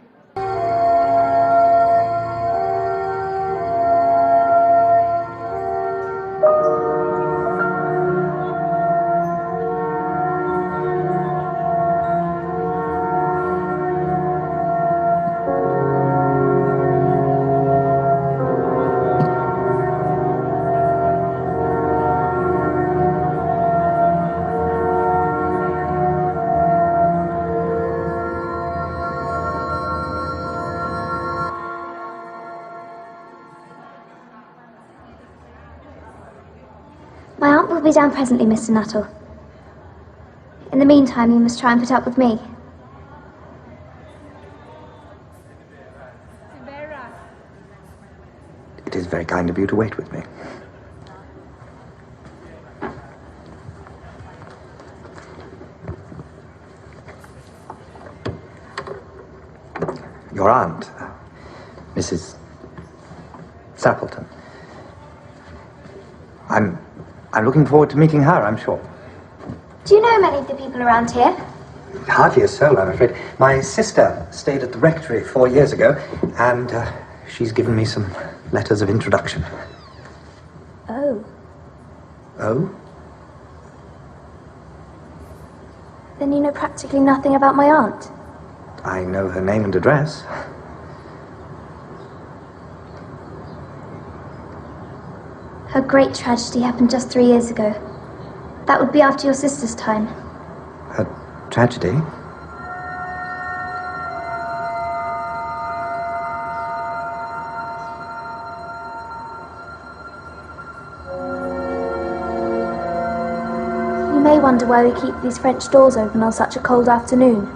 My aunt will be down presently, Mr. Nuttall. In the meantime, you must try and put up with me. It is very kind of you to wait with me. Your aunt, Mrs. Sappleton. I'm looking forward to meeting her, I'm sure. Do you know many of the people around here? Hardly a soul, I'm afraid. My sister stayed at the rectory 4 years ago, and she's given me some letters of introduction. Oh. Oh? Then you know practically nothing about my aunt. I know her name and address. Her great tragedy happened just 3 years ago. That would be after your sister's time. Her tragedy? You may wonder why we keep these French doors open on such a cold afternoon.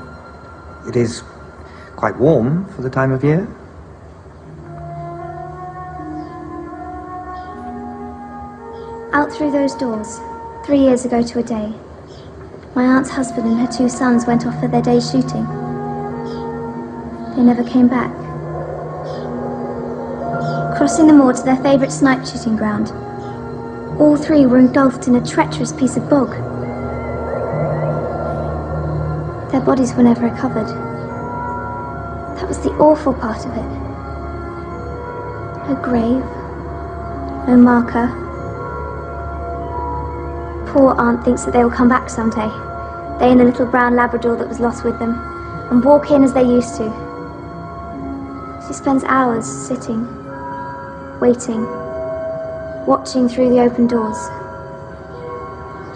It is quite warm for the time of year. Out through those doors, 3 years ago to a day, my aunt's husband and her 2 sons went off for their day's shooting. They never came back. Crossing the moor to their favourite snipe shooting ground, all 3 were engulfed in a treacherous piece of bog. Their bodies were never recovered. That was the awful part of it. No grave, no marker. Poor aunt thinks that they will come back someday, they and the little brown Labrador that was lost with them, and walk in as they used to. She spends hours sitting, waiting, watching through the open doors.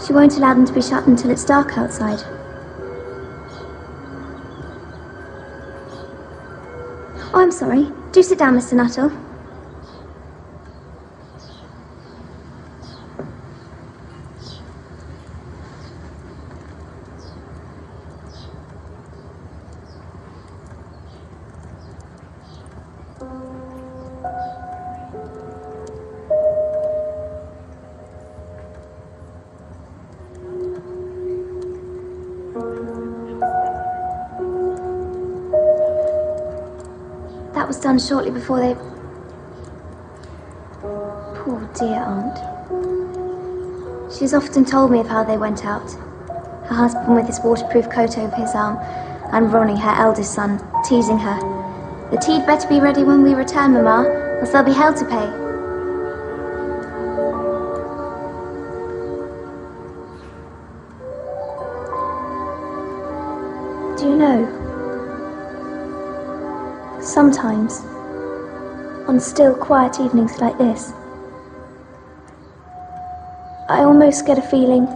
She won't allow them to be shut until it's dark outside. Oh, I'm sorry. Do sit down, Mr. Nuttall. That was done shortly before they... Poor dear aunt. She's often told me of how they went out. her husband with his waterproof coat over his arm, and Ronnie, her eldest son, teasing her. "The tea'd better be ready when we return, Mamma, else there'll be hell to pay." Do you know, sometimes, on still, quiet evenings like this, I almost get a feeling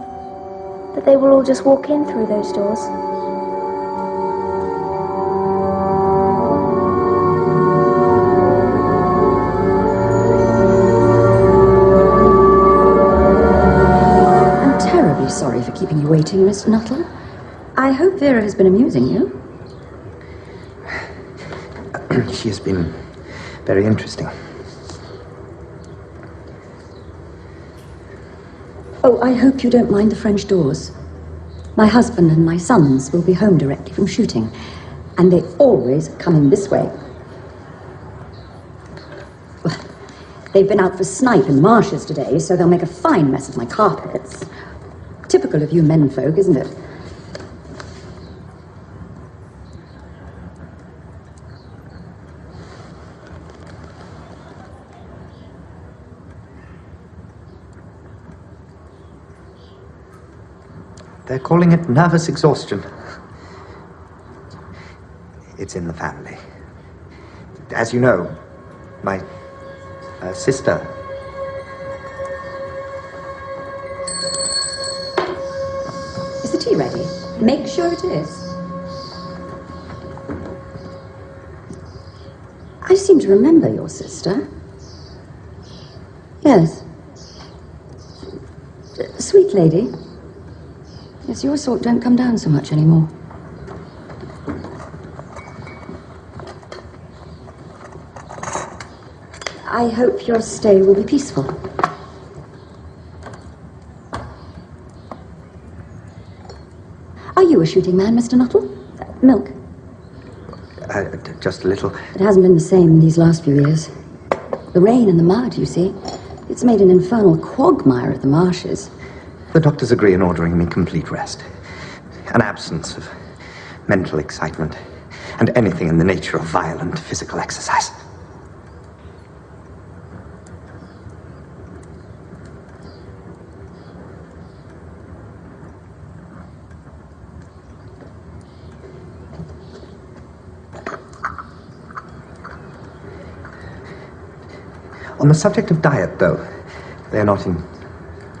that they will all just walk in through those doors. I'm terribly sorry for keeping you waiting, Mr. Nuttall. I hope Vera has been amusing you. She has been very interesting. Oh, I hope you don't mind the French doors. My husband and my sons will be home directly from shooting, and they always come in this way. Well, they've been out for snipe in marshes today, so they'll make a fine mess of my carpets. Typical of you menfolk, isn't it? They're calling it nervous exhaustion. It's in the family. As you know, my sister... Is the tea ready? Make sure it is. I seem to remember your sister. Yes. Sweet lady. Yes, your sort don't come down so much anymore. I hope your stay will be peaceful. Are you a shooting man, Mr. Nuttall? Milk? Just a little. It hasn't been the same these last few years. The rain and the mud, you see. It's made an infernal quagmire at the marshes. The doctors agree in ordering me complete rest. An absence of mental excitement, and anything in the nature of violent physical exercise. On the subject of diet, though, they are not in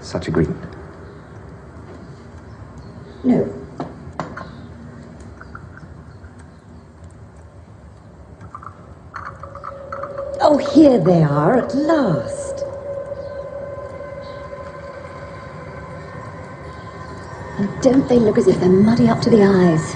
such agreement. No. Oh, here they are at last. And don't they look as if they're muddy up to the eyes?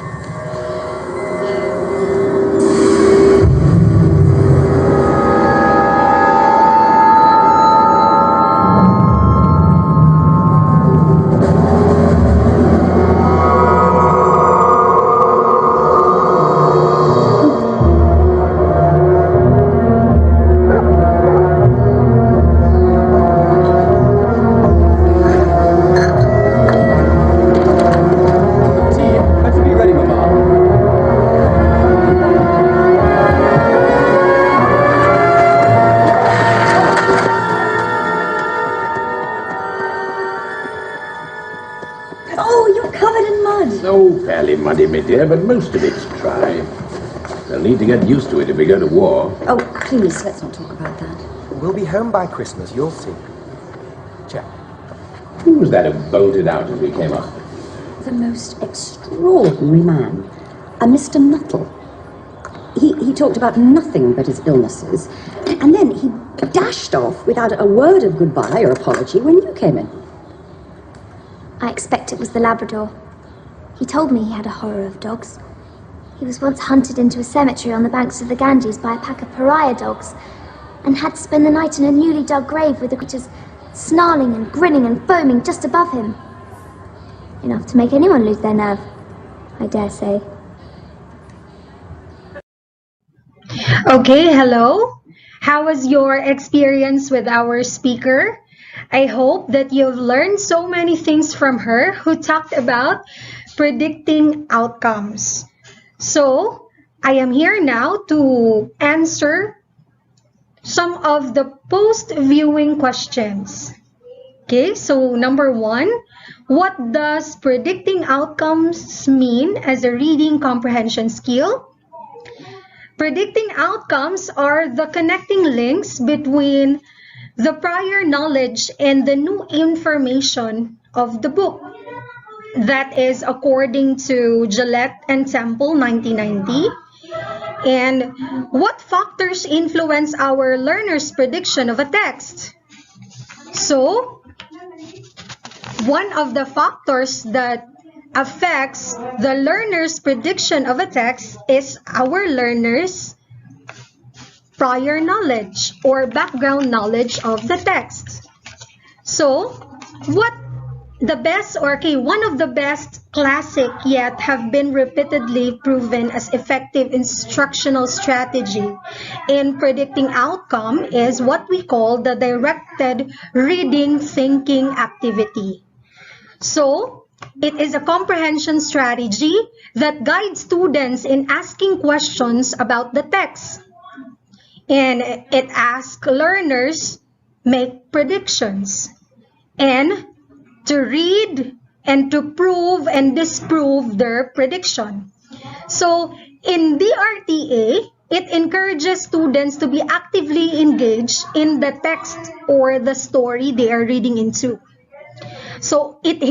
Muddy, my dear, but most of it's dry. They'll need to get used to it if we go to war. Oh, please, let's not talk about that. We'll be home by Christmas, you'll see. Check. Who was that who bolted out as we came up? The most extraordinary man, a Mr. Nuttall. He talked about nothing but his illnesses, and then he dashed off without a word of goodbye or apology when you came in. I expect it was the Labrador. He told me he had a horror of dogs. He was once hunted into a cemetery on the banks of the Ganges by a pack of pariah dogs, and had to spend the night in a newly dug grave with the creatures snarling and grinning and foaming just above him. Enough to make anyone lose their nerve, I dare say. Okay, hello. How was your experience with our speaker? I hope that you've learned so many things from her who talked about predicting outcomes. So, I am here now to answer some of the post-viewing questions. Okay, so number 1, what does predicting outcomes mean as a reading comprehension skill? Predicting outcomes are the connecting links between the prior knowledge and the new information of the book. That is according to Gillette and Temple 1990. And what factors influence our learners' prediction of a text? So, one of the factors that affects the learner's prediction of a text is our learner's prior knowledge or background knowledge of the text. So, one of the best classic yet have been repeatedly proven as effective instructional strategy in predicting outcome is what we call the directed reading thinking activity. So, it is a comprehension strategy that guides students in asking questions about the text. And it asks learners make predictions and to read and to prove and disprove their prediction. So in DRTA, it encourages students to be actively engaged in the text or the story they are reading into. So it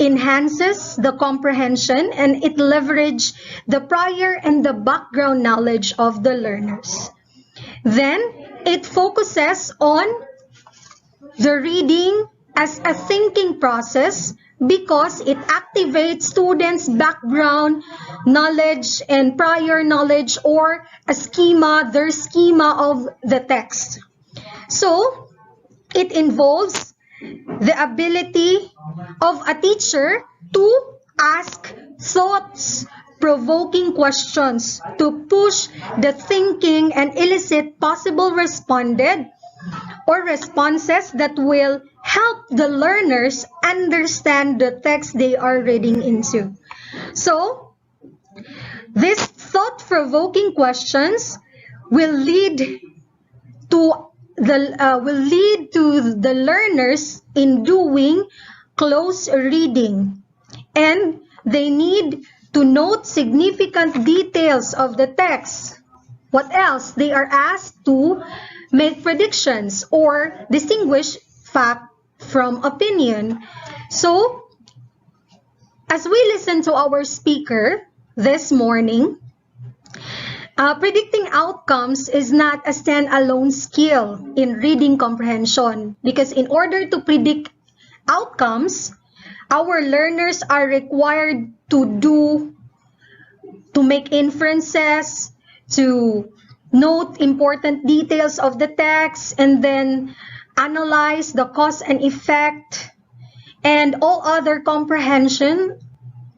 enhances the comprehension and it leverages the prior and the background knowledge of the learners. Then it focuses on the reading as a thinking process because it activates students' background knowledge and prior knowledge or their schema of the text. So it involves the ability of a teacher to ask thoughts-provoking questions to push the thinking and elicit possible responses that will help the learners understand the text they are reading into. So, these thought-provoking questions will lead to the learners in doing close reading, and they need to note significant details of the text. What else? They are asked to make predictions or distinguish fact from opinion. So, as we listen to our speaker this morning, predicting outcomes is not a standalone skill in reading comprehension because in order to predict outcomes, our learners are required to make inferences, to note important details of the text, and then analyze the cause and effect, and all other comprehension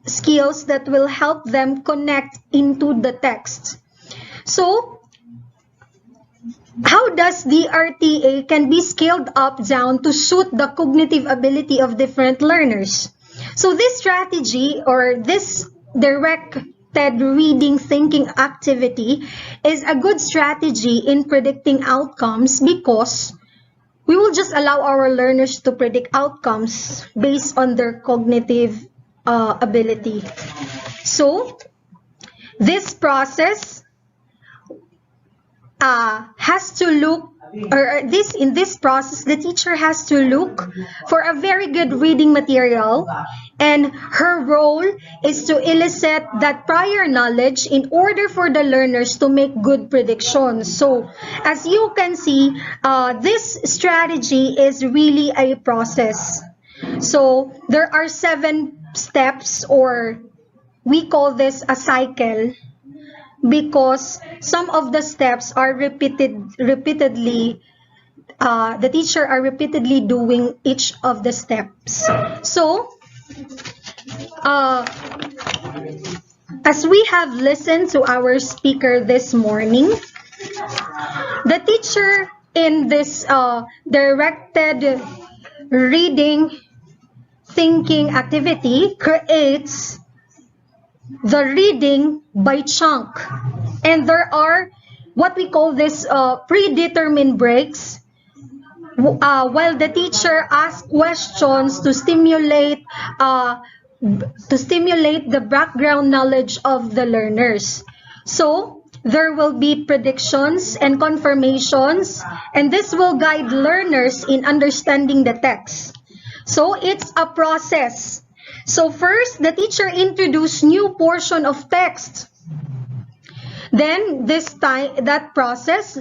skills that will help them connect into the text. So, how does DRTA can be scaled up down to suit the cognitive ability of different learners? So this strategy or this directed reading thinking activity is a good strategy in predicting outcomes because we will just allow our learners to predict outcomes based on their cognitive ability. So this process in this process, the teacher has to look for a very good reading material, and her role is to elicit that prior knowledge in order for the learners to make good predictions. So, as you can see, this strategy is really a process. So, there are 7 steps, or we call this a cycle, because some of the steps are repeatedly, the teacher are repeatedly doing each of the steps. So, as we have listened to our speaker this morning, the teacher in this directed reading thinking activity creates the reading by chunk. And there are what we call this predetermined breaks while the teacher asks questions to stimulate the background knowledge of the learners. So there will be predictions and confirmations, and this will guide learners in understanding the text. So it's a process. So first, the teacher introduced new portion of text. Then that process,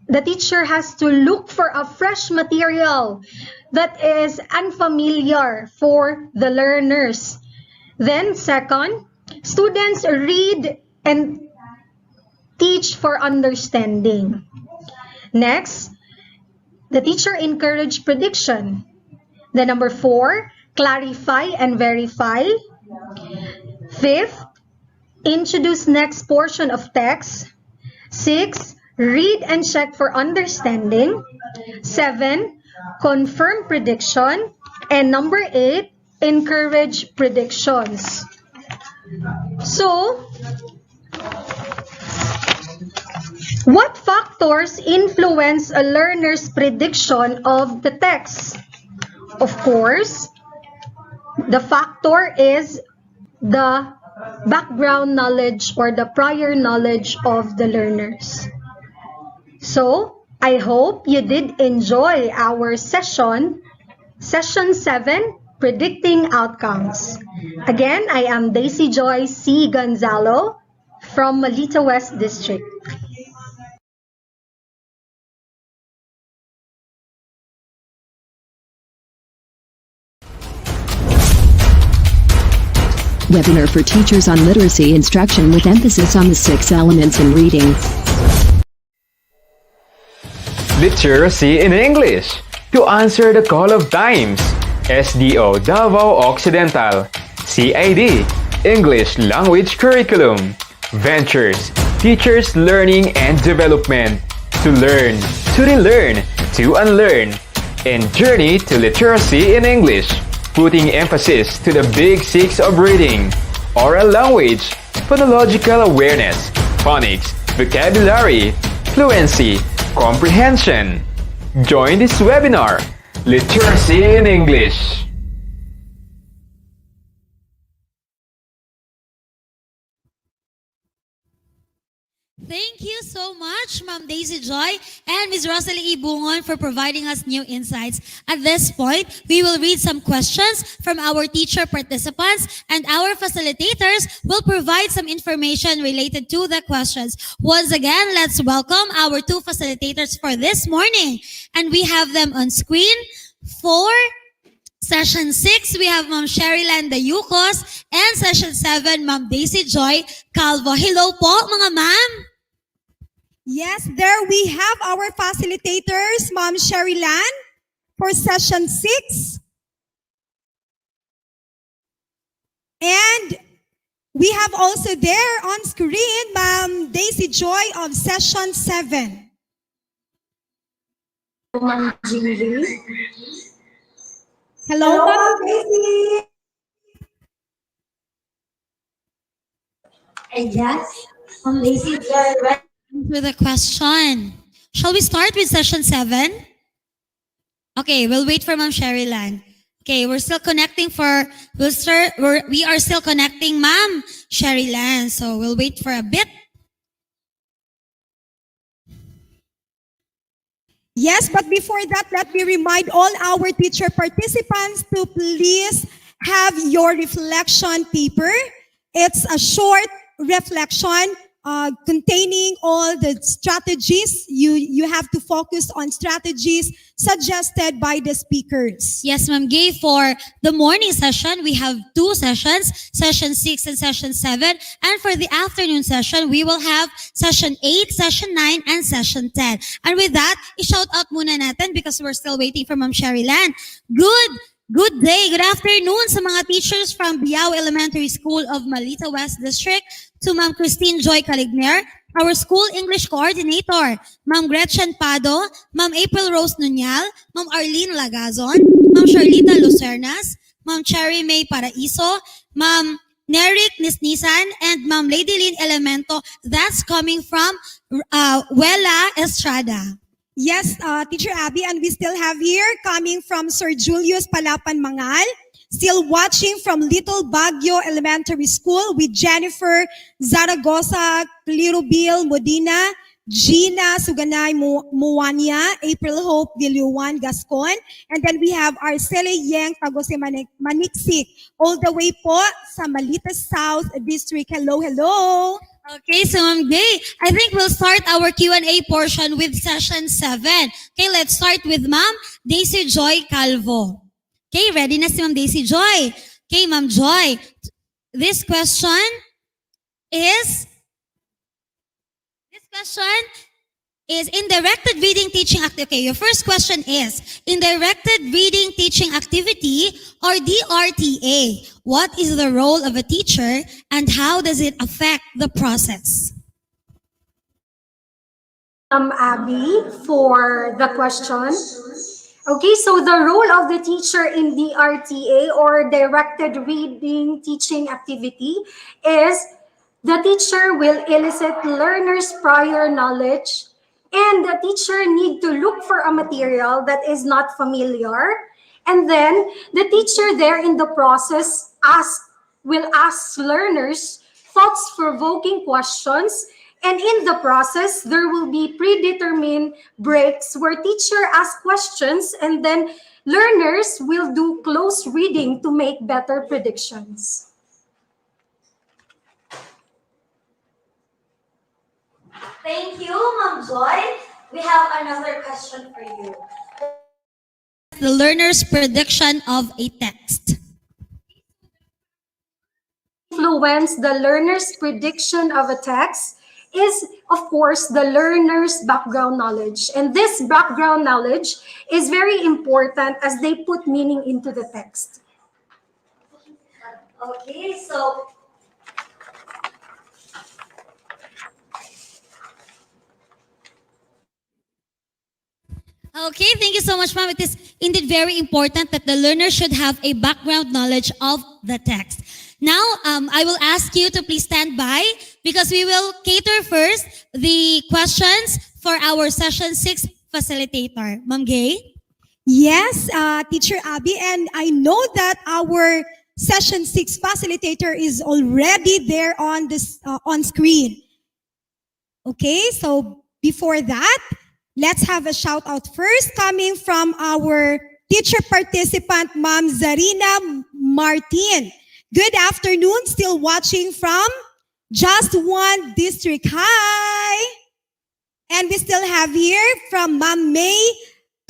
the teacher has to look for a fresh material that is unfamiliar for the learners. Then second, students read and teach for understanding. Next, the teacher encouraged prediction. The number 4, clarify and verify. 5th, introduce next portion of text. 6, read and check for understanding. 7, confirm prediction. And number 8, encourage predictions. So, what factors influence a learner's prediction of the text? Of course, the factor is the background knowledge or the prior knowledge of the learners. So, I hope you did enjoy our session 7, Predicting Outcomes. Again, I am Daisy Joy C. Gonzalo from Malita West District. Webinar for teachers on literacy instruction with emphasis on the 6 elements in reading. Literacy in English. To answer the call of times. SDO Davao Occidental. CID. English Language Curriculum. Ventures. Teachers Learning and Development. To learn, to relearn, to unlearn. And Journey to Literacy in English. Putting emphasis to the big 6 of reading, oral language, phonological awareness, phonics, vocabulary, fluency, comprehension. Join this webinar, Literacy in English. Thank you so much, Ma'am Daisy Joy and Ms. Rosalie Ibungon for providing us new insights. At this point, we will read some questions from our teacher participants, and our facilitators will provide some information related to the questions. Once again, let's welcome our 2 facilitators for this morning. And we have them on screen. For Session 6, we have Ma'am Sheryland Dayucos, and Session 7, Ma'am Daisy Joy Calvo. Hello po, mga ma'am. Yes, there we have our facilitators, Ma'am Sheryland, for Session 6. And we have also there on screen, Ma'am Daisy Joy of Session 7. Hello, Ma'am Daisy. Yes, Ma'am Daisy Joy. With a question. Shall we start with Session 7? Okay, we'll wait for Ma'am Sheryland. Okay, we're still connecting we are still connecting Ma'am Sheryland, so we'll wait for a bit. Yes, but before that, let me remind all our teacher participants to please have your reflection paper. It's a short reflection containing all the strategies. You have to focus on strategies suggested by the speakers. Yes, Ma'am Gay, for the morning session, we have 2 sessions, Session 6 and Session 7. And for the afternoon session, we will have Session 8, Session 9, and Session 10. And with that, i-shout out muna natin because we're still waiting for Ma'am Sheryland. Good day, good afternoon sa mga teachers from Biao Elementary School of Malita West District, to Ma'am Christine Joy Caligner, our school English coordinator, Ma'am Gretchen Pado, Ma'am April Rose Nunyal, Ma'am Arlene Lagazon, Ma'am Charlita Lucernas, Ma'am Cherry May Paraiso, Ma'am Nerik Nisnisan, and Ma'am Lady Lynn Elemento. That's coming from Wela Estrada. Yes, Teacher Abby, and we still have here coming from Sir Julius Palapan Mangal, still watching from Little Baguio Elementary School with Jennifer Zaragoza, Clirubil Modina, Gina Suganay Muwania, April Hope Diluan Gascon, and then we have Arcele Yeng Tagose Maniksik, all the way po sa Malitas South District. Hello, hello! Okay, so Ma'am Gay, I think we'll start our Q&A portion with session 7. Okay, let's start with Ma'am Daisy Joy Calvo. Okay, ready na si Ma'am Daisy Joy. Okay, Ma'am Joy, this question is in directed reading teaching activity. Okay, your first question is, in directed reading teaching activity or DRTA, what is the role of a teacher and how does it affect the process? Abby, for the question. Okay, so the role of the teacher in DRTA or directed reading teaching activity is the teacher will elicit learners' prior knowledge, and the teacher need to look for a material that is not familiar, and then the teacher there in the process will ask learners thoughts-provoking questions, and in the process there will be predetermined breaks where teacher asks questions and then learners will do close reading to make better predictions. Thank you, Ma'am Joy. We have another question for you. The learner's prediction of a text. Influence the learner's prediction of a text is, of course, the learner's background knowledge. And this background knowledge is very important as they put meaning into the text. Okay, so okay, thank you so much, ma'am. It is indeed very important that the learner should have a background knowledge of the text. Now, I will ask you to please stand by because we will cater first the questions for our session 6 facilitator. Ma'am Gay? Yes, Teacher Abby, and I know that our session 6 facilitator is already there on this on screen. Okay, so before that, let's have a shout out first coming from our teacher participant, Ma'am Zarina Martin. Good afternoon, still watching from Just One District. Hi! And we still have here from Ma'am May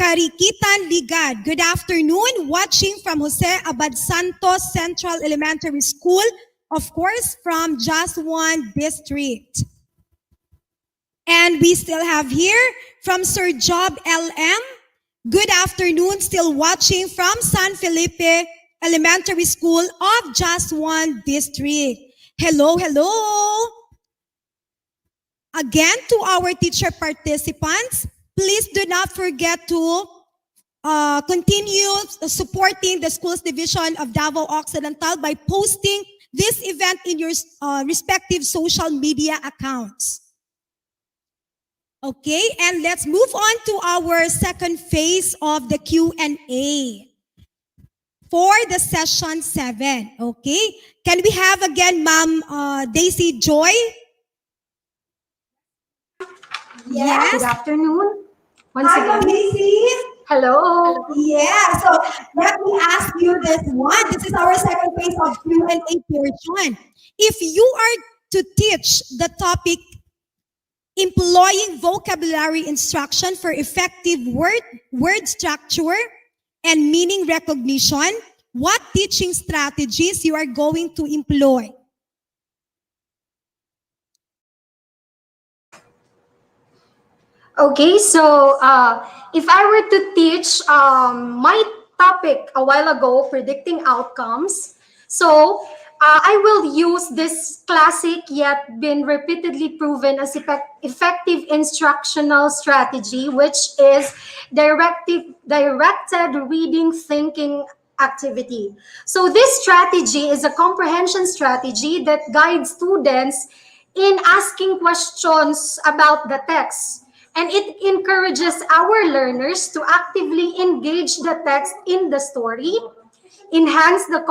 Cariquitan Ligad. Good afternoon, watching from Jose Abad Santos Central Elementary School, of course, from Just One District. And we still have here from Sir Job LM. Good afternoon, still watching from San Felipe Elementary School of Just One District. Hello, hello. Again, to our teacher participants, please do not forget to continue supporting the Schools Division of Davao Occidental by posting this event in your respective social media accounts. Okay, and let's move on to our second phase of the Q&A for the session 7. Okay, can we have again Ma'am Daisy Joy? Yes. Good afternoon. Once Hi, again. Daisy. Hello. Yeah, so let me ask you this one. This is our second phase of Q&A portion. If you are to teach the topic employing vocabulary instruction for effective word structure and meaning recognition, what teaching strategies you are going to employ? Okay, so if I were to teach my topic a while ago, predicting outcomes, so I will use this classic yet been repeatedly proven as effective instructional strategy, which is directed reading thinking activity. So this strategy is a comprehension strategy that guides students in asking questions about the text, and it encourages our learners to actively engage the text in the story, enhance the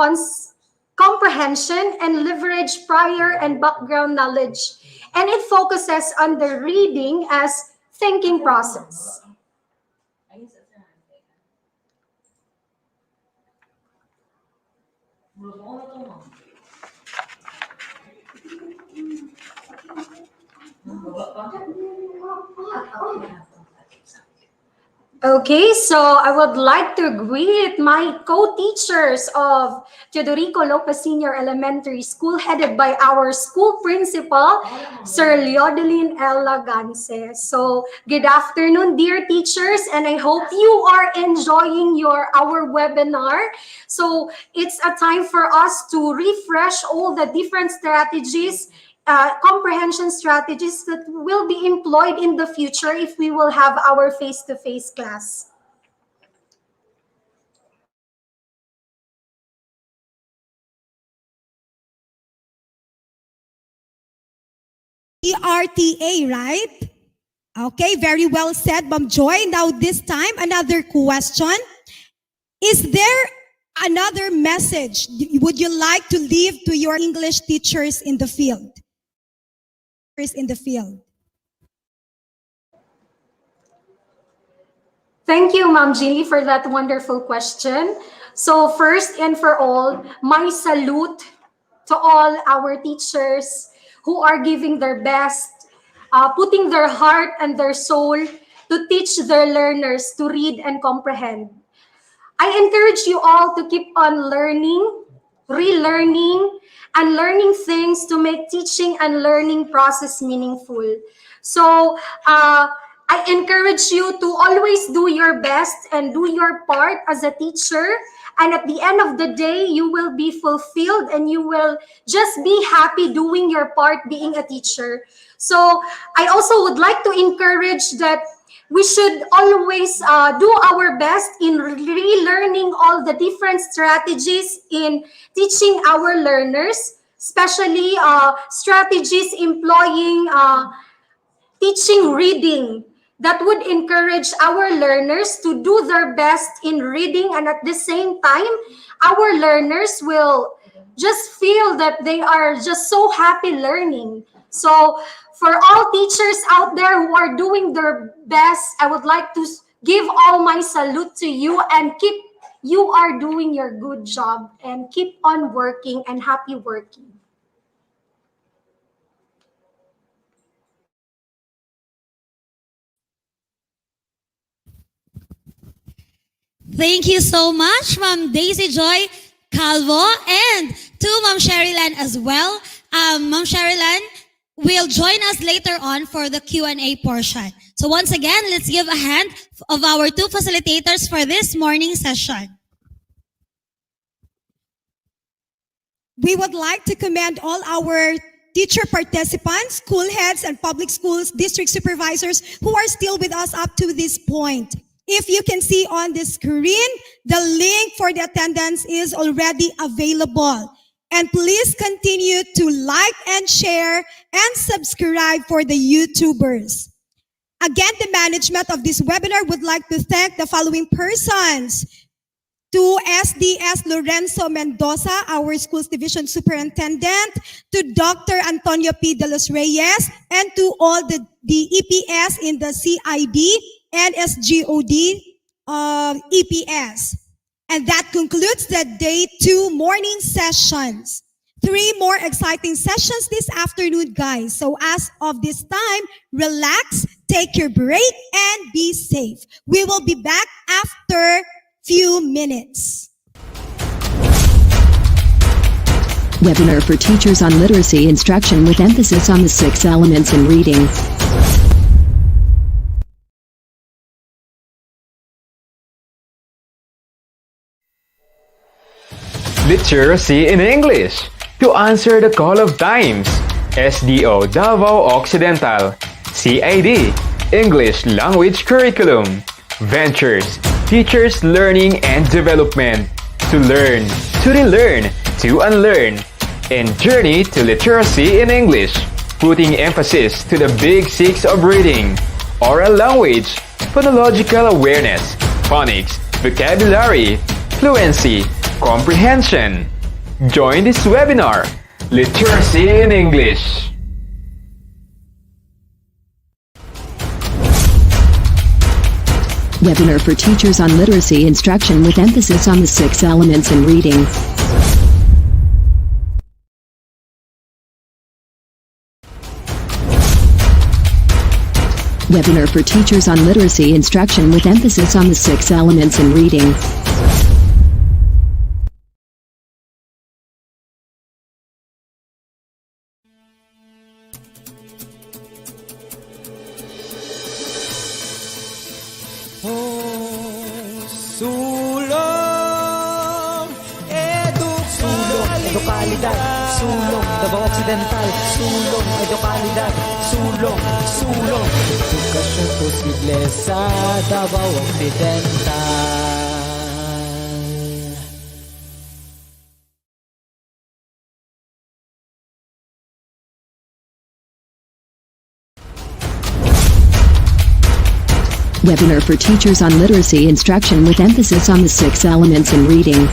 comprehension, and leverage prior and background knowledge. And it focuses on the reading as thinking process. Okay, so I would like to greet my co-teachers of Teodorico Lopez Senior Elementary School, headed by our school principal, Sir Leodeline L. Laganse. So, good afternoon, dear teachers, and I hope you are enjoying our webinar. So, it's a time for us to refresh all the different strategies, comprehension strategies that will be employed in the future if we will have our face-to-face class. ERTA, right? Okay, very well said, Ma'am Joy. Now this time, another question. Is there another message would you like to leave to your English teachers in the field? Thank you, Ma'am Jilly, for that wonderful question. So first and for all, my salute to all our teachers who are giving their best, putting their heart and their soul to teach their learners to read and comprehend. I encourage you all to keep on learning, relearning, and learning things to make teaching and learning process meaningful. So I encourage you to always do your best and do your part as a teacher. And at the end of the day, you will be fulfilled and you will just be happy doing your part being a teacher. So I also would like to encourage that we should always do our best in relearning all the different strategies in teaching our learners, especially strategies employing teaching reading that would encourage our learners to do their best in reading, and at the same time, our learners will just feel that they are just so happy learning. So for all teachers out there who are doing their best, I would like to give all my salute to you, and you are doing your good job, and keep on working and happy working. Thank you so much, Ma'am Daisy Joy Calvo, and to Ma'am Sherilyn as well. Ma'am Sherilyn will join us later on for the Q&A portion. So once again, let's give a hand of our two facilitators for this morning session. We would like to commend all our teacher participants, school heads, and public schools district supervisors who are still with us up to this point. If you can see on the screen, the link for the attendance is already available. And please continue to like and share and subscribe for the YouTubers. Again, the management of this webinar would like to thank the following persons. To SDS Lorenzo Mendoza, our schools division superintendent, to Dr. Antonio P. De Los Reyes, and to all the EPS in the CID and SGOD EPS. And that concludes the day 2 morning sessions. 3 more exciting sessions this afternoon, guys. So as of this time, relax, take your break, and be safe. We will be back after few minutes. Webinar for teachers on literacy instruction with emphasis on the 6 elements in reading. Literacy in English. to answer the call of times. SDO Davao Occidental. CID, English Language Curriculum. Ventures, Teachers Learning and Development. To learn, to relearn, to unlearn. And Journey to Literacy in English, putting emphasis to the big six of reading: oral language, phonological awareness, phonics, vocabulary, fluency, comprehension. Join this webinar, Literacy in English. Webinar for teachers on literacy instruction with emphasis on the 6 elements in reading. Webinar for teachers on literacy instruction with emphasis on the 6 elements in reading. Edukalidad, sulong, Davao Occidental, sulong, edukalidad, sulong, sulong. Edukasyon posible sa Davao Occidental. Webinar for teachers on literacy instruction with emphasis on the 6 elements in reading.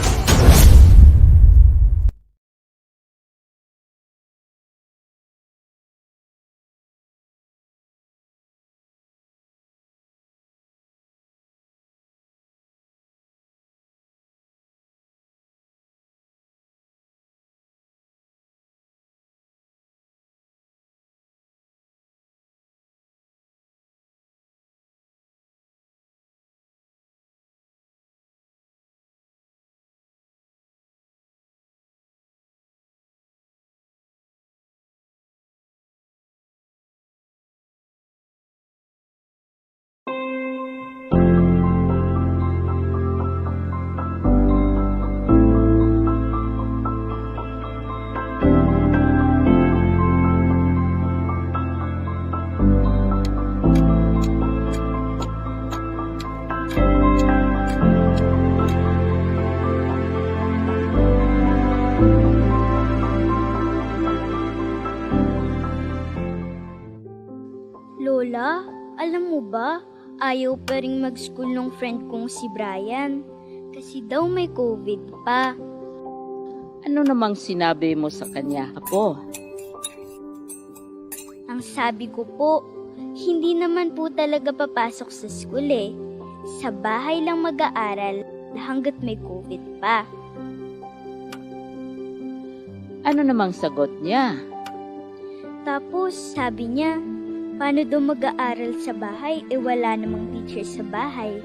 Lola, alam mo ba, ayaw pa rin mag-school nung friend kong si Brian. Kasi daw may COVID pa. Ano namang sinabi mo sa kanya, Apo? Ang sabi ko po, hindi naman po talaga papasok sa school eh. Sa bahay lang mag-aaral hanggat may COVID pa. Ano namang sagot niya? Tapos sabi niya, paano daw mag-aaral sa bahay wala namang teacher sa bahay?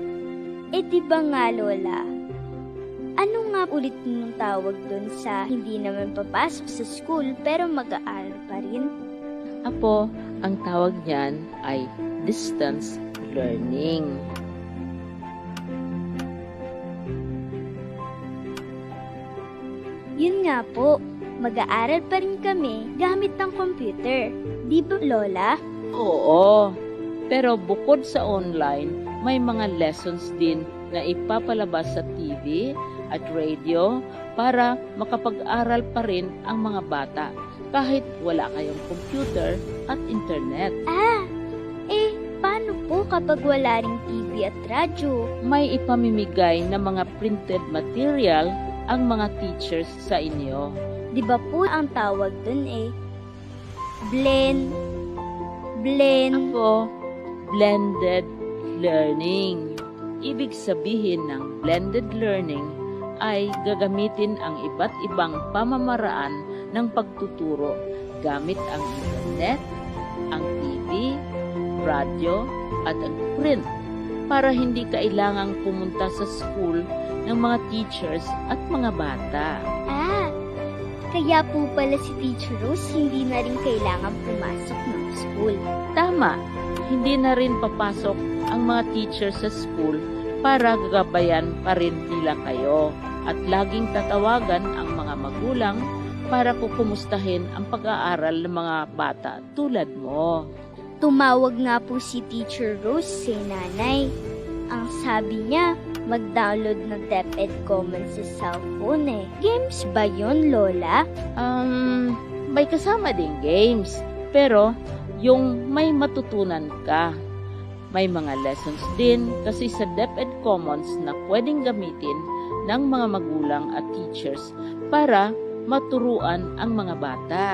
Di ba nga Lola? Ano nga ulit nung tawag dun sa hindi naman papasok sa school pero mag-aaral pa rin? Apo, ang tawag niyan ay distance learning. Yun nga po, mag-aaral pa rin kami gamit ng computer. Di ba Lola? Oo, pero bukod sa online, may mga lessons din na ipapalabas sa TV at radio para makapag-aral pa rin ang mga bata kahit wala kayong computer at internet. Paano po kapag wala ring TV at radyo? May ipamimigay na mga printed material ang mga teachers sa inyo. Di ba po ang tawag dun blend? Ako, blended learning. Ibig sabihin ng blended learning ay gagamitin ang iba't ibang pamamaraan ng pagtuturo gamit ang internet, ang TV, radyo, at ang print para hindi kailangang pumunta sa school ng mga teachers at mga bata. Kaya po pala si Teacher Rose hindi na rin kailangan pumasok ng school. Tama, hindi na rin papasok ang mga teachers sa school para gagabayan pa rin nila kayo at laging tatawagan ang mga magulang para kukumustahin ang pag-aaral ng mga bata tulad mo. Tumawag nga po si Teacher Rose si nanay. Ang sabi niya, mag-download ng DepEd Commons sa cellphone eh. Games ba yun, Lola? May kasama ding games, pero yung may matutunan ka. May mga lessons din kasi sa DepEd Commons na pwedeng gamitin ng mga magulang at teachers para maturuan ang mga bata.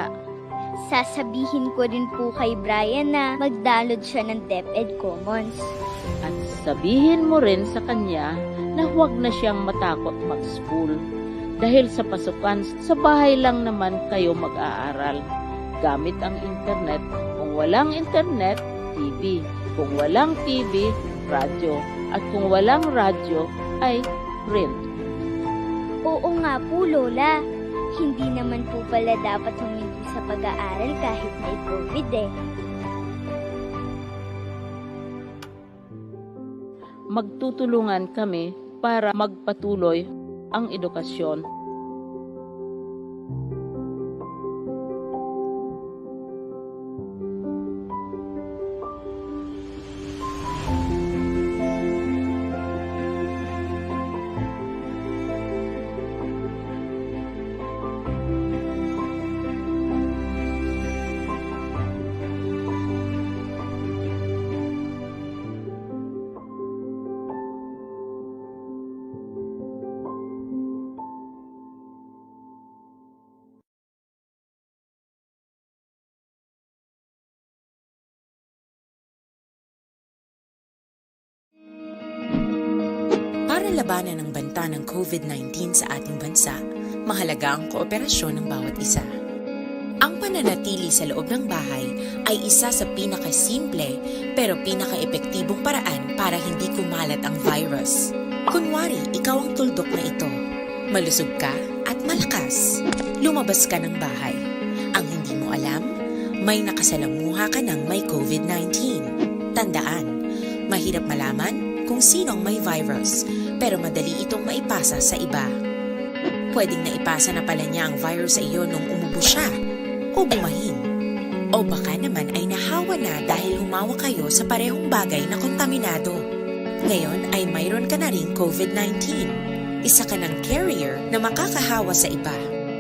Sasabihin ko rin po kay Brian na mag-download siya ng DepEd Commons. At sabihin mo rin sa kanya na huwag na siyang matakot mag-school. Dahil sa pasukan, sa bahay lang naman kayo mag-aaral. Gamit ang internet. Kung walang internet, TV. Kung walang TV, radyo. At kung walang radyo, ay print. Oo nga po, Lola. Hindi naman po pala dapat huminto sa pag-aaral kahit may COVID eh. Magtutulungan kami para magpatuloy ang edukasyon. Para labanan ang banta ng COVID-19 sa ating bansa, mahalaga ang kooperasyon ng bawat isa. Ang pananatili sa loob ng bahay ay isa sa pinakasimple pero pinaka-epektibong paraan para hindi kumalat ang virus. Kunwari, ikaw ang tuldok na ito. Malusog ka at malakas. Lumabas ka ng bahay. Ang hindi mo alam, may nakasalamuha ka ng may COVID-19. Tandaan, mahirap malaman kung sino ang may virus, pero madali itong maipasa sa iba. Pwedeng naipasa na pala niya ang virus sa iyo nung umubo siya, o bumahin. O baka naman ay nahawa na dahil humawa kayo sa parehong bagay na kontaminado. Ngayon ay mayroon ka na ring COVID-19. Isa ka ng carrier na makakahawa sa iba.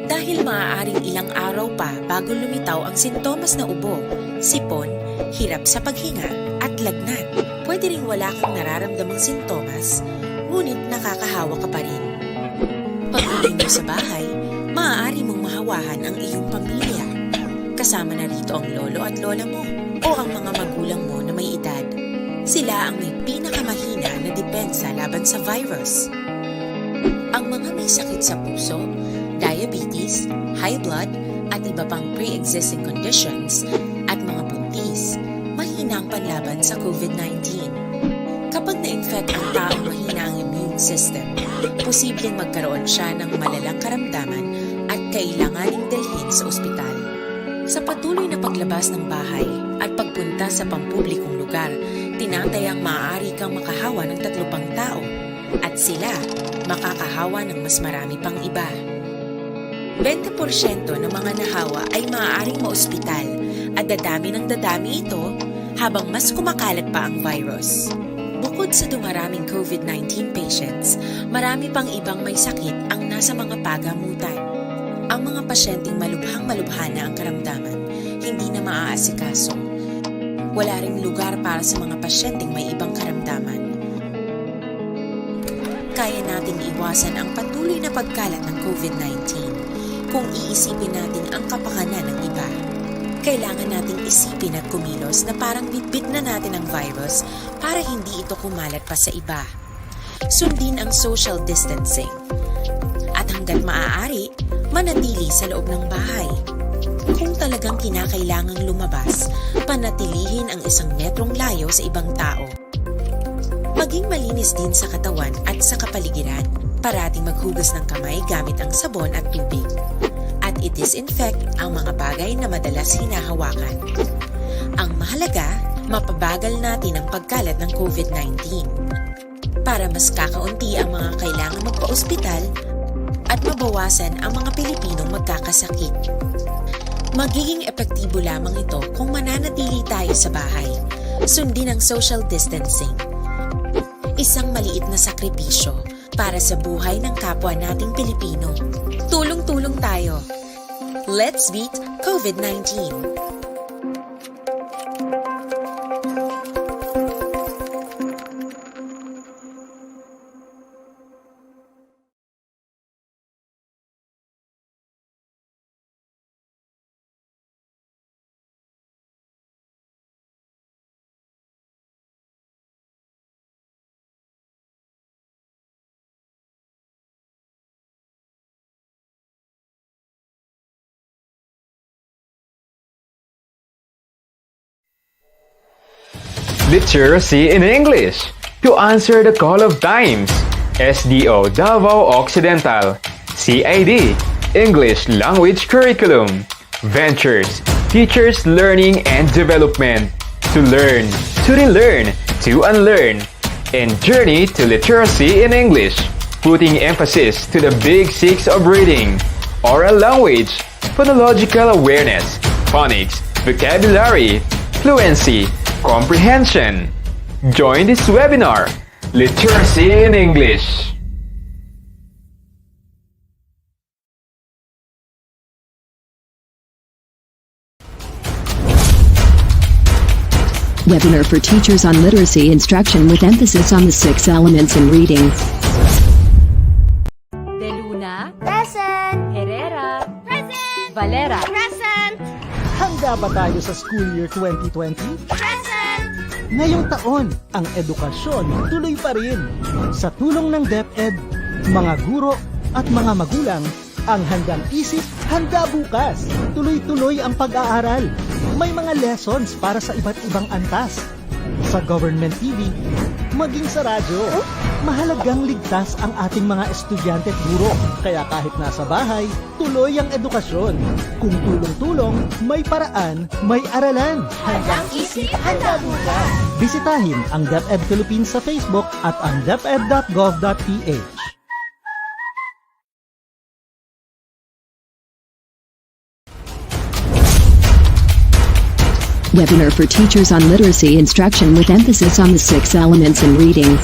Dahil maaaring ilang araw pa bago lumitaw ang sintomas na ubo, sipon, hirap sa paghinga, at lagnat. Pwede ring wala kang nararamdamang sintomas, ngunit nakakahawa ka pa rin. Pag-uwi mo sa bahay, maaari mong mahawahan ang iyong pamilya. Kasama na rito ang lolo at lola mo o ang mga magulang mo na may edad. Sila ang may pinakamahina na depensa laban sa virus. Ang mga may sakit sa puso, diabetes, high blood, at iba pang pre-existing conditions, at mga buntis, mahina ang panlaban sa COVID-19. Kapag na-infect ang taong mahina ang immune system, posibleng magkaroon siya ng malalang karamdaman at kailanganing dalhin sa ospital. Sa patuloy na paglabas ng bahay at pagpunta sa pampublikong lugar, tinatayang maaari kang makahawa ng 3 pang tao at sila makakahawa ng mas marami pang iba. 20% ng mga nahawa ay maaaring maospital at dadami ng dadami ito habang mas kumakalat pa ang virus. Bukod sa dumaraming COVID-19 patients, marami pang ibang may sakit ang nasa mga pagamutan. Ang mga pasyenteng malubhang-malubha na ang karamdaman, hindi na maaasikaso. Wala ring lugar para sa mga pasyenteng may ibang karamdaman. Kaya nating iwasan ang patuloy na pagkalat ng COVID-19 kung iisipin natin ang kapakanan ng iba. Kailangan nating isipin at kumilos na parang bitbit na natin ang virus para hindi ito kumalat pa sa iba. Sundin ang social distancing. At hanggat maaari, manatili sa loob ng bahay. Kung talagang kinakailangang lumabas, panatilihin ang 1 metrong layo sa ibang tao. Maging malinis din sa katawan at sa kapaligiran. Parating maghugas ng kamay gamit ang sabon at tubig. At i-disinfect ang mga bagay na madalas hinahawakan. Ang mahalaga, mapabagal natin ang pagkalat ng COVID-19 para mas kakaunti ang mga kailangang magpa-ospital at mabawasan ang mga Pilipinong magkakasakit. nagkakasakit. Magiging epektibo lamang ito kung mananatili tayo sa bahay. Sundin ang social distancing. Isang maliit na sakripisyo para sa buhay ng kapwa nating Pilipino. Tulong-tulong tayo. Let's beat COVID-19. Literacy in English. To answer the call of times. SDO Davao Occidental. CID. English Language Curriculum. Ventures. Teachers Learning and Development. To learn, to relearn, to unlearn. And Journey to Literacy in English. Putting emphasis to the big six of reading. Oral language. Phonological awareness. Phonics. Vocabulary. Fluency. Comprehension. Join this webinar, Literacy in English. Webinar for teachers on literacy instruction with emphasis on the 6 elements in reading. De Luna. Present! Herrera. Present! Valera. Present! Handa ba tayo sa school year 2020? Present! Ngayong taon, ang edukasyon tuloy pa rin. Sa tulong ng DepEd, mga guro at mga magulang, ang handang isip, handa bukas. Tuloy-tuloy ang pag-aaral. May mga lessons para sa iba't ibang antas. Sa government TV, maging sa radyo. Mahalagang ligtas ang ating mga estudyante at guro. Kaya kahit nasa bahay, tuloy ang edukasyon. Kung tulong-tulong, may paraan, may aralan. Handang isip, handa bukas. Bisitahin ang DepEd Philippines sa Facebook at ang deped.gov.ph. Webinar for teachers on literacy instruction with emphasis on the 6 elements in reading.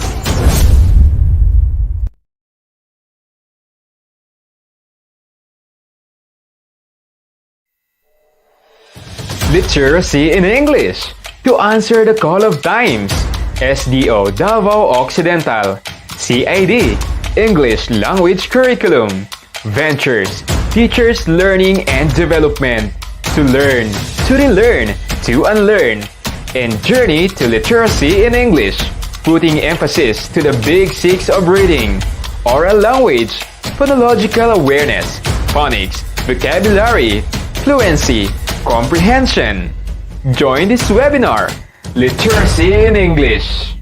Literacy in English. To answer the call of times. SDO Davao Occidental. CID. English Language Curriculum. Ventures. Teachers Learning and Development. To learn, to relearn, to unlearn. And Journey to Literacy in English. Putting emphasis to the big six of reading. Oral language. Phonological awareness. Phonics. Vocabulary. Fluency. Comprehension. Join this webinar, Literacy in English.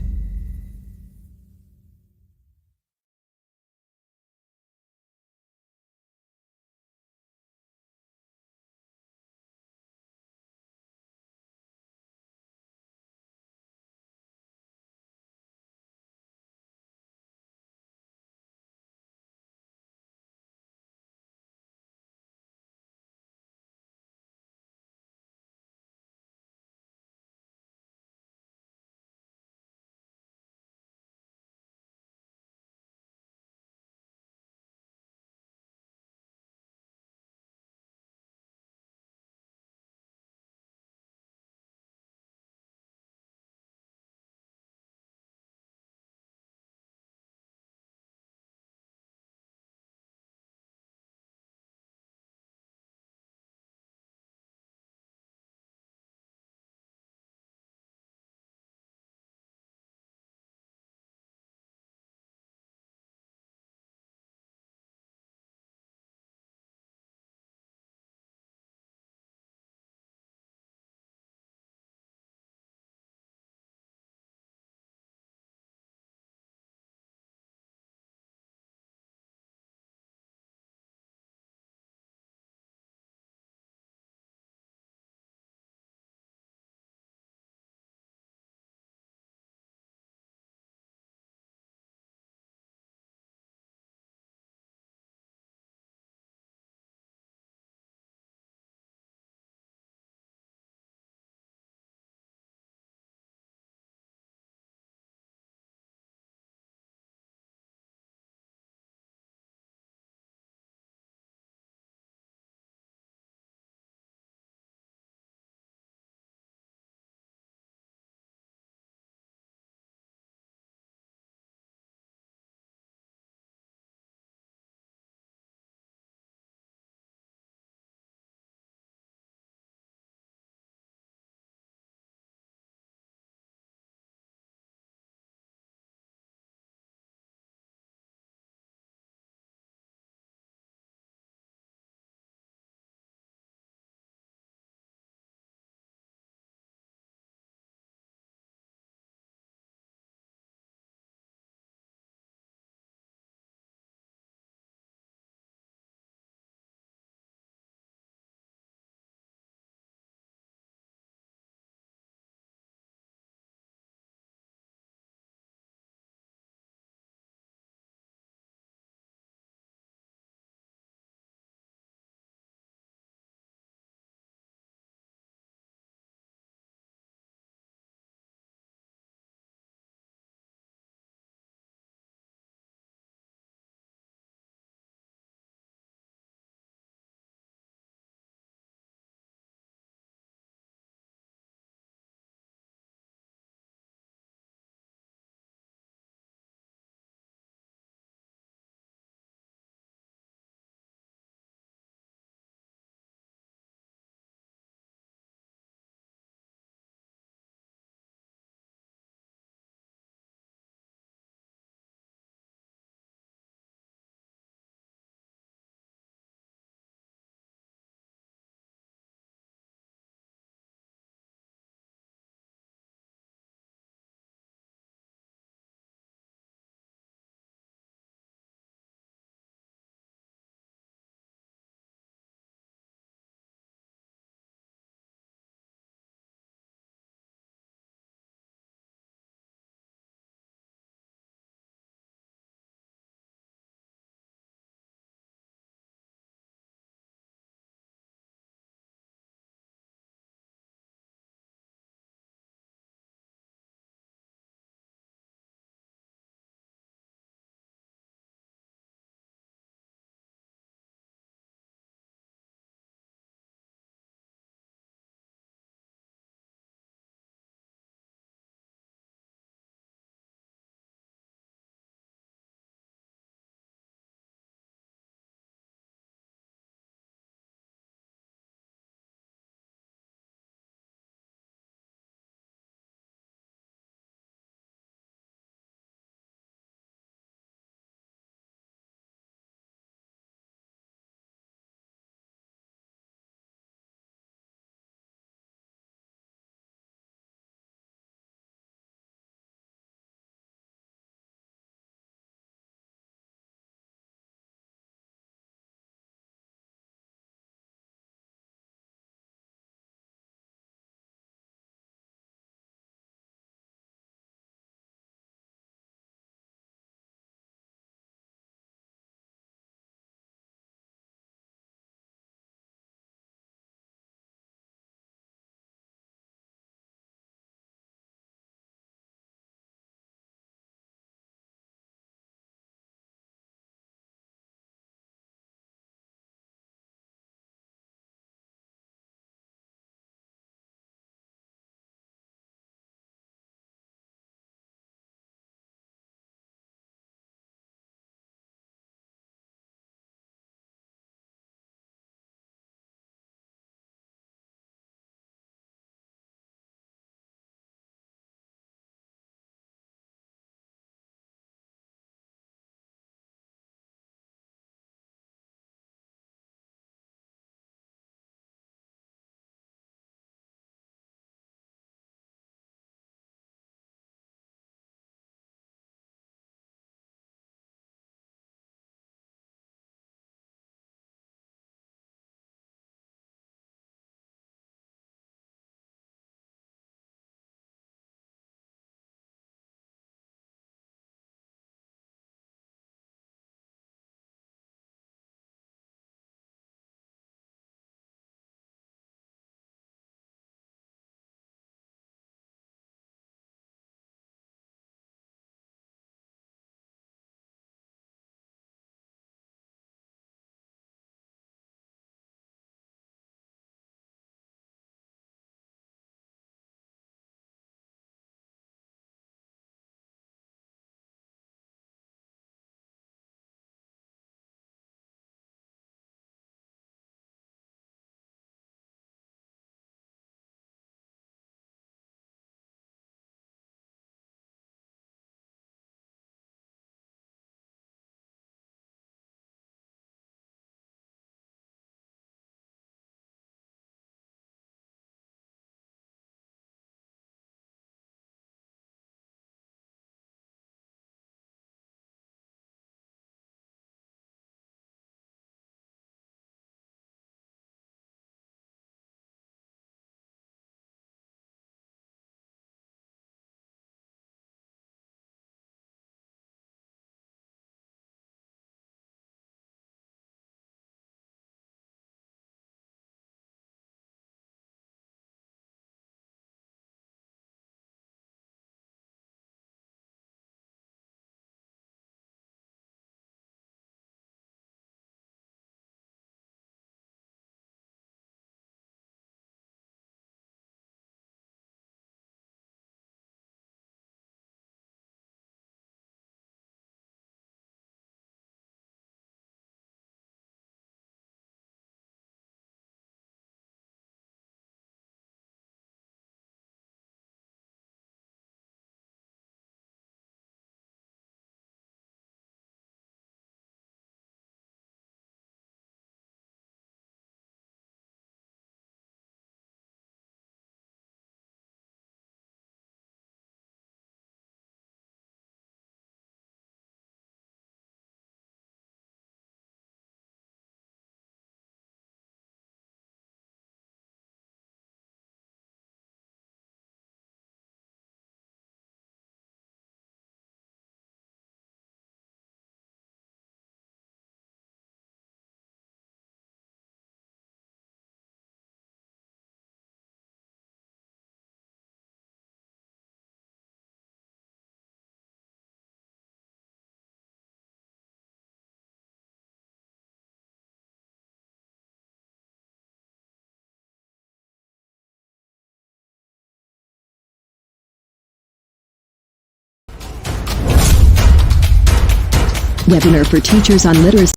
Webinar for teachers on literacy.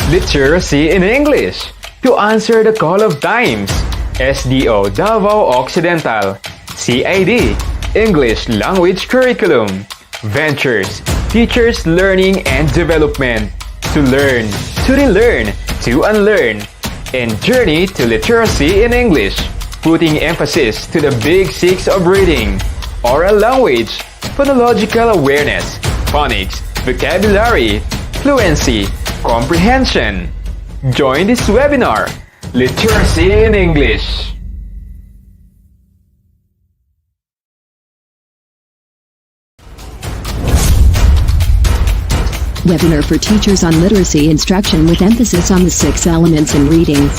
Literacy in English. To answer the call of times. SDO Davao Occidental. CID. English Language Curriculum. Ventures. Teachers Learning and Development. To learn, to relearn, to unlearn. And Journey to Literacy in English. Putting emphasis to the big six of reading. Oral language. Phonological awareness. Phonics. Vocabulary. Fluency. Comprehension. Join this webinar, Literacy in English. Webinar for teachers on literacy instruction with emphasis on the 6 elements in reading.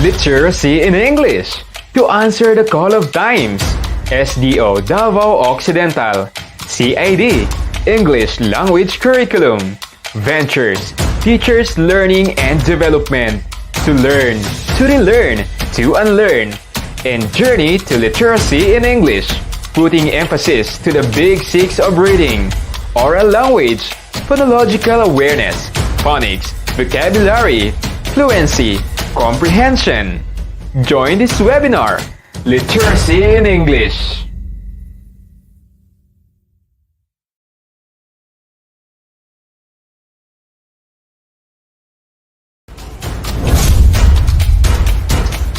Literacy in English. To answer the call of times. SDO Davao Occidental. CID. English Language Curriculum. Ventures. Teachers Learning and Development. To learn, to relearn, to unlearn. And Journey to Literacy in English. Putting emphasis to the big six of reading. Oral language. Phonological awareness. Phonics. Vocabulary. Fluency. Comprehension. Join this webinar, Literacy in English.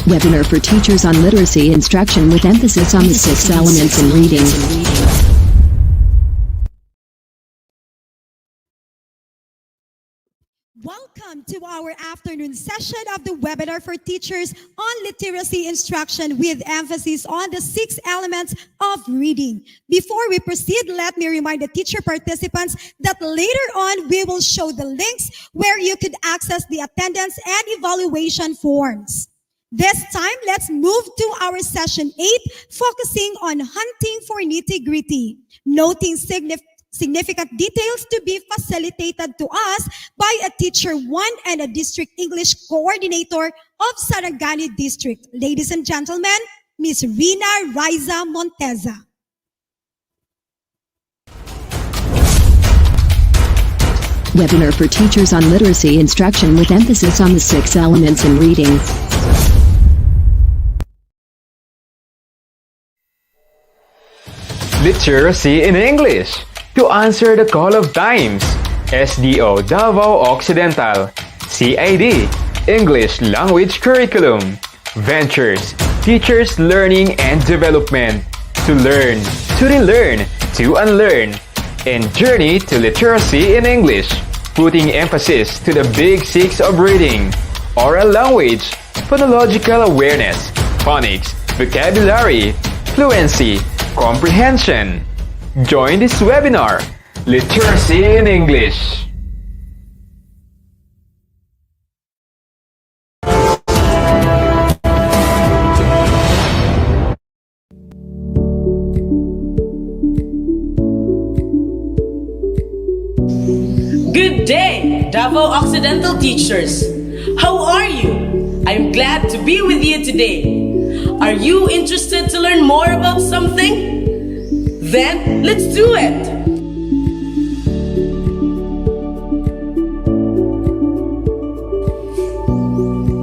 Webinar for teachers on literacy instruction with emphasis on the 6 elements in reading. Welcome to our afternoon session of the webinar for teachers on literacy instruction with emphasis on the 6 elements of reading. Before we proceed, let me remind the teacher participants that later on we will show the links where you could access the attendance and evaluation forms. This time, let's move to our session 8, focusing on hunting for nitty-gritty, noting significant details to be facilitated to us by a Teacher 1 and a District English Coordinator of Sarangani District. Ladies and gentlemen, Ms. Rina Riza Monteza. Webinar for teachers on literacy instruction with emphasis on the 6 elements in reading. Literacy in English. To answer the call of times. SDO Davao Occidental. CID. English Language Curriculum. Ventures. Teachers Learning and Development. To learn, to relearn, to unlearn. And Journey to Literacy in English. Putting emphasis to the big six of reading. Oral language. Phonological awareness. Phonics. Vocabulary. Fluency. Comprehension. Join this webinar, Literacy in English. Good day, Davao Occidental teachers. How are you? I'm glad to be with you today. Are you interested to learn more about something? Then, let's do it!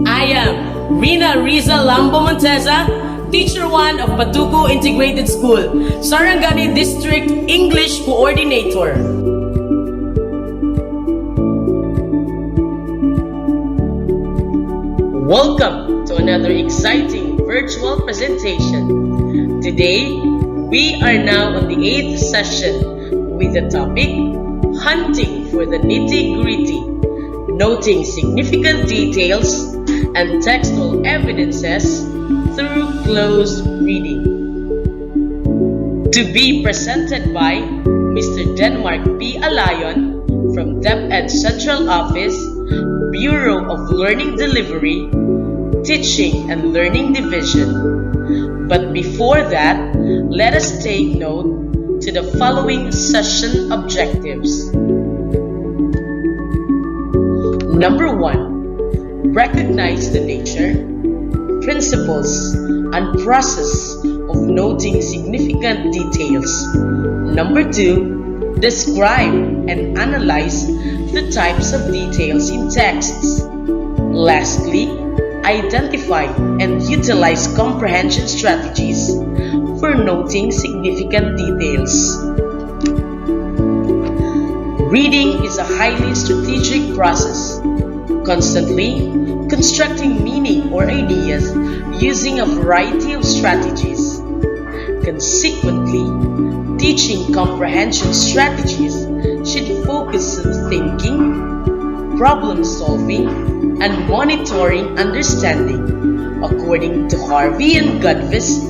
I am Rina Riza Lambo Monteza, Teacher 1 of Patuco Integrated School, Sarangani District English Coordinator. Welcome to another exciting virtual presentation. Today, we are now on the 8th session with the topic, Hunting for the Nitty-Gritty, noting significant details and textual evidences through close reading. To be presented by Mr. Denmark P. Alayon from DepEd Central Office, Bureau of Learning Delivery, Teaching and Learning Division. But before that, let us take note to the following session objectives. Number 1, recognize the nature, principles, and process of noting significant details. Number 2, describe and analyze the types of details in texts. Lastly, identify and utilize comprehension strategies for noting significant details. Reading is a highly strategic process, constantly constructing meaning or ideas using a variety of strategies. Consequently, teaching comprehension strategies should focus on thinking, problem solving, and monitoring understanding, according to Harvey and Gudvis,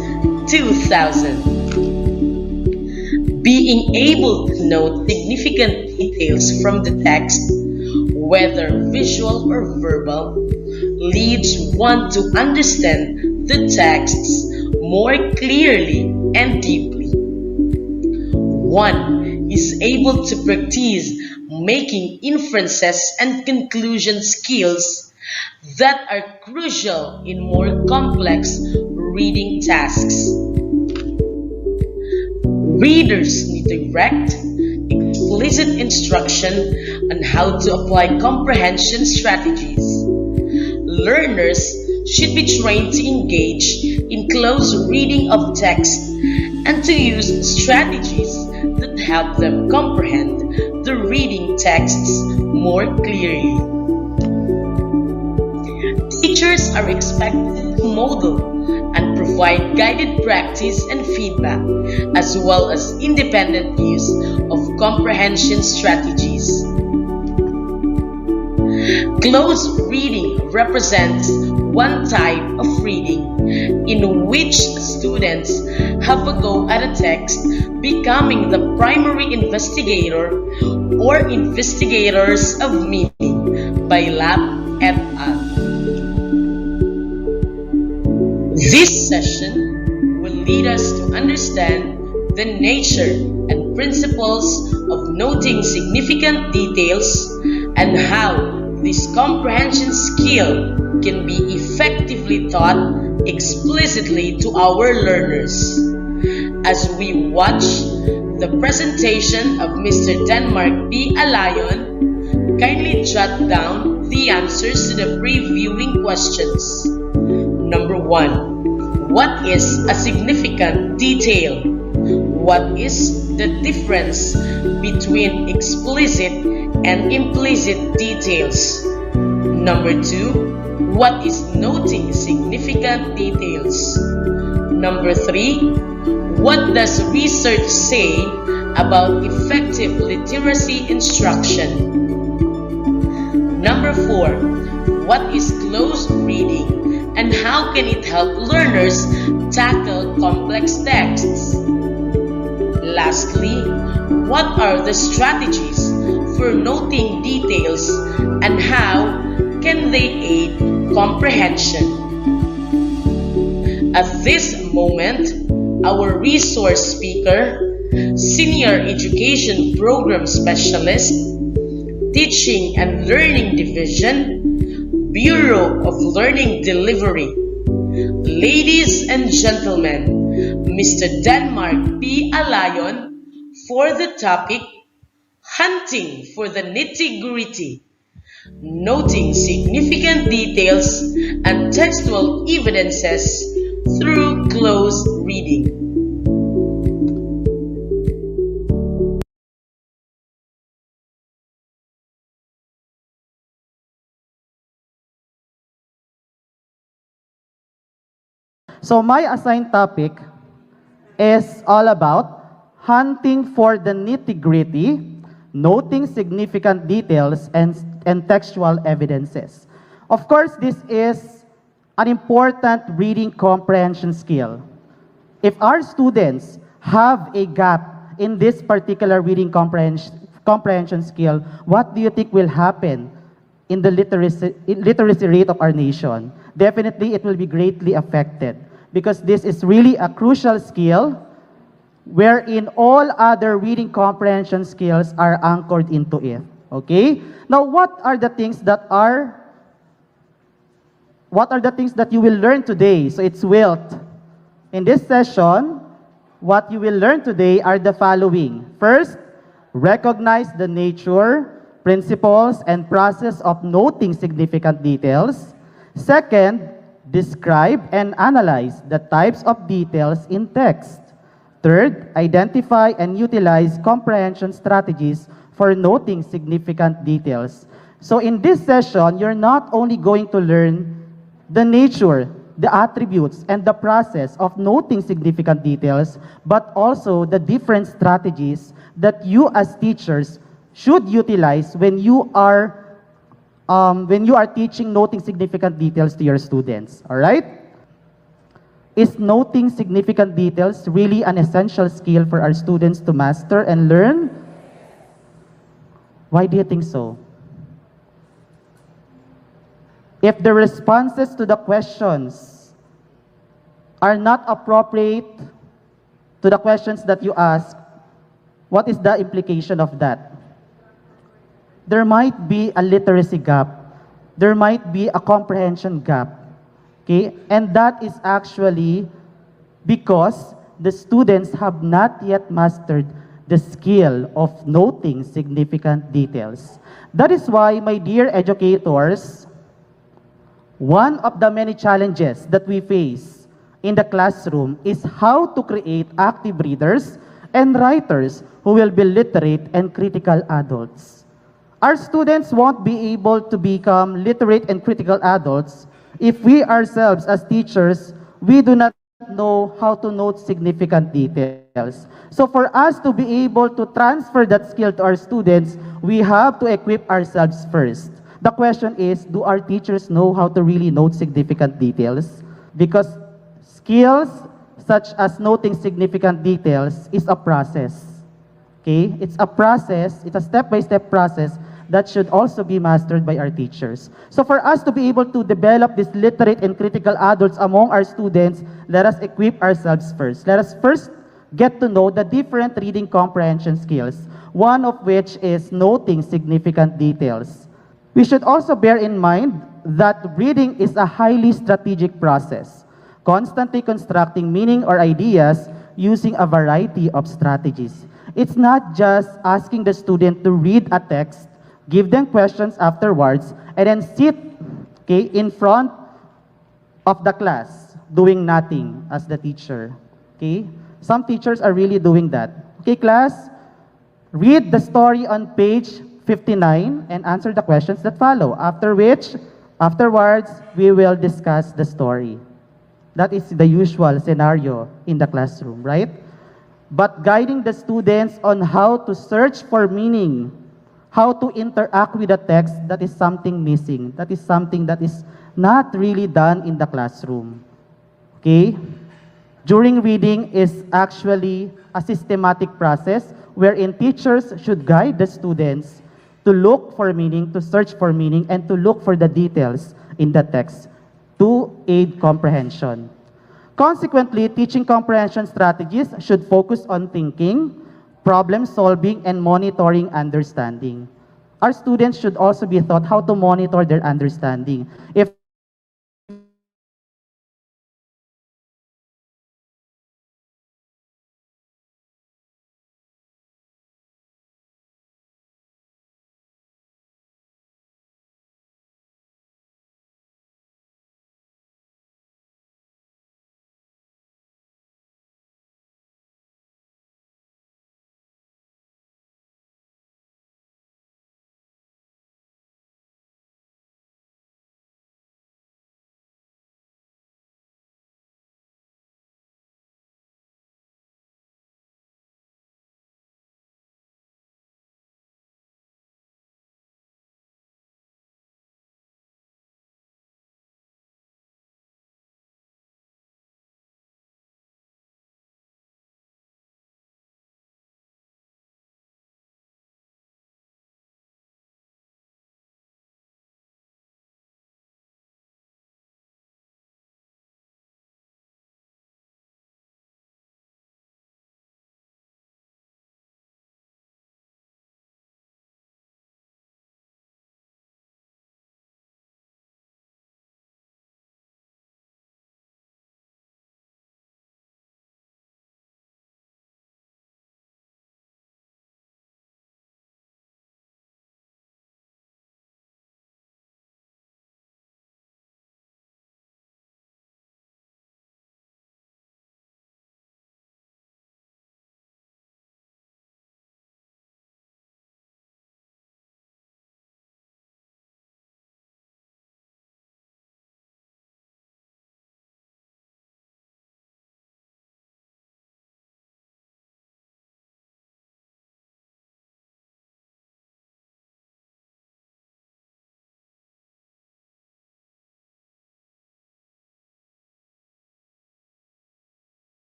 2000. Being able to note significant details from the text, whether visual or verbal, leads one to understand the texts more clearly and deeply. One is able to practice making inferences and conclusion skills that are crucial in more complex reading tasks. Readers need direct, explicit instruction on how to apply comprehension strategies. Learners should be trained to engage in close reading of text and to use strategies that help them comprehend the reading texts more clearly. Teachers are expected to model and provide guided practice and feedback, as well as independent use of comprehension strategies. Close reading represents one type of reading in which students have a go at a text, becoming the primary investigator or investigators of meaning by Lapp et al. This session will lead us to understand the nature and principles of noting significant details and how this comprehension skill can be effectively taught explicitly to our learners. As we watch the presentation of Mr. Denmark B. Alayon, kindly jot down the answers to the previewing questions. Number 1. What is a significant detail? What is the difference between explicit and implicit details? Number 2. What is noting significant details? Number 3. What does research say about effective literacy instruction? Number 4. What is close reading and how can it help learners tackle complex texts? Lastly, what are the strategies for noting details and how can they aid comprehension? At this moment, our resource speaker, Senior Education Program Specialist, Teaching and Learning Division, Bureau of Learning Delivery. Ladies and gentlemen, Mr. Denmark B. Alayon for the topic, Hunting for the Nitty-Gritty, Noting Significant Details and Textual Evidences through Close Reading. So my assigned topic is all about hunting for the nitty-gritty, noting significant details and textual evidences. Of course, this is an important reading comprehension skill. If our students have a gap in this particular reading comprehension skill, what do you think will happen in the literacy rate of our nation? Definitely, it will be greatly affected because this is really a crucial skill wherein all other reading comprehension skills are anchored into it. Okay? Now, what are the things that you will learn today? So it's wealth. In this session, what you will learn today are the following. First, recognize the nature, principles, and process of noting significant details. Second, describe and analyze the types of details in text. Third, identify and utilize comprehension strategies for noting significant details. So in this session, you're not only going to learn the nature, the attributes, and the process of noting significant details, but also the different strategies that you as teachers should utilize when you are teaching noting significant details to your students. All right? Is noting significant details really an essential skill for our students to master and learn? Why do you think so? If the responses to the questions are not appropriate to the questions that you ask, what is the implication of that? There might be a literacy gap. There might be a comprehension gap. Okay? And that is actually because the students have not yet mastered the skill of noting significant details. That is why, my dear educators, one of the many challenges that we face in the classroom is how to create active readers and writers who will be literate and critical adults. Our students won't be able to become literate and critical adults if we ourselves as teachers, we do not know how to note significant details. So for us to be able to transfer that skill to our students, we have to equip ourselves first. The question is, do our teachers know how to really note significant details? Because skills such as noting significant details is a process. Okay? It's a process, it's a step-by-step process that should also be mastered by our teachers. So for us to be able to develop these literate and critical adults among our students, let us equip ourselves first. Let us first get to know the different reading comprehension skills, one of which is noting significant details. We should also bear in mind that reading is a highly strategic process, constantly constructing meaning or ideas using a variety of strategies. It's not just asking the student to read a text, give them questions afterwards, and then sit, okay, in front of the class doing nothing as the teacher. Okay? Some teachers are really doing that. Okay, class, read the story on page 59 and answer the questions that follow, afterwards, we will discuss the story. That is the usual scenario in the classroom, right? But guiding the students on how to search for meaning, how to interact with the text, that is something missing. That is something that is not really done in the classroom. Okay? During reading is actually a systematic process wherein teachers should guide the students to look for meaning, to search for meaning, and to look for the details in the text to aid comprehension. Consequently, teaching comprehension strategies should focus on thinking, problem solving, and monitoring understanding. Our students should also be taught how to monitor their understanding. If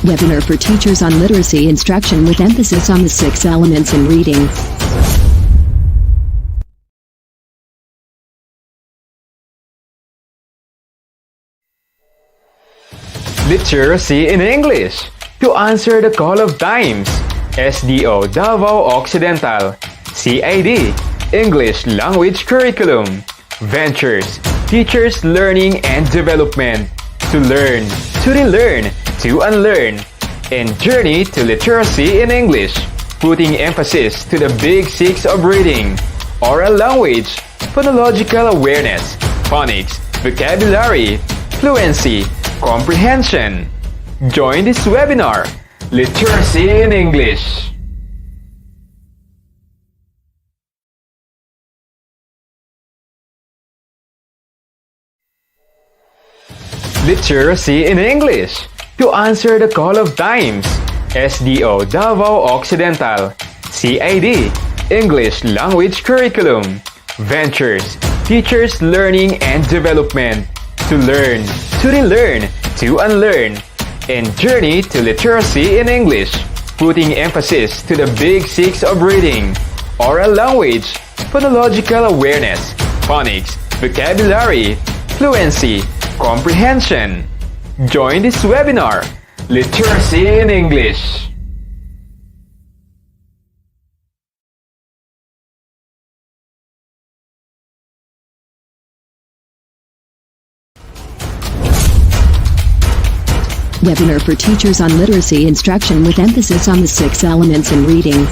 Webinar for teachers on literacy instruction with emphasis on the 6 elements in reading. Literacy in English. To answer the call of times. SDO Davao Occidental. CID. English Language Curriculum. Ventures. Teachers Learning and Development. To learn, to relearn, to unlearn. And Journey to Literacy in English. Putting emphasis to the big 6 of reading. Oral language. Phonological awareness. Phonics. Vocabulary. Fluency. Comprehension. Join this webinar, Literacy in English. Literacy in English. To answer the call of times. SDO Davao Occidental. CID. English Language Curriculum. Ventures. Teachers Learning and Development. To learn, to relearn, to unlearn. And Journey to Literacy in English. Putting emphasis to the big 6 of reading. Oral language. Phonological awareness. Phonics. Vocabulary. Fluency. Comprehension. Join this webinar, Literacy in English. Webinar for teachers on literacy instruction with emphasis on the 6 elements in reading.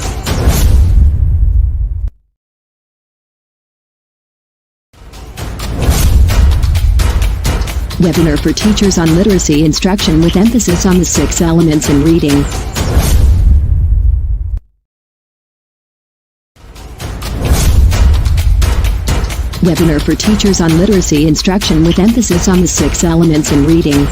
Webinar for teachers on literacy instruction with emphasis on the 6 elements in reading. Webinar for teachers on literacy instruction with emphasis on the 6 elements in reading.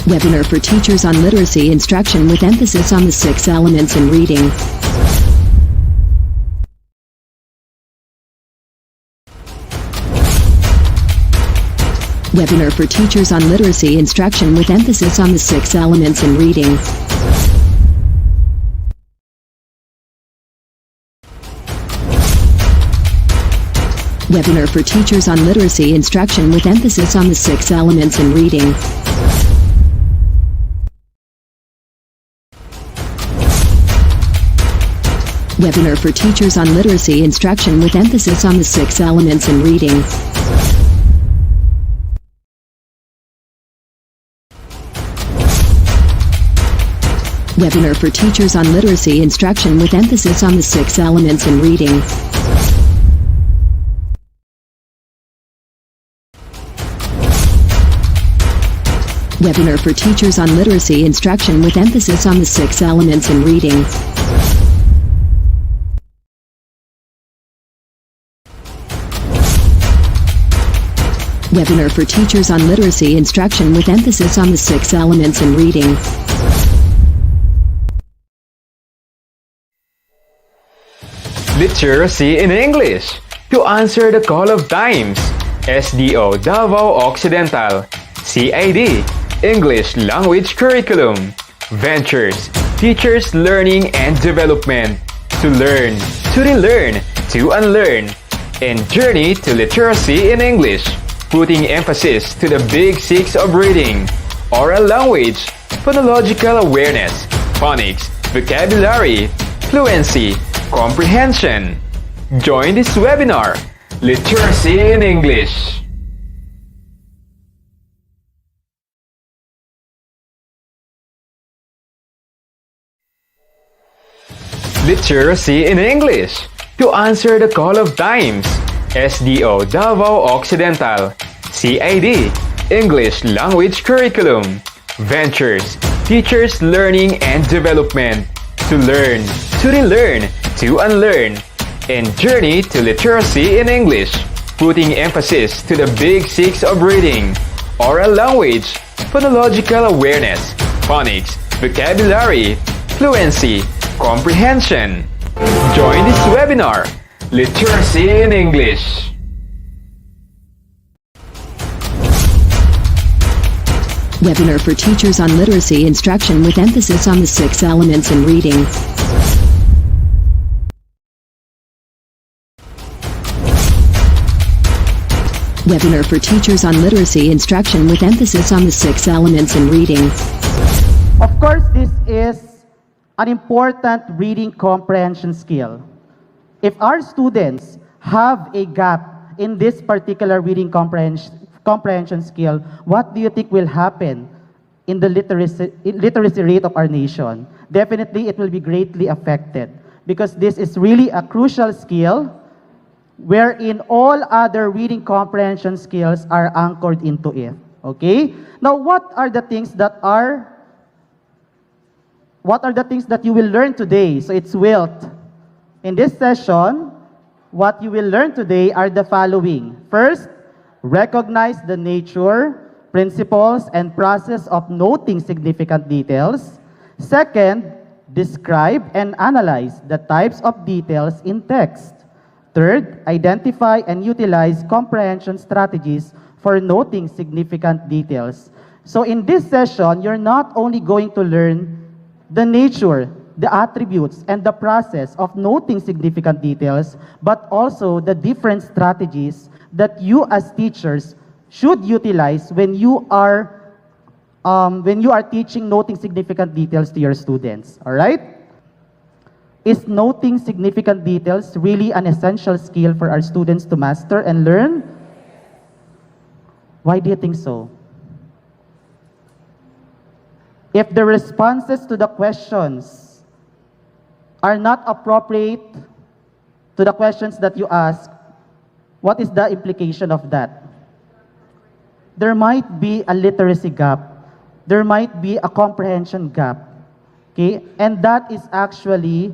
Webinar for teachers on literacy instruction with emphasis on the 6 elements in reading. Webinar for teachers on literacy instruction with emphasis on the 6 elements in reading. Webinar for teachers on literacy instruction with emphasis on the 6 elements in reading. Webinar for teachers on literacy instruction with emphasis on the 6 elements in reading. Webinar for teachers on literacy instruction with emphasis on the 6 elements in reading. Webinar for teachers on literacy instruction with emphasis on the 6 elements in reading. Webinar for teachers on literacy instruction with emphasis on the 6 elements in reading. Literacy in English. To answer the call of times. SDO Davao Occidental. CID. English Language Curriculum. Ventures. Teachers Learning and Development. To learn, to relearn, to unlearn. And Journey to Literacy in English. Putting emphasis to the big 6 of reading. Oral language. Phonological awareness. Phonics. Vocabulary. Fluency. Comprehension. Join this webinar, Literacy in English. Literacy in English. To answer the call of times. SDO Davao Occidental. CID. English Language Curriculum. Ventures. Teachers Learning and Development. To learn, to relearn, to unlearn. And Journey to Literacy in English. Putting emphasis to the big 6 of reading. Oral language. Phonological awareness. Phonics. Vocabulary. Fluency. Comprehension. Join this webinar, Literacy in English. Webinar for teachers on literacy instruction with emphasis on the 6 elements in reading. Webinar for teachers on literacy instruction with emphasis on the 6 elements in reading. Of course, this is an important reading comprehension skill. If our students have a gap in this particular reading comprehension skill, what do you think will happen in the literacy rate of our nation? Definitely, it will be greatly affected because this is really a crucial skill wherein all other reading comprehension skills are anchored into it. Okay? Now, what are the things that you will learn today? So it's WILT. In this session, what you will learn today are the following. First, recognize the nature, principles, and process of noting significant details. Second, describe and analyze the types of details in text. Third, identify and utilize comprehension strategies for noting significant details. So in this session, you're not only going to learn the nature, the attributes, and the process of noting significant details, but also the different strategies that you as teachers should utilize when you are teaching noting significant details to your students. All right? Is noting significant details really an essential skill for our students to master and learn? Why do you think so? If the responses to the questions are not appropriate to the questions that you ask, what is the implication of that? There might be a literacy gap. There might be a comprehension gap. Okay? And that is actually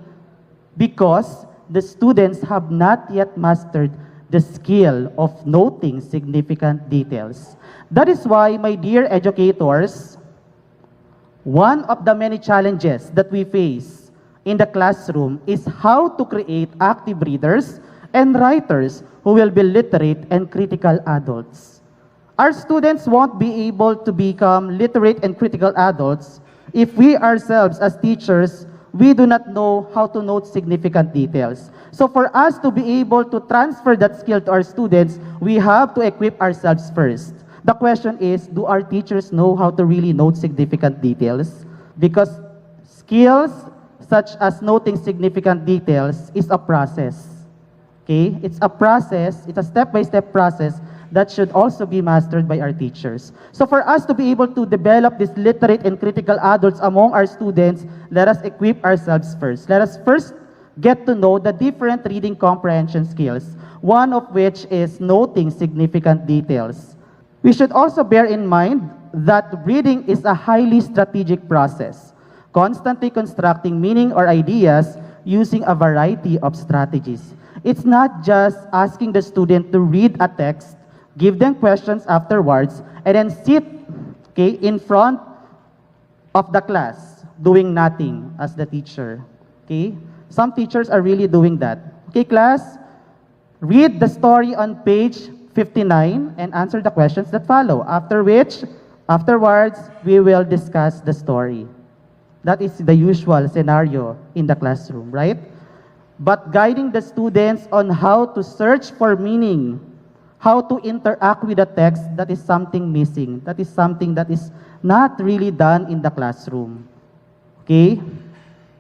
because the students have not yet mastered the skill of noting significant details. That is why, my dear educators, one of the many challenges that we face in the classroom is how to create active readers and writers who will be literate and critical adults. Our students won't be able to become literate and critical adults if we ourselves as teachers, we do not know how to note significant details. So for us to be able to transfer that skill to our students, we have to equip ourselves first. The question is, do our teachers know how to really note significant details? Because skills such as noting significant details is a process. Okay? It's a process, it's a step-by-step process that should also be mastered by our teachers. So for us to be able to develop these literate and critical adults among our students, let us equip ourselves first. Let us first get to know the different reading comprehension skills, one of which is noting significant details. We should also bear in mind that reading is a highly strategic process, constantly constructing meaning or ideas using a variety of strategies. It's not just asking the student to read a text, give them questions afterwards, and then sit, okay, in front of the class doing nothing as the teacher. Okay? Some teachers are really doing that. Okay, class, read the story on page 59 and answer the questions that follow, afterwards, we will discuss the story. That is the usual scenario in the classroom, right? But guiding the students on how to search for meaning, how to interact with the text, that is something missing. That is something that is not really done in the classroom. Okay?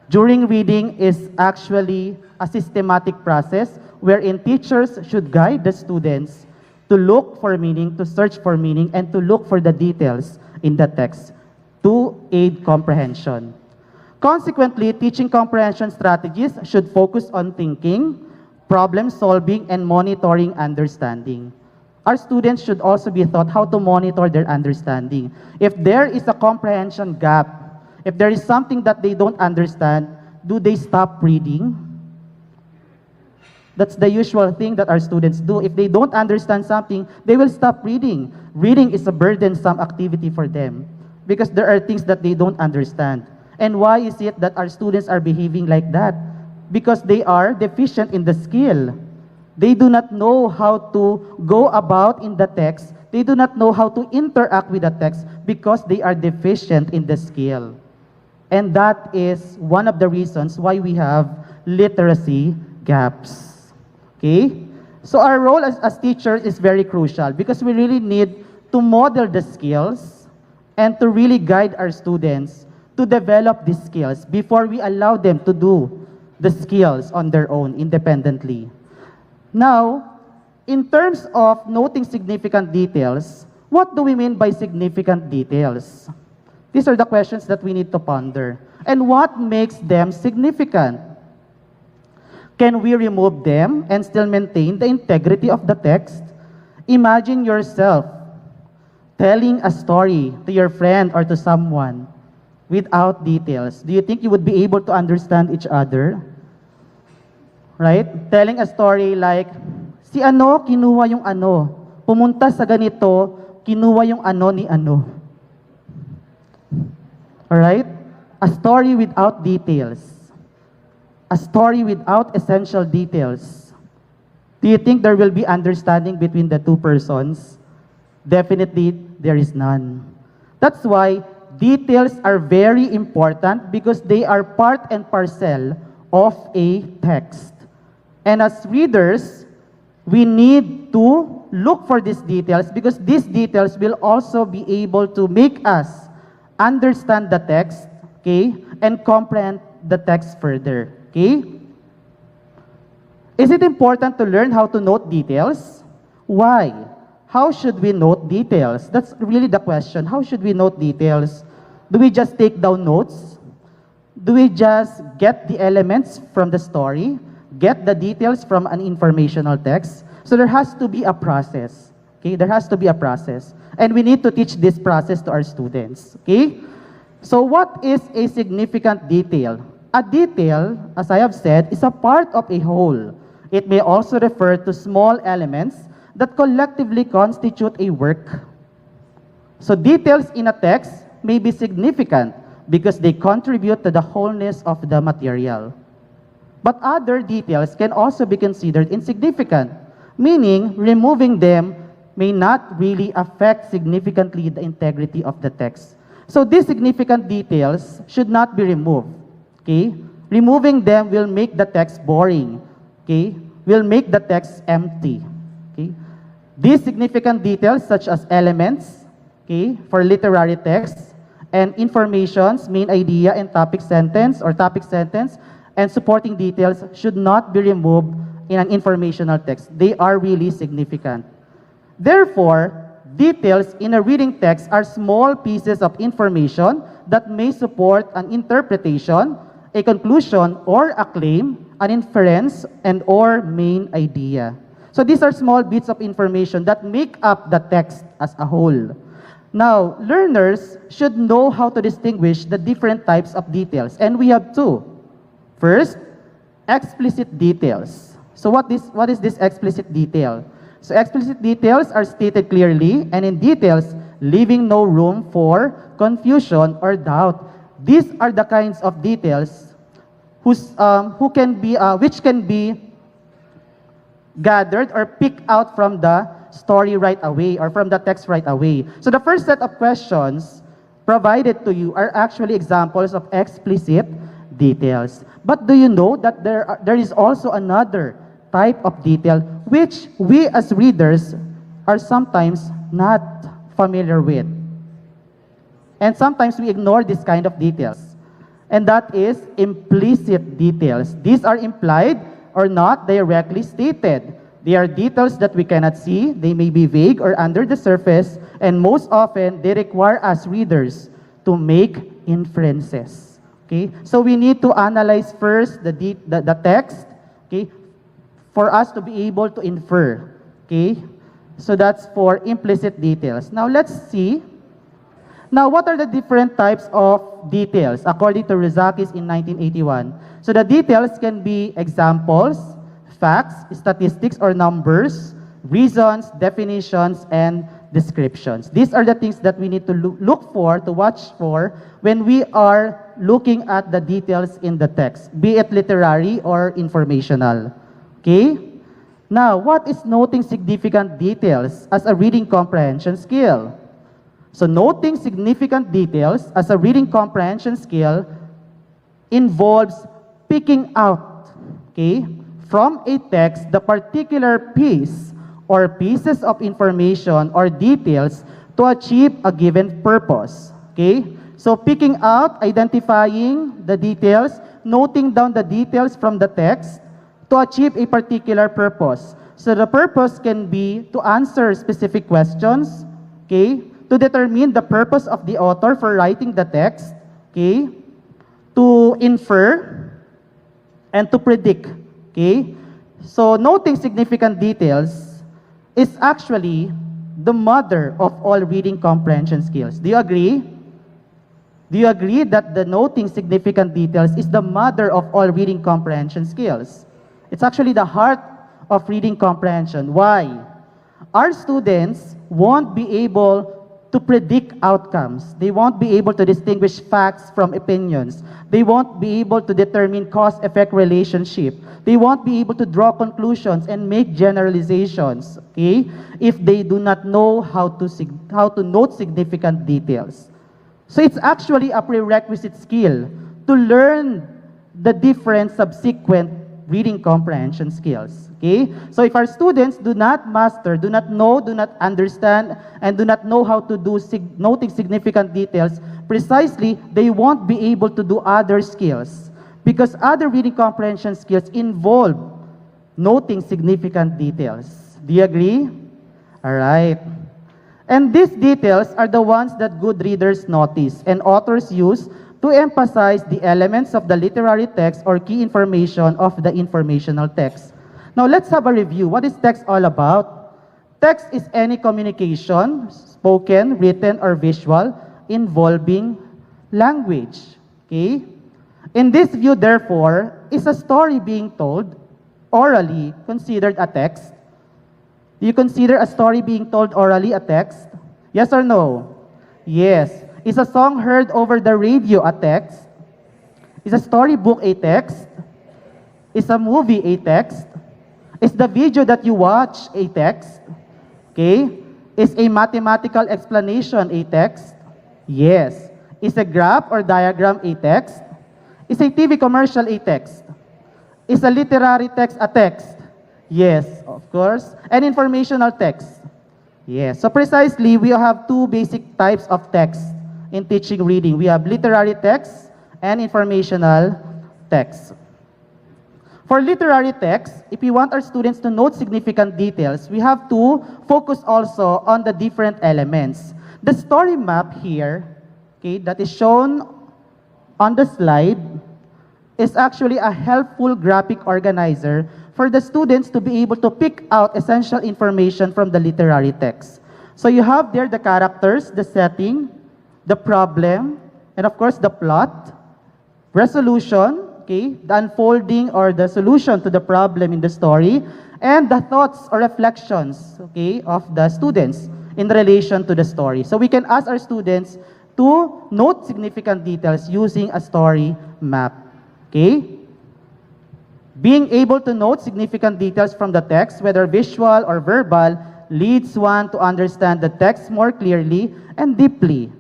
During reading is actually a systematic process wherein teachers should guide the students to look for meaning, to search for meaning, and to look for the details in the text to aid comprehension. Consequently, teaching comprehension strategies should focus on thinking, problem solving, and monitoring understanding. Our students should also be taught how to monitor their understanding. If there is a comprehension gap, if there is something that they don't understand, do they stop reading? That's the usual thing that our students do. If they don't understand something, they will stop reading. Reading is a burdensome activity for them because there are things that they don't understand. And why is it that our students are behaving like that? Because they are deficient in the skill. They do not know how to go about in the text. They do not know how to interact with the text because they are deficient in the skill. And that is one of the reasons why we have literacy gaps. Okay? So our role as teachers is very crucial because we really need to model the skills and to really guide our students to develop these skills before we allow them to do the skills on their own independently. Now, in terms of noting significant details, what do we mean by significant details? These are the questions that we need to ponder. And what makes them significant? Can we remove them and still maintain the integrity of the text? Imagine yourself telling a story to your friend or to someone without details. Do you think you would be able to understand each other? Right? Telling a story like, si ano, kinuha yung ano. Pumunta sa ganito, kinuha yung ano ni ano. Alright? A story without details. A story without essential details. Do you think there will be understanding between the two persons? Definitely, there is none. That's why details are very important because they are part and parcel of a text. And as readers, we need to look for these details because these details will also be able to make us understand the text, okay, and comprehend the text further, okay? Is it important to learn how to note details? Why? How should we note details? That's really the question. How should we note details? Do we just take down notes? Do we just get the elements from the story? Get the details from an informational text? So there has to be a process. Okay, there has to be a process. And we need to teach this process to our students. Okay? So what is a significant detail? A detail, as I have said, is a part of a whole. It may also refer to small elements that collectively constitute a work. So details in a text may be significant because they contribute to the wholeness of the material. But other details can also be considered insignificant, meaning removing them may not really affect significantly the integrity of the text. So these significant details should not be removed. Okay? Removing them will make the text boring. Okay? Will make the text empty. Okay? These significant details such as elements, okay, for literary texts, and informations, main idea, and topic sentence, and supporting details should not be removed in an informational text. They are really significant. Therefore, details in a reading text are small pieces of information that may support an interpretation, a conclusion, or a claim, an inference, and or main idea. So these are small bits of information that make up the text as a whole. Now, learners should know how to distinguish the different types of details, and we have two. First, explicit details. So what is this explicit detail? So explicit details are stated clearly and in details, leaving no room for confusion or doubt. These are the kinds of details which can be gathered or picked out from the story right away or from the text right away. So the first set of questions provided to you are actually examples of explicit details. But do you know that there is also another type of detail which we as readers are sometimes not familiar with? And sometimes we ignore this kind of details. And that is implicit details. These are implied or not directly stated. They are details that we cannot see. They may be vague or under the surface. And most often, they require us readers to make inferences. Okay? So we need to analyze first the text, okay, for us to be able to infer. Okay? So that's for implicit details. Now let's see. Now, what are the different types of details according to Rizakis in 1981? So the details can be examples, facts, statistics or numbers, reasons, definitions, and descriptions. These are the things that we need to look for, to watch for, when we are looking at the details in the text, be it literary or informational. Okay? Now, what is noting significant details as a reading comprehension skill? So noting significant details as a reading comprehension skill involves picking out, okay, from a text the particular piece or pieces of information or details to achieve a given purpose, okay? So picking out, identifying the details, noting down the details from the text to achieve a particular purpose. So the purpose can be to answer specific questions, okay? To determine the purpose of the author for writing the text, okay? To infer and to predict, okay? So noting significant details is actually the mother of all reading comprehension skills. Do you agree? Do you agree that the noting significant details is the mother of all reading comprehension skills? It's actually the heart of reading comprehension. Why? Our students won't be able to predict outcomes. They won't be able to distinguish facts from opinions. They won't be able to determine cause-effect relationship. They won't be able to draw conclusions and make generalizations, okay, if they do not know how to note significant details. So it's actually a prerequisite skill to learn the different subsequent reading comprehension skills, okay? So if our students do not master, do not know, do not understand, and do not know how to do noting significant details, precisely, they won't be able to do other skills because other reading comprehension skills involve noting significant details. Do you agree? All right. And these details are the ones that good readers notice and authors use to emphasize the elements of the literary text or key information of the informational text. Now let's have a review. What is text all about? Text is any communication, spoken, written, or visual, involving language. Okay? In this view, therefore, is a story being told orally considered a text? Do you consider a story being told orally a text? Yes or no? Yes. Is a song heard over the radio a text? Is a storybook a text? Is a movie a text? Is the video that you watch a text? Okay? Is a mathematical explanation a text? Yes. Is a graph or diagram a text? Is a TV commercial a text? Is a literary text a text? Yes, of course. An informational text? Yes. So precisely, we have two basic types of text in teaching reading. We have literary text and informational text. For literary text, if we want our students to note significant details, we have to focus also on the different elements. The story map here, okay, that is shown on the slide is actually a helpful graphic organizer for the students to be able to pick out essential information from the literary text. So you have there the characters, the setting, the problem, and of course the plot, resolution, okay, the unfolding or the solution to the problem in the story, and the thoughts or reflections, okay, of the students in relation to the story. So we can ask our students to note significant details using a story map, okay? Being able to note significant details from the text, whether visual or verbal, leads one to understand the text more clearly and deeply.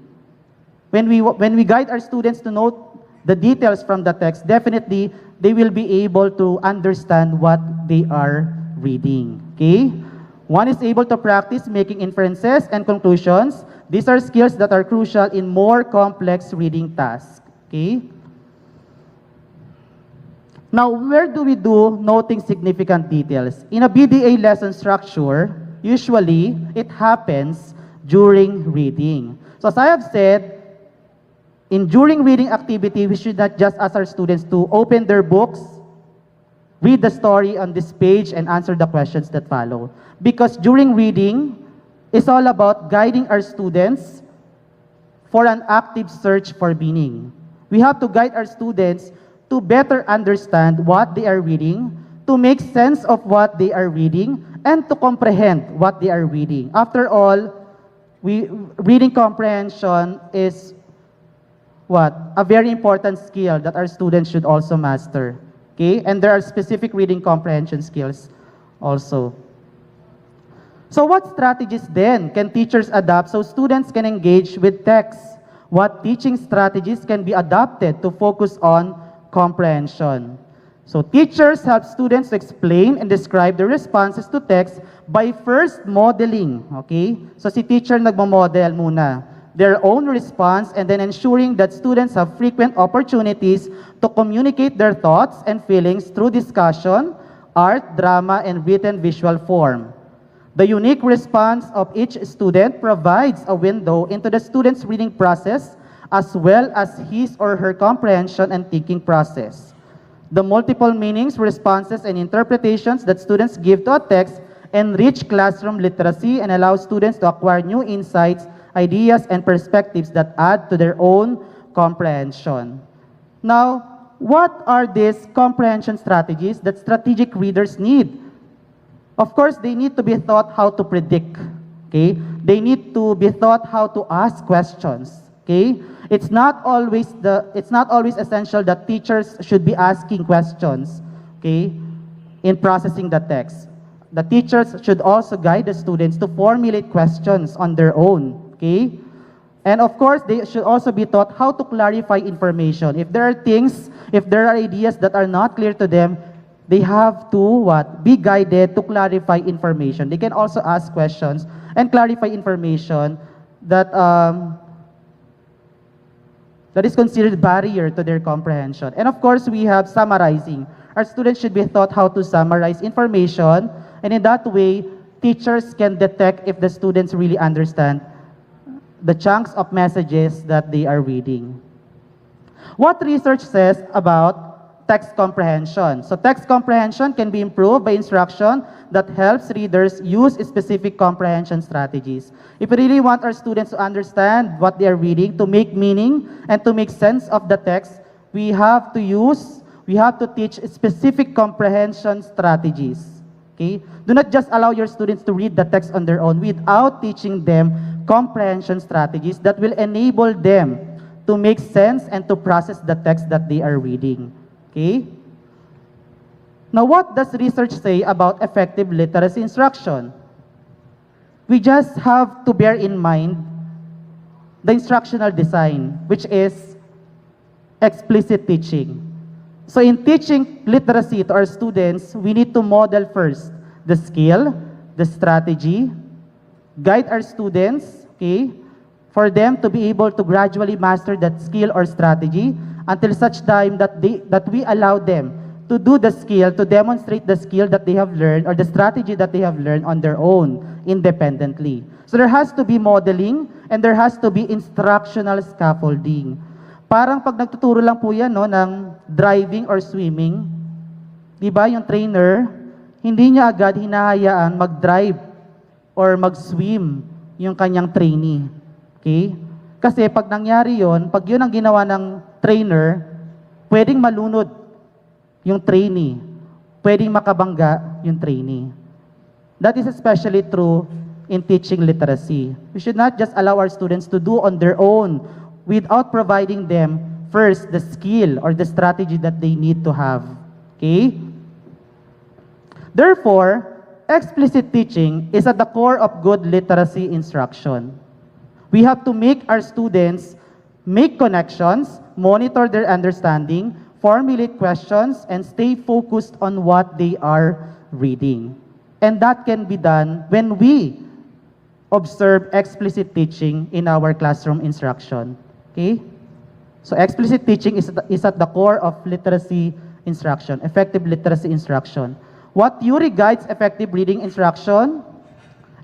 When we guide our students to note the details from the text, definitely they will be able to understand what they are reading. Okay? One is able to practice making inferences and conclusions. These are skills that are crucial in more complex reading tasks. Okay? Now, where do we do noting significant details? In a BDA lesson structure, usually it happens during reading. So as I have said, during reading activity, we should not just ask our students to open their books, read the story on this page, and answer the questions that follow. Because during reading, it's all about guiding our students for an active search for meaning. We have to guide our students to better understand what they are reading, to make sense of what they are reading, and to comprehend what they are reading. After all, reading comprehension is what? A very important skill that our students should also master. Okay? And there are specific reading comprehension skills also. So what strategies then can teachers adopt so students can engage with text? What teaching strategies can be adopted to focus on comprehension? So teachers help students to explain and describe their responses to text by first modeling, okay? So si teacher nagmo-model muna their own response and then ensuring that students have frequent opportunities to communicate their thoughts and feelings through discussion, art, drama, and written visual form. The unique response of each student provides a window into the student's reading process as well as his or her comprehension and thinking process. The multiple meanings, responses, and interpretations that students give to a text enrich classroom literacy and allow students to acquire new insights, ideas, and perspectives that add to their own comprehension. Now, what are these comprehension strategies that strategic readers need? Of course, they need to be taught how to predict, okay? They need to be taught how to ask questions, okay? It's not always essential that teachers should be asking questions, okay, in processing the text. The teachers should also guide the students to formulate questions on their own, okay? And of course, they should also be taught how to clarify information. If there are ideas that are not clear to them, they have to be guided to clarify information. They can also ask questions and clarify information that is considered barrier to their comprehension. And of course, we have summarizing. Our students should be taught how to summarize information, and in that way, teachers can detect if the students really understand the chunks of messages that they are reading. What research says about text comprehension? So text comprehension can be improved by instruction that helps readers use specific comprehension strategies. If we really want our students to understand what they are reading, to make meaning and to make sense of the text, we have to teach specific comprehension strategies. Okay? Do not just allow your students to read the text on their own without teaching them comprehension strategies that will enable them to make sense and to process the text that they are reading. Okay? Now, what does research say about effective literacy instruction? We just have to bear in mind the instructional design, which is explicit teaching. So in teaching literacy to our students, we need to model first the skill, the strategy, guide our students, okay, for them to be able to gradually master that skill or strategy until such time that we allow them to do the skill, to demonstrate the skill that they have learned or the strategy that they have learned on their own independently. So there has to be modeling and there has to be instructional scaffolding. Parang pag nagtuturo lang po yan ng driving or swimming, di ba yung trainer, hindi niya agad hinahayaan mag-drive or mag-swim yung kanyang trainee. Okay? Kasi pag nangyari yon, pag yun ang ginawa ng trainer, pwedeng malunod yung trainee. Pwedeng makabangga yung trainee. That is especially true in teaching literacy. We should not just allow our students to do on their own without providing them first the skill or the strategy that they need to have. Okay? Therefore, explicit teaching is at the core of good literacy instruction. We have to make our students make connections, monitor their understanding, formulate questions, and stay focused on what they are reading. And that can be done when we observe explicit teaching in our classroom instruction. Okay? So explicit teaching is at the core of literacy instruction, effective literacy instruction. What theory guides effective reading instruction?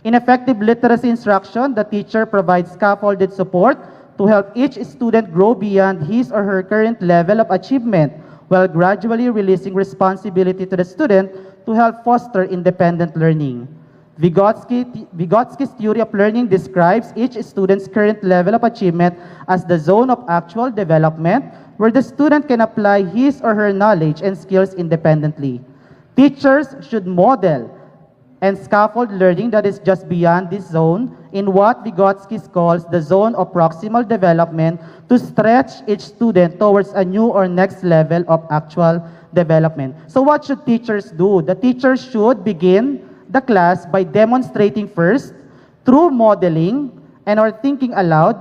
In effective literacy instruction, the teacher provides scaffolded support to help each student grow beyond his or her current level of achievement while gradually releasing responsibility to the student to help foster independent learning. Vygotsky's theory of learning describes each student's current level of achievement as the zone of actual development where the student can apply his or her knowledge and skills independently. Teachers should model and scaffold learning that is just beyond this zone in what Vygotsky calls the zone of proximal development to stretch each student towards a new or next level of actual development. So what should teachers do? The teachers should begin the class by demonstrating first, through modeling and or thinking aloud,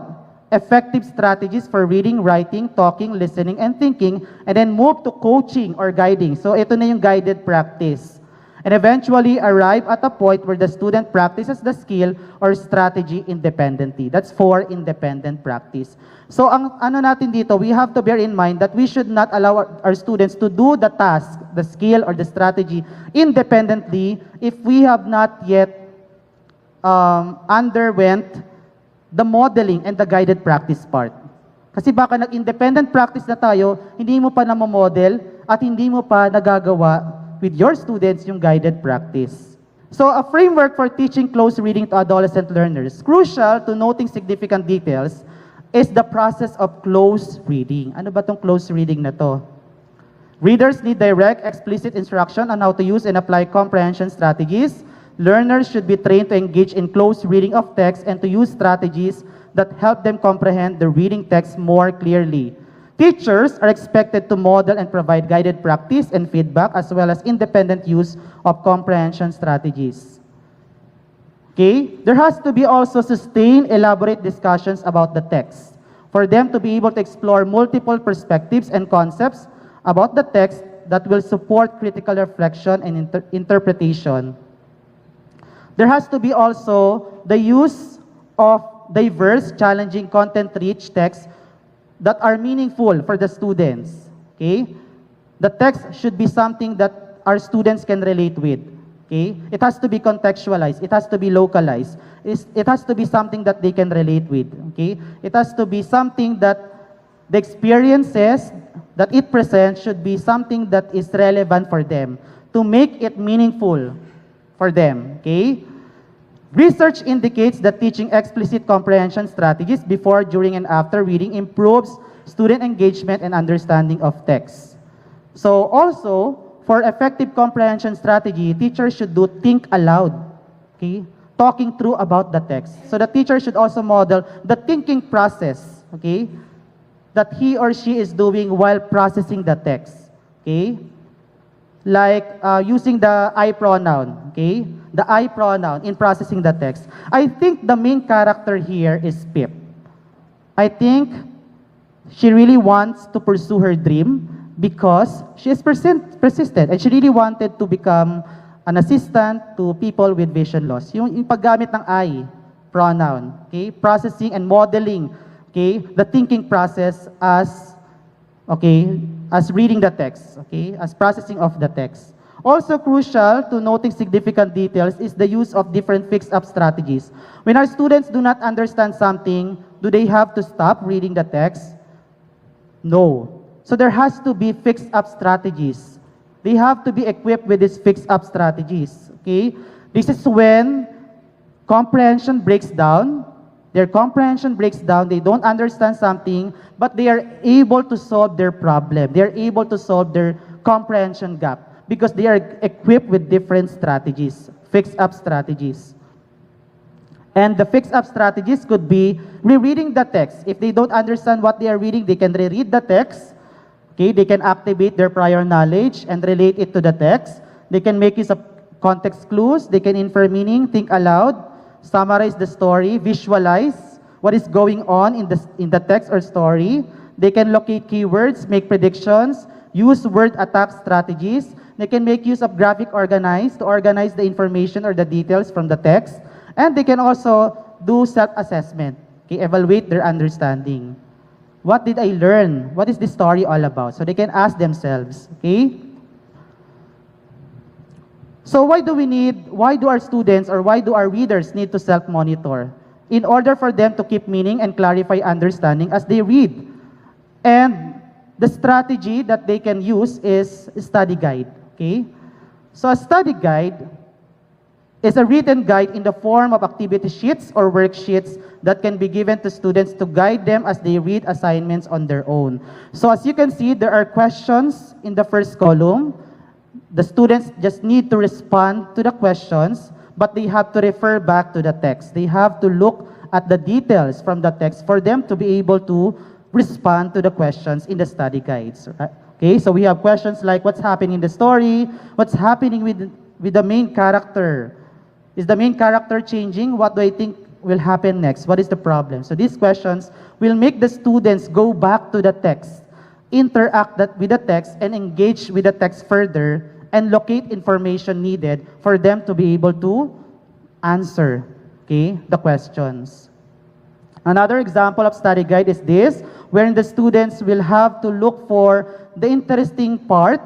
effective strategies for reading, writing, talking, listening, and thinking, and then move to coaching or guiding. So ito na yung guided practice. And eventually arrive at a point where the student practices the skill or strategy independently. That's for independent practice. So ang ano natin dito, we have to bear in mind that we should not allow our students to do the task, the skill, or the strategy independently if we have not yet underwent the modeling and the guided practice part. Kasi baka nag-independent practice na tayo, hindi mo pa namomodel at hindi mo pa nagagawa with your students yung guided practice. So a framework for teaching close reading to adolescent learners. Crucial to noting significant details is the process of close reading. Ano ba tong close reading na to? Readers need direct, explicit instruction on how to use and apply comprehension strategies. Learners should be trained to engage in close reading of text and to use strategies that help them comprehend the reading text more clearly. Teachers are expected to model and provide guided practice and feedback as well as independent use of comprehension strategies. Okay? There has to be also sustained, elaborate discussions about the text for them to be able to explore multiple perspectives and concepts about the text that will support critical reflection and interpretation. There has to be also the use of diverse, challenging, content-rich texts that are meaningful for the students. Okay? The text should be something that our students can relate with. Okay? It has to be contextualized. It has to be localized. It has to be something that they can relate with. Okay? It has to be something that the experiences that it presents should be something that is relevant for them to make it meaningful for them. Okay? Research indicates that teaching explicit comprehension strategies before, during, and after reading improves student engagement and understanding of text. So also, for effective comprehension strategy, teachers should do think aloud, okay? Talking through about the text. So the teacher should also model the thinking process, okay, that he or she is doing while processing the text, okay? Like using the I pronoun, okay? The I pronoun in processing the text. I think the main character here is Pip. I think she really wants to pursue her dream because she is persistent and she really wanted to become an assistant to people with vision loss. Yung paggamit ng I pronoun, okay? Processing and modeling, okay? The thinking process as, okay, as reading the text, okay, as processing of the text. Also crucial to noting significant details is the use of different fix-up strategies. When our students do not understand something, do they have to stop reading the text? No. So there has to be fix-up strategies. They have to be equipped with these fix-up strategies, okay? This is when comprehension breaks down. Their comprehension breaks down, they don't understand something, but they are able to solve their problem. They are able to solve their comprehension gap because they are equipped with different strategies, fix-up strategies. And the fix-up strategies could be rereading the text. If they don't understand what they are reading, they can reread the text. Okay, they can activate their prior knowledge and relate it to the text. They can make use of context clues. They can infer meaning, think aloud, summarize the story, visualize what is going on in the text or story. They can locate keywords, make predictions, use word attack strategies. They can make use of graphic organize to organize the information or the details from the text. And they can also do self-assessment, okay, evaluate their understanding. What did I learn? What is this story all about? So they can ask themselves, okay? So why do our students or why do our readers need to self-monitor? In order for them to keep meaning and clarify understanding as they read. And the strategy that they can use is study guide, okay? So a study guide is a written guide in the form of activity sheets or worksheets that can be given to students to guide them as they read assignments on their own. So as you can see, there are questions in the first column. The students just need to respond to the questions, but they have to refer back to the text. They have to look at the details from the text for them to be able to respond to the questions in the study guides. Okay, so we have questions like what's happening in the story, what's happening with the main character. Is the main character changing? What do I think will happen next? What is the problem? So these questions will make the students go back to the text, interact with the text, and engage with the text further, and locate information needed for them to be able to answer, okay, the questions. Another example of study guide is this, wherein the students will have to look for the interesting part,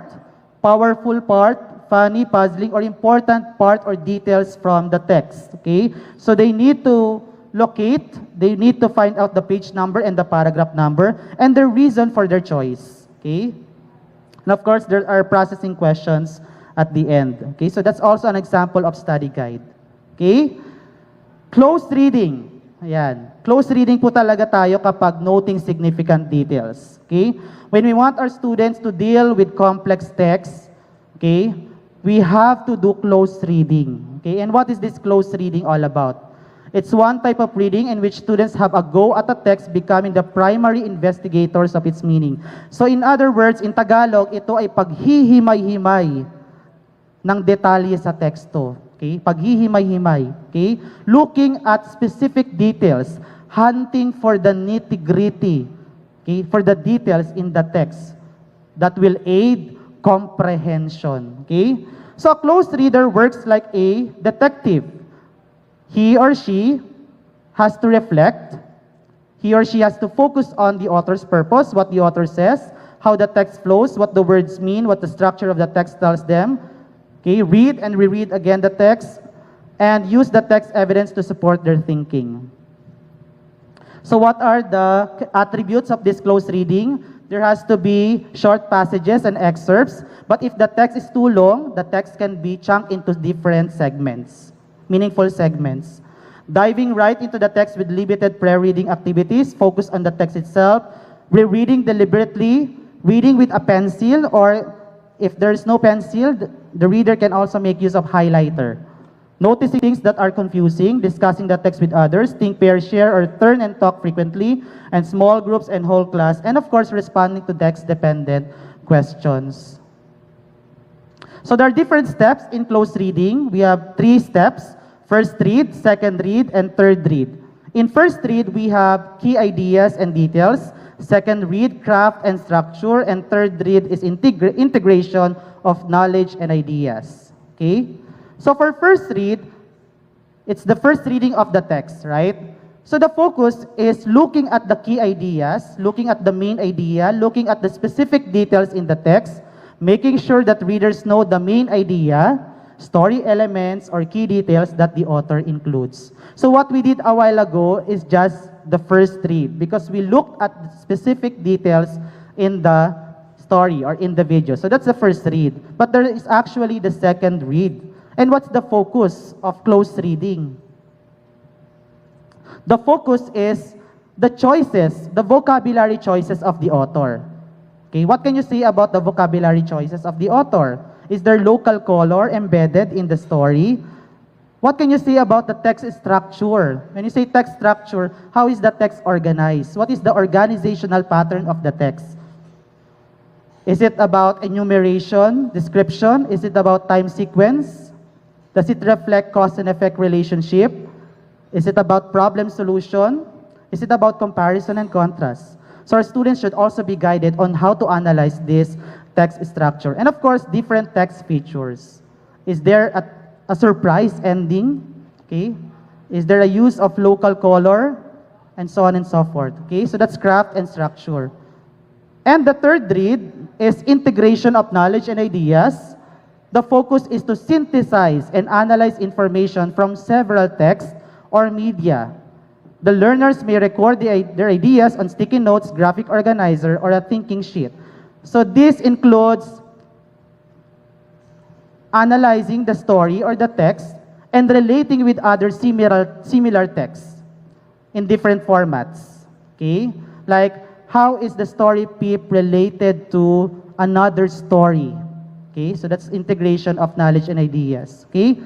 powerful part, funny, puzzling, or important part or details from the text. Okay? So they need to locate, they need to find out the page number and the paragraph number, and the reason for their choice. Okay? And of course, there are processing questions at the end. Okay? So that's also an example of study guide. Okay? Close reading. Ayan. Close reading po talaga tayo kapag noting significant details. Okay? When we want our students to deal with complex text, okay, we have to do close reading. Okay? And what is this close reading all about? It's one type of reading in which students have a go at a text becoming the primary investigators of its meaning. So in other words, in Tagalog, ito ay paghihimay-himay ng detalye sa teksto. Okay? Paghihimay-himay. Okay? Looking at specific details, hunting for the nitty-gritty, okay? For the details in the text that will aid comprehension. Okay? So a close reader works like a detective. He or she has to reflect. He or she has to focus on the author's purpose, what the author says, how the text flows, what the words mean, what the structure of the text tells them. Okay, read and reread again the text and use the text evidence to support their thinking. So what are the attributes of this close reading? There has to be short passages and excerpts, but if the text is too long, the text can be chunked into different segments, meaningful segments. Diving right into the text with limited pre-reading activities, focus on the text itself, rereading deliberately, reading with a pencil, or if there is no pencil, the reader can also make use of highlighter. Noticing things that are confusing, discussing the text with others, think, pair, share, or turn and talk frequently, and small groups and whole class, and of course, responding to text-dependent questions. So there are different steps in close reading. We have 3 steps: first read, second read, and third read. In first read, we have key ideas and details. Second read, craft and structure. And third read is integration of knowledge and ideas. Okay? So for first read, it's the first reading of the text, right? So the focus is looking at the key ideas, looking at the main idea, looking at the specific details in the text, making sure that readers know the main idea, story elements, or key details that the author includes. So what we did a while ago is just the first read because we looked at the specific details in the story or in the video. So that's the first read. But there is actually the second read. And what's the focus of close reading? The focus is the choices, the vocabulary choices of the author. Okay, what can you say about the vocabulary choices of the author? Is there local color embedded in the story? What can you say about the text structure? When you say text structure, how is the text organized? What is the organizational pattern of the text? Is it about enumeration, description? Is it about time sequence? Does it reflect cause and effect relationship? Is it about problem solution? Is it about comparison and contrast? So our students should also be guided on how to analyze this text structure. And of course, different text features. Is there a surprise ending? Okay. Is there a use of local color? And so on and so forth. Okay, so that's craft and structure. And the third read is integration of knowledge and ideas. The focus is to synthesize and analyze information from several texts or media. The learners may record their ideas on sticky notes, graphic organizer, or a thinking sheet. So this includes analyzing the story or the text and relating with other similar texts in different formats. Okay? Like, how is the story peep related to another story? Okay? So that's integration of knowledge and ideas. Okay?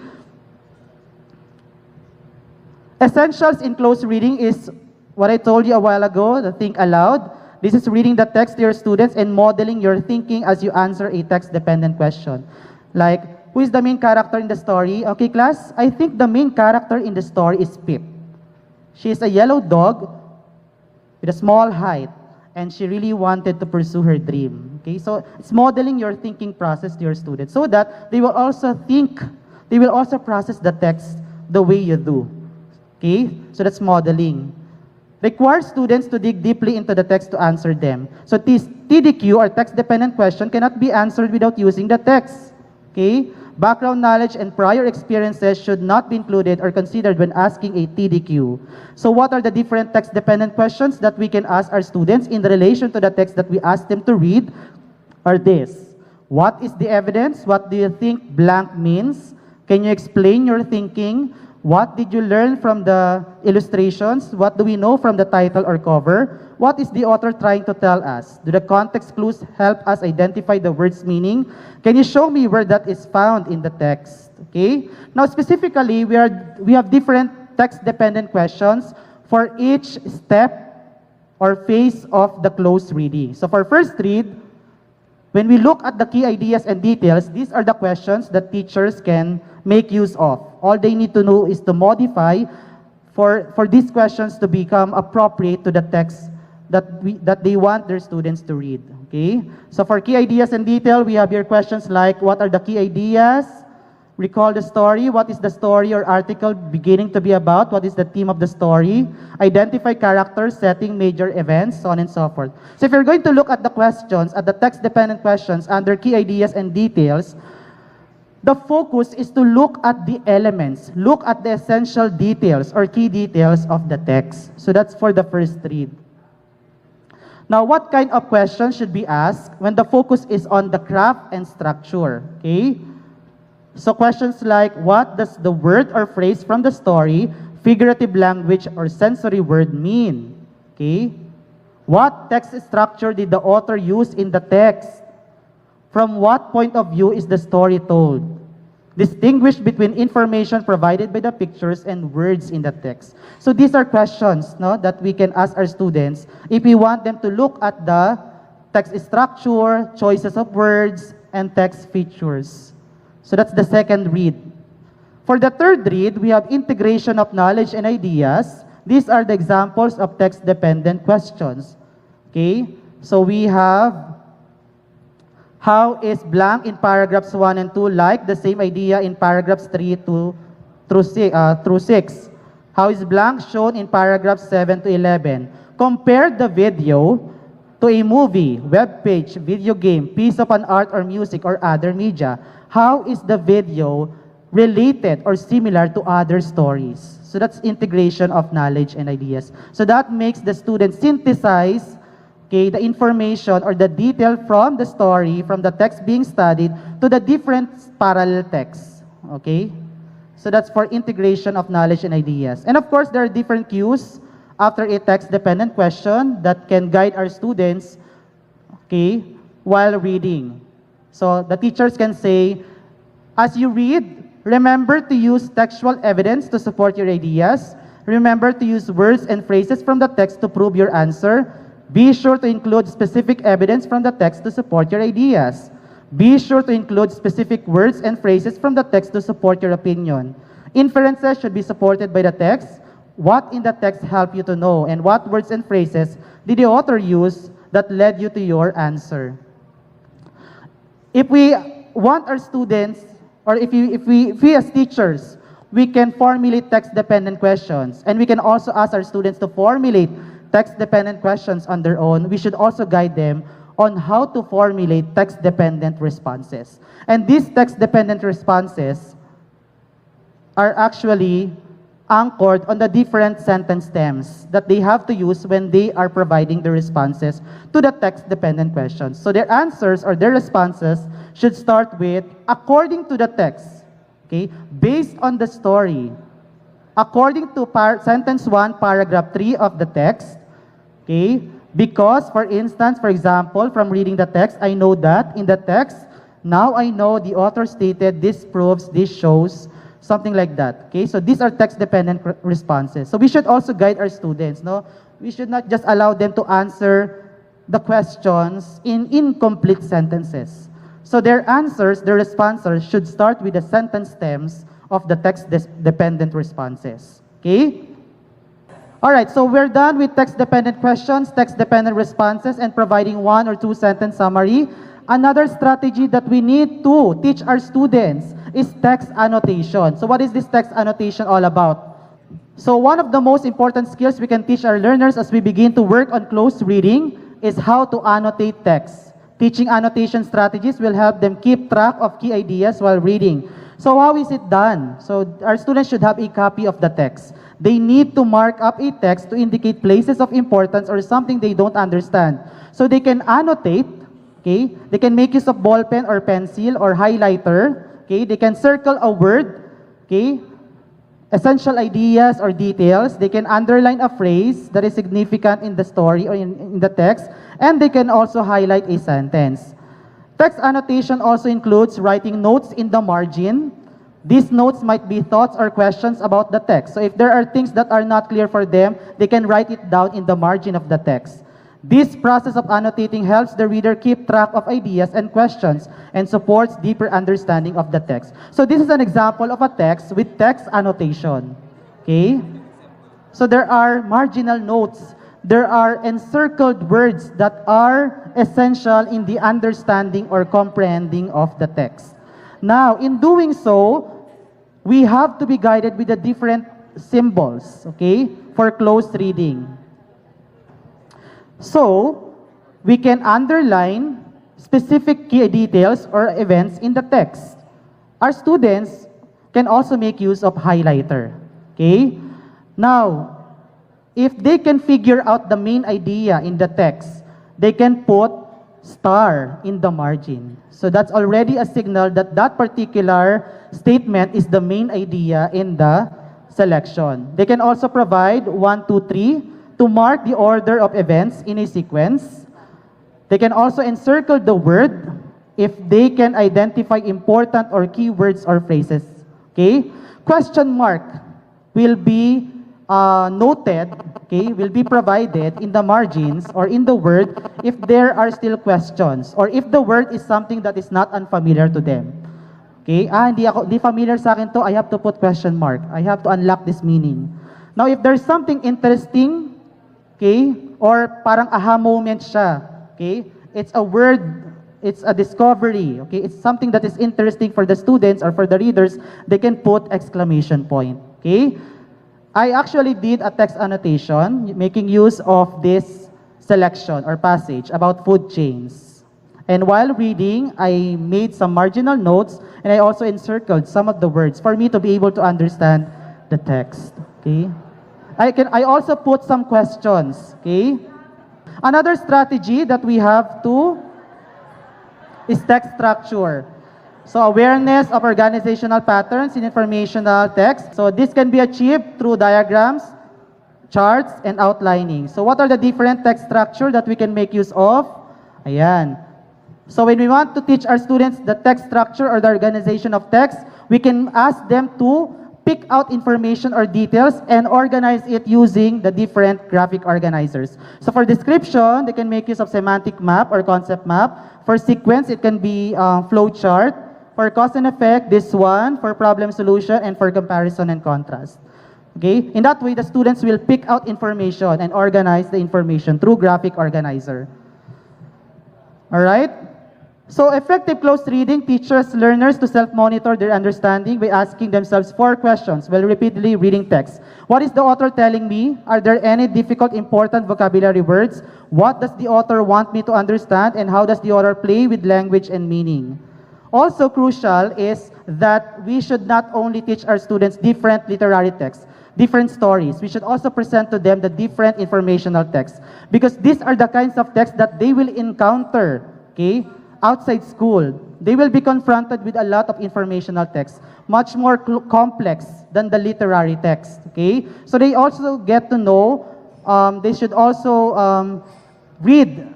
Essentials in close reading is what I told you a while ago, the think aloud, This is reading the text to your students and modeling your thinking as you answer a text-dependent question. Like, who is the main character in the story? Okay, class, I think the main character in the story is Pip. She is a yellow dog with a small height, and she really wanted to pursue her dream. Okay, so it's modeling your thinking process to your students so that they will also think, they will also process the text the way you do. Okay, so that's modeling. Requires students to dig deeply into the text to answer them. So TDQ, or text-dependent question, cannot be answered without using the text. Okay? Background knowledge and prior experiences should not be included or considered when asking a TDQ. So what are the different text-dependent questions that we can ask our students in relation to the text that we ask them to read? Are this: what is the evidence? What do you think blank means? Can you explain your thinking? What did you learn from the illustrations? What do we know from the title or cover? What is the author trying to tell us? Do the context clues help us identify the word's meaning? Can you show me where that is found in the text? Okay? Now, specifically, we have different text-dependent questions for each step or phase of the close reading. So for first read, when we look at the key ideas and details, these are the questions that teachers can make use of. All they need to know is to modify for these questions to become appropriate to the text that they want their students to read. Okay? So for key ideas and detail, we have here questions like, what are the key ideas? Recall the story. What is the story or article beginning to be about? What is the theme of the story? Identify characters, setting, major events, so on and so forth. So if you're going to look at the questions, at the text-dependent questions under key ideas and details, the focus is to look at the elements, look at the essential details or key details of the text. So that's for the first read. Now, what kind of questions should be asked when the focus is on the craft and structure? Okay? So questions like, what does the word or phrase from the story, figurative language, or sensory word mean? Okay? What text structure did the author use in the text? From what point of view is the story told? Distinguish between information provided by the pictures and words in the text. So these are questions, no, that we can ask our students if we want them to look at the text structure, choices of words, and text features. So that's the second read. For the third read, we have integration of knowledge and ideas. These are the examples of text-dependent questions. Okay? So we have, how is blank in paragraphs 1 and 2 like the same idea in paragraphs 3 through 6? How is blank shown in paragraphs 7 to 11? Compare the video to a movie, web page, video game, piece of an art or music or other media. How is the video related or similar to other stories? So that's integration of knowledge and ideas. So that makes the student synthesize, okay, the information or the detail from the story, from the text being studied, to the different parallel texts. Okay? So that's for integration of knowledge and ideas. And of course, there are different cues after a text-dependent question that can guide our students, okay, while reading. So the teachers can say, as you read, remember to use textual evidence to support your ideas. Remember to use words and phrases from the text to prove your answer. Be sure to include specific evidence from the text to support your ideas. Be sure to include specific words and phrases from the text to support your opinion. Inferences should be supported by the text. What in the text helped you to know, and what words and phrases did the author use that led you to your answer? If we want our students, or if we as teachers, we can formulate text-dependent questions, and we can also ask our students to formulate text-dependent questions on their own, we should also guide them on how to formulate text-dependent responses. And these text-dependent responses are actually anchored on the different sentence stems that they have to use when they are providing the responses to the text-dependent questions. So their answers or their responses should start with, according to the text, okay, based on the story, according to sentence 1, paragraph 3 of the text, okay, because, for instance, for example, from reading the text, I know that in the text, now I know the author stated, this proves, this shows, something like that. Okay, so these are text-dependent responses. So we should also guide our students. No, we should not just allow them to answer the questions in incomplete sentences. So their answers, their responses should start with the sentence stems of the text-dependent responses. Okay? All right, so we're done with text-dependent questions, text-dependent responses, and providing 1 or 2 sentence summary. Another strategy that we need to teach our students is text annotation. So what is this text annotation all about? So one of the most important skills we can teach our learners as we begin to work on close reading is how to annotate text. Teaching annotation strategies will help them keep track of key ideas while reading. So how is it done? So our students should have a copy of the text. They need to mark up a text to indicate places of importance or something they don't understand. So they can annotate, okay? They can make use of ball pen or pencil or highlighter, okay? They can circle a word, okay? Essential ideas or details. They can underline a phrase that is significant in the story or in the text, and they can also highlight a sentence. Text annotation also includes writing notes in the margin. These notes might be thoughts or questions about the text. So if there are things that are not clear for them, they can write it down in the margin of the text. This process of annotating helps the reader keep track of ideas and questions and supports deeper understanding of the text. So this is an example of a text with text annotation. Okay? So there are marginal notes. There are encircled words that are essential in the understanding or comprehending of the text. Now, in doing so, we have to be guided with the different symbols, okay, for close reading. So, we can underline specific key details or events in the text. Our students can also make use of highlighter, okay? Now, if they can figure out the main idea in the text, they can put star in the margin. So that's already a signal that that particular statement is the main idea in the selection. They can also provide 1, 2, 3 to mark the order of events in a sequence. They can also encircle the word if they can identify important or keywords or phrases. Okay? Question mark will be noted, okay, will be provided in the margins or in the word if there are still questions or if the word is something that is not unfamiliar to them. Okay? Hindi familiar sa akin to, I have to put question mark. I have to unlock this meaning. Now, if there's something interesting, okay, or parang aha moment siya, okay, it's a word, it's a discovery, okay, it's something that is interesting for the students or for the readers, they can put exclamation point, okay? I actually did a text annotation making use of this selection or passage about food chains. And while reading, I made some marginal notes and I also encircled some of the words for me to be able to understand the text. Okay? I also put some questions. Okay? Another strategy that we have to is text structure. So awareness of organizational patterns in informational text. So this can be achieved through diagrams, charts, and outlining. So what are the different text structure that we can make use of? Ayan. So when we want to teach our students the text structure or the organization of text, we can ask them to pick out information or details and organize it using the different graphic organizers. So for description, they can make use of semantic map or concept map. For sequence, it can be flow chart. For cause and effect, this one. For problem solution, and for comparison and contrast. Okay? In that way, the students will pick out information and organize the information through graphic organizer. All right? So effective close reading teaches learners to self-monitor their understanding by asking themselves 4 questions while repeatedly reading text. What is the author telling me? Are there any difficult, important vocabulary words? What does the author want me to understand? And how does the author play with language and meaning? Also crucial is that we should not only teach our students different literary texts, different stories. We should also present to them the different informational texts because these are the kinds of texts that they will encounter, okay, outside school. They will be confronted with a lot of informational texts, much more complex than the literary text, okay? So they also get to know, they should also read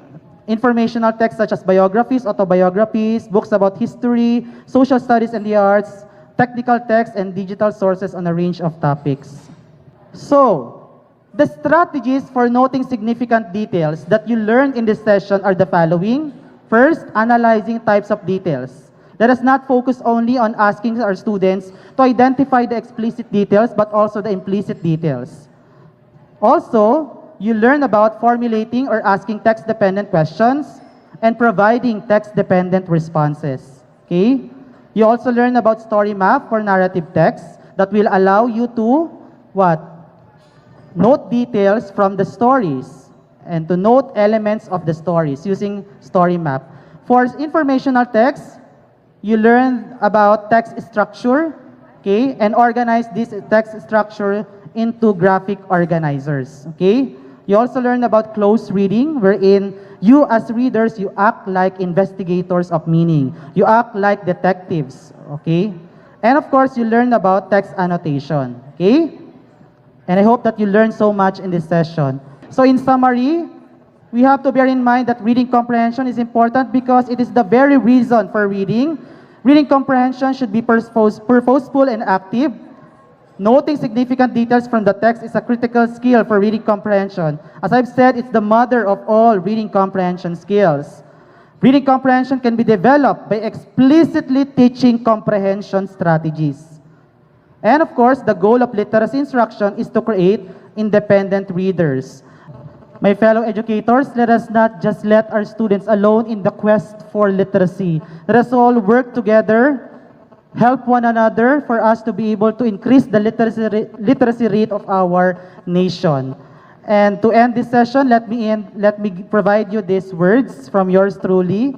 informational texts such as biographies, autobiographies, books about history, social studies and the arts, technical texts, and digital sources on a range of topics. So, The strategies for noting significant details that you learned in this session are the following. First, analyzing types of details. Let us not focus only on asking our students to identify the explicit details, but also the implicit details. Also, you learn about formulating or asking text-dependent questions and providing text-dependent responses. Okay? You also learn about story map for narrative text that will allow you to, what? Note details from the stories and to note elements of the stories using story map. For informational text, you learn about text structure, okay, and organize this text structure into graphic organizers, okay? You also learn about close reading, wherein you as readers, you act like investigators of meaning. You act like detectives, okay? And of course, you learn about text annotation, okay? And I hope that you learned so much in this session. So in summary, we have to bear in mind that reading comprehension is important because it is the very reason for reading. Reading comprehension should be purposeful and active. Noting significant details from the text is a critical skill for reading comprehension. As I've said, it's the mother of all reading comprehension skills. Reading comprehension can be developed by explicitly teaching comprehension strategies. And of course, the goal of literacy instruction is to create independent readers. My fellow educators, let us not just let our students alone in the quest for literacy. Let us all work together, help one another for us to be able to increase the literacy rate of our nation. And to end this session, let me provide you these words from yours truly.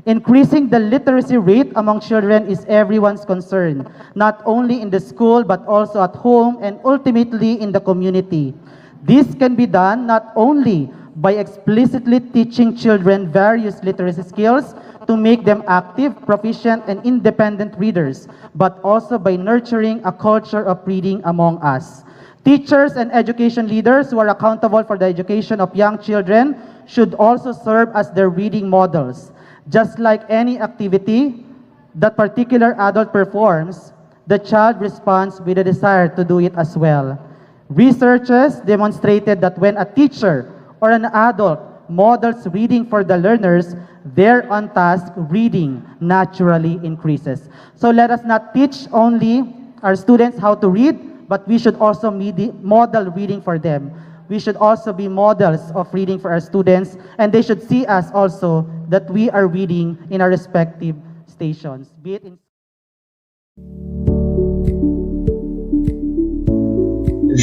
Increasing the literacy rate among children is everyone's concern, not only in the school but also at home and ultimately in the community. This can be done not only by explicitly teaching children various literacy skills to make them active, proficient, and independent readers, but also by nurturing a culture of reading among us. Teachers and education leaders who are accountable for the education of young children should also serve as their reading models. Just like any activity that particular adult performs, the child responds with a desire to do it as well. Researchers demonstrated that when a teacher or an adult models reading for the learners, their on-task reading naturally increases. So let us not teach only our students how to read, but we should also model reading for them. We should also be models of reading for our students, and they should see us also that we are reading in our respective stations, be it in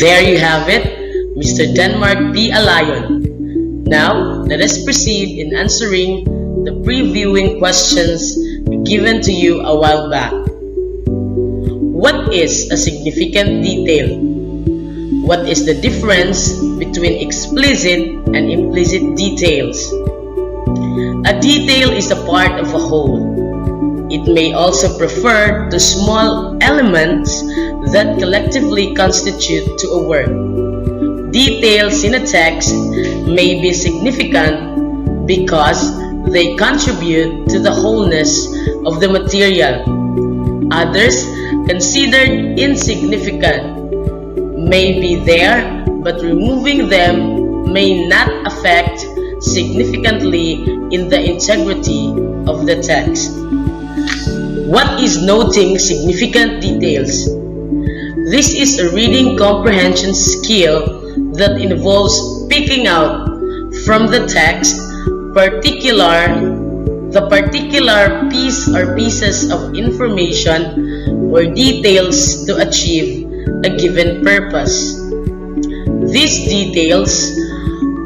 There you have it, Mr. Denmark P. Alayon. Now, let us proceed in answering the previewing questions given to you a while back. What is a significant detail? What is the difference between explicit and implicit details? A detail is a part of a whole. It may also refer to small elements that collectively constitute to a work. Details in a text may be significant because they contribute to the wholeness of the material. Others, considered insignificant, may be there, but removing them may not affect significantly in the integrity of the text. What is noting significant details? This is a reading comprehension skill that involves picking out from the text the particular piece or pieces of information or details to achieve a given purpose. These details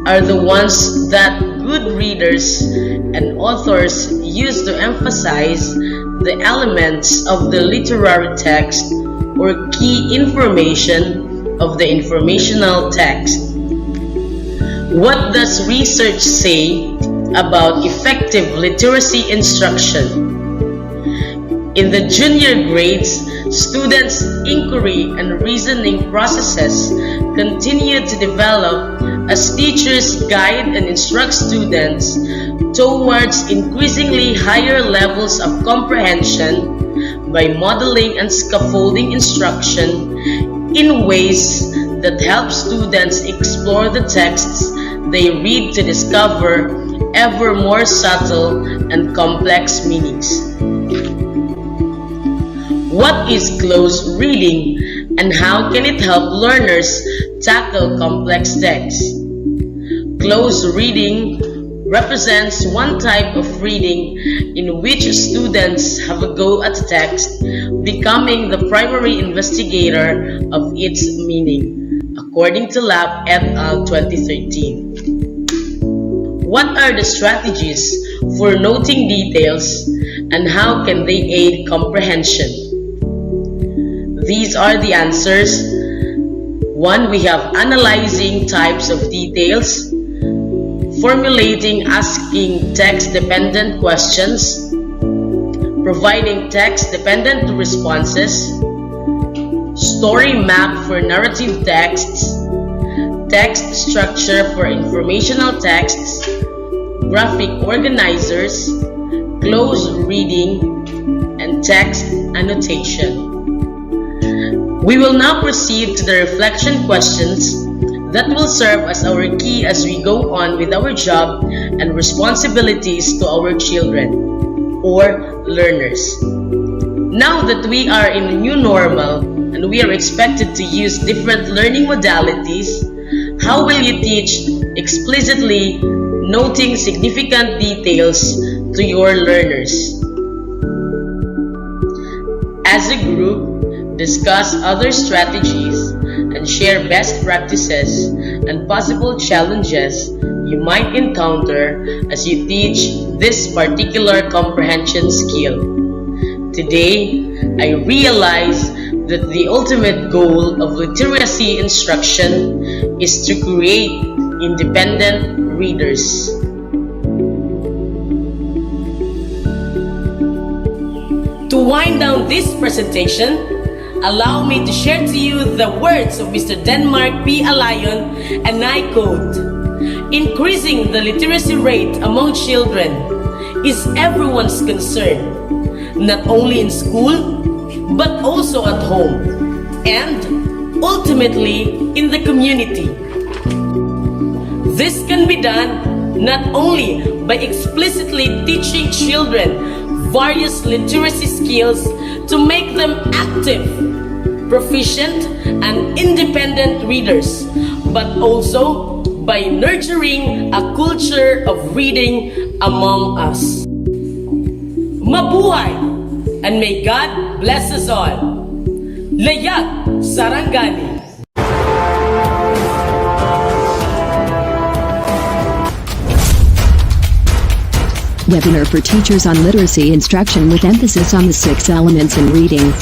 are the ones that good readers and authors use to emphasize the elements of the literary text or key information of the informational text. What does research say about effective literacy instruction? In the junior grades, students' inquiry and reasoning processes continue to develop as teachers guide and instruct students towards increasingly higher levels of comprehension by modeling and scaffolding instruction in ways that helps students explore the texts they read to discover ever more subtle and complex meanings. What is close reading and how can it help learners tackle complex texts? Close reading represents one type of reading in which students have a go at text, becoming the primary investigator of its meaning, according to Lab et al. 2013. What are the strategies for noting details and how can they aid comprehension? These are the answers. 1. We have analyzing types of details, formulating asking text-dependent questions, providing text-dependent responses, story map for narrative texts, text structure for informational texts, graphic organizers, close reading, and text annotation. We will now proceed to the reflection questions that will serve as our key as we go on with our job and responsibilities to our children or learners. Now that we are in a new normal and we are expected to use different learning modalities, how will you teach explicitly noting significant details to your learners? As a group, discuss other strategies and share best practices and possible challenges you might encounter as you teach this particular comprehension skill. Today, I realize that the ultimate goal of literacy instruction is to create independent readers. To wind down this presentation, allow me to share to you the words of Mr. Denmark P. Alayon, and I quote, "Increasing the literacy rate among children is everyone's concern, not only in school, but also at home, and ultimately in the community. This can be done not only by explicitly teaching children various literacy skills to make them active, proficient, and independent readers, but also by nurturing a culture of reading among us." Mabuhay! And may God bless us all. Layag Sarangani. Webinar for teachers on literacy instruction with emphasis on the 6 elements in reading.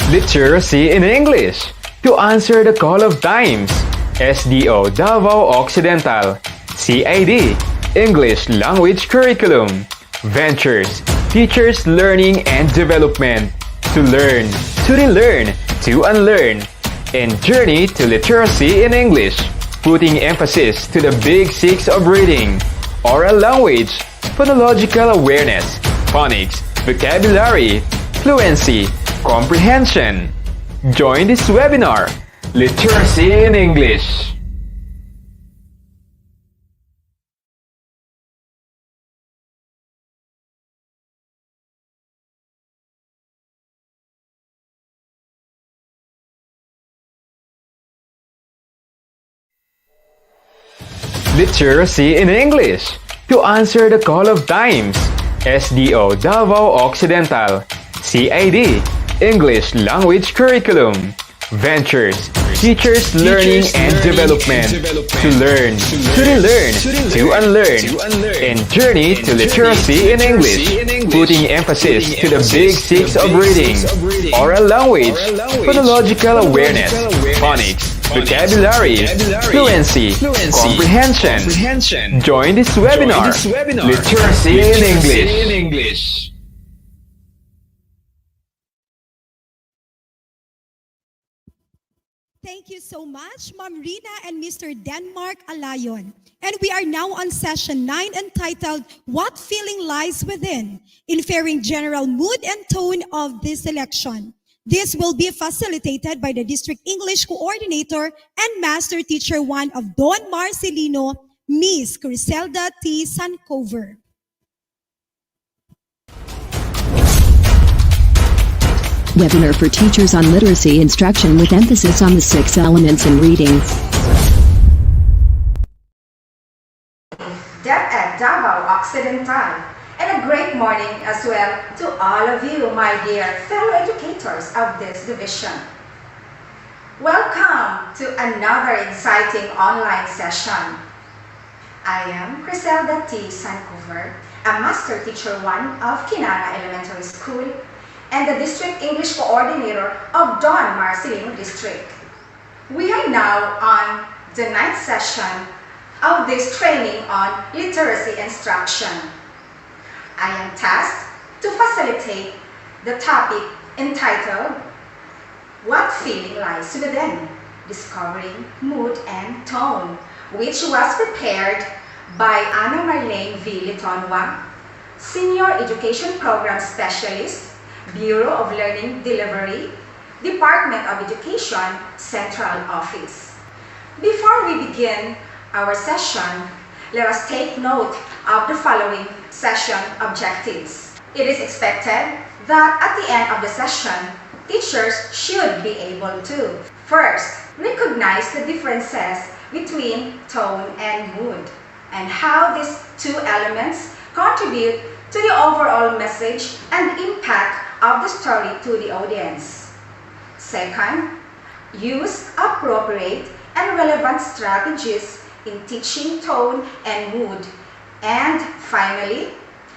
Literacy in English. To answer the call of times. SDO Davao Occidental. CID English Language Curriculum. Ventures Teachers Learning and Development. To learn, to relearn, to unlearn. And Journey to Literacy in English, putting emphasis to the big 6 of reading: oral language, phonological awareness, phonics, vocabulary, fluency, comprehension. Join this webinar, Literacy in English. Literacy in English. To answer the call of times. SDO Davao Occidental. CID English Language Curriculum. Ventures Teachers Learning and Development. To learn, to relearn, to unlearn. And Journey to Literacy in English, putting emphasis to the big 6 of reading: oral language, phonological awareness, phonics, vocabulary, fluency, comprehension. Join this webinar, Literacy in English. Thank you so much, Ma'am Rina and Mr. Denmark Alayon. And we are now on session 9 entitled, What Feeling Lies Within? Inferring general mood and tone of this selection. This will be facilitated by the District English Coordinator and Master Teacher 1 of Don Marcelino, Miss Criselda T. Sancover. Webinar for teachers on literacy instruction with emphasis on the 6 elements in reading. DepEd Davao Occidental, and a great morning as well to all of you, my dear fellow educators of this division. Welcome to another exciting online session. I am Criselda T. Sancover, a Master Teacher 1 of Kinara Elementary School and the District English Coordinator of Don Marcelino District. We are now on the 9th session of this training on literacy instruction. I am tasked to facilitate the topic entitled, What Feeling Lies Within? Discovering Mood and Tone, which was prepared by Ana Marlene V. Litonwa, Senior Education Program Specialist, Bureau of Learning Delivery, Department of Education, Central Office. Before we begin our session, let us take note of the following session objectives. It is expected that at the end of the session, teachers should be able to, first, recognize the differences between tone and mood, and how these two elements contribute to the overall message and impact of the story to the audience. Second, use appropriate and relevant strategies in teaching tone and mood. And finally,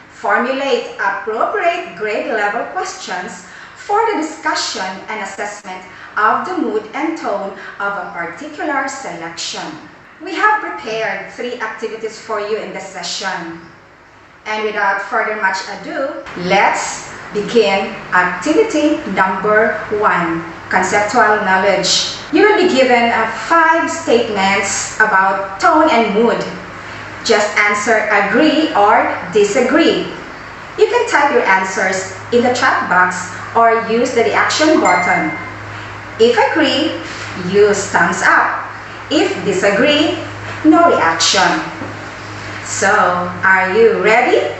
formulate appropriate grade level questions for the discussion and assessment of the mood and tone of a particular selection. We have prepared 3 activities for you in this session. And without further much ado, let's begin activity number 1, conceptual knowledge. You will be given 5 statements about tone and mood. Just answer agree or disagree. You can type your answers in the chat box or use the reaction button. If agree, use thumbs up. If disagree, no reaction. So, are you ready?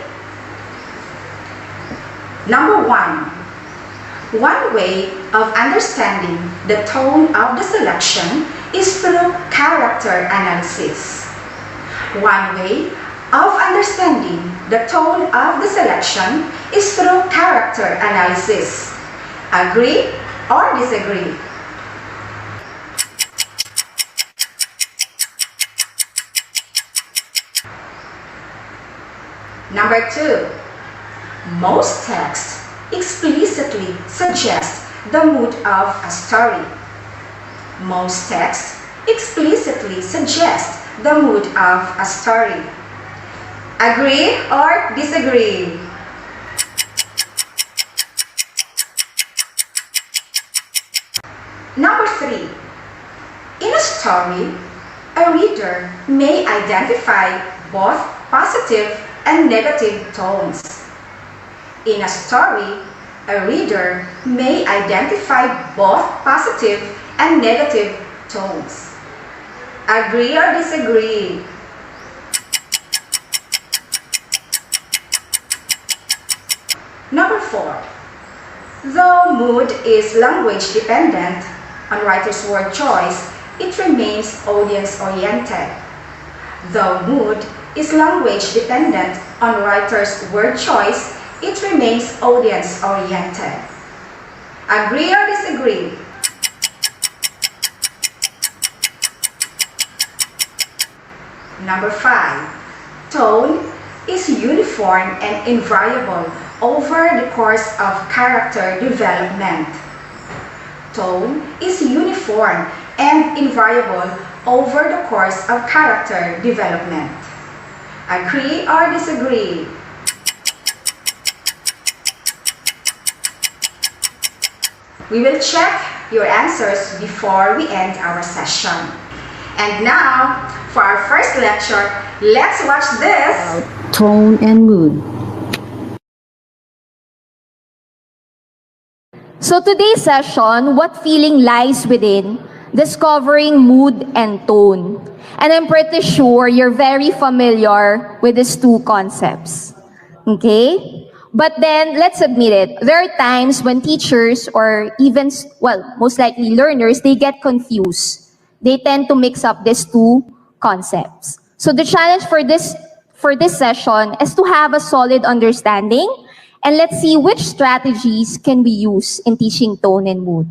Number 1. One way of understanding the tone of the selection is through character analysis. One way of understanding the tone of the selection is through character analysis. Agree or disagree? Number 2. Most texts explicitly suggest the mood of a story. Most texts explicitly suggest the mood of a story. Agree or disagree? Number 3. In a story, a reader may identify both positive and negative tones. In a story, a reader may identify both positive and negative tones. Agree or disagree? Number 4. Though mood is language dependent on writer's word choice, it remains audience-oriented. Though mood is language dependent on writer's word choice, it remains audience-oriented. Agree or disagree? Number 5. Tone is uniform and invariable over the course of character development. Tone is uniform and invariable over the course of character development. Agree or disagree? We will check your answers before we end our session. And now, for our first lecture, let's watch this. Tone and mood. So today's session, what feeling lies within discovering mood and tone? And I'm pretty sure you're very familiar with these two concepts. Okay? But then, let's admit it, there are times when teachers or even, well, most likely learners, they get confused. They tend to mix up these two concepts. So the challenge for this session is to have a solid understanding, and let's see which strategies can we use in teaching tone and mood.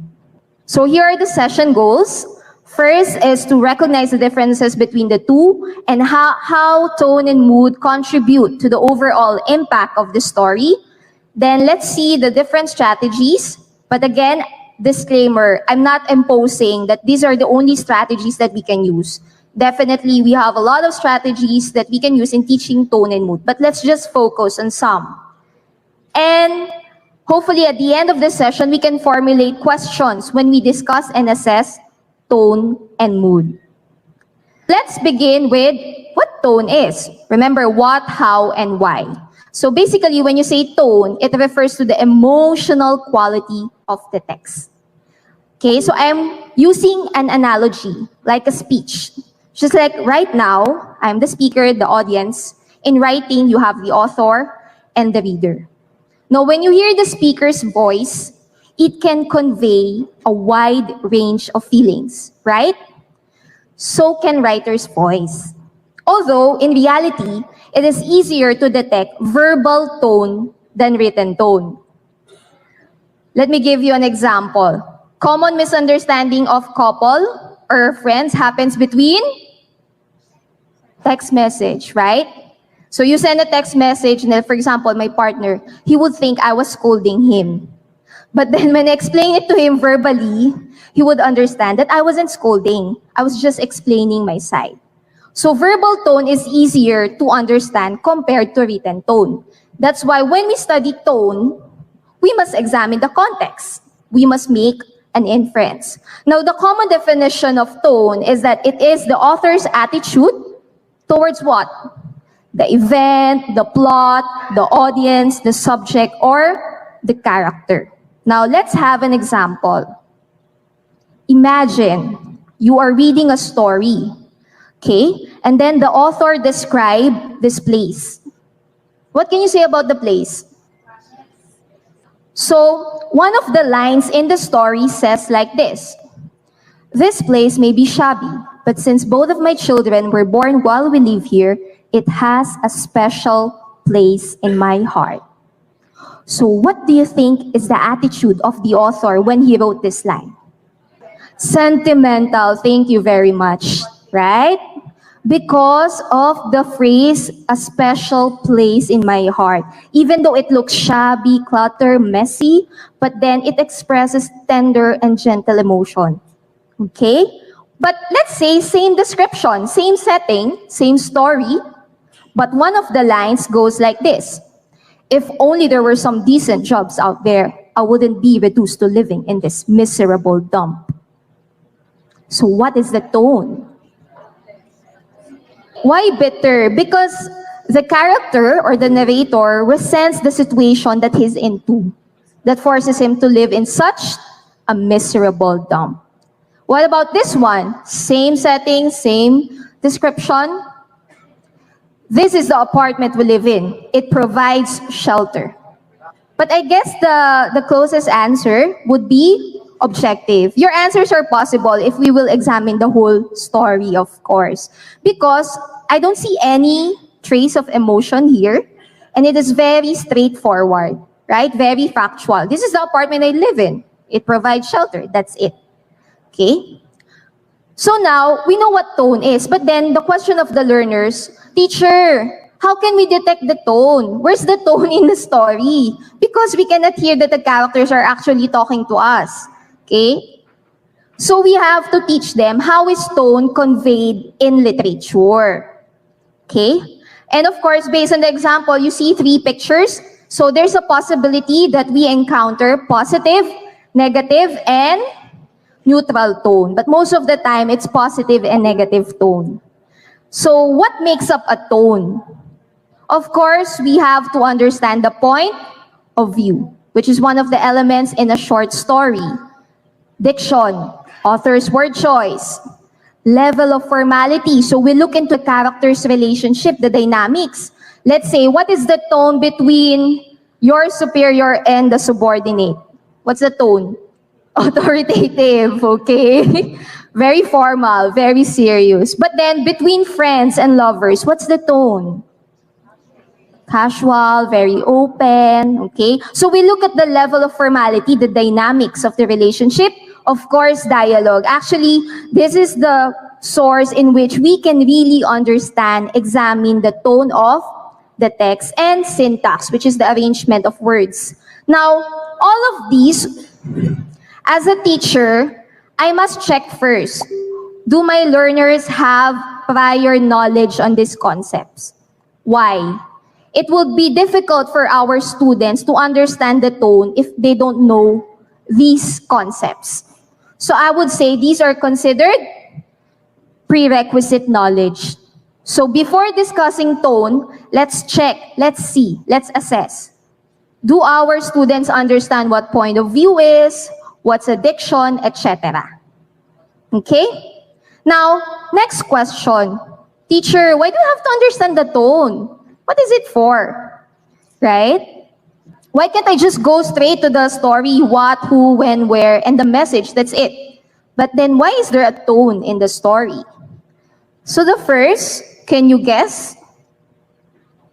So here are the session goals. First is to recognize the differences between the two and how tone and mood contribute to the overall impact of the story. Then let's see the different strategies. But again, disclaimer, I'm not imposing that these are the only strategies that we can use. Definitely, we have a lot of strategies that we can use in teaching tone and mood, but let's just focus on some. And hopefully at the end of the session, we can formulate questions when we discuss and assess tone and mood. Let's begin with what tone is. Remember what, how, and why. So basically, when you say tone, it refers to the emotional quality of the text. Okay, so I'm using an analogy, like a speech. Just like right now, I'm the speaker, the audience. In writing, you have the author and the reader. Now, when you hear the speaker's voice, it can convey a wide range of feelings, right? So can writer's voice. Although, in reality, it is easier to detect verbal tone than written tone. Let me give you an example. Common misunderstanding of couple or friends happens between text message, right? So you send a text message, and then, for example, my partner, he would think I was scolding him. But then when I explain it to him verbally, he would understand that I wasn't scolding. I was just explaining my side. So verbal tone is easier to understand compared to written tone. That's why when we study tone, we must examine the context. We must make an inference. Now, the common definition of tone is that it is the author's attitude towards what? The event, the plot, the audience, the subject, or the character. Now, let's have an example. Imagine you are reading a story, okay? And then the author described this place. What can you say about the place? So, one of the lines in the story says like this: "This place may be shabby, but since both of my children were born while we live here, it has a special place in my heart." So what do you think is the attitude of the author when he wrote this line? Sentimental, thank you very much, right? Because of the phrase, "a special place in my heart." Even though it looks shabby, cluttered, messy, but then it expresses tender and gentle emotion. Okay? But let's say same description, same setting, same story, but one of the lines goes like this: "If only there were some decent jobs out there, I wouldn't be reduced to living in this miserable dump." So what is the tone? Why bitter? Because the character or the narrator resents the situation that he's into, that forces him to live in such a miserable dump. What about this one? Same setting, same description. "This is the apartment we live in. It provides shelter." But I guess the closest answer would be objective. Your answers are possible if we will examine the whole story, of course. Because I don't see any trace of emotion here, and it is very straightforward, right? Very factual. This is the apartment I live in. It provides shelter. That's it. Okay? So now, we know what tone is, but then the question of the learners, "Teacher, how can we detect the tone? Where's the tone in the story?" Because we cannot hear that the characters are actually talking to us. Okay? So we have to teach them how is tone conveyed in literature. Okay? And of course, based on the example, you see 3 pictures. So there's a possibility that we encounter positive, negative, and neutral tone, but most of the time it's positive and negative tone. So what makes up a tone? Of course, we have to understand the point of view, which is one of the elements in a short story. Diction, author's word choice, level of formality. So we look into character's relationship, the dynamics. Let's say, what is the tone between your superior and the subordinate? What's the tone? Authoritative, okay? Very formal, very serious. But then between friends and lovers, what's the tone? Casual, very open, okay? So we look at the level of formality, the dynamics of the relationship. Of course, dialogue. Actually, this is the source in which we can really understand, examine the tone of the text, and syntax, which is the arrangement of words. Now, all of these, as a teacher, I must check first. Do my learners have prior knowledge on these concepts? Why? It would be difficult for our students to understand the tone if they don't know these concepts. So I would say these are considered prerequisite knowledge. So before discussing tone, let's check, let's see, let's assess. Do our students understand what point of view is, what's a diction, etc.? Okay? Now, next question. Teacher, why do you have to understand the tone? What is it for? Right? Why can't I just go straight to the story, what, who, when, where, and the message, that's it? But then why is there a tone in the story? So the first, can you guess?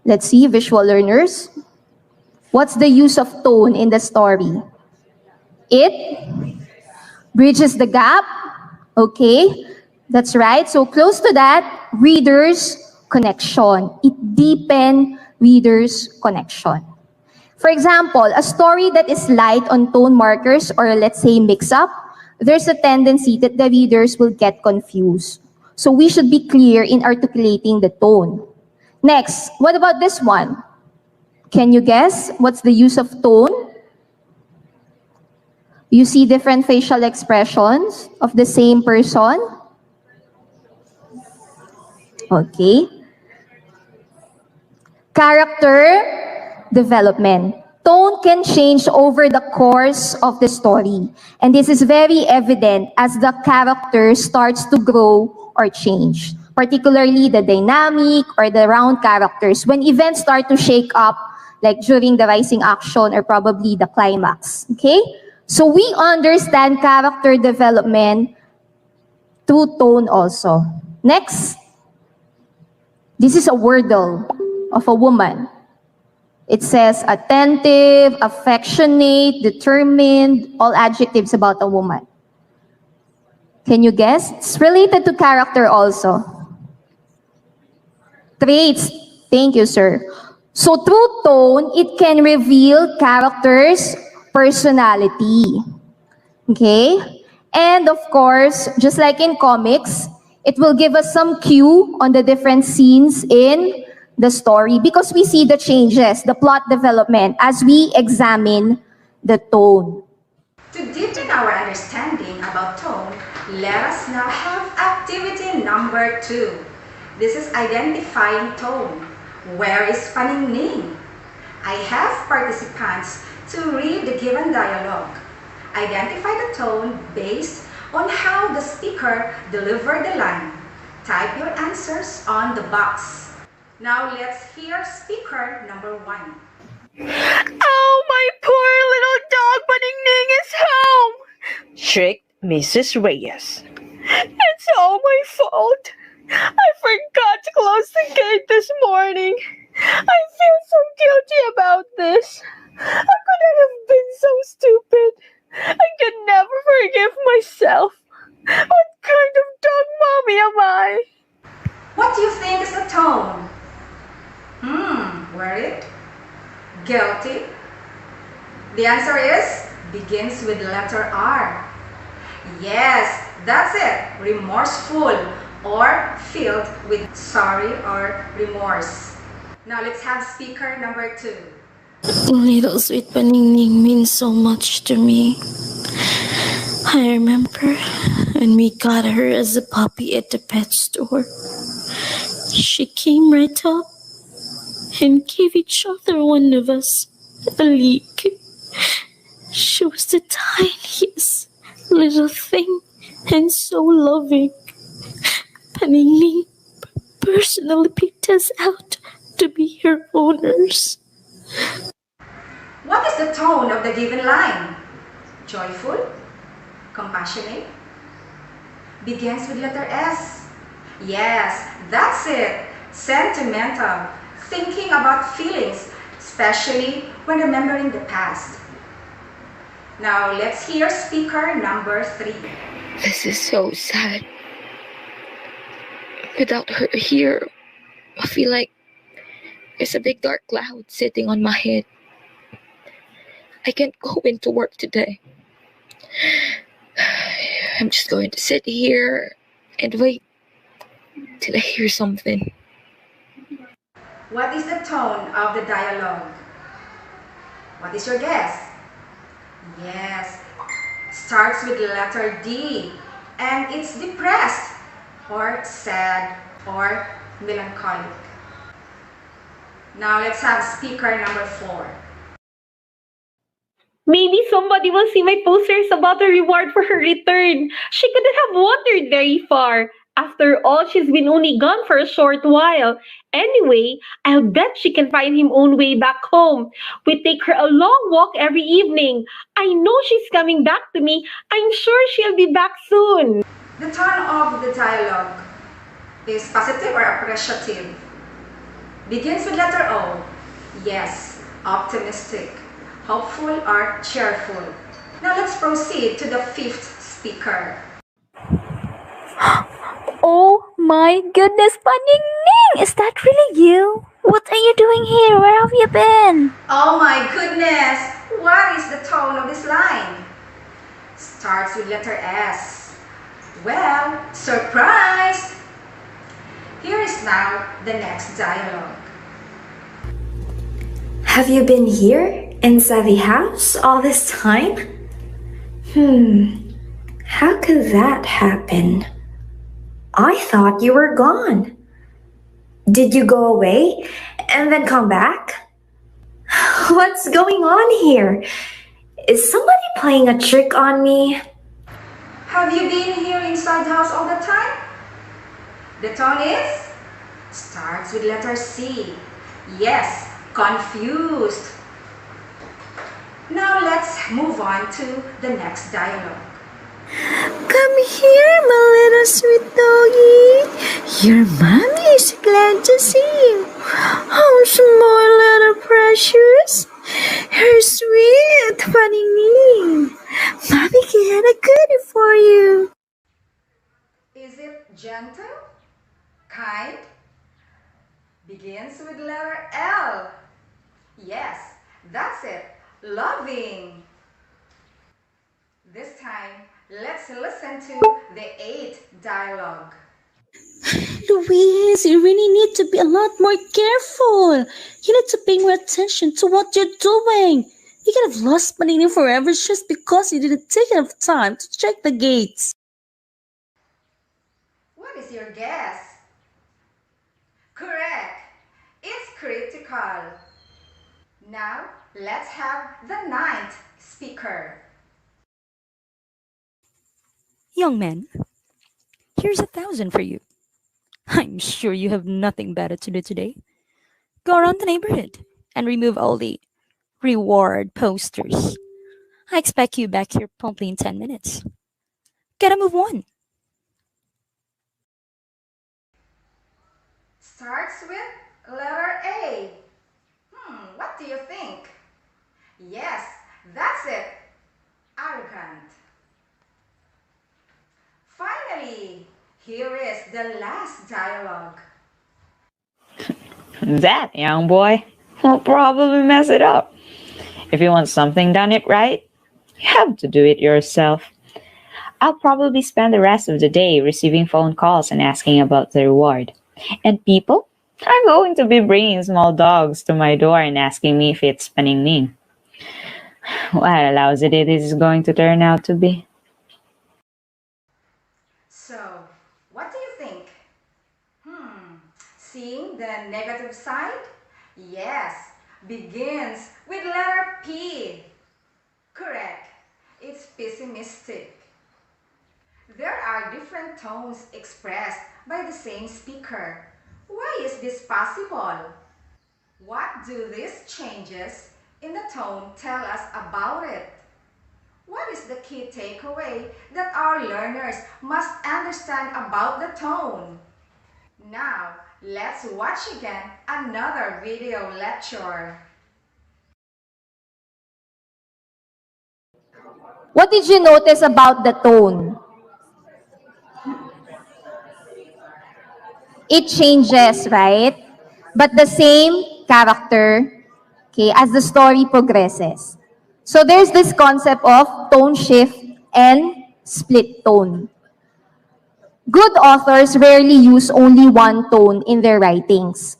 Let's see, visual learners. What's the use of tone in the story? It bridges the gap. Okay, that's right. So close to that, readers' connection. It deepens readers' connection. For example, a story that is light on tone markers, or let's say mix-up, there's a tendency that the readers will get confused. So we should be clear in articulating the tone. Next, what about this one? Can you guess what's the use of tone? You see different facial expressions of the same person? Okay. Character development. Tone can change over the course of the story. And this is very evident as the character starts to grow or change, particularly the dynamic or the round characters. When events start to shake up, like during the rising action or probably the climax, okay? So we understand character development through tone also. Next, this is a wordle of a woman. It says attentive, affectionate, determined, all adjectives about a woman. Can you guess? It's related to character also. Traits. Thank you, sir. So through tone, it can reveal characters' personality. Okay? And of course, just like in comics, it will give us some cue on the different scenes in the story because we see the changes, the plot development as we examine the tone. To deepen our understanding about tone, let us now have activity number 2. This is identifying tone. Where is paningning? I have participants to read the given dialogue. Identify the tone based on how the speaker delivered the line. Type your answers on the box. Now let's hear speaker number 1. Oh, my poor little dog Paningning is home! Shrieked Mrs. Reyes. It's all my fault. I forgot to close the gate this morning. I feel so guilty about this. How could I have been so stupid? I can never forgive myself. What kind of dog mommy am I? What do you think is the tone? Worried? Guilty? The answer is begins with letter R. Yes, that's it. Remorseful or filled with sorry or remorse. Now let's have speaker number 2. Little sweet Paningning means so much to me. I remember when we got her as a puppy at the pet store. She came right up and gave each other one of us a lick. She was the tiniest little thing and so loving. Paningning personally picked us out to be her owners. What is the tone of the given line? Joyful? Compassionate? Begins with letter S. Yes, that's it. Sentimental. Thinking about feelings, especially when remembering the past. Now let's hear speaker number 3. This is so sad. Without her here, I feel like there's a big dark cloud sitting on my head. I can't go into work today. I'm just going to sit here and wait till I hear something. What is the tone of the dialogue? What is your guess? Yes, starts with letter D, and it's depressed, or sad, or melancholic. Now let's have speaker number 4. Maybe somebody will see my posters about the reward for her return. She couldn't have wandered very far. After all, she's been only gone for a short while. Anyway, I'll bet she can find him own way back home. We take her a long walk every evening. I know she's coming back to me. I'm sure she'll be back soon. The tone of the dialogue is positive or appreciative. Begins with letter O. Yes, optimistic, hopeful or cheerful. Now let's proceed to the 5th speaker. Oh my goodness, Paningning! Is that really you? What are you doing here? Where have you been? Oh my goodness! What is the tone of this line? Starts with letter S. Well, surprise! Here is now the next dialogue. Have you been here inside the house all this time? How could that happen? I thought you were gone. Did you go away and then come back? What's going on here? Is somebody playing a trick on me? Have you been here inside the house all the time? The tone is? Starts with letter C. Yes, confused. Now let's move on to the next dialogue. Come here, my little sweet doggy. Your mommy is glad to see you. Oh, small little precious. You're sweet, Paningning. Mommy can get a goodie for you. Is it gentle? Kind? Begins with letter L. Yes, that's it. Loving. This time, let's listen to the 8th dialogue. Louise, you really need to be a lot more careful. You need to pay more attention to what you're doing. You could have lost Paningning forever just because you didn't take enough time to check the gates. What is your guess? Correct. It's critical. Now, let's have the 9th speaker. Young man, here's 1,000 for you. I'm sure you have nothing better to do today. Go around the neighborhood and remove all the reward posters. I expect you back here promptly in 10 minutes. Gotta move on. Starts with letter A. What do you think? Yes, that's it. Arrogant. Finally, here is the last dialogue. That young boy will probably mess it up. If you want something done it right, you have to do it yourself. I'll probably spend the rest of the day receiving phone calls and asking about the reward. And people are going to be bringing small dogs to my door and asking me if it's Paningning. What a lousy day this is going to turn out to be. mean the negative side? Yes, begins with letter P. Correct. It's pessimistic. There are different tones expressed by the same speaker. Why is this possible? What do these changes in the tone tell us about it? What is the key takeaway that our learners must understand about the tone? Now, let's watch again another video lecture. What did you notice about the tone? It changes, right? But the same character, okay, as the story progresses. So there's this concept of tone shift and split tone. Good authors rarely use only one tone in their writings.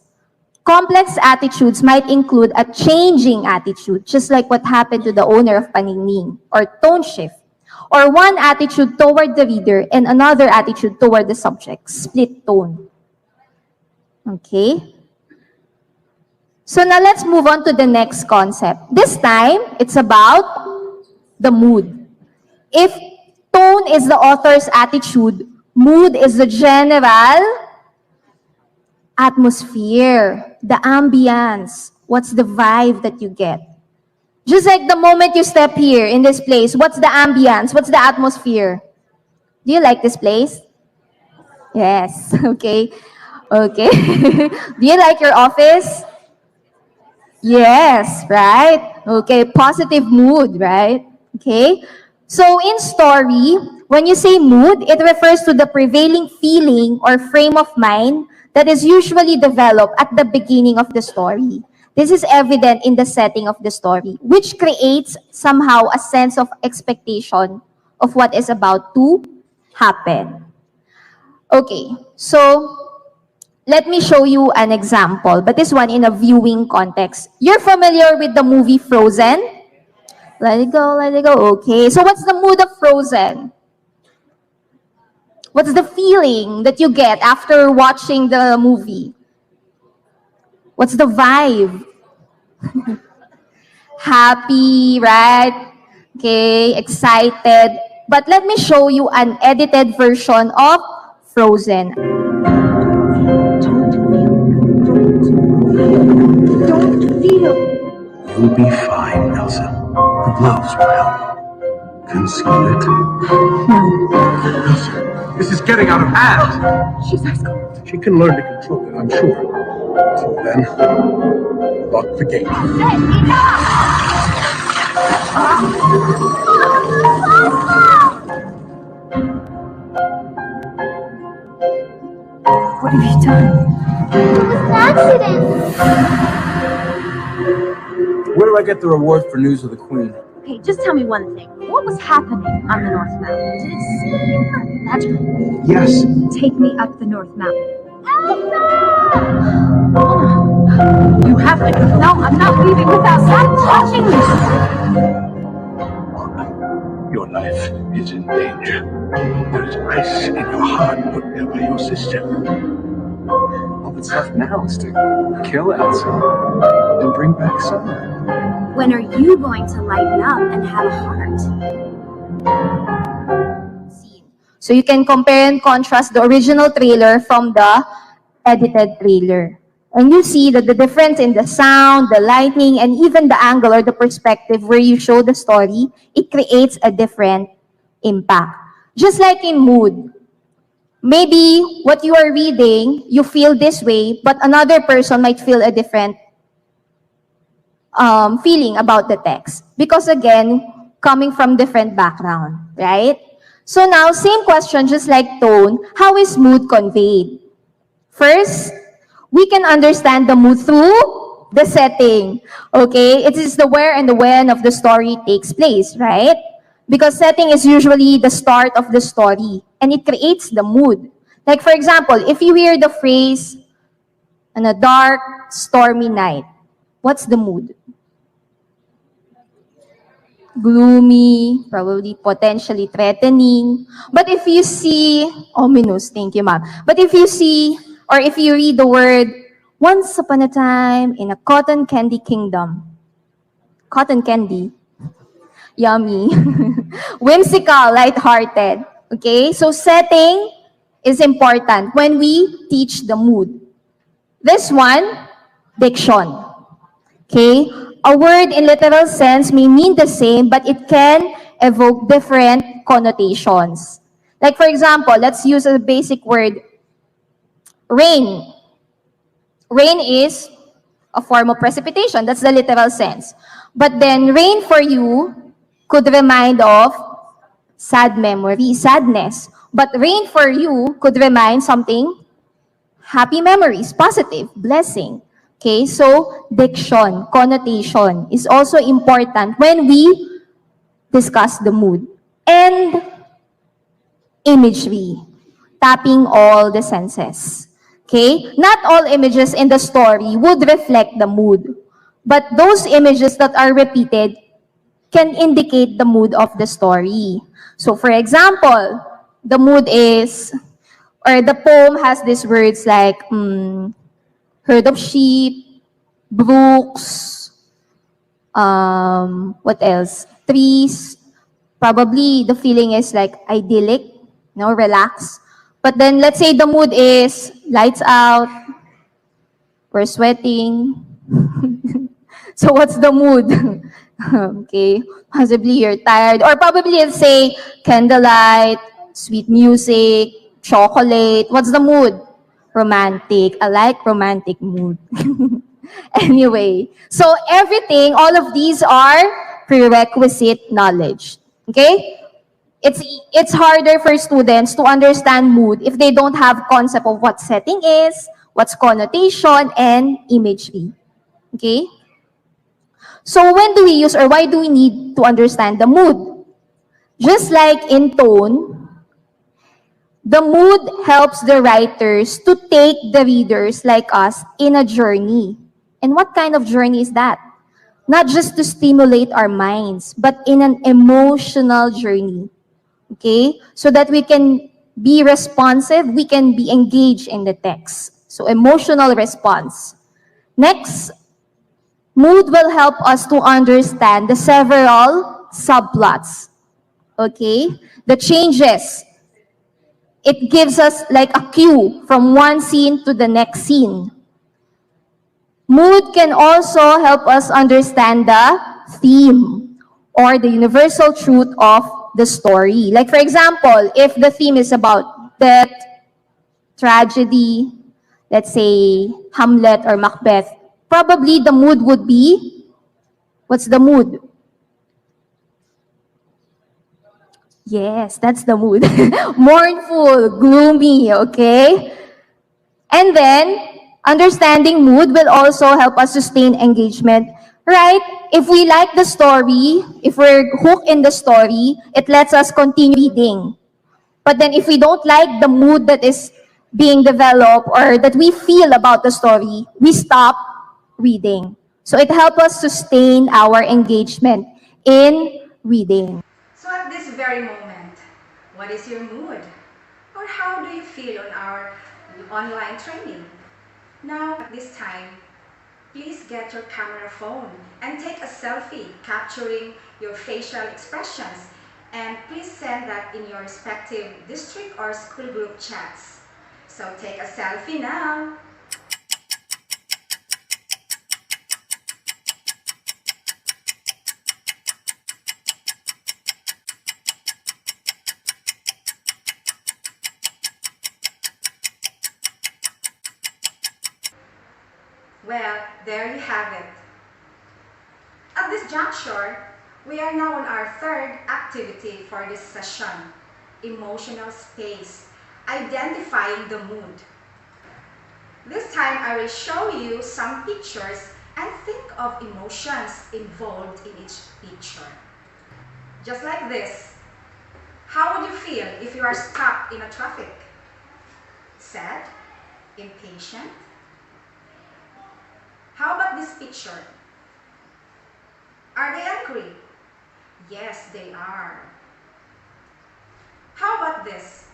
Complex attitudes might include a changing attitude, just like what happened to the owner of Paningning, or tone shift, or one attitude toward the reader and another attitude toward the subject, split tone. Okay? So now let's move on to the next concept. This time, it's about the mood. If tone is the author's attitude, mood is the general atmosphere, the ambience. What's the vibe that you get? Just like the moment you step here in this place, what's the ambience? What's the atmosphere? Do you like this place? Yes, okay. Okay. Do you like your office? Yes, right? Okay, positive mood, right? Okay. So in story, when you say mood, it refers to the prevailing feeling or frame of mind that is usually developed at the beginning of the story. This is evident in the setting of the story, which creates somehow a sense of expectation of what is about to happen. Okay, so let me show you an example, but this one in a viewing context. You're familiar with the movie Frozen? Let it go, let it go. Okay, so what's the mood of Frozen? What's the feeling that you get after watching the movie? What's the vibe? Happy, right? Okay, excited. But let me show you an edited version of Frozen. Don't feel. You'll be fine, Elsa. The gloves will help. Conceal it. No. Elsa, this is getting out of hand. She's ice cold. She can learn to control it, I'm sure. Till then, lock the gate. What have you done? It was an accident. Where do I get the reward for news of the Queen? Okay, just tell me one thing. What was happening on the North Mountain? Did it seem magical? Yes. Take me up the North Mountain. You have to. No, I'm not leaving without touching me. Your life is in danger. There is ice in your heart put there by your sister. All that's left now is to kill Elsa and bring back Summer. When are you going to lighten up and have a heart? So you can compare and contrast the original trailer from the edited trailer. And you see that the difference in the sound, the lighting, and even the angle or the perspective where you show the story, it creates a different impact. Just like in mood. Maybe what you are reading, you feel this way, but another person might feel a different feeling about the text. Because again, coming from different background, right? So now, same question, just like tone, how is mood conveyed? First, we can understand the mood through the setting, okay? It is the where and the when of the story takes place, right? Because setting is usually the start of the story, and it creates the mood. Like for example, if you hear the phrase, on a dark, stormy night, what's the mood? Gloomy, probably potentially threatening. But if you see, ominous, thank you, ma'am. But if you see, or if you read the word Once upon a time in a cotton candy kingdom. Cotton candy. Yummy. Whimsical, lighthearted. Okay? So setting is important when we teach the mood. This one, diction. Okay? A word in literal sense may mean the same, but it can evoke different connotations. Like for example, let's use a basic word, rain. Rain is a form of precipitation. That's the literal sense. But then rain for you could remind of sad memory, sadness. But rain for you could remind something, happy memories, positive, blessing. Okay, so diction, connotation is also important when we discuss the mood. And imagery, tapping all the senses. Okay? Not all images in the story would reflect the mood, but those images that are repeated can indicate the mood of the story. So for example, the mood is, or the poem has these words like herd of sheep, brooks, what else? Trees. Probably the feeling is like idyllic, relax. But then let's say the mood is lights out, we're sweating. So what's the mood? Okay, possibly you're tired. Or probably let's say candlelight, sweet music, chocolate. What's the mood? Romantic. I like romantic mood. Anyway, so everything, all of these are prerequisite knowledge. Okay? It's harder for students to understand mood if they don't have concept of what setting is, what's connotation, and imagery. Okay? So when do we use or why do we need to understand the mood? Just like in tone, the mood helps the writers to take the readers like us in a journey. And what kind of journey is that? Not just to stimulate our minds, but in an emotional journey. Okay? So that we can be responsive, we can be engaged in the text. So emotional response. Next, mood will help us to understand the several subplots. Okay? The changes. It gives us like a cue from one scene to the next scene. Mood can also help us understand the theme or the universal truth of the story. Like for example, if the theme is about death, tragedy, let's say Hamlet or Macbeth, probably the mood would be, what's the mood? Yes, that's the mood. Mournful, gloomy, okay? And then, understanding mood will also help us sustain engagement, right? If we like the story, if we're hooked in the story, it lets us continue reading. But then if we don't like the mood that is being developed or that we feel about the story, we stop reading. So it helps us sustain our engagement in reading. So at this very moment, what is your mood? Or how do you feel on our online training? Now, at this time, please get your camera phone and take a selfie capturing your facial expressions, and please send that in your respective district or school group chats. So take a selfie now. Well, there you have it. At this juncture, we are now on our third activity for this session, emotional space, identifying the mood. This time, I will show you some pictures and think of emotions involved in each picture. Just like this. How would you feel if you are stuck in a traffic? Sad? Impatient? How about this picture? Are they angry? Yes, they are. How about this?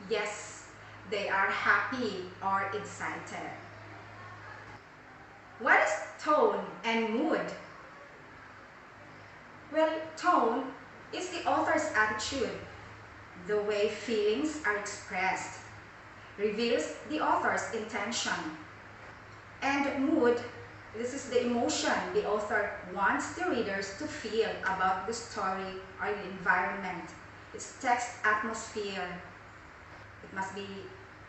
Yes, they are happy or excited. tone and mood? Well, tone is the author's attitude, the way feelings are expressed, reveals the author's intention. And mood, this is the emotion the author wants the readers to feel about the story or the environment, its text atmosphere. It must be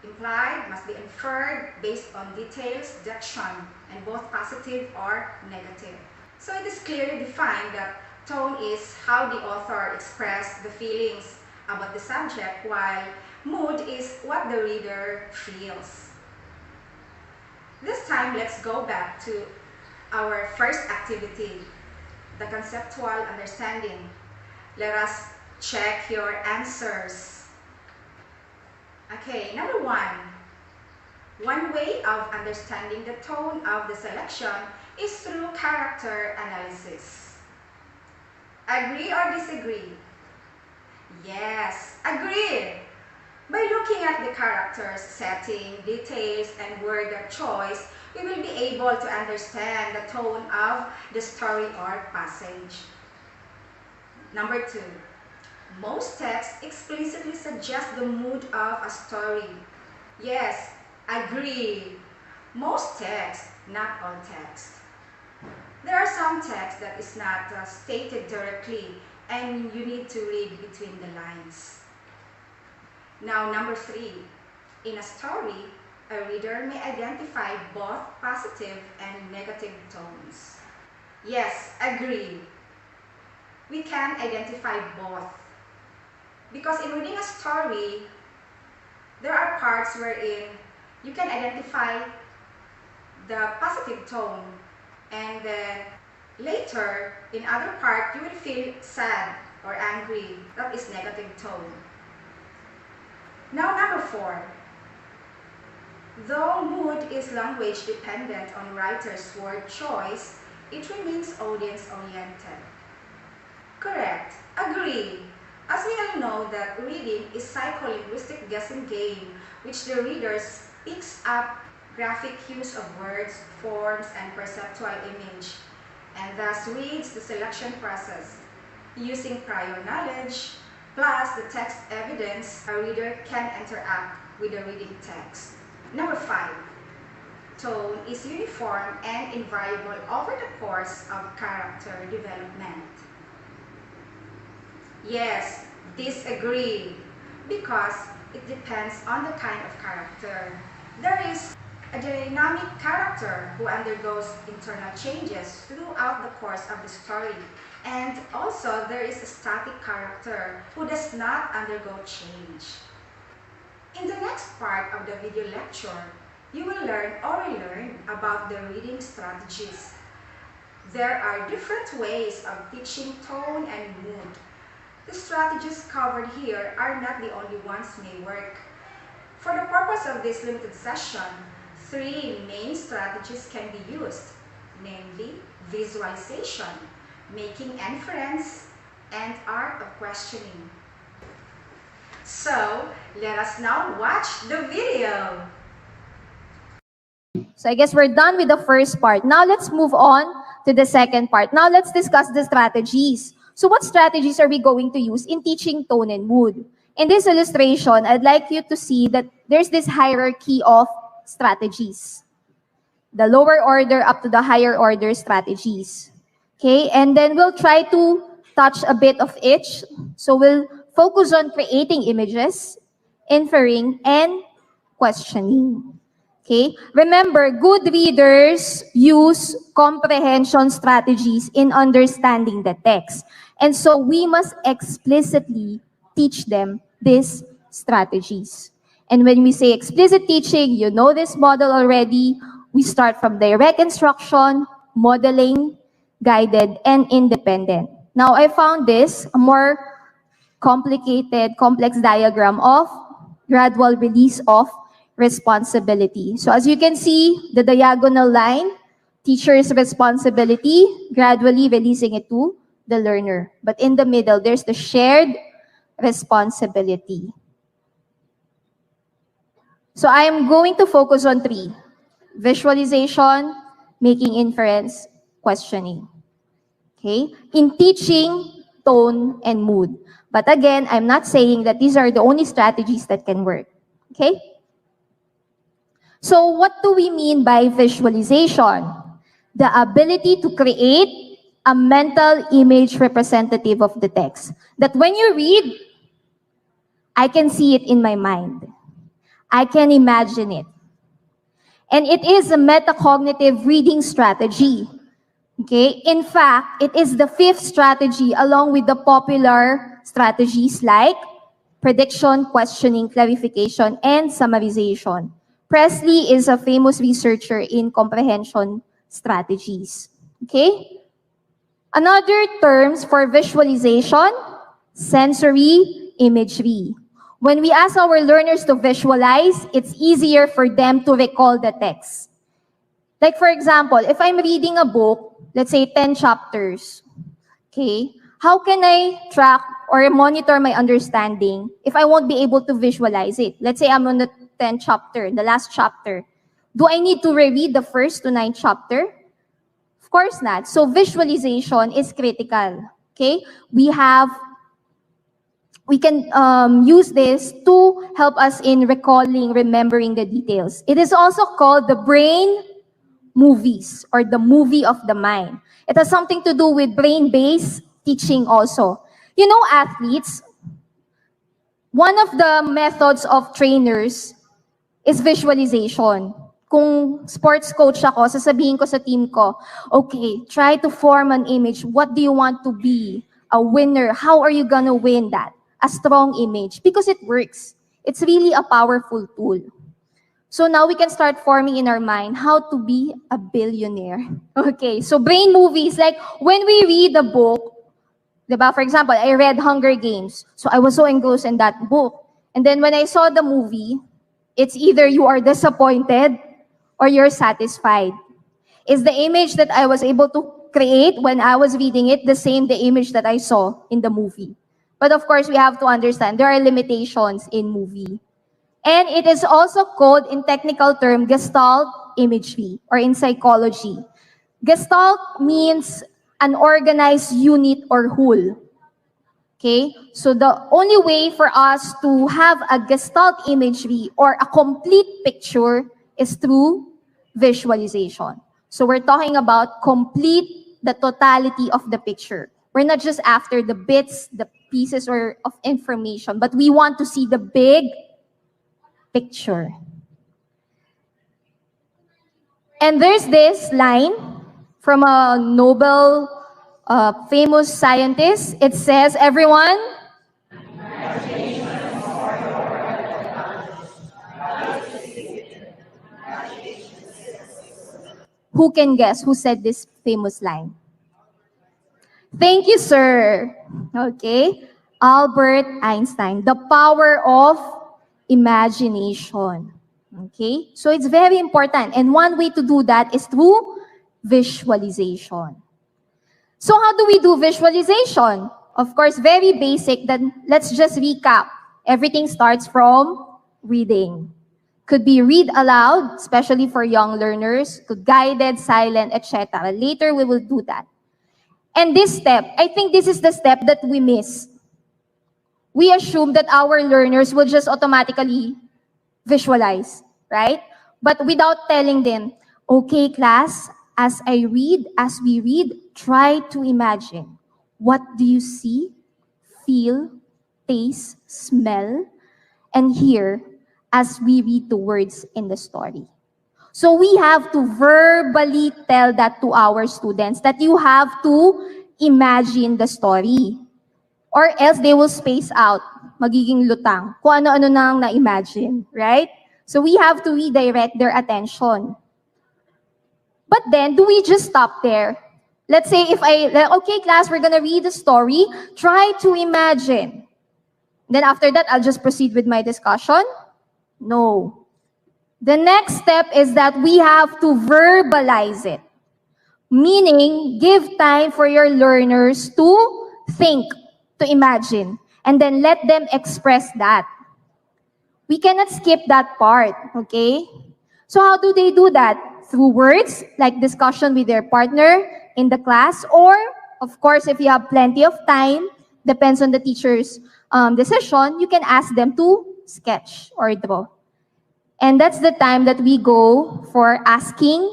implied, must be inferred based on details, diction, and both positive or negative. So it is clearly defined that tone is how the author expressed the feelings about the subject, while mood is what the reader feels. This time, let's go back to our first activity, the conceptual understanding. Let us check your answers. Okay, number one. One way of understanding the tone of the selection is through character analysis. Agree or disagree? Yes, agree. By looking at the characters, setting, details, and word choice, we will be able to understand the tone of the story or passage. Number two, most texts explicitly suggest the mood of a story. Yes, agree. Most texts, not all texts. There are some texts that is not stated directly, and you need to read between the lines. Now, number three, in a story, a reader may identify both positive and negative tones. Yes, agree. We can identify both. Because in reading a story, there are parts wherein you can identify the positive tone, and then later, in other part, you will feel sad or angry. That is negative tone. Now, number four. Though mood is language dependent on writer's word choice, it remains audience-oriented. Correct. Agree. As we all know that reading is psycholinguistic guessing game, which the reader picks up graphic cues of words, forms, and perceptual image, and thus reads the selection process. Using prior knowledge, plus the text evidence, a reader can interact with the reading text. Number five, tone is uniform and invariable over the course of character development. Yes, disagree, because it depends on the kind of character. There is a dynamic character who undergoes internal changes throughout the course of the story. And also, there is a static character who does not undergo change. In the next part of the video lecture, you will learn or relearn about the reading strategies. There are different ways of teaching tone and mood. The strategies covered here are not the only ones may work. For the purpose of this limited session, three main strategies can be used, namely visualization, making inference, and art of questioning. So, let us now watch the video. So I guess we're done with the first part. Now let's move on to the second part. Now let's discuss the strategies. So what strategies are we going to use in teaching tone and mood? In this illustration, I'd like you to see that there's this hierarchy of strategies. The lower order up to the higher order strategies. Okay, and then we'll try to touch a bit of each. So we'll focus on creating images, inferring, and questioning. Okay, remember, good readers use comprehension strategies in understanding the text. And so we must explicitly teach them these strategies. And when we say explicit teaching, you know this model already. We start from direct instruction, modeling, guided, and independent. Now, I found this a more complicated, complex diagram of gradual release of responsibility. So as you can see, the diagonal line, teacher's responsibility, gradually releasing it to the learner. But in the middle, there's the shared responsibility. So I am going to focus on three: visualization, making inference, questioning. Okay? In teaching, tone, and mood. But again, I'm not saying that these are the only strategies that can work. Okay? So what do we mean by visualization? The ability to create a mental image representative of the text. That when you read, I can see it in my mind. I can imagine it. And it is a metacognitive reading strategy. Okay? In fact, it is the fifth strategy along with the popular strategies like prediction, questioning, clarification, and summarization. Presley is a famous researcher in comprehension strategies. Okay? Another terms for visualization, sensory imagery. When we ask our learners to visualize, it's easier for them to recall the text. Like for example, if I'm reading a book, let's say 10 chapters, okay, how can I track or monitor my understanding if I won't be able to visualize it? Let's say I'm on the 10th chapter, the last chapter. Do I need to reread the first to 9th chapter? Of course not. So visualization is critical. Okay? We can use this to help us in recalling, remembering the details. It is also called the brain movies or the movie of the mind. It has something to do with brain-based teaching also. You know, athletes, one of the methods of trainers is visualization. Kung sports coach ako, sasabihin ko sa team ko, okay, try to form an image. What do you want to be? A winner. How are you gonna win that? A strong image. Because it works. It's really a powerful tool. So now we can start forming in our mind how to be a billionaire. Okay, so brain movies, like when we read a book, diba? For example, I read Hunger Games. So I was so engrossed in that book. And then when I saw the movie, it's either you are disappointed or you're satisfied. Is the image that I was able to create when I was reading it the same the image that I saw in the movie? But of course, we have to understand there are limitations in movie. And it is also called, in technical term, Gestalt imagery, or in psychology. Gestalt means an organized unit or whole. Okay? So the only way for us to have a Gestalt imagery or a complete picture is through visualization. So we're talking about complete the totality of the picture. We're not just after the bits, the pieces or of information, but we want to see the big picture. And there's this line from a Nobel famous scientist. It says, everyone, who can guess who said this famous line? Thank you, sir. Okay. Albert Einstein. The power of imagination. Okay? So it's very important. And one way to do that is through visualization. So how do we do visualization? Of course, very basic. Then let's just recap. Everything starts from reading. Could be read aloud, especially for young learners, could guided, silent, etc. Later, we will do that. And this step, I think this is the step that we miss. We assume that our learners will just automatically visualize, right? But without telling them, okay, class, as we read, try to imagine. What do you see, feel, taste, smell, and hear as we read the words in the story? So we have to verbally tell that to our students, that you have to imagine the story. Or else they will space out, magiging lutang, kung ano-ano nang na-imagine, right? So we have to redirect their attention. But then, do we just stop there? Let's say okay class, we're gonna read the story, try to imagine. Then after that, I'll just proceed with my discussion? No. The next step is that we have to verbalize it. Meaning, give time for your learners to think, to imagine, and then let them express that. We cannot skip that part, okay? So how do they do that? through words, like discussion with their partner in the class, or, of course, if you have plenty of time, depends on the teacher's decision, you can ask them to sketch or draw. And that's the time that we go for asking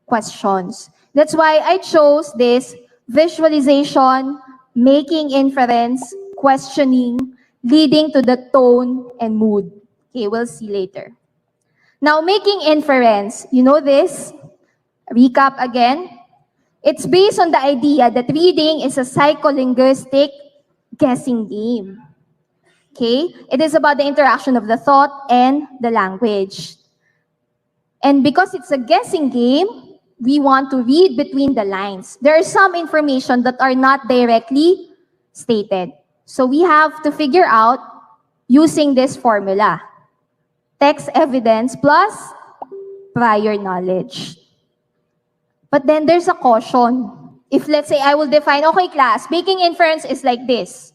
questions. That's why I chose this visualization, making inference, questioning, leading to the tone and mood. Okay, we'll see later. Now, making inference, you know this? Recap again. It's based on the idea that reading is a psycholinguistic guessing game. Okay? It is about the interaction of the thought and the language. And because it's a guessing game, we want to read between the lines. There are some information that are not directly stated. So we have to figure out using this formula. Text evidence plus prior knowledge. But then there's a caution. If let's say I will define, okay class, making inference is like this,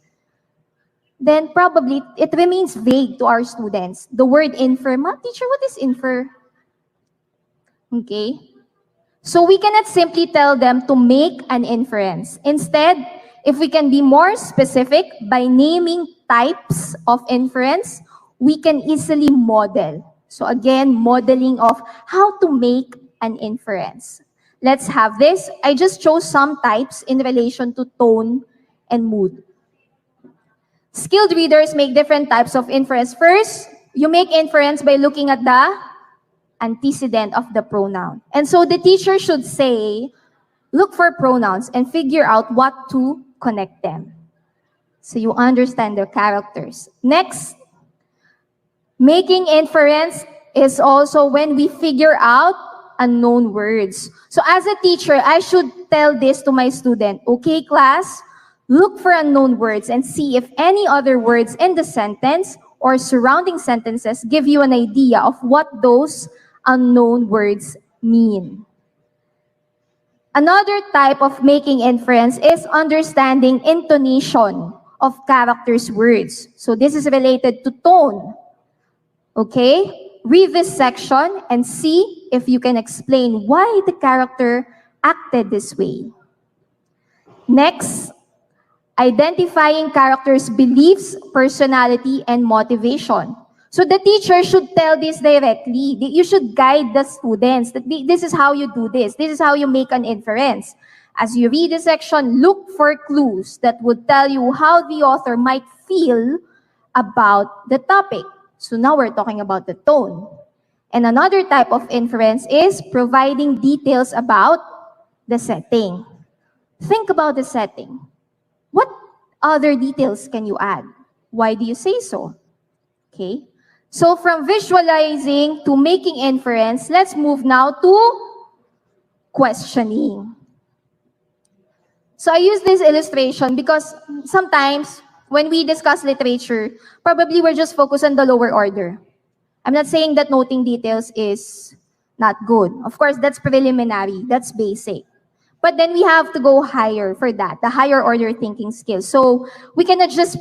then probably it remains vague to our students. The word infer, teacher, what is infer? Okay. So we cannot simply tell them to make an inference. Instead, if we can be more specific by naming types of inference, we can easily model. So again, modeling of how to make an inference. Let's have this. I just chose some types in relation to tone and mood. Skilled readers make different types of inference. First, you make inference by looking at the antecedent of the pronoun. And so the teacher should say, look for pronouns and figure out what to connect them. So you understand their characters. Next, making inference is also when we figure out unknown words. So as a teacher, I should tell this to my student. Okay, class, look for unknown words and see if any other words in the sentence or surrounding sentences give you an idea of what those unknown words mean. Another type of making inference is understanding intonation of characters' words. So this is related to tone. Okay? Read this section and see if you can explain why the character acted this way. Next, identifying characters' beliefs, personality, and motivation. So the teacher should tell this directly. You should guide the students that this is how you do this. This is how you make an inference. As you read the section, look for clues that would tell you how the author might feel about the topic. So now we're talking about the tone. And another type of inference is providing details about the setting. Think about the setting. What other details can you add? Why do you say so? Okay. So from visualizing to making inference, let's move now to questioning. So I use this illustration because sometimes when we discuss literature, probably we're just focused on the lower order. I'm not saying that noting details is not good. Of course, that's preliminary, that's basic. But then we have to go higher for that, the higher order thinking skills. So we cannot just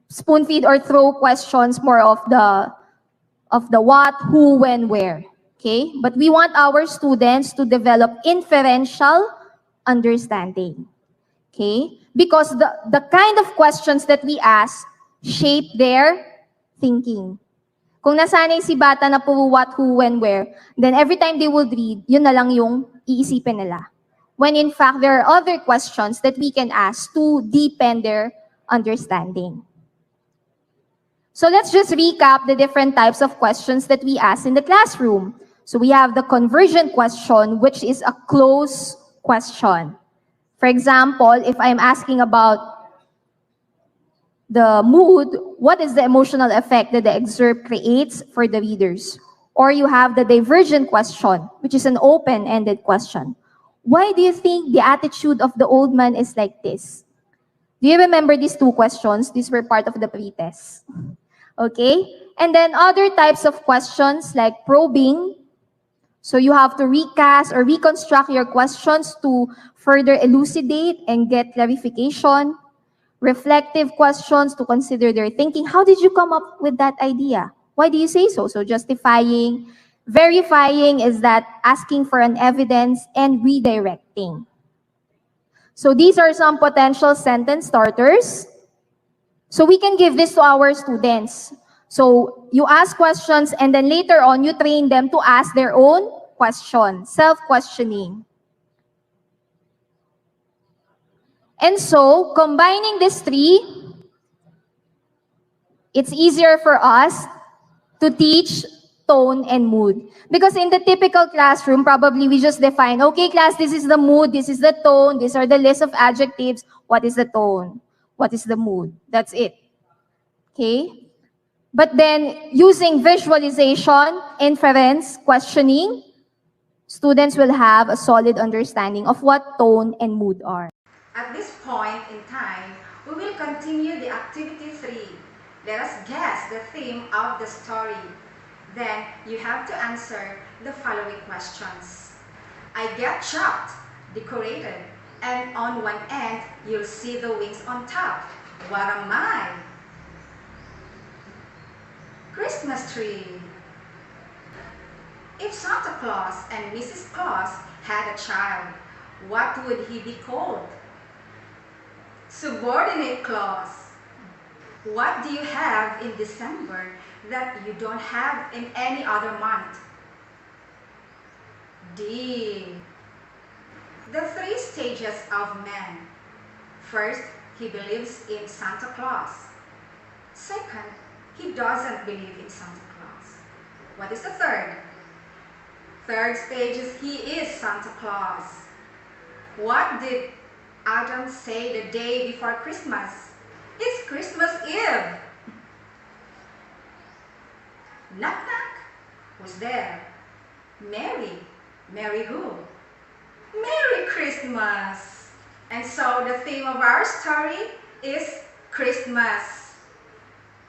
spoon feed or throw questions more of the what, who, when, where. Okay? But we want our students to develop inferential understanding. Okay? Because the kind of questions that we ask shape their thinking. Kung nasanay si bata na puro what, who, when, where, then every time they would read, yun na lang yung iisipin nila. When in fact, there are other questions that we can ask to deepen their understanding. So let's just recap the different types of questions that we ask in the classroom. So we have the conversion question, which is a close question. For example, if I'm asking about the mood, what is the emotional effect that the excerpt creates for the readers? Or you have the divergent question, which is an open-ended question. Why do you think the attitude of the old man is like this? Do you remember these two questions? These were part of the pre-test. Okay? And then other types of questions like probing. So you have to recast or reconstruct your questions to further elucidate and get clarification. Reflective questions to consider their thinking. How did you come up with that idea? Why do you say so? So justifying Verifying is that asking for an evidence and redirecting. So these are some potential sentence starters. So we can give this to our students. So you ask questions and then later on you train them to ask their own question, self-questioning. And so combining these three, it's easier for us to teach tone and mood. Because in the typical classroom, probably we just define, okay class, this is the mood, this is the tone, these are the list of adjectives. What is the tone? What is the mood? That's it. Okay? But then using visualization, inference, questioning, students will have a solid understanding of what tone and mood are. At this point in time, we will continue the activity 3. Let us guess the theme of the story. Then you have to answer the following questions. I get chopped, decorated, and on one end, you'll see the wings on top. What am I? Christmas tree. If Santa Claus and Mrs. Claus had a child, what would he be called? Subordinate clause. What do you have in December that you don't have in any other month? D. The 3 stages of man. First, he believes in Santa Claus. Second, he doesn't believe in Santa Claus. What is the third? Third stage is he is Santa Claus. What did Adam say the day before Christmas? It's Christmas Eve. Knock knock. Who's there? Mary. Mary who? Merry Christmas. And so the theme of our story is Christmas.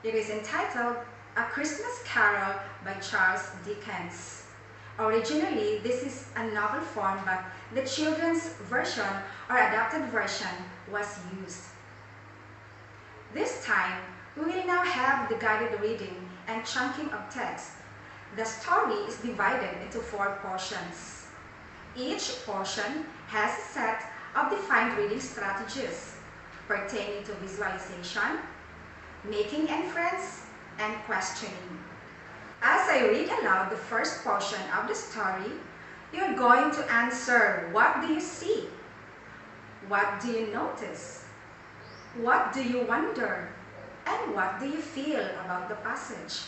It is entitled A Christmas Carol by Charles Dickens. Originally, this is a novel form, but the children's version or adapted version was used. This time, we will now have the guided reading and chunking of text. The story is divided into 4 portions. Each portion has a set of defined reading strategies pertaining to visualization, making inference, and questioning. As I read aloud the first portion of the story, you're going to answer, what do you see? What do you notice? What do you wonder? And what do you feel about the passage?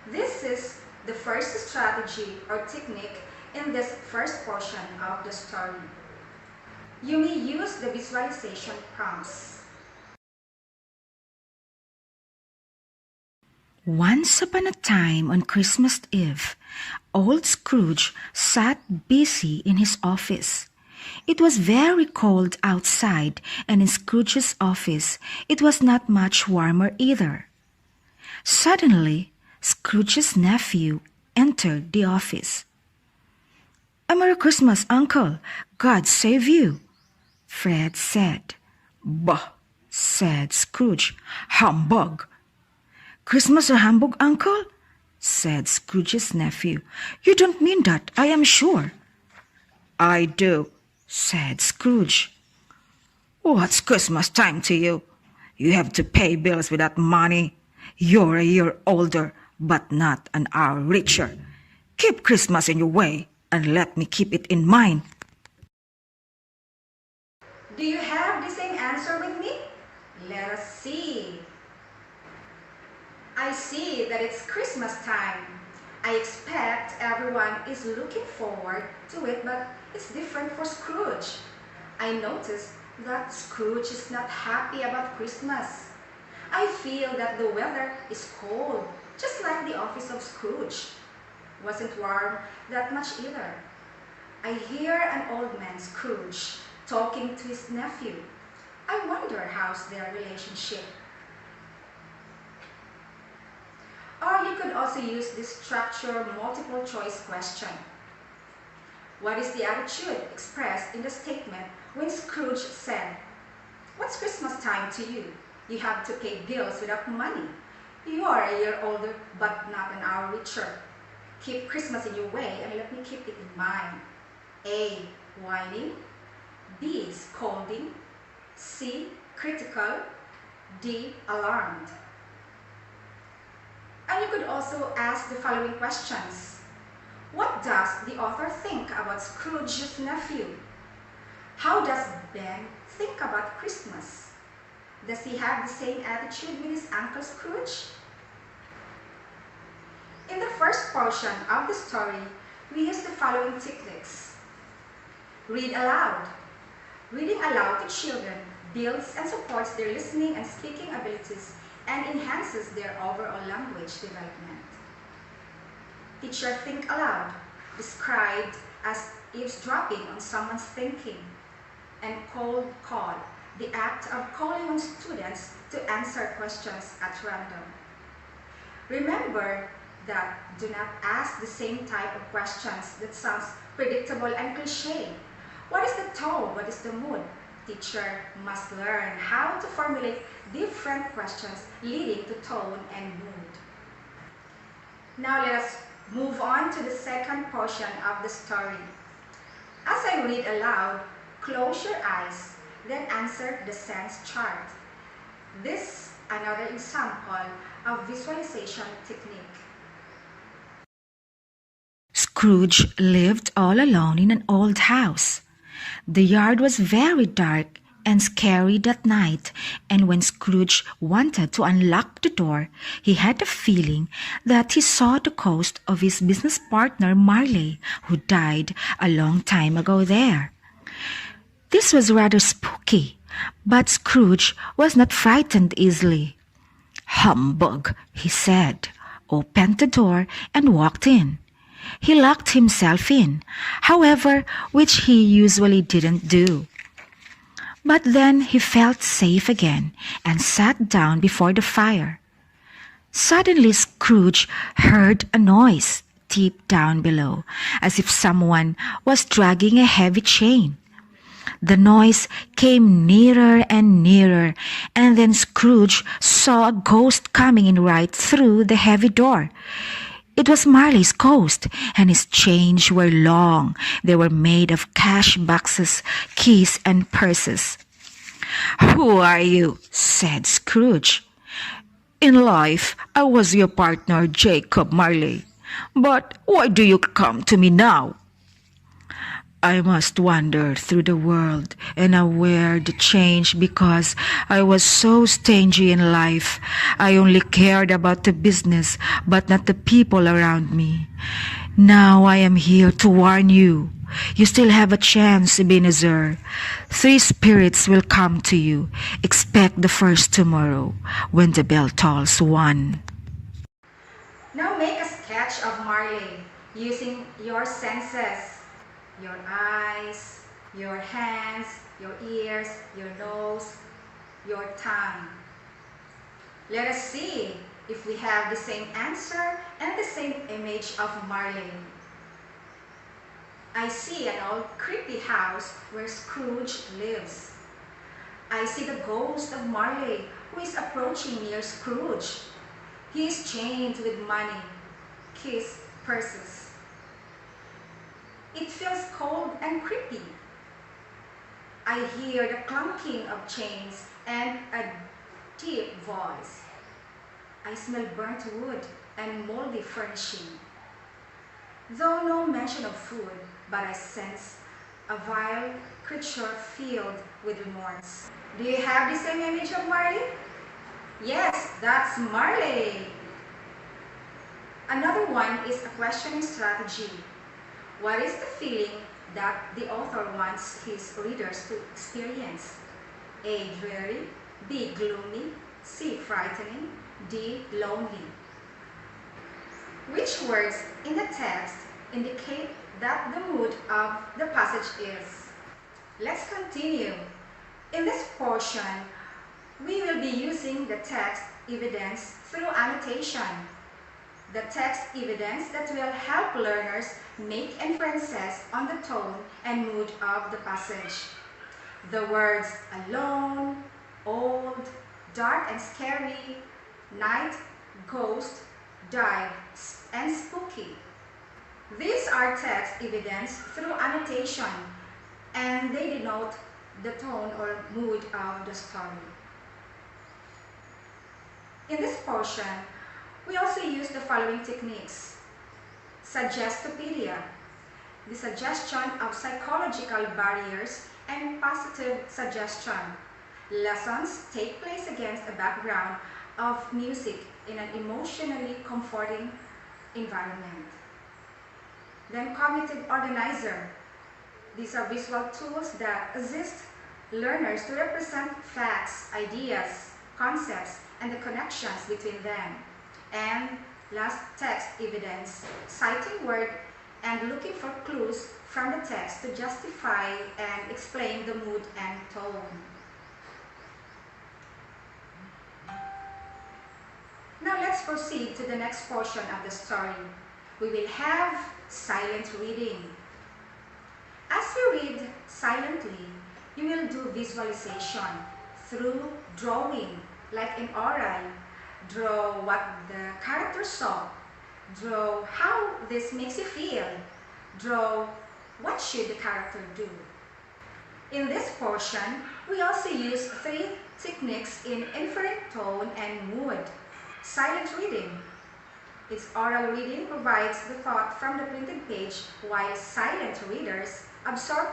This is the first strategy or technique in this first portion of the story. You may use the visualization prompts. Once upon a time on Christmas Eve, old Scrooge sat busy in his office. It was very cold outside, and in Scrooge's office it was not much warmer either. Suddenly, Scrooge's nephew entered the office. "A Merry Christmas, Uncle. God save you," Fred said. "Bah," said Scrooge. "Humbug." "Christmas a humbug, Uncle?" said Scrooge's nephew. "You don't mean that, I am sure." "I do," said Scrooge. "What's Christmas time to you? You have to pay bills without money. You're a year older, but not an hour richer. Keep Christmas in your way, and let me keep it in mine." Do you have the same answer with me? Let us see. I see that it's Christmas time. I expect everyone is looking forward to it, but it's different for Scrooge. I noticed that Scrooge is not happy about Christmas. I feel that the weather is cold, just like the office of Scrooge. Wasn't warm that much either. I hear an old man, Scrooge, talking to his nephew. I wonder how's their relationship. Or you could also use this structure multiple choice question. What is the attitude expressed in the statement when Scrooge said, "What's Christmas time to you? You have to pay bills without money. You are a year older but not an hour richer." keep Christmas in your way, and let me keep it in mind. A. Whining. B. Scolding. C. Critical. D. Alarmed. And you could also ask the following questions. What does the author think about Scrooge's nephew? How does Ben think about Christmas? Does he have the same attitude with his Uncle Scrooge? In the first portion of the story, we use the following techniques. Read aloud. Reading aloud to children builds and supports their listening and speaking abilities and enhances their overall language development. Teacher think aloud, described as eavesdropping on someone's thinking, and cold call, the act of calling on students to answer questions at random. Remember that do not ask the same type of questions that sounds predictable and cliché. What is the tone? What is the mood? Teacher must learn how to formulate different questions leading to tone and mood. Now let us move on to the second portion of the story. As I read aloud, close your eyes, then answer the sense chart. This is another example of visualization technique. Scrooge lived all alone in an old house. The yard was very dark and scary that night, and when Scrooge wanted to unlock the door, he had a feeling that he saw the ghost of his business partner Marley, who died a long time ago there. This was rather spooky, but Scrooge was not frightened easily. "Humbug," he said, opened the door, and walked in. He locked himself in, however, which he usually didn't do. But then he felt safe again and sat down before the fire. Suddenly Scrooge heard a noise deep down below, as if someone was dragging a heavy chain. The noise came nearer and nearer, and then Scrooge saw a ghost coming in right through the heavy door. It was Marley's ghost, and his chains were long. They were made of cash boxes, keys, and purses. "Who are you?" said Scrooge. "In life, I was your partner, Jacob Marley. But why do you come to me now?" "I must wander through the world, and I wear the change because I was so stingy in life. I only cared about the business, but not the people around me. Now I am here to warn you. You still have a chance, Ebenezer. 3 spirits will come to you. Expect the first tomorrow, when the bell tolls 1. Now make a sketch of Marley using your senses. Your eyes, your hands, your ears, your nose, your tongue. Let us see if we have the same answer and the same image of Marley. I see an old creepy house where Scrooge lives. I see the ghost of Marley who is approaching near Scrooge. He is chained with money, keys, purses. It feels cold and creepy. I hear the clunking of chains and a deep voice. I smell burnt wood and moldy furnishing. Though no mention of food, but I sense a vile creature filled with remorse. Do you have the same image of Marley? Yes, that's Marley. Another one is a questioning strategy. What is the feeling that the author wants his readers to experience? A. Dreary. B. Gloomy. C. Frightening. D. Lonely. Which words in the text indicate that the mood of the passage is? Let's continue. In this portion, we will be using the text evidence through annotation. The text evidence that will help learners make inferences on the tone and mood of the passage. The words alone, old, dark and scary, night, ghost, died, and spooky These are text evidence through annotation, and they denote the tone or mood of the story. In this portion, we also use the following techniques. Suggestopedia, the suggestion of psychological barriers and positive suggestion. Lessons take place against a background of music in an emotionally comforting environment. Then cognitive organizer. These are visual tools that assist learners to represent facts, ideas, concepts, and the connections between them. And last, text evidence, citing word and looking for clues from the text to justify and explain the mood and tone. Now let's proceed to the next portion of the story. We will have silent reading. As you read silently, you will do visualization through drawing, like in oral. Draw what the character saw. Draw how this makes you feel. Draw what should the character do. In this portion, we also use 3 techniques in inferring tone and mood. Silent reading. Its oral reading provides the thought from the printed page, while silent readers absorb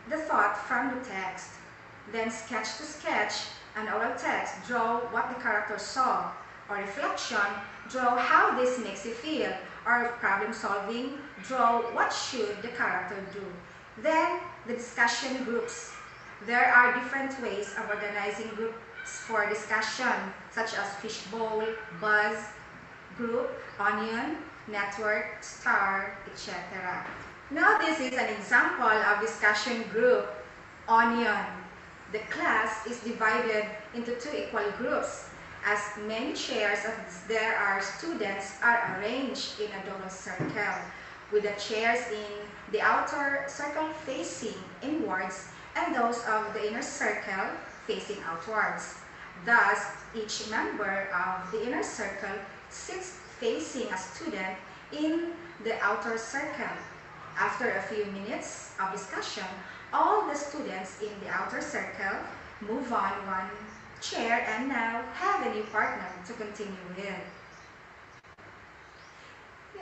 the thought from the text. Then sketch to sketch, an oral text, draw what the character saw. Or reflection, draw how this makes you feel. Or problem solving, draw what should the character do. Then the discussion groups. There are different ways of organizing groups for discussion, such as fishbowl, buzz, group, onion, network, star, etc. Now this is an example of discussion group, onion. The class is divided into 2 equal groups. As many chairs as there are students are arranged in a double circle, with the chairs in the outer circle facing inwards and those of the inner circle facing outwards. Thus, each member of the inner circle sits facing a student in the outer circle. After a few minutes of discussion, all the students in the outer circle move on one chair and now have a new partner to continue with.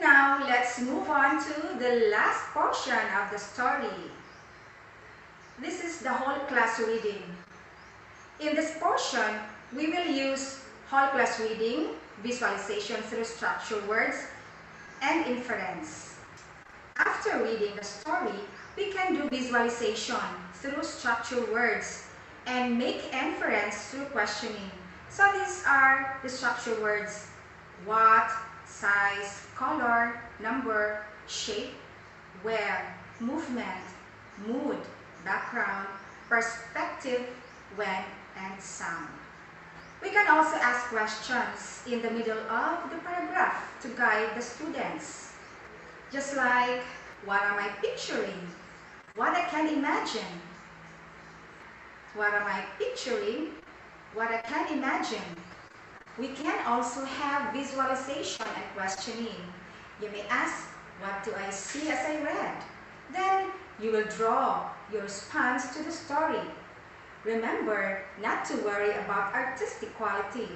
Now let's move on to the last portion of the story. This is the whole class reading. In this portion, we will use whole class reading, visualization through structured words, and inference. After reading the story, we can do visualization through structured words and make inference through questioning. So these are the structured words: what, size, color, number, shape, where, movement, mood, background, perspective, when, and sound. We can also ask questions in the middle of the paragraph to guide the students. Just like, what am I picturing? What I can imagine. What am I picturing? What I can imagine. We can also have visualization and questioning. You may ask, what do I see as I read? Then you will draw your response to the story. Remember not to worry about artistic quality.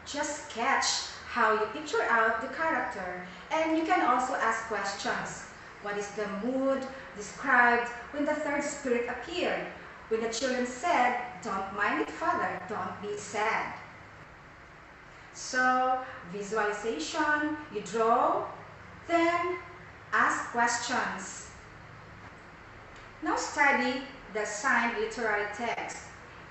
Just sketch how you picture out the character, and you can also ask questions. What is the mood described when the third spirit appeared? When the children said, "Don't mind it, Father, don't be sad." So, visualization, you draw, then ask questions. Now study the assigned literary text.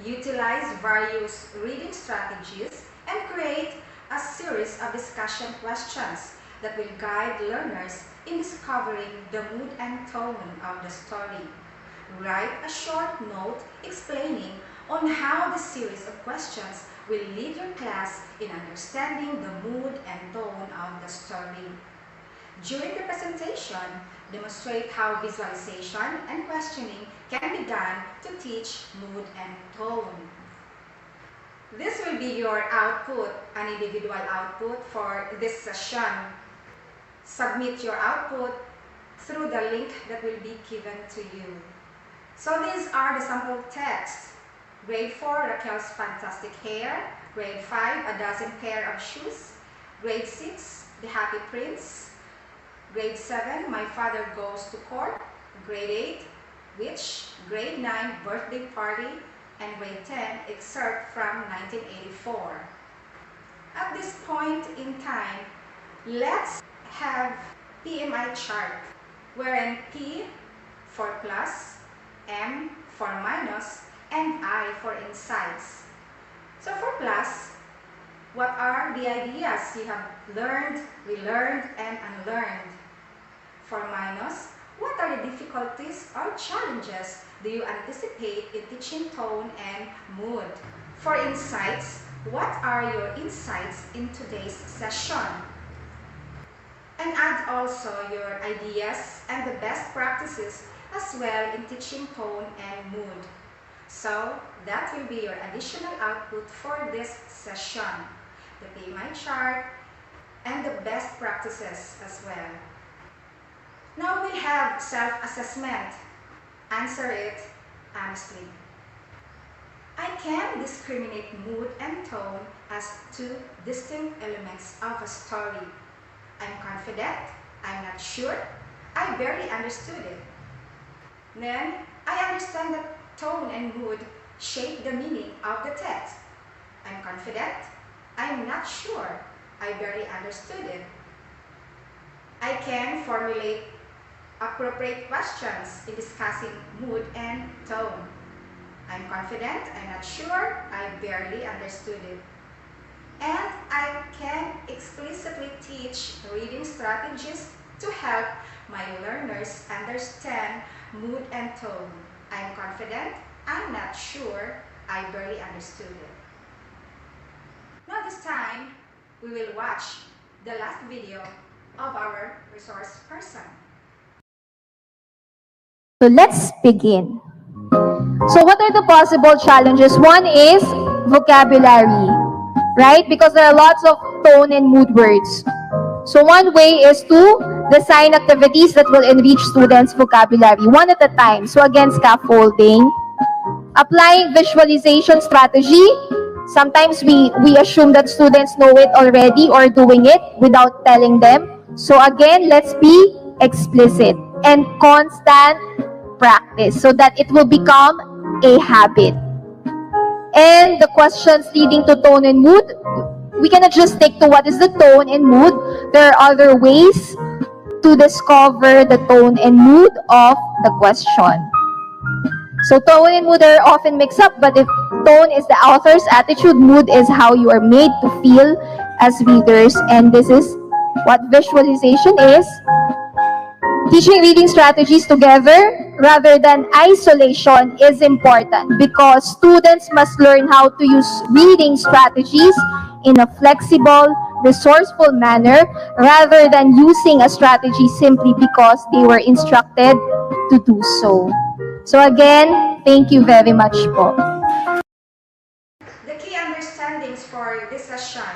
Utilize various reading strategies and create a series of discussion questions that will guide learners in discovering the mood and tone of the story. Write a short note explaining on how the series of questions will lead your class in understanding the mood and tone of the story. During the presentation, demonstrate how visualization and questioning can be done to teach mood and tone. This will be your output, an individual output for this session. Submit your output through the link that will be given to you. So these are the sample texts. Grade 4, Raquel's Fantastic Hair. Grade 5, A Dozen Pair of Shoes. Grade 6, The Happy Prince. Grade 7, My Father Goes to Court. Grade 8, Witch. Grade 9, Birthday Party. And grade 10, excerpt from 1984. At this point in time, let's have PMI chart, wherein P for plus, M for minus, and I for insights. So for plus, what are the ideas you have learned, relearned, and unlearned? For minus, what are the difficulties or challenges do you anticipate in teaching tone and mood? For insights, what are your insights in today's session? And add also your ideas and the best practices as well in teaching tone and mood. So that will be your additional output for this session. The PMI chart and the best practices as well. Now we have self-assessment. Answer it honestly. I can discriminate mood and tone as two distinct elements of a story. I'm confident, I'm not sure, I barely understood it. Then, I understand that tone and mood shape the meaning of the text. I'm confident, I'm not sure, I barely understood it. I can formulate appropriate questions in discussing mood and tone. I'm confident, I'm not sure, I barely understood it. And I can explicitly teach reading strategies to help my learners understand mood and tone. I'm confident, I'm not sure, I barely understood it. Now this time, we will watch the last video of our resource person. So let's begin. So what are the possible challenges? One is vocabulary, right? Because there are lots of tone and mood words. So one way is to design activities that will enrich students' vocabulary, one at a time. So again, scaffolding. Applying visualization strategy. Sometimes we assume that students know it already or doing it without telling them. So again, let's be explicit and constant practice so that it will become a habit. And the questions leading to tone and mood, we cannot just stick to what is the tone and mood. There are other ways to discover the tone and mood of the question. So tone and mood are often mixed up, but if tone is the author's attitude, mood is how you are made to feel as readers, and this is what visualization is. Teaching reading strategies together rather than isolation is important because students must learn how to use reading strategies in a flexible, resourceful manner rather than using a strategy simply because they were instructed to do so. So again, thank you very much po. The key understandings for this session.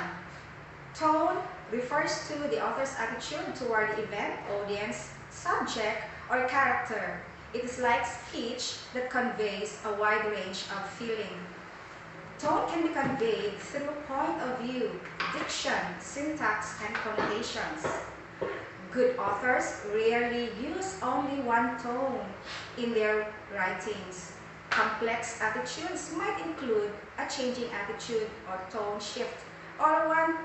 Tone refers to the author's attitude toward the event, audience, subject, or character. It is like speech that conveys a wide range of feeling. Tone can be conveyed through point of view, diction, syntax, and connotations. Good authors rarely use only one tone in their writings. Complex attitudes might include a changing attitude or tone shift, or one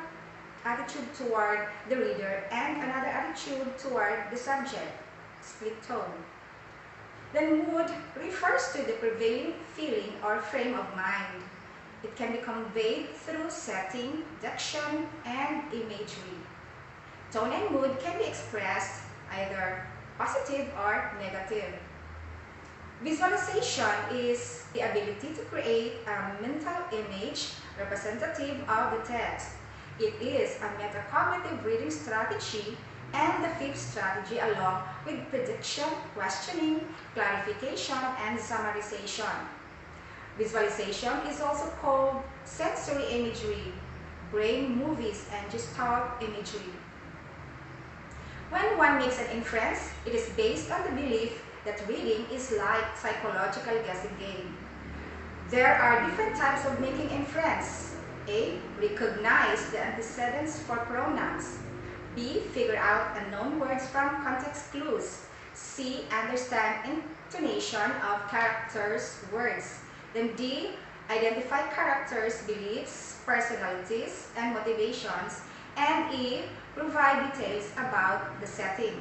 attitude toward the reader and another attitude toward the subject, split tone. Then mood refers to the prevailing feeling or frame of mind. It can be conveyed through setting, diction, and imagery. Tone and mood can be expressed either positive or negative. Visualization is the ability to create a mental image representative of the text. It is a metacognitive reading strategy and the fifth strategy along with prediction, questioning, clarification, and summarization. Visualization is also called sensory imagery, brain movies, and gestalt imagery. When one makes an inference, it is based on the belief that reading is like psychological guessing game. There are different types of making inference. A. Recognize the antecedents for pronouns. B. Figure out unknown words from context clues. C. Understand intonation of characters' words. Then D. Identify characters' beliefs, personalities, and motivations. And E. Provide details about the setting.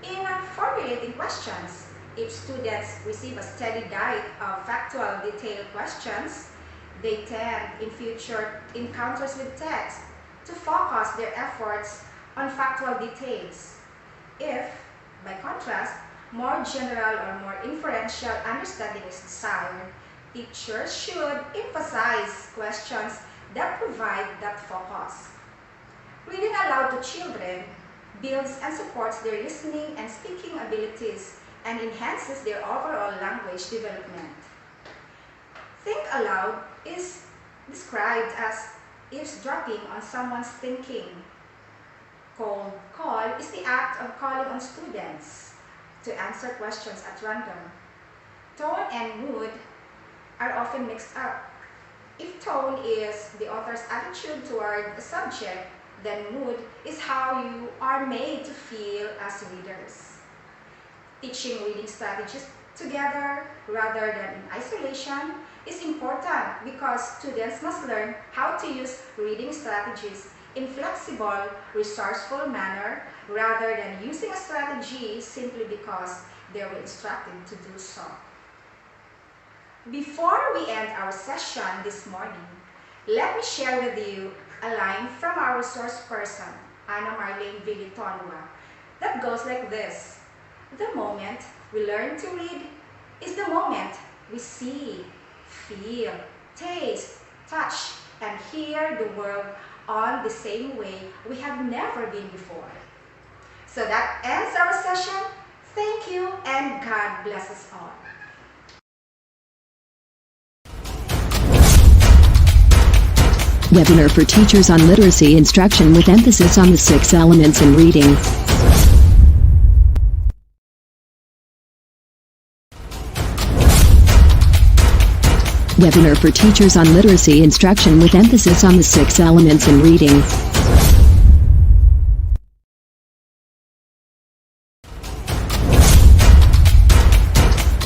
In formulating questions, if students receive a steady diet of factual detailed questions, they tend in future encounters with text to focus their efforts on factual details. If, by contrast, more general or more inferential understanding is desired, teachers should emphasize questions that provide that focus. Reading aloud to children builds and supports their listening and speaking abilities and enhances their overall language development. Think aloud is described as eavesdropping on someone's thinking. Cold call is the act of calling on students to answer questions at random. Tone and mood are often mixed up. If tone is the author's attitude toward a subject, then mood is how you are made to feel as readers. Teaching reading strategies together rather than in isolation is important because students must learn how to use reading strategies in flexible, resourceful manner rather than using a strategy simply because they were instructed to do so. Before we end our session this morning, let me share with you a line from our resource person, Ana Marlene Vilitonwa, that goes like this. The moment we learn to read is the moment we see, feel, taste, touch, and hear the world on the same way we have never been before. So that ends our session. Thank you and God bless us all. Webinar for teachers on literacy instruction with emphasis on the 6 elements in reading. Webinar for teachers on literacy instruction with emphasis on the 6 elements in reading.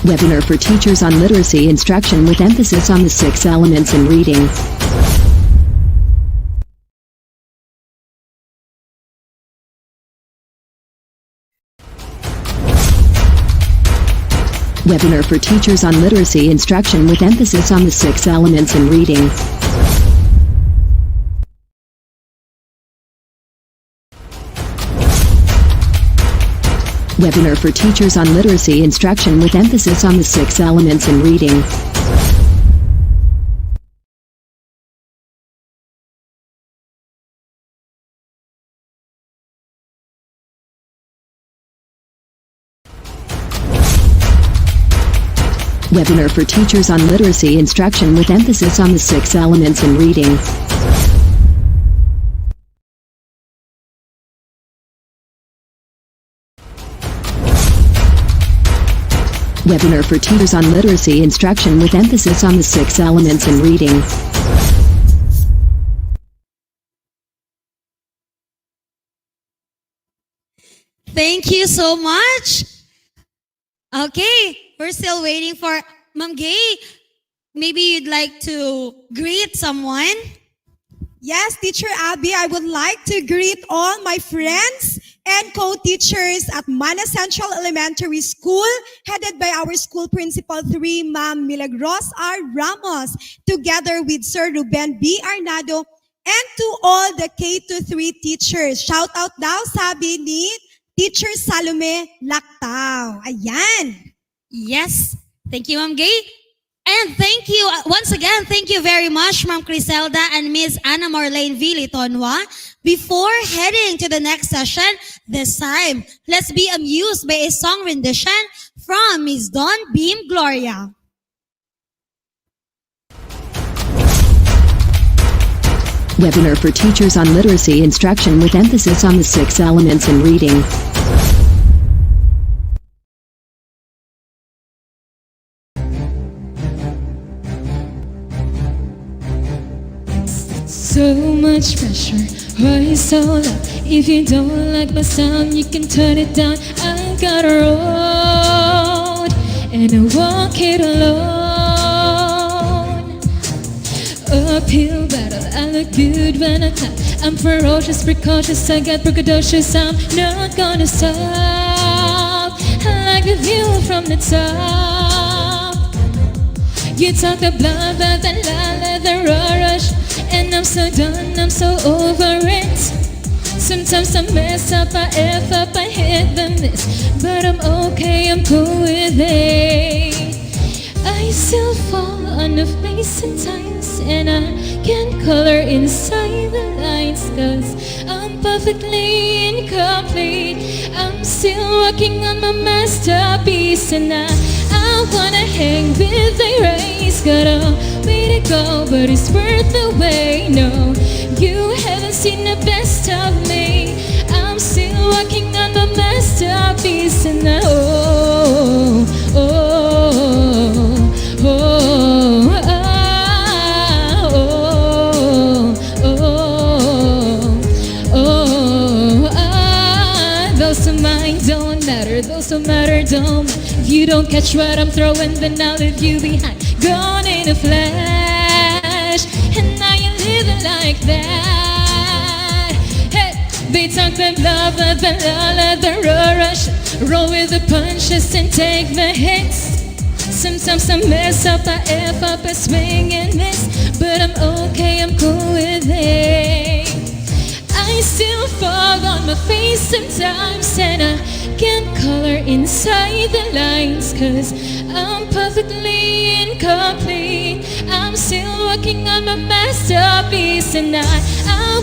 Webinar for teachers on literacy instruction with emphasis on the 6 elements in reading. Webinar for teachers on literacy instruction with emphasis on the 6 elements in reading. Webinar for teachers on literacy instruction with emphasis on the 6 elements in reading. Webinar for teachers on literacy instruction with emphasis on the 6 elements in reading. Webinar for teachers on literacy instruction with emphasis on the 6 elements in reading. Thank you so much. Okay, we're still waiting for Ma'am Gay. Maybe you'd like to greet someone? Yes, Teacher Abby, I would like to greet all my friends and co-teachers at Mana Central Elementary School, headed by our school principal 3, Ma'am Milagros R. Ramos, together with Sir Ruben B. Arnado, and to all the K-3 teachers. Shout out daw, sabi ni Teacher Salome Lactao. Ayan. Yes. Thank you, Ma'am Gay. And thank you, once again, thank you very much, Ma'am Criselda and Ms. Ana Marlene Vilitonwa. Before heading to the next session, this time, let's be amused by a song rendition from Ms. Dawn Beam Gloria. Webinar for teachers on literacy instruction with emphasis on the 6 elements in reading. So much pressure, why so loud? If you don't like my sound, you can turn it down. I got a road, and I walk it alone. Uphill battle, I look good when I climb. I'm ferocious, precautious, I got precocious. I'm not gonna stop. I like the view from the top. You talk the blah blah, the la, the rush. And I'm so done, I'm so over it. Sometimes I mess up, I F up, I hit the miss. But I'm okay, I'm cool with it. I still fall on the face sometimes, and I can't color inside the lines, 'cause I'm perfectly incomplete. I'm still working on my masterpiece, and I wanna hang with the race. Got a way to go, but it's worth the wait. No, you haven't seen the best of me. I'm still working on my masterpiece, and I those of mine don't matter, those don't matter don't matter. If you don't catch what I'm throwing, then I'll leave you behind. Gone in a flash, and now you're living like that. Hey, they talk the love, the rush. Roll with the punches and take the hits. Sometimes I mess up, I F up, I swing and miss. But I'm okay, I'm cool with it. I still fall on my face sometimes, and I can't color inside the lines, 'cause I'm perfectly incomplete. I'm still working on my masterpiece, and I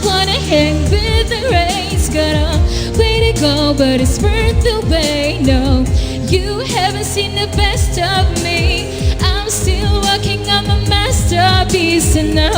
wanna hang with the race. Got a way to go, but it's worth the wait. No, you haven't seen the best of me. I'm still working on my masterpiece, and I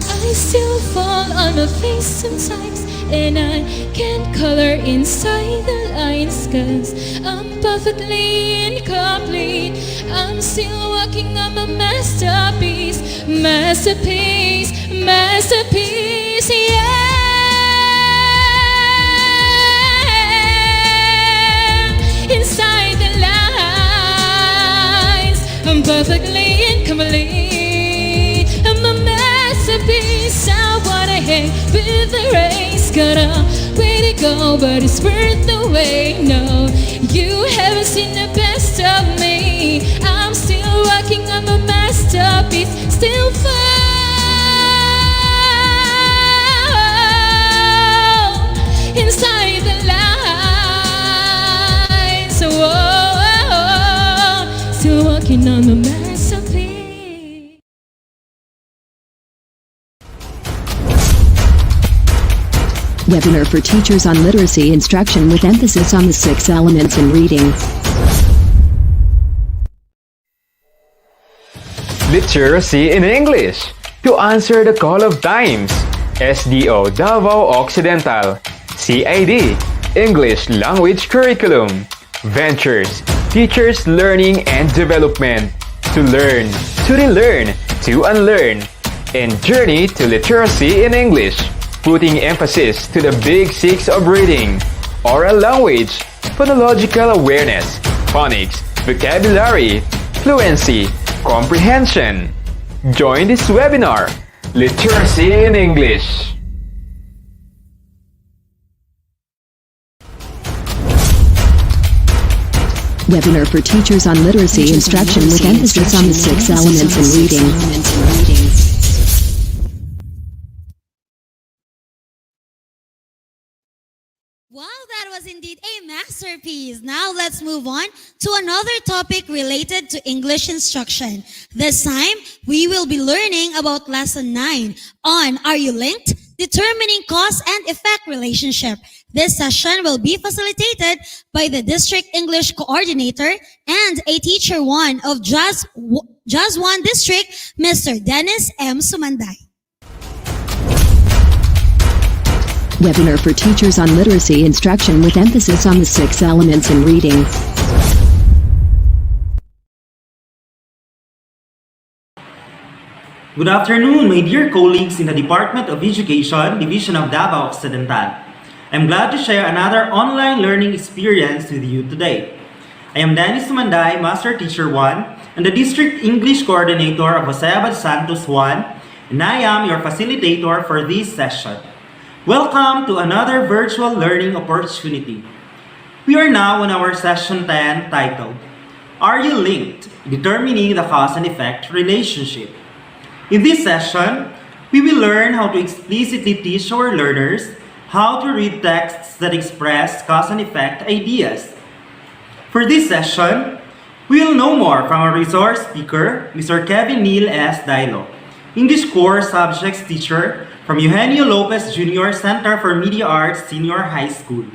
I still fall on my face sometimes, and I can't color inside the lines, 'cause I'm perfectly incomplete. I'm still working on my masterpiece, masterpiece, masterpiece, yeah. Inside the lines, I'm perfectly incomplete. I'm a masterpiece. I wanna hang with the race. Got a way to go, but it's worth the wait. No, you haven't seen the best of me. I'm still working on my masterpiece. Still fall inside the lines. Still working on my masterpiece. Webinar for teachers on literacy instruction with emphasis on the 6 elements in reading. Literacy in English. To answer the call of times. SDO Davao Occidental. CID English Language Curriculum. Ventures Teachers Learning and Development. To learn, to relearn, to unlearn. And Journey to Literacy in English. Putting emphasis to the big 6 of reading: oral language, phonological awareness, phonics, vocabulary, fluency, comprehension. Join this webinar, Literacy in English. Webinar for teachers on literacy instruction with emphasis on the 6 elements in reading. Wow, that was indeed a masterpiece. Now let's move on to another topic related to English instruction. This time, we will be learning about Lesson 9 on Are You Linked? determining cause and effect relationship. This session will be facilitated by the District English Coordinator and a Teacher 1 of JAS 1 District, Mr. Dennis M. Sumanday. Webinar for teachers on literacy instruction with emphasis on the 6 elements in reading. Good afternoon, my dear colleagues in the Department of Education, Division of Davao Occidental. I'm glad to share another online learning experience with you today. I am Dennis Sumanday, Master Teacher 1, and the District English Coordinator of Jose Abad Santos 1, and I am your facilitator for this session. Welcome to another virtual learning opportunity. We are now on our session 10 titled, Are You Linked? Determining the Cause and Effect Relationship. In this session, we will learn how to explicitly teach our learners how to read texts that express cause and effect ideas. For this session, we will know more from our resource speaker, Mr. Kevin Neil S. Dilo, English Core Subjects Teacher from Eugenio Lopez Jr. Center for Media Arts Senior High School,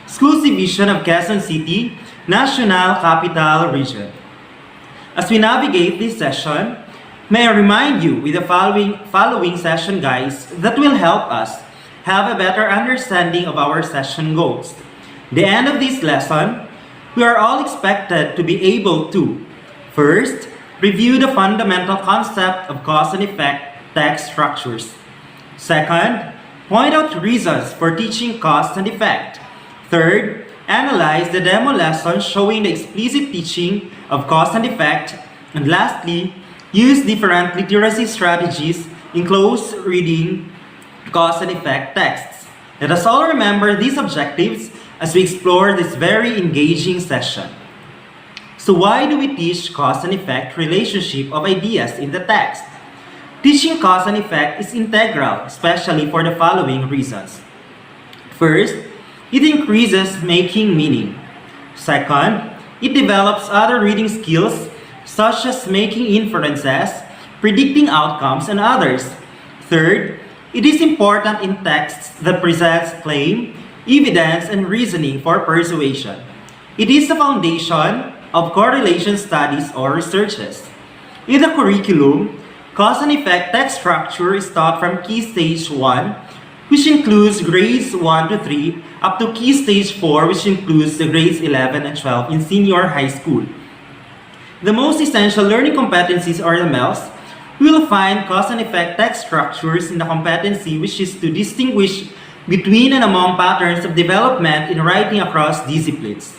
Schools Division of Quezon City, National Capital Region. As we navigate this session, may I remind you with the following session guides that will help us have a better understanding of our session goals. At the end of this lesson, we are all expected to be able to, first, review the fundamental concept of cause and effect text structures. Second, point out reasons for teaching cause and effect. Third, analyze the demo lesson showing the explicit teaching of cause and effect. And lastly, use different literacy strategies in close reading cause and effect texts. Let us all remember these objectives as we explore this very engaging session. So why do we teach cause and effect relationship of ideas in the text? Teaching cause and effect is integral, especially for the following reasons. First, it increases making meaning. Second, it develops other reading skills such as making inferences, predicting outcomes, and others. Third, it is important in texts that presents claim, evidence, and reasoning for persuasion. It is the foundation of correlation studies or researches. In the curriculum, cause and effect text structure is taught from Key Stage 1, which includes grades 1 to 3, up to Key Stage 4, which includes the grades 11 and 12 in senior high school. The most essential learning competencies or the MELs, we will find cause and effect text structures in the competency which is to distinguish between and among patterns of development in writing across disciplines.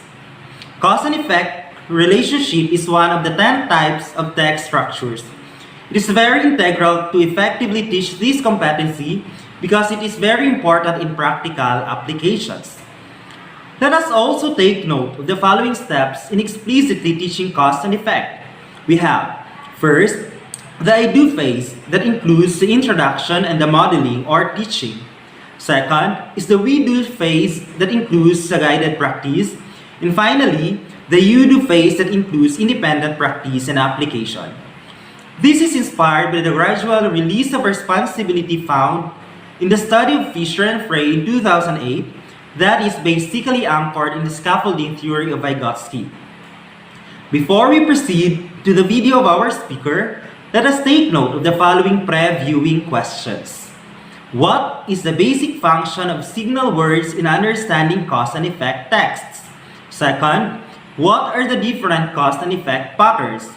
Cause and effect relationship is one of the 10 types of text structures. It is very integral to effectively teach this competency because it is very important in practical applications. Let us also take note of the following steps in explicitly teaching cause and effect. We have, first, the I do phase that includes the introduction and the modeling or teaching. Second is the we do phase that includes the guided practice. And finally, the you do phase that includes independent practice and application. This is inspired by the gradual release of responsibility found in the study of Fisher and Frey in 2008 that is basically anchored in the scaffolding theory of Vygotsky. Before we proceed to the video of our speaker, let us take note of the following previewing questions. What is the basic function of signal words in understanding cause and effect texts? Second, what are the different cause and effect patterns?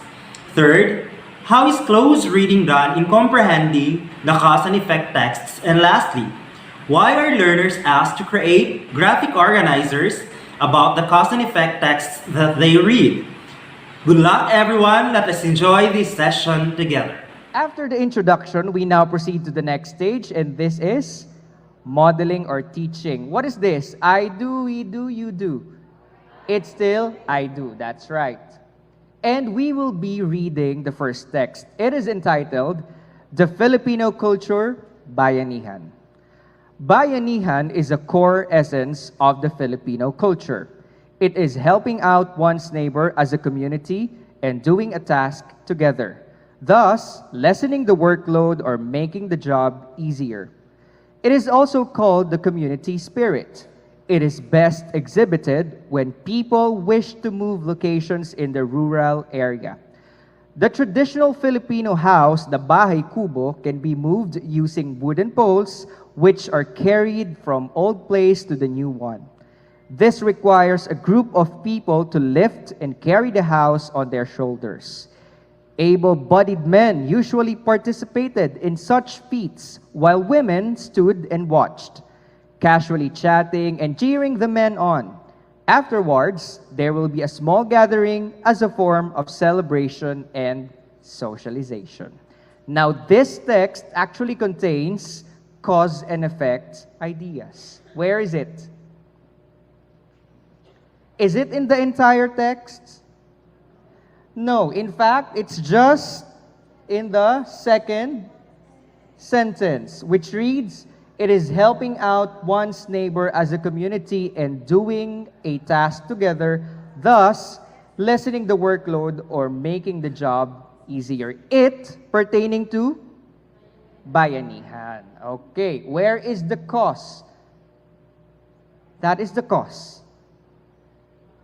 Third, how is close reading done in comprehending the cause and effect texts? And lastly, why are learners asked to create graphic organizers about the cause and effect texts that they read? Good luck, everyone. Let us enjoy this session together. After the introduction, we now proceed to the next stage, and this is modeling or teaching. What is this? I do, we do, you do. It's still I do. That's right. And we will be reading the first text. It is entitled, The Filipino Culture, Bayanihan. Bayanihan is a core essence of the Filipino culture. It is helping out one's neighbor as a community and doing a task together, thus lessening the workload or making the job easier. It is also called the community spirit. It is best exhibited when people wish to move locations in the rural area. The traditional Filipino house, the bahay kubo, can be moved using wooden poles which are carried from old place to the new one. This requires a group of people to lift and carry the house on their shoulders. Able-bodied men usually participated in such feats while women stood and watched, casually chatting and cheering the men on. Afterwards, there will be a small gathering as a form of celebration and socialization. Now, this text actually contains cause and effect ideas. Where is it? Is it in the entire text? No, in fact, it's just in the second sentence, which reads, it is helping out one's neighbor as a community and doing a task together, thus lessening the workload or making the job easier. It pertaining to bayanihan. Okay, where is the cause? That is the cause.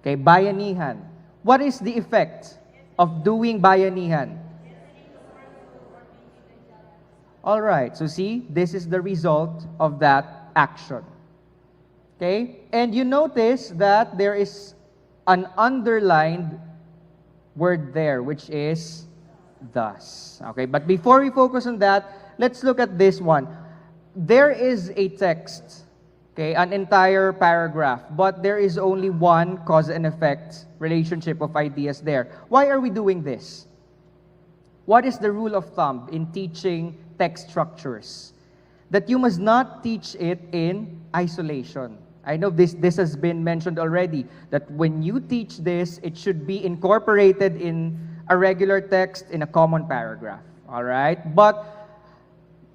Okay, bayanihan. What is the effect of doing bayanihan? All right, so see, this is the result of that action. Okay, and you notice that there is an underlined word there, which is thus. Okay, but before we focus on that, let's look at this one. There is a text, okay, an entire paragraph, but there is only one cause and effect relationship of ideas there. Why are we doing this? What is the rule of thumb in teaching text structures? That you must not teach it in isolation. I know this has been mentioned already, that when you teach this, it should be incorporated in a regular text in a common paragraph. All right? But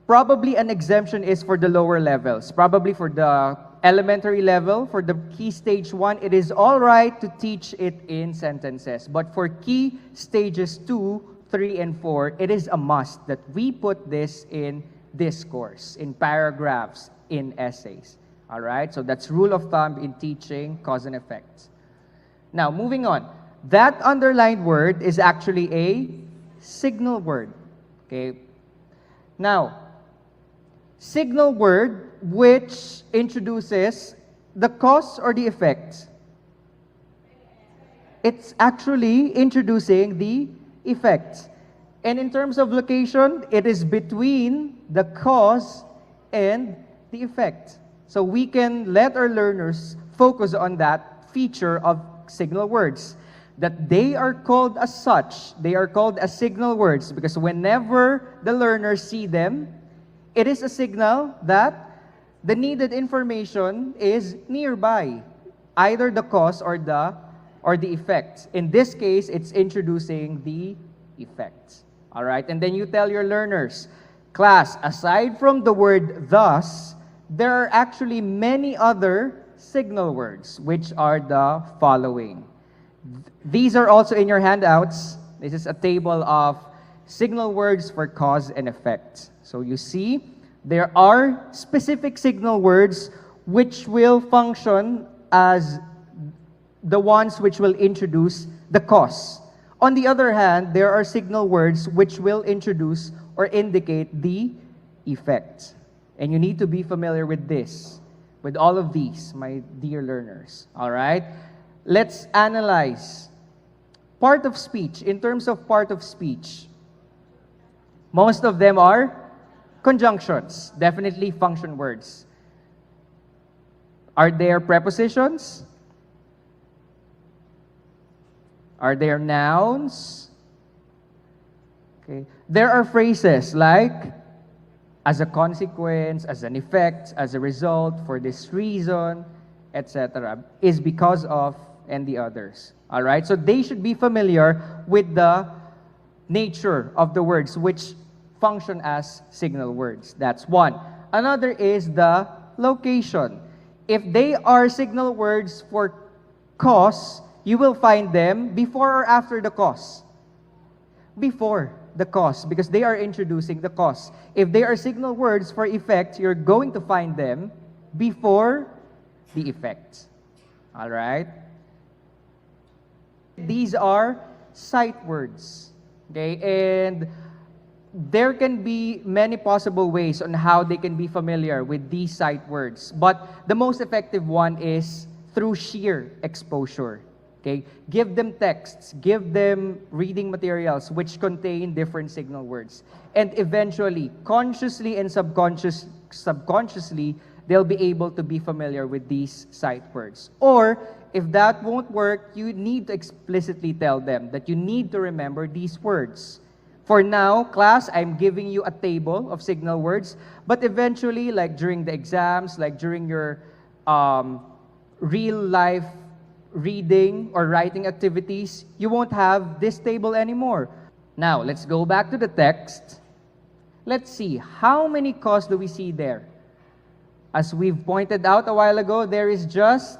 probably an exemption is for the lower levels. Probably for the elementary level, for the key stage 1, it is all right to teach it in sentences. But for key stages 2, 3, and 4, it is a must that we put this in discourse, in paragraphs, in essays. All right? So that's rule of thumb in teaching cause and effect. Now, moving on. That underlined word is actually a signal word. Okay? Now, signal word which introduces the cause or the effect. It's actually introducing the effect. And in terms of location, it is between the cause and the effect. So we can let our learners focus on that feature of signal words. That they are called as such, they are called as signal words because whenever the learners see them, it is a signal that the needed information is nearby, either the cause or the effect. In this case, it's introducing the effect. All right, and then you tell your learners, class, aside from the word thus, there are actually many other signal words, which are the following. These are also in your handouts. This is a table of signal words for cause and effect. So you see, there are specific signal words which will function as the ones which will introduce the cause. On the other hand, there are signal words which will introduce or indicate the effect. And you need to be familiar with this, with all of these, my dear learners. All right? Let's analyze part of speech. In terms of part of speech, most of them are conjunctions, definitely function words. Are there prepositions? Are there nouns? Okay. There are phrases like as a consequence, as an effect, as a result, for this reason, etc. Is because of, and the others. All right? So they should be familiar with the nature of the words which function as signal words. That's one. Another is the location. If they are signal words for cause, you will find them before or after the cause. Before. the cause because they are introducing the cause. If they are signal words for effect, you're going to find them before the effect. All right? These are sight words. Okay? And there can be many possible ways on how they can be familiar with these sight words. But the most effective one is through sheer exposure. Okay? Give them texts, give them reading materials which contain different signal words. And eventually, consciously and subconsciously, they'll be able to be familiar with these sight words. Or, if that won't work, you need to explicitly tell them that you need to remember these words. For now, class, I'm giving you a table of signal words, but eventually, like during the exams, like during your real life reading or writing activities, you won't have this table anymore. Now, let's go back to the text. Let's see, how many cause do we see there? As we've pointed out a while ago, there is just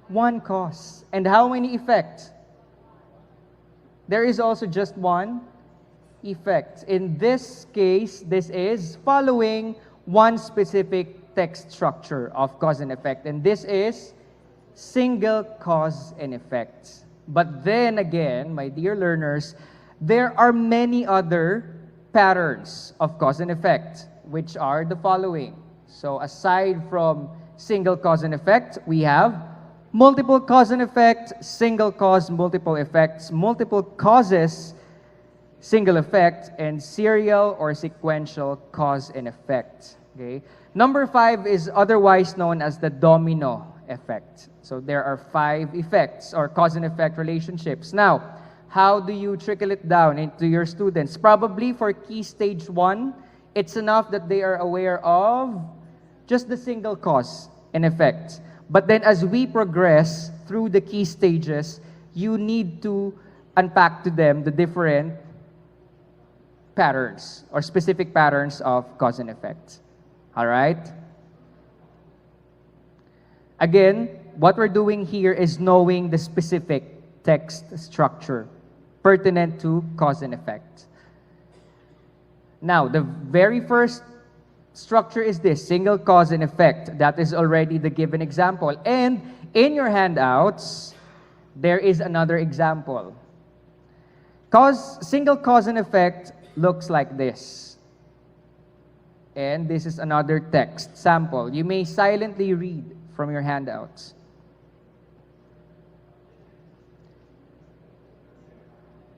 one cause. And how many effects? There is also just one effect. In this case, this is following one specific text structure of cause and effect. And this is single cause and effect. But then again, my dear learners, there are many other patterns of cause and effect, which are the following. So aside from single cause and effect, we have multiple cause and effect, single cause, multiple effects, multiple causes, single effect, and serial or sequential cause and effect. Okay? Number 5 is otherwise known as the domino effect. So there are 5 effects or cause and effect relationships. Now, how do you trickle it down into your students? Probably for key stage 1, it's enough that they are aware of just the single cause and effect. But then as we progress through the key stages, you need to unpack to them the different patterns or specific patterns of cause and effect. All right? Again, what we're doing here is knowing the specific text structure pertinent to cause and effect. Now, the very first structure is this, single cause and effect. That is already the given example. And in your handouts, there is another example. Single cause and effect looks like this. And this is another text sample. You may silently read from your handouts.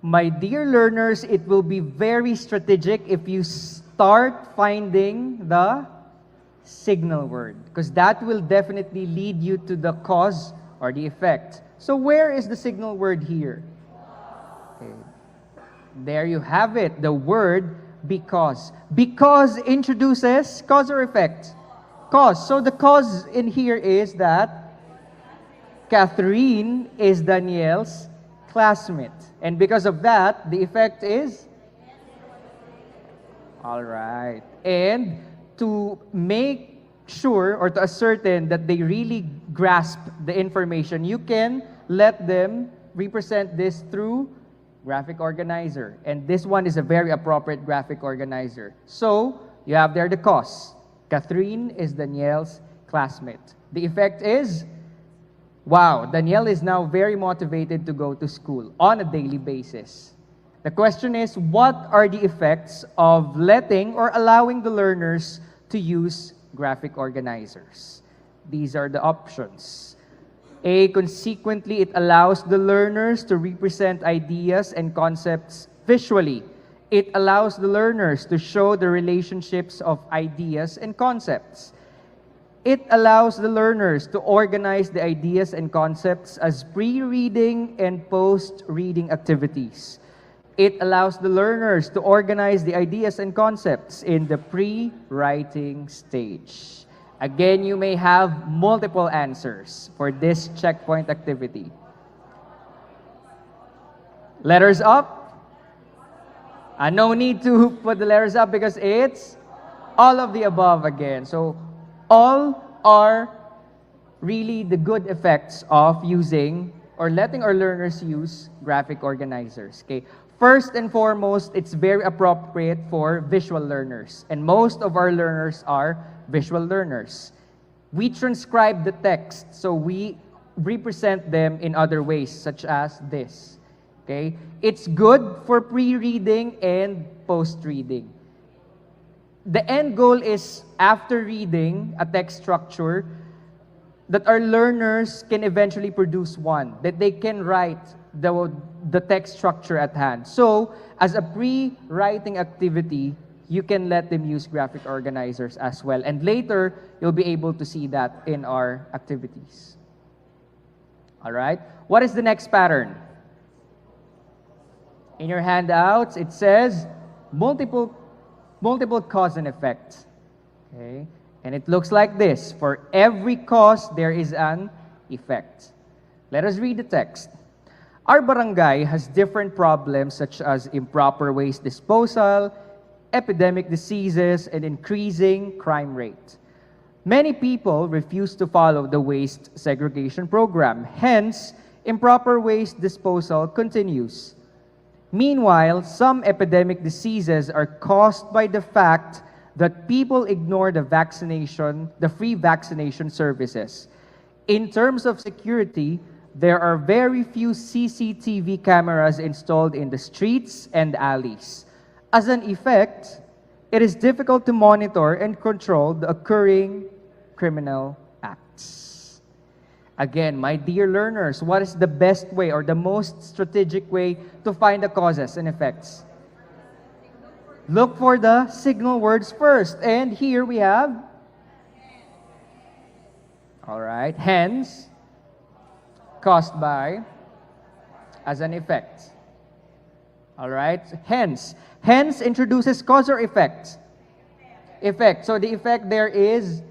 My dear learners, it will be very strategic if you start finding the signal word, because that will definitely lead you to the cause or the effect. So where is the signal word here? Okay. There you have it, the word because. Because introduces cause or effect? Cause. So the cause in here is that Catherine is Danielle's classmate. And because of that, the effect is? All right. And to make sure or to ascertain that they really grasp the information, you can let them represent this through graphic organizer. And this one is a very appropriate graphic organizer. So, you have there the cause. Catherine is Danielle's classmate. The effect is, wow, Danielle is now very motivated to go to school on a daily basis. The question is, what are the effects of letting or allowing the learners to use graphic organizers? These are the options. A, consequently, it allows the learners to represent ideas and concepts visually. It allows the learners to show the relationships of ideas and concepts. It allows the learners to organize the ideas and concepts as pre-reading and post-reading activities. It allows the learners to organize the ideas and concepts in the pre-writing stage. Again, you may have multiple answers for this checkpoint activity. Letters up? No need to put the letters up because it's all of the above again. So all are really the good effects of using or letting our learners use graphic organizers. Okay. First and foremost, it's very appropriate for visual learners. And most of our learners are visual learners. We transcribe the text, so we represent them in other ways, such as this. Okay? It's good for pre-reading and post-reading. The end goal is, after reading a text structure, that our learners can eventually produce one, that they can write the text structure at hand. So, as a pre-writing activity, you can let them use graphic organizers as well. And later, you'll be able to see that in our activities. All right? What is the next pattern? In your handouts, it says multiple cause and effect. Okay? And it looks like this. For every cause, there is an effect. Let us read the text. Our barangay has different problems such as improper waste disposal, epidemic diseases, and increasing crime rate. Many people refuse to follow the waste segregation program. Hence, improper waste disposal continues. Meanwhile, some epidemic diseases are caused by the fact that people ignore the free vaccination services. In terms of security, there are very few CCTV cameras installed in the streets and alleys. As an effect, it is difficult to monitor and control the occurring criminal acts. Again, my dear learners, what is the best way or the most strategic way to find the causes and effects? Look for the signal words first. And here we have, all right, hence, caused by, as an effect. All right, hence. Hence introduces cause or effect? Effect. So the effect there is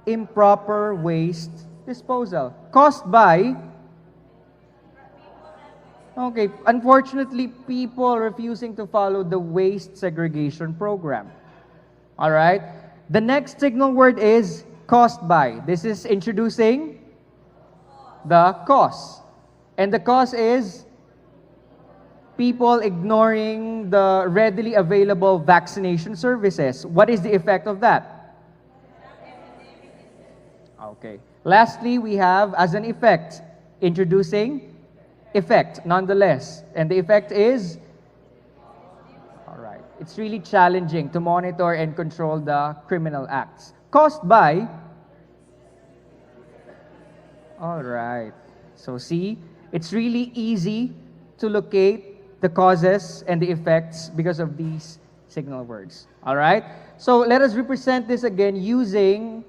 improper waste disposal. Caused by, okay, unfortunately, people refusing to follow the waste segregation program. All right, the next signal word is caused by. This is introducing the cause. And the cause is people ignoring the readily available vaccination services. What is the effect of that? Okay. Lastly, we have as an effect, introducing effect nonetheless. And the effect is, all right, it's really challenging to monitor and control the criminal acts. Caused by, all right. So see, it's really easy to locate the causes and the effects because of these signal words. All right? So let us represent this again using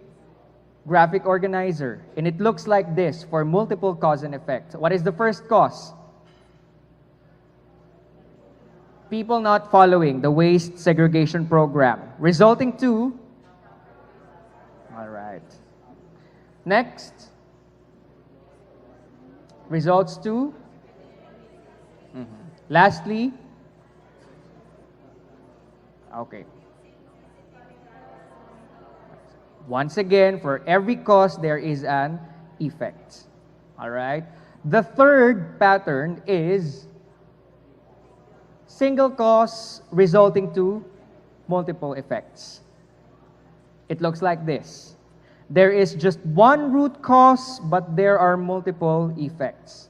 graphic organizer. And it looks like this for multiple cause and effect. What is the first cause? People not following the waste segregation program, resulting to, all right. Next, results to, lastly, okay. Once again, for every cause, there is an effect. All right? The third pattern is single cause resulting to multiple effects. It looks like this. There is just one root cause, but there are multiple effects.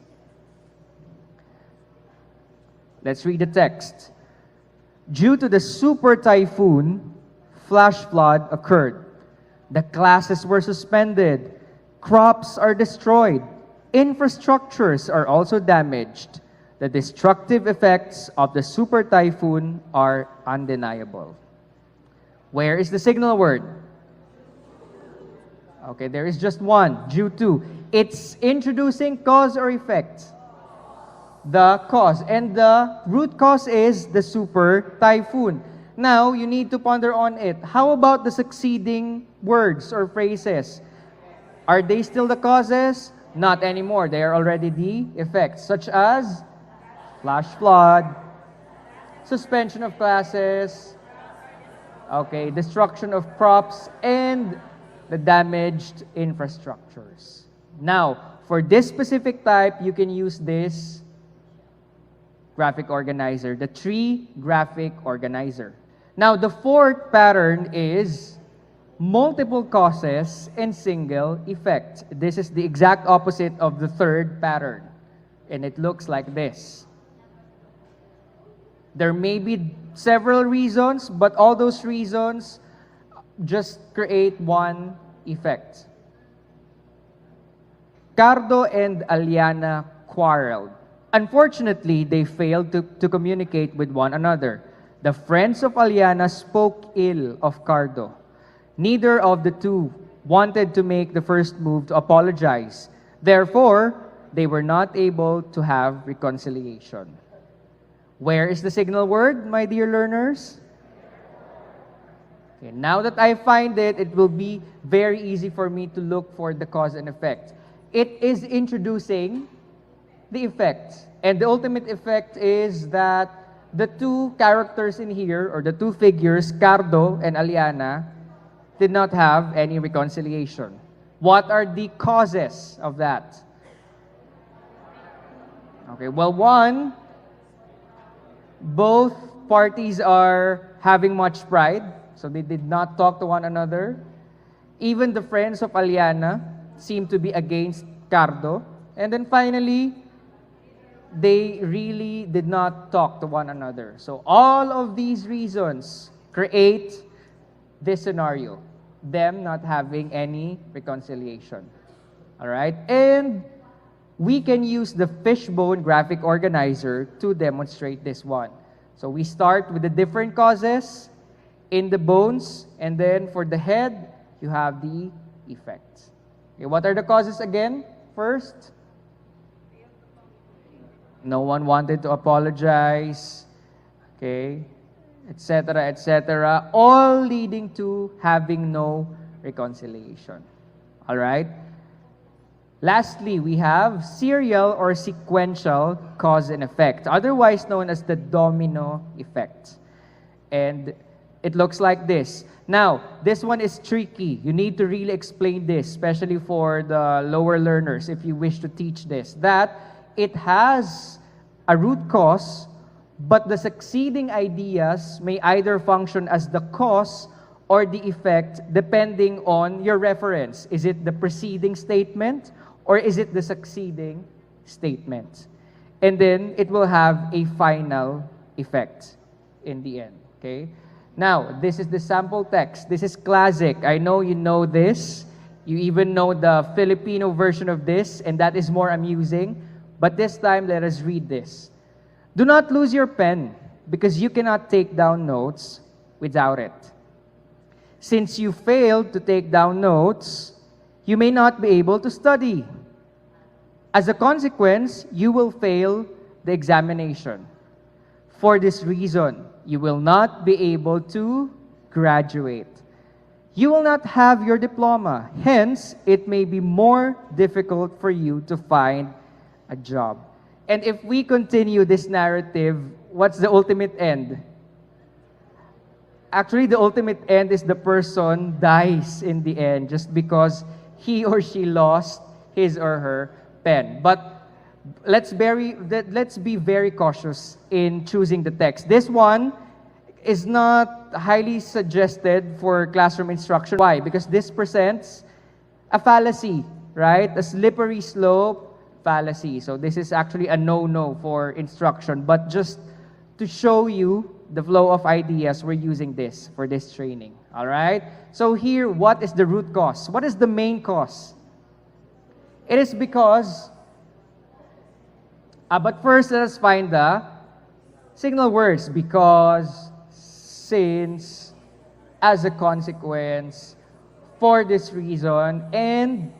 Let's read the text. Due to the super typhoon, flash flood occurred. The classes were suspended. Crops are destroyed. Infrastructures are also damaged. The destructive effects of the super typhoon are undeniable. Where is the signal word? Okay, there is just one, due to. It's introducing cause or effect. The cause. And the root cause is the super typhoon. Now, you need to ponder on it. How about the succeeding words or phrases? Are they still the causes? Not anymore. They are already the effects, such as flash flood, suspension of classes, okay, destruction of crops, and the damaged infrastructures. Now, for this specific type, you can use this graphic organizer, the tree graphic organizer. Now, the fourth pattern is multiple causes and single effect. This is the exact opposite of the third pattern, and it looks like this. There may be several reasons, but all those reasons just create one effect. Cardo and Aliana quarreled. Unfortunately, they failed to communicate with one another. The friends of Aliana spoke ill of Cardo. Neither of the two wanted to make the first move to apologize. Therefore, they were not able to have reconciliation. Where is the signal word, my dear learners? Okay, now that I find it, it will be very easy for me to look for the cause and effect. It is introducing the effect. And the ultimate effect is that the two characters in here, or the two figures, Cardo and Aliana, did not have any reconciliation. What are the causes of that? Okay, well, one, both parties are having much pride, so they did not talk to one another. Even the friends of Aliana seem to be against Cardo. And then finally, they really did not talk to one another. So all of these reasons create this scenario, them not having any reconciliation. All right? And we can use the fishbone graphic organizer to demonstrate this one. So we start with the different causes in the bones, and then for the head, you have the effects. Okay, what are the causes again? First, no one wanted to apologize, okay, etc., etc., all leading to having no reconciliation. All right? Lastly, we have serial or sequential cause and effect, otherwise known as the domino effect. And it looks like this. Now, this one is tricky. You need to really explain this, especially for the lower learners, if you wish to teach this, that it has a root cause, but the succeeding ideas may either function as the cause or the effect depending on your reference. Is it the preceding statement or is it the succeeding statement? And then it will have a final effect in the end, okay? Now, this is the sample text. This is classic. I know you know this. You even know the Filipino version of this, and that is more amusing. But this time, let us read this. Do not lose your pen, because you cannot take down notes without it. Since you failed to take down notes, you may not be able to study. As a consequence, you will fail the examination. For this reason, you will not be able to graduate. You will not have your diploma. Hence, it may be more difficult for you to find a job. And if we continue this narrative, what's the ultimate end? Actually, the ultimate end is the person dies in the end just because he or she lost his or her pen. But let's be very cautious in choosing the text. This one is not highly suggested for classroom instruction. Why? Because this presents a fallacy, right? A slippery slope fallacy. So this is actually a no-no for instruction. But just to show you the flow of ideas, we're using this for this training. All right? So here, what is the root cause? What is the main cause? It is because, but first let us find the signal words. Because, since, as a consequence, for this reason, and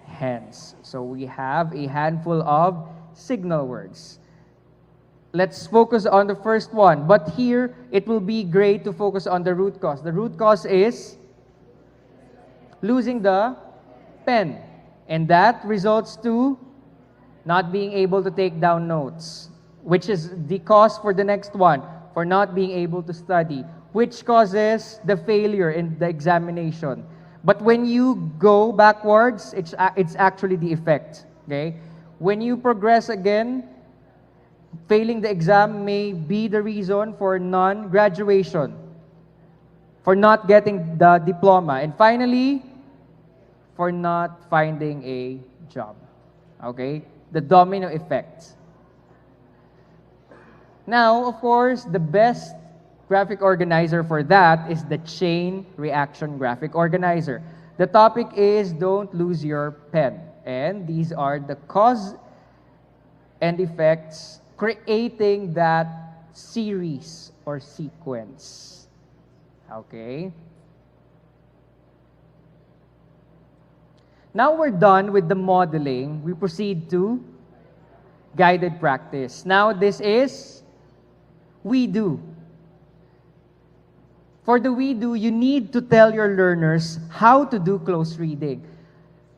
hence. So we have a handful of signal words. Let's focus on the first one. But here, it will be great to focus on the root cause. The root cause is losing the pen. And that results to not being able to take down notes, which is the cause for the next one, for not being able to study, which causes the failure in the examination. But when you go backwards, it's actually the effect, okay? When you progress again, failing the exam may be the reason for non-graduation, for not getting the diploma, and finally, for not finding a job. Okay? The domino effect. Now, of course, the best graphic organizer for that is the chain reaction graphic organizer. The topic is don't lose your pen. And these are the cause and effects creating that series or sequence. Okay? Now we're done with the modeling. We proceed to guided practice. Now this is we do. For the we do, you need to tell your learners how to do close reading.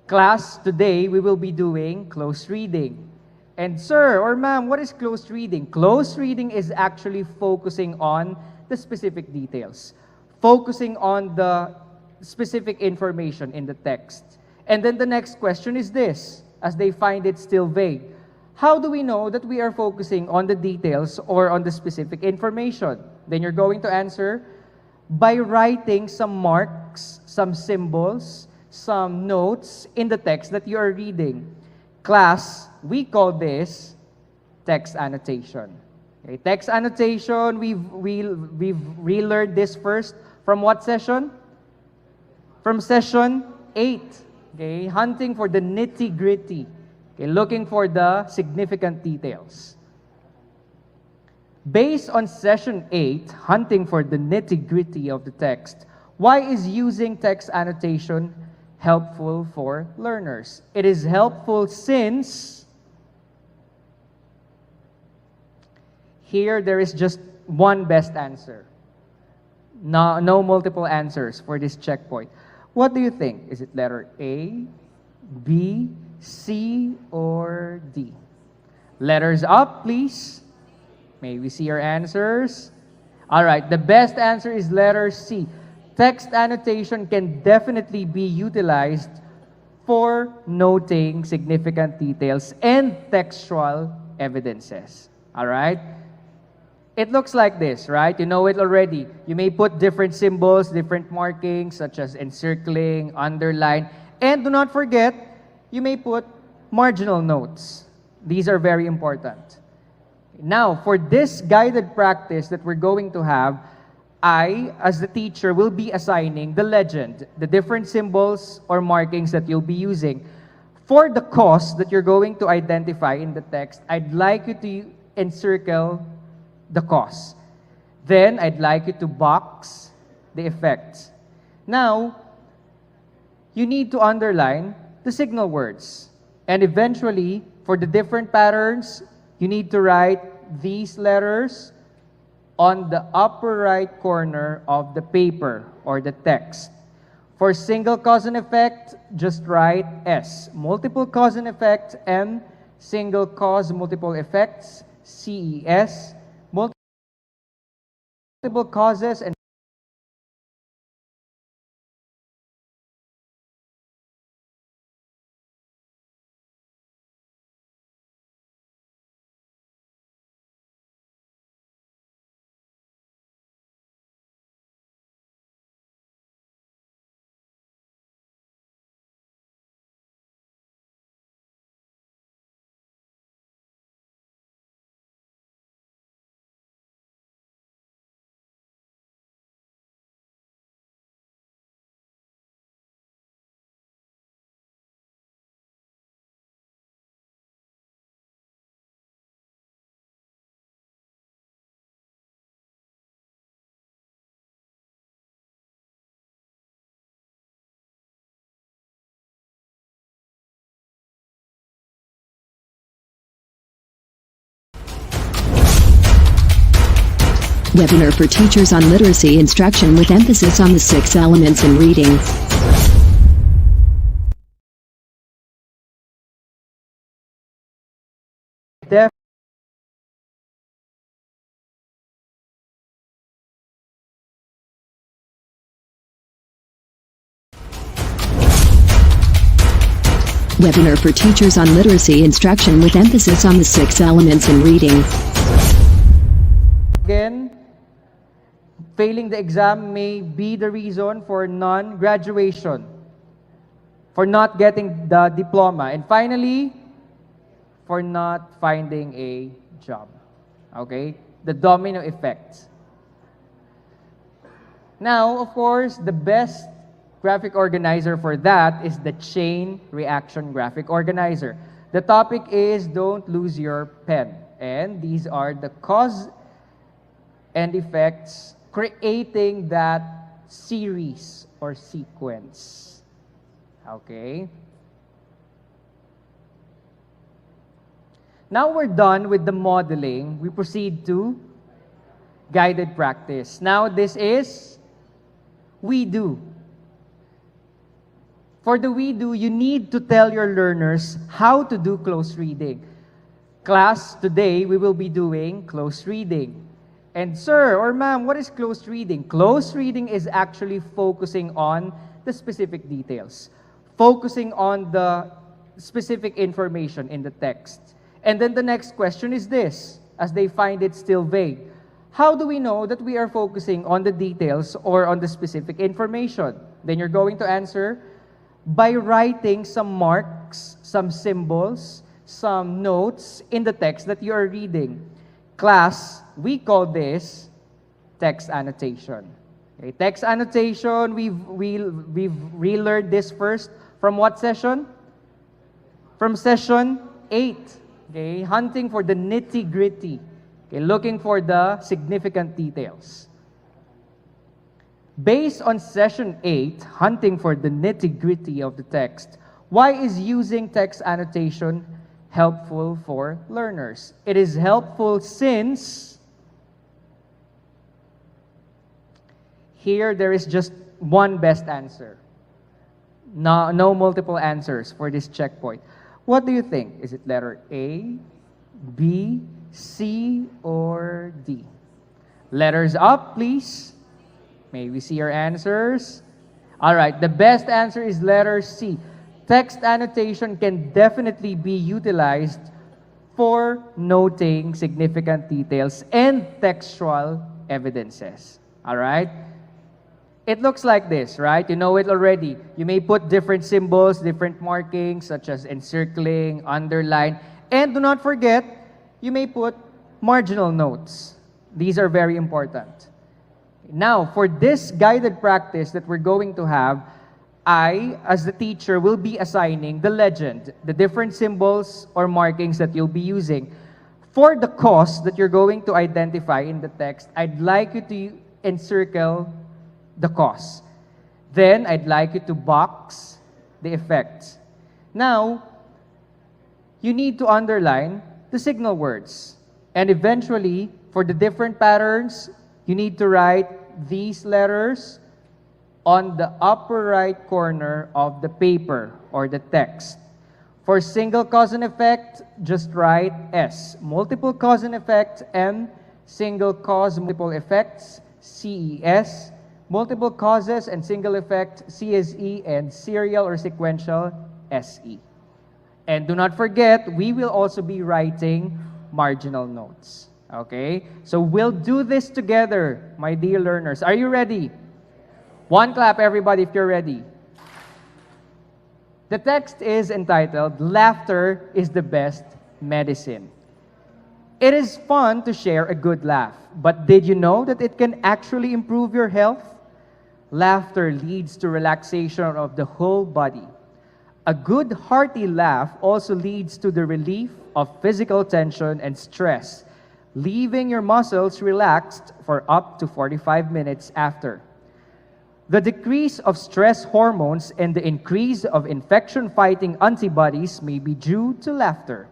Class, today we will be doing close reading. And sir or ma'am, what is close reading? Close reading is actually focusing on the specific details, focusing on the specific information in the text. And then the next question is this, as they find it still vague. How do we know that we are focusing on the details or on the specific information? Then you're going to answer by writing some marks, some symbols, some notes in the text that you are reading. Class, we call this text annotation. Okay, text annotation, we've relearned this first from what session? From session 8. Okay, hunting for the nitty-gritty. Okay, looking for the significant details. Based on session 8, hunting for the nitty-gritty of the text, why is using text annotation helpful for learners? It is helpful since here there is just one best answer. No multiple answers for this checkpoint. What do you think? Is it letter A, B, C, or D? Letters up, please. May we see your answers? All right, the best answer is letter C. Text annotation can definitely be utilized for noting significant details and textual evidences. All right? It looks like this, right? You know it already. You may put different symbols, different markings, such as encircling, underline, and do not forget, you may put marginal notes. These are very important. Now, for this guided practice that we're going to have, I, as the teacher, will be assigning the legend, the different symbols or markings that you'll be using. For the cause that you're going to identify in the text, I'd like you to encircle the cause. Then, I'd like you to box the effects. Now, you need to underline the signal words. And eventually, for the different patterns, you need to write these letters on the upper right corner of the paper or the text. For single cause and effect, just write S. Multiple cause and effect, M. Single cause, multiple effects, CES. Multiple causes and Webinar for teachers on literacy instruction with emphasis on the 6 elements in reading. Webinar for teachers on literacy instruction with emphasis on the 6 elements in reading. Again, failing the exam may be the reason for non-graduation, for not getting the diploma, and finally, for not finding a job. Okay? The domino effect. Now, of course, the best graphic organizer for that is the chain reaction graphic organizer. The topic is don't lose your pen. And these are the cause and effects creating that series or sequence. Okay? Now we're done with the modeling. We proceed to guided practice. Now this is we do. For the we do, you need to tell your learners how to do close reading. Class, today we will be doing close reading. And sir or ma'am, what is close reading? Close reading is actually focusing on the specific details, focusing on the specific information in the text. And then the next question is this, as they find it still vague. How do we know that we are focusing on the details or on the specific information? Then you're going to answer by writing some marks, some symbols, some notes in the text that you are reading. Class, we call this text annotation. Okay, text annotation, we've relearned this first from what session? From session 8. Okay, hunting for the nitty-gritty. Okay, looking for the significant details. Based on session 8, hunting for the nitty-gritty of the text, why is using text annotation helpful for learners? It is helpful since here there is just one best answer. No multiple answers for this checkpoint. What do you think? Is it letter A, B, C, or D? Letters up, please. May we see your answers? All right, the best answer is letter C. Text annotation can definitely be utilized for noting significant details and textual evidences. All right? It looks like this, right? You know it already. You may put different symbols, different markings, such as encircling, underline, and do not forget, you may put marginal notes. These are very important. Now, for this guided practice that we're going to have, I, as the teacher, will be assigning the legend, the different symbols or markings that you'll be using. For the cause that you're going to identify in the text, I'd like you to encircle the cause. Then, I'd like you to box the effects. Now, you need to underline the signal words. And eventually, for the different patterns, you need to write these letters on the upper right corner of the paper or the text. For single cause and effect, just write S. Multiple cause and effect, M. Single cause, multiple effects, CES. Multiple causes and single effect, CSE, and serial or sequential, SE. And do not forget, we will also be writing marginal notes. Okay? So we'll do this together, my dear learners. Are you ready? One clap, everybody, if you're ready. The text is entitled, Laughter is the Best Medicine. It is fun to share a good laugh, but did you know that it can actually improve your health? Laughter leads to relaxation of the whole body. A good hearty laugh also leads to the relief of physical tension and stress, leaving your muscles relaxed for up to 45 minutes after. The decrease of stress hormones and the increase of infection-fighting antibodies may be due to laughter.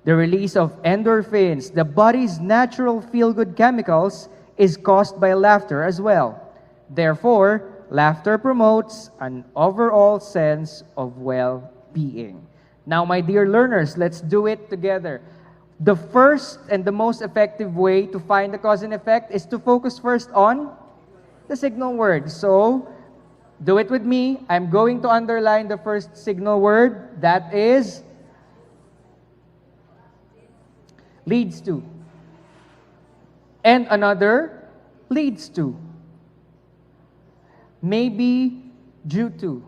The release of endorphins, the body's natural feel-good chemicals, is caused by laughter as well. Therefore, laughter promotes an overall sense of well-being. Now, my dear learners, let's do it together. The first and the most effective way to find the cause and effect is to focus first on the signal word. So, Do it with me. I'm going to underline the first signal word. That is leads to. And another leads to. Maybe due to.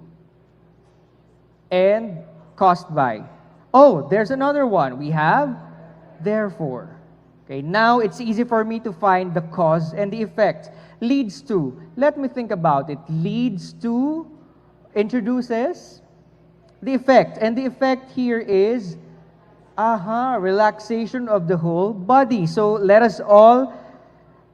And caused by. Oh, there's another one. We have therefore. Okay, now it's easy for me to find the cause and the effect. Leads to. Let me think about it. Leads to introduces the effect. And the effect here is relaxation of the whole body. So let us all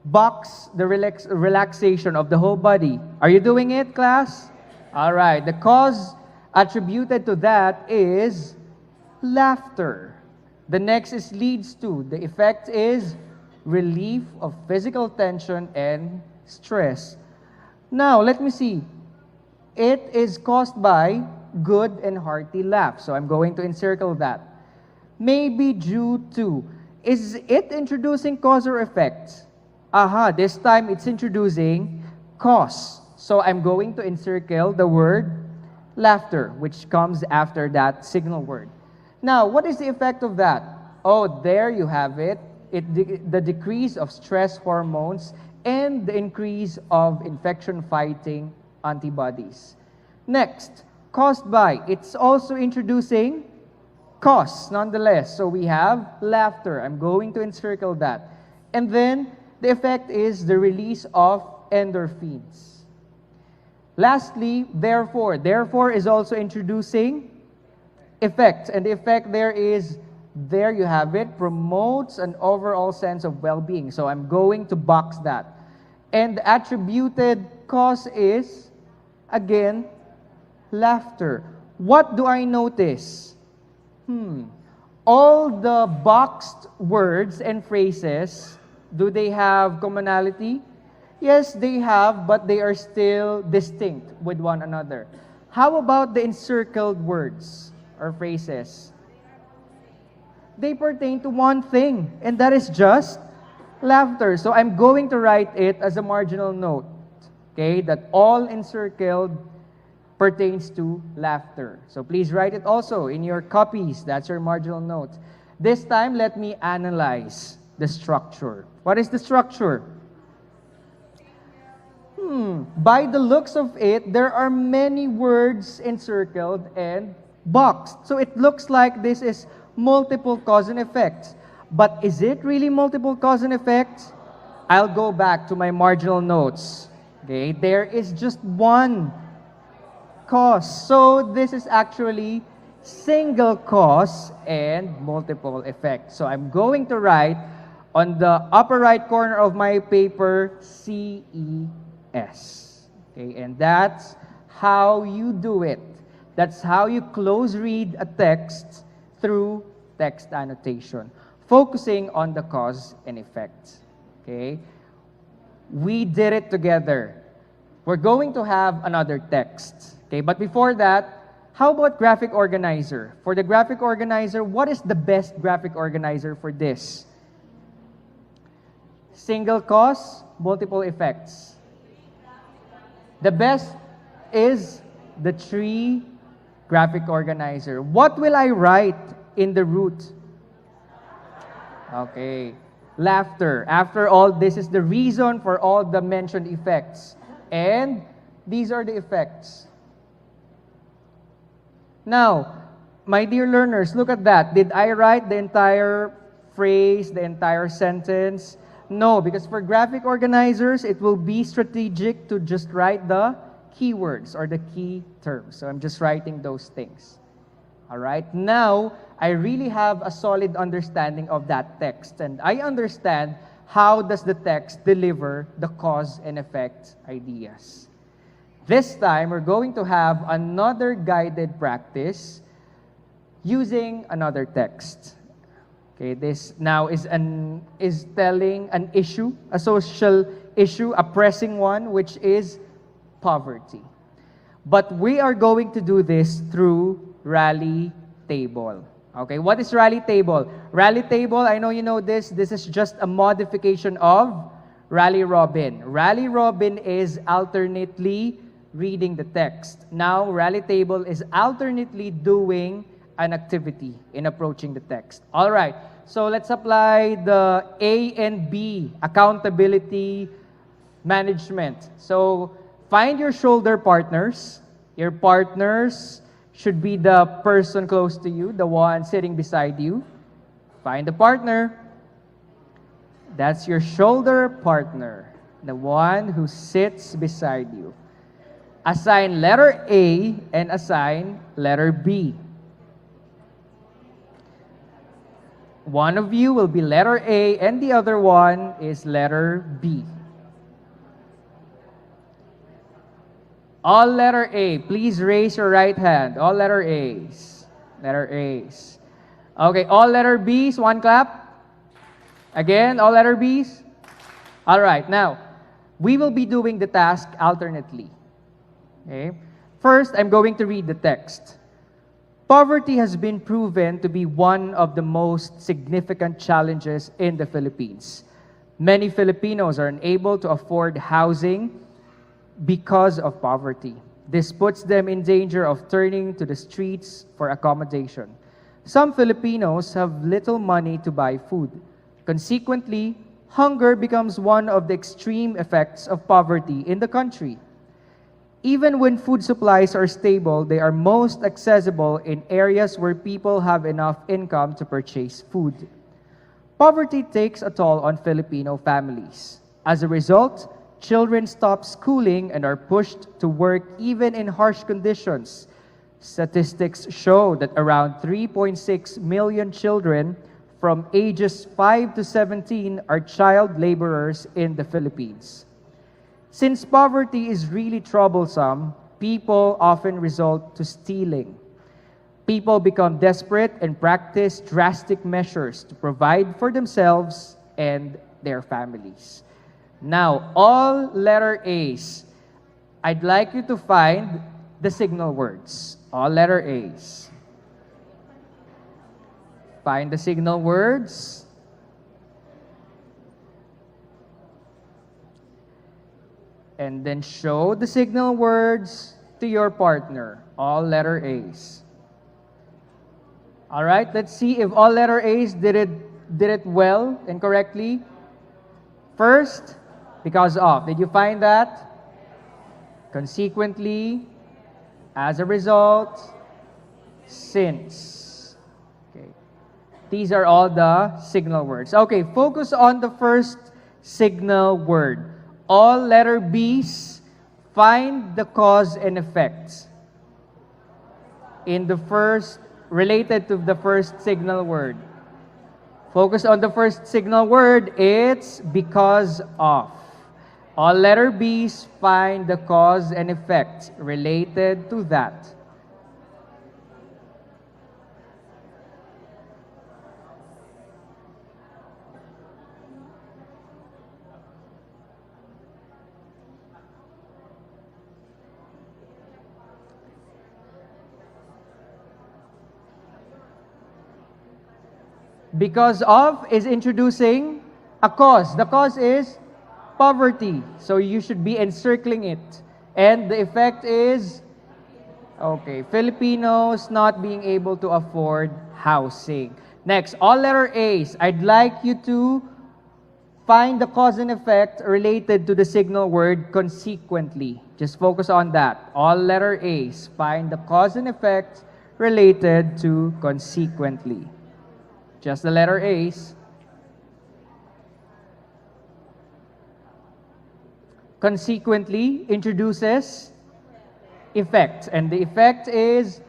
box the relaxation of the whole body. Are you doing it, class? All right. The cause attributed to that is laughter. The next is leads to. The effect is relief of physical tension and stress. Now, let me see. It is caused by good and hearty laugh. So I'm going to encircle that. Maybe due to. Is it introducing cause or effect? This time it's introducing cause. So I'm going to encircle the word laughter, which comes after that signal word. Now, what is the effect of that? Oh, there you have it. The decrease of stress hormones and the increase of infection-fighting antibodies. Next, caused by. It's also introducing cause, nonetheless. So we have laughter. I'm going to encircle that. And then, the effect is the release of endorphins. Lastly, therefore. Therefore is also introducing effect. And the effect there is, there you have it, promotes an overall sense of well-being. So I'm going to box that. And the attributed cause is, again, laughter. What do I notice? All the boxed words and phrases, do they have commonality? Yes, they have, but they are still distinct with one another. How about the encircled words or phrases? They pertain to one thing, and that is just laughter. So I'm going to write it as a marginal note, okay, that all encircled pertains to laughter. So please write it also in your copies. That's your marginal note. This time, let me analyze the structure. What is the structure? By the looks of it, there are many words encircled and boxed. So it looks like this is multiple cause and effect. But is it really multiple cause and effect? I'll go back to my marginal notes. Okay, there is just one cause. So this is actually single cause and multiple effect. So I'm going to write on the upper right corner of my paper, CES. Okay, and that's how you do it. That's how you close read a text through text annotation, focusing on the cause and effect. Okay? We did it together. We're going to have another text. Okay, but before that, how about graphic organizer? For the graphic organizer, what is the best graphic organizer for this? Single cause, multiple effects. The best is the tree graphic organizer. What will I write in the root? Okay, laughter. After all, this is the reason for all the mentioned effects. And these are the effects. Now, my dear learners, look at that. Did I write the entire phrase, the entire sentence? No, because for graphic organizers, it will be strategic to just write the keywords or the key terms. So I'm just writing those things. All right, now I really have a solid understanding of that text, and I understand how does the text deliver the cause and effect ideas. This time, we're going to have another guided practice using another text. Okay, this now is telling an issue, a social issue, a pressing one, which is poverty. But we are going to do this through Rally Table. Okay, what is Rally Table? Rally Table, I know you know this. This is just a modification of Rally Robin. Rally Robin is alternately reading the text. Now, Rally Table is alternately doing an activity in approaching the text. All right, so let's apply the A and B, accountability management. So find your shoulder partners. Your partners should be the person close to you, the one sitting beside you. Find the partner. That's your shoulder partner, the one who sits beside you. Assign letter A and assign letter B. One of you will be letter A and the other one is letter B. All letter A, please raise your right hand. All letter A's. Letter A's. Okay, all letter B's, one clap. Again, all letter B's. All right, now, we will be doing the task alternately. Okay? First, I'm going to read the text. Poverty has been proven to be one of the most significant challenges in the Philippines. Many Filipinos are unable to afford housing because of poverty. This puts them in danger of turning to the streets for accommodation. Some Filipinos have little money to buy food. Consequently, hunger becomes one of the extreme effects of poverty in the country. Even when food supplies are stable, they are most accessible in areas where people have enough income to purchase food. Poverty takes a toll on Filipino families. As a result, children stop schooling and are pushed to work even in harsh conditions. Statistics show that around 3.6 million children from ages 5 to 17 are child laborers in the Philippines. Since poverty is really troublesome, people often resort to stealing. People become desperate and practice drastic measures to provide for themselves and their families. Now, all letter A's, I'd like you to find the signal words. All letter A's. Find the signal words. And then show the signal words to your partner. All letter A's. All right, let's see if all letter A's did it well and correctly. First, because of. Did you find that? Consequently, as a result, since. Okay. These are all the signal words. Okay, focus on the first signal word. All letter B's, find the cause and effect in the first, related to the first signal word. Focus on the first signal word, it's because of. All letter B's, find the cause and effect related to that. Because of is introducing a cause. The cause is poverty. So you should be encircling it. And the effect is, okay, Filipinos not being able to afford housing. Next, all letter A's. I'd like you to find the cause and effect related to the signal word consequently. Just focus on that. All letter A's. Find the cause and effect related to consequently. Just the letter A's. Consequently introduces effect. And the effect is,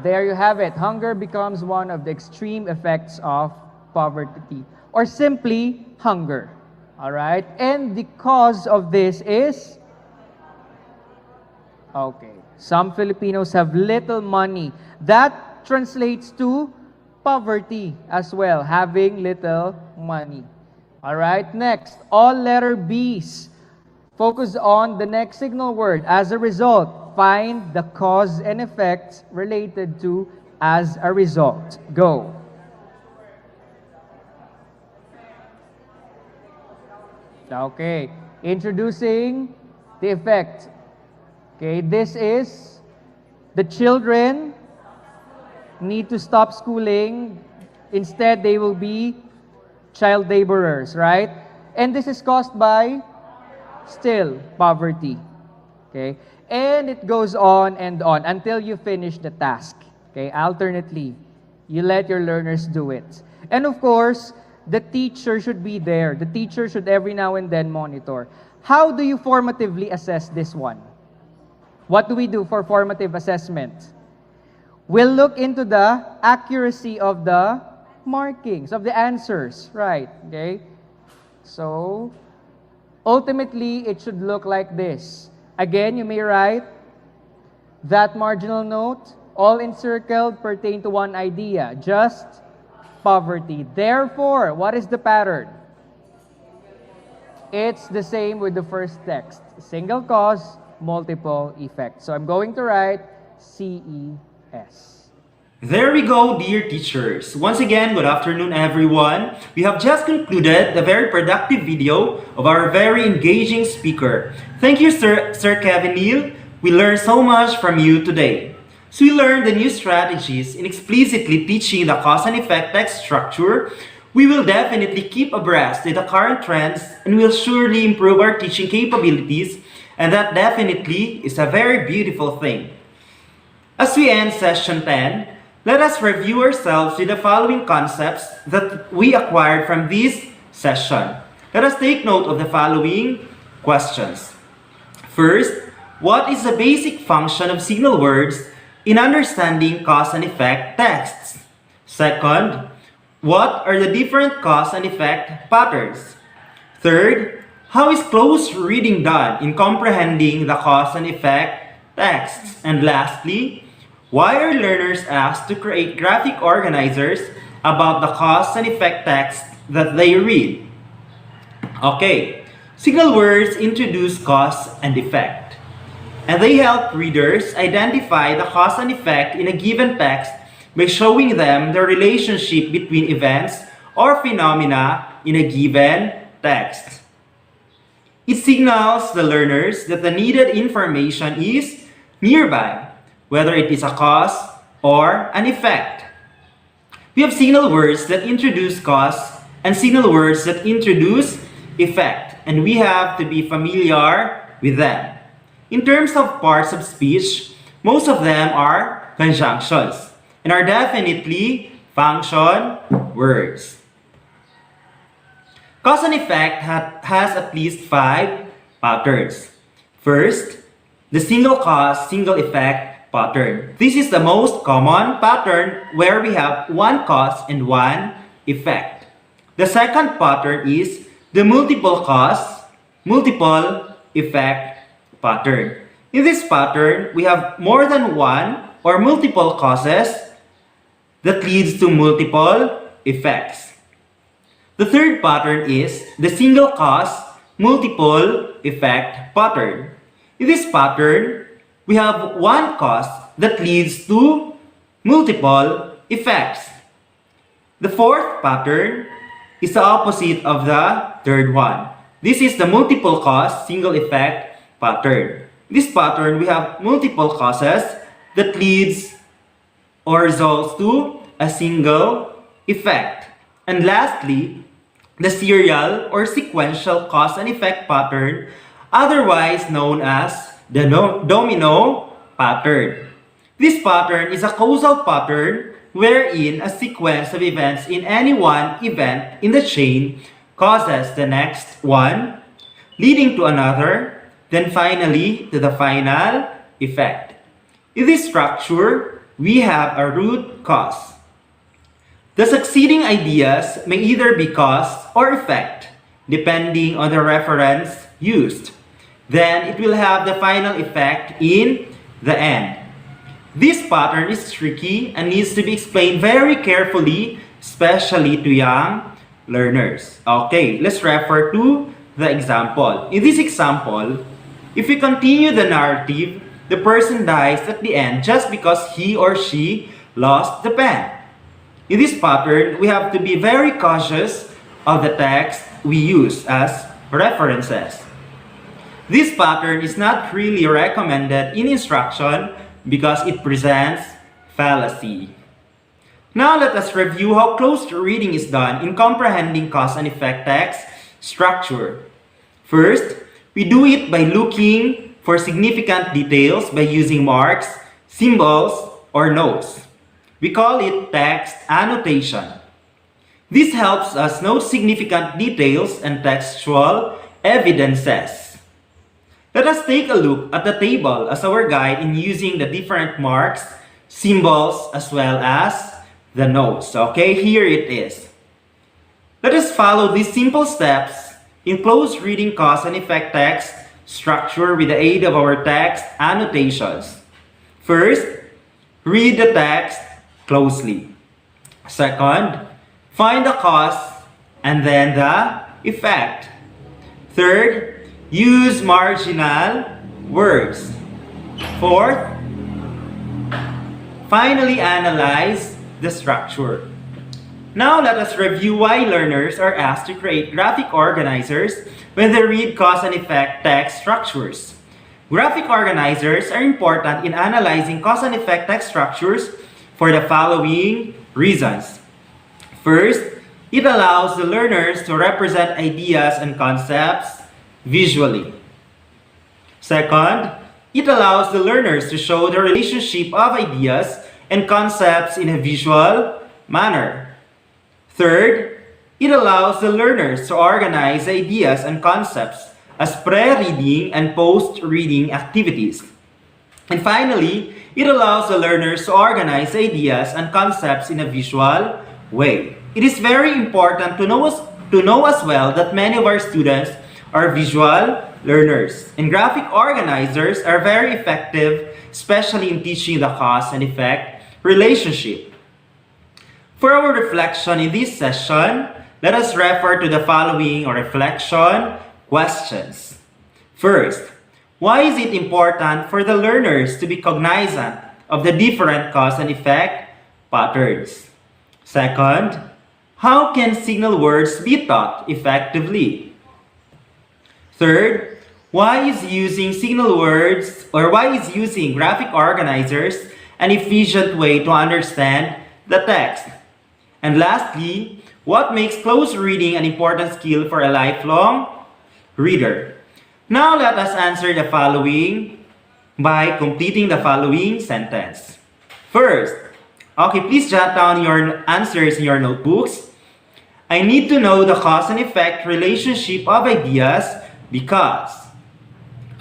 there you have it. Hunger becomes one of the extreme effects of poverty. Or simply, hunger. All right? And the cause of this is, okay, some Filipinos have little money. That translates to poverty as well, having little money. All right, next, all letter B's. Focus on the next signal word. As a result, find the cause and effect related to as a result. Go. Okay, introducing the effect. Okay, this is the children need to stop schooling. Instead, they will be child laborers, right? And this is caused by still poverty. Okay? And it goes on and on until you finish the task. Okay? Alternately, you let your learners do it. And of course, the teacher should be there. The teacher should every now and then monitor. How do you formatively assess this one? What do we do for formative assessment? We'll look into the accuracy of the markings, of the answers, right? Okay? So, ultimately, it should look like this. Again, you may write that marginal note, all encircled pertain to one idea, just poverty. Therefore, what is the pattern? It's the same with the first text. Single cause, multiple effect. So I'm going to write CES. There we go, dear teachers. Once again, good afternoon, everyone. We have just concluded the very productive video of our very engaging speaker. Thank you, Sir Kevin Neal. We learned so much from you today. So we learned the new strategies in explicitly teaching the cause and effect text structure. We will definitely keep abreast with the current trends and will surely improve our teaching capabilities, and that definitely is a very beautiful thing. As we end session 10, let us review ourselves with the following concepts that we acquired from this session. Let us take note of the following questions. First, what is the basic function of signal words in understanding cause and effect texts? Second, what are the different cause and effect patterns? Third, how is close reading done in comprehending the cause and effect texts? And lastly, why are learners asked to create graphic organizers about the cause and effect text that they read? Okay, signal words introduce cause and effect, and they help readers identify the cause and effect in a given text by showing them the relationship between events or phenomena in a given text. It signals the learners that the needed information is nearby, whether it is a cause or an effect. We have signal words that introduce cause and signal words that introduce effect, and we have to be familiar with them. In terms of parts of speech, most of them are conjunctions and are definitely function words. Cause and effect has at least 5 patterns. First, the single cause, single effect pattern. This is the most common pattern where we have one cause and one effect. The second pattern is the multiple cause, multiple effect pattern. In this pattern, we have more than one or multiple causes that leads to multiple effects. The third pattern is the single cause, multiple effect pattern. In this pattern, we have one cause that leads to multiple effects. The fourth pattern is the opposite of the third one. This is the multiple cause, single effect pattern. In this pattern, we have multiple causes that leads or results to a single effect. And lastly, the serial or sequential cause and effect pattern, otherwise known as the domino pattern. This pattern is a causal pattern wherein a sequence of events in any one event in the chain causes the next one, leading to another, then finally to the final effect. In this structure, we have a root cause. The succeeding ideas may either be cause or effect, depending on the reference used. Then it will have the final effect in the end. This pattern is tricky and needs to be explained very carefully, especially to young learners. Okay, let's refer to the example. In this example, if we continue the narrative, the person dies at the end just because he or she lost the pen. In this pattern, we have to be very cautious of the text we use as references. This pattern is not really recommended in instruction because it presents fallacy. Now let us review how close reading is done in comprehending cause and effect text structure. First, we do it by looking for significant details by using marks, symbols, or notes. We call it text annotation. This helps us note significant details and textual evidences. Let us take a look at the table as our guide in using the different marks, symbols, as well as the notes. Okay, here it is. Let us follow these simple steps in close reading cause and effect text structure with the aid of our text annotations. First, read the text closely. Second, find the cause and then the effect. Third, use marginal words. Fourth, finally analyze the structure. Now let us review why learners are asked to create graphic organizers when they read cause and effect text structures. Graphic organizers are important in analyzing cause and effect text structures for the following reasons. First, it allows the learners to represent ideas and concepts visually. Second, it allows the learners to show the relationship of ideas and concepts in a visual manner. Third, it allows the learners to organize ideas and concepts as pre-reading and post-reading activities. And finally, it allows the learners to organize ideas and concepts in a visual way. It is very important to know as well that many of our students are visual learners, and graphic organizers are very effective, especially in teaching the cause and effect relationship. For our reflection in this session, let us refer to the following reflection questions. First, why is it important for the learners to be cognizant of the different cause and effect patterns? Second, how can signal words be taught effectively? Third, why is using signal words or why is using graphic organizers an efficient way to understand the text? And lastly, what makes close reading an important skill for a lifelong reader? Now let us answer the following by completing the following sentence. First, okay, please jot down your answers in your notebooks. I need to know the cause and effect relationship of ideas because.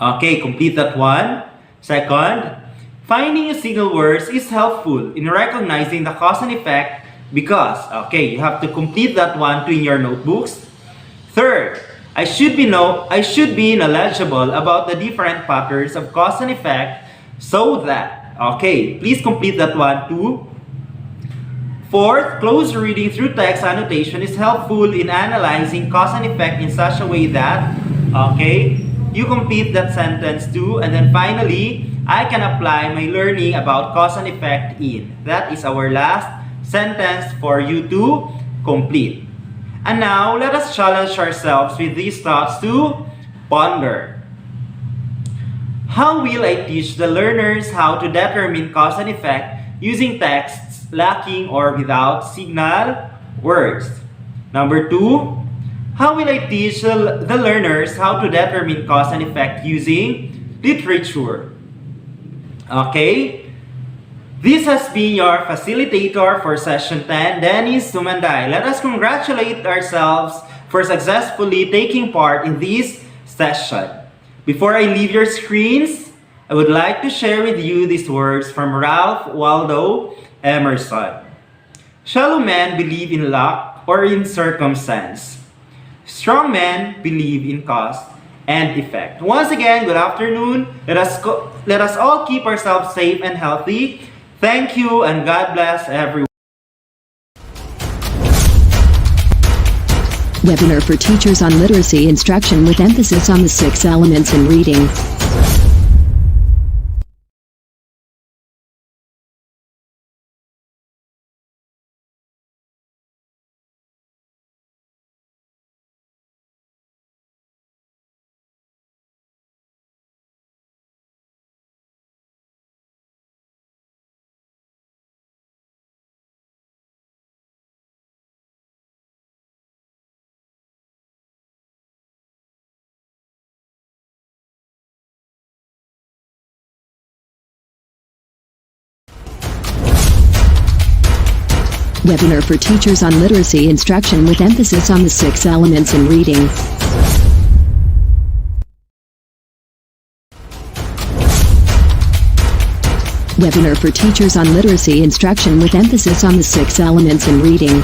Okay, complete that one. Second, finding signal words is helpful in recognizing the cause and effect because. Okay, you have to complete that one too in your notebooks. Third, I should be knowledgeable about the different patterns of cause and effect so that. Okay, please complete that one too. Fourth, close reading through text annotation is helpful in analyzing cause and effect in such a way that, okay, you complete that sentence too. And then finally, I can apply my learning about cause and effect in. That is our last sentence for you to complete. And now, let us challenge ourselves with these thoughts to ponder. How will I teach the learners how to determine cause and effect using texts lacking or without signal words? Number 2, how will I teach the learners how to determine cause and effect using literature? Okay, this has been your facilitator for session 10, Dennis Sumanday. Let us congratulate ourselves for successfully taking part in this session. Before I leave your screens, I would like to share with you these words from Ralph Waldo Emerson. Shallow men believe in luck or in circumstance. Strong men believe in cause and effect. Once again, good afternoon. Let us all keep ourselves safe and healthy. Thank you and God bless everyone. Webinar for teachers on literacy instruction with emphasis on the 6 elements in reading. Webinar for teachers on literacy instruction with emphasis on the 6 elements in reading. Webinar for teachers on literacy instruction with emphasis on the 6 elements in reading.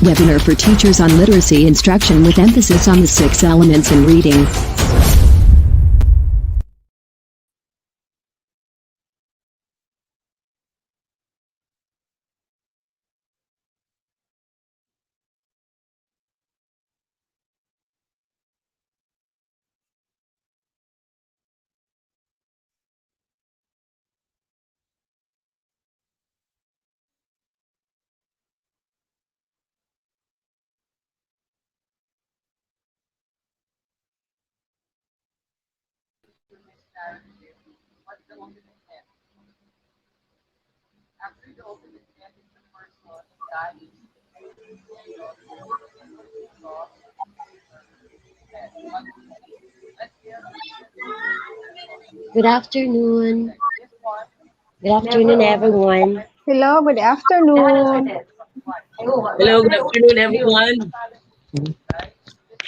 Webinar for teachers on literacy instruction with emphasis on the 6 elements in reading. Good afternoon. Good afternoon, everyone. Hello, good afternoon. Hello, good afternoon, everyone.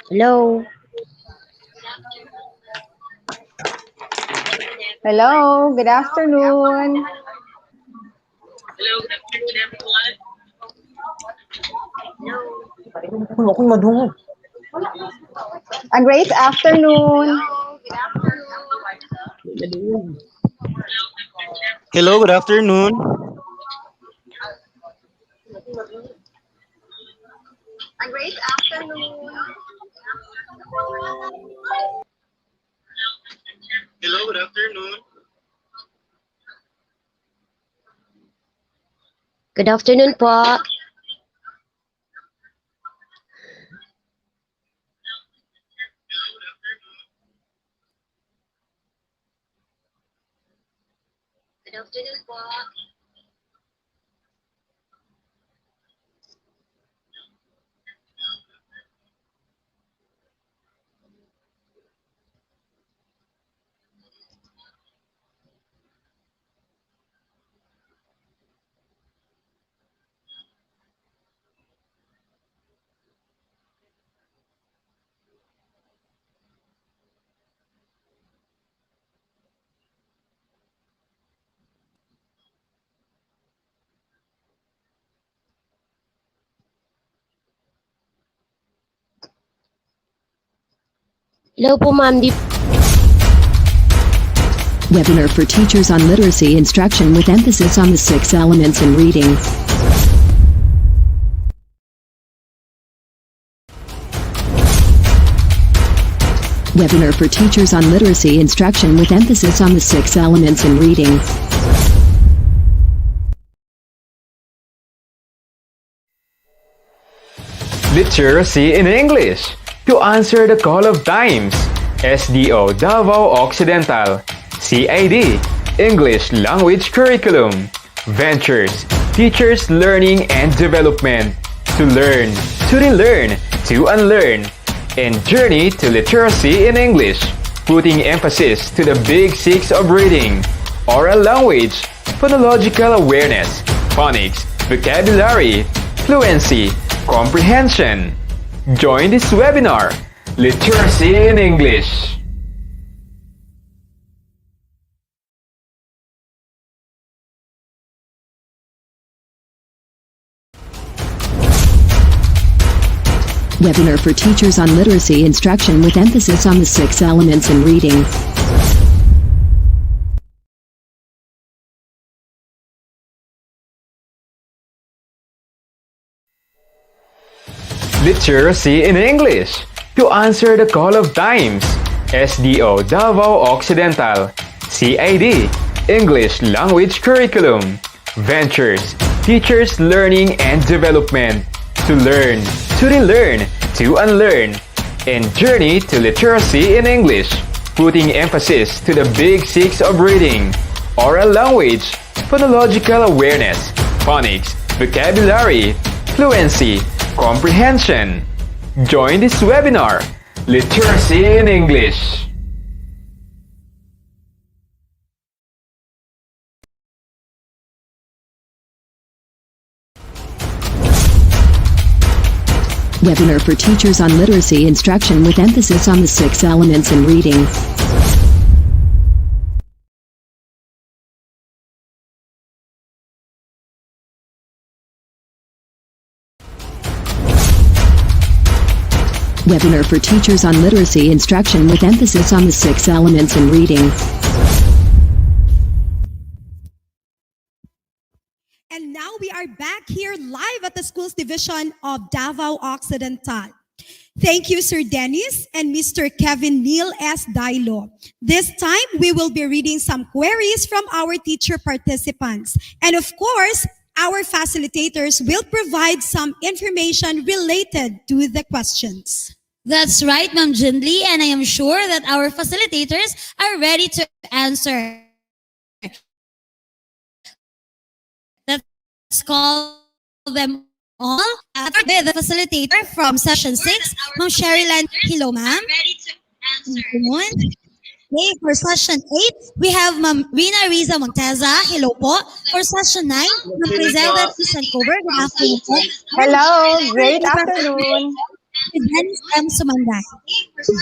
Hello. Hello, good afternoon. Hello, good afternoon, everyone. A great afternoon. Hello, good afternoon. A great afternoon. Hello, good afternoon. Good afternoon po. Good afternoon po. Hello po, ma'am. Webinar for teachers on literacy instruction with emphasis on the 6 elements in reading. Webinar for teachers on literacy instruction with emphasis on the 6 elements in reading. Literacy in English. To answer the call of times. SDO Davao Occidental. CID. English Language Curriculum. Ventures. Teachers Learning and Development. To learn, to relearn, to unlearn. And Journey to Literacy in English. Putting emphasis to the big 6 of reading. Oral language. Phonological awareness. Phonics. Vocabulary. Fluency. Comprehension. Join this webinar, Literacy in English. Webinar for teachers on literacy instruction with emphasis on the 6 elements in reading. Literacy in English. To answer the call of times. SDO Davao Occidental. CID. English Language Curriculum. Ventures. Teachers Learning and Development. To learn, to relearn, to unlearn. And Journey to Literacy in English. Putting emphasis to the big 6 of reading. Oral language. Phonological awareness. Phonics. Vocabulary. Fluency. comprehension. Join this webinar, Literacy in English. Webinar for teachers on literacy instruction with emphasis on the 6 elements in reading. Webinar for teachers on literacy instruction with emphasis on the 6 elements in reading. And now we are back here live at the Schools Division of Davao Occidental. Thank you, Sir Dennis and Mr. Kevin Neil S. Dailo. This time, we will be reading some queries from our teacher participants. And of course, our facilitators will provide some information related to the questions. That's right, Ma'am Jinli, and I am sure that our facilitators are ready to answer. Let's call them all. With the facilitator from session 6, Ma'am Sherilyn. Hello, ma'am. Okay, for session 8, we have Ma'am Rina Riza Monteza. Hello po. For session 9, Ma'am Griselda Sancover. Good afternoon po. Hello, great afternoon. Dennis M. Sumanday.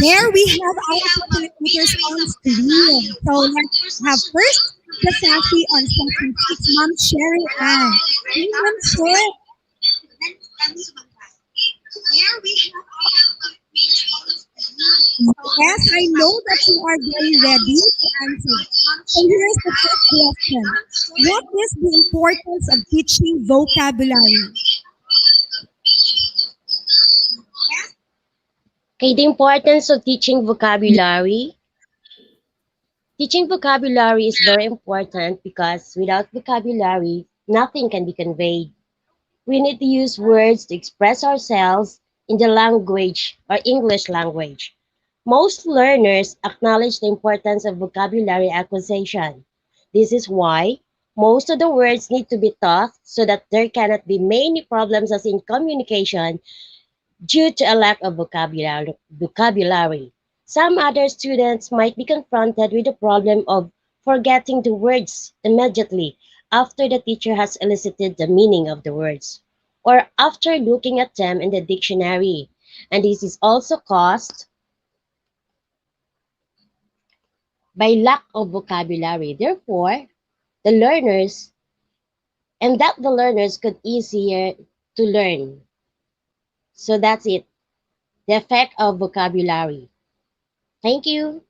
There we have our facilitators on screen. So let's have first the Sassy on session 6, Ma'am Sherry Ann. Ma'am Sherry. Yes, I know that you are very ready to answer. So here's the first question. What is the importance of teaching vocabulary? Okay, the importance of teaching vocabulary. Teaching vocabulary is very important because without vocabulary, nothing can be conveyed. We need to use words to express ourselves in the language or English language. Most learners acknowledge the importance of vocabulary acquisition. This is why most of the words need to be taught so that there cannot be many problems as in communication due to a lack of vocabulary. Some other students might be confronted with the problem of forgetting the words immediately after the teacher has elicited the meaning of the words, or after looking at them in the dictionary. And this is also caused by lack of vocabulary. Therefore, the learners could easier to learn. So that's it. The effect of vocabulary. Thank you.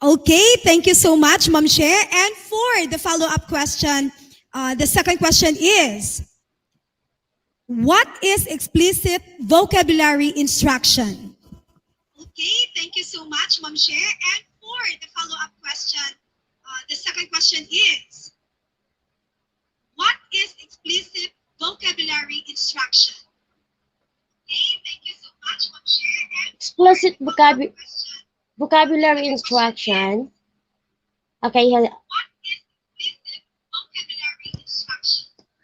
Okay, thank you so much, Ma'am She. And for the follow-up question, the second question is, what is explicit vocabulary instruction? Okay, thank you so much, Ma'am She. And for the follow-up question, the second question is, what is explicit vocabulary instruction? Okay, thank you so much, Ma'am She. Explicit vocabulary instruction. Okay.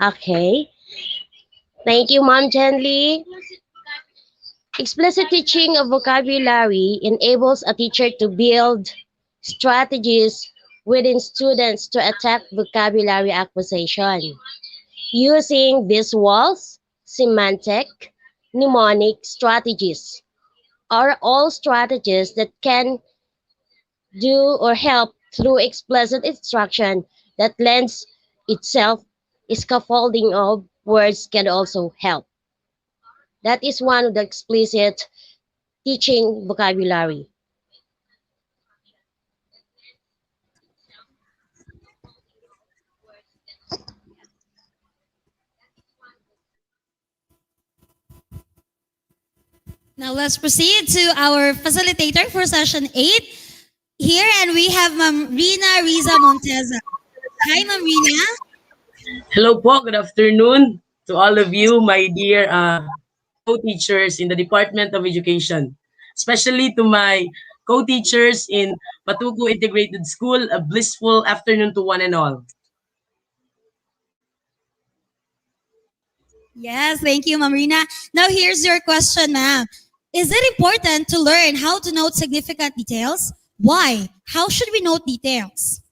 Okay. Thank you, Ma'am Jenly. Explicit teaching of vocabulary enables a teacher to build strategies within students to attack vocabulary acquisition using visuals, semantic, mnemonic strategies are all strategies that can do or help through explicit instruction that lends itself. Scaffolding of words can also help. That is one of the explicit teaching vocabulary. Now let's proceed to our facilitator for session 8 here, and we have Ma'am Rina Riza Monteza. Hi, Ma'am Rina. Hello po, good afternoon to all of you, my dear co-teachers in the Department of Education, especially to my co-teachers in Patuco Integrated School. A blissful afternoon to one and all. Yes, thank you, Ma'am Rina. Now here's your question, ma'am. Is it important to learn how to note significant details? Why? How should we note details?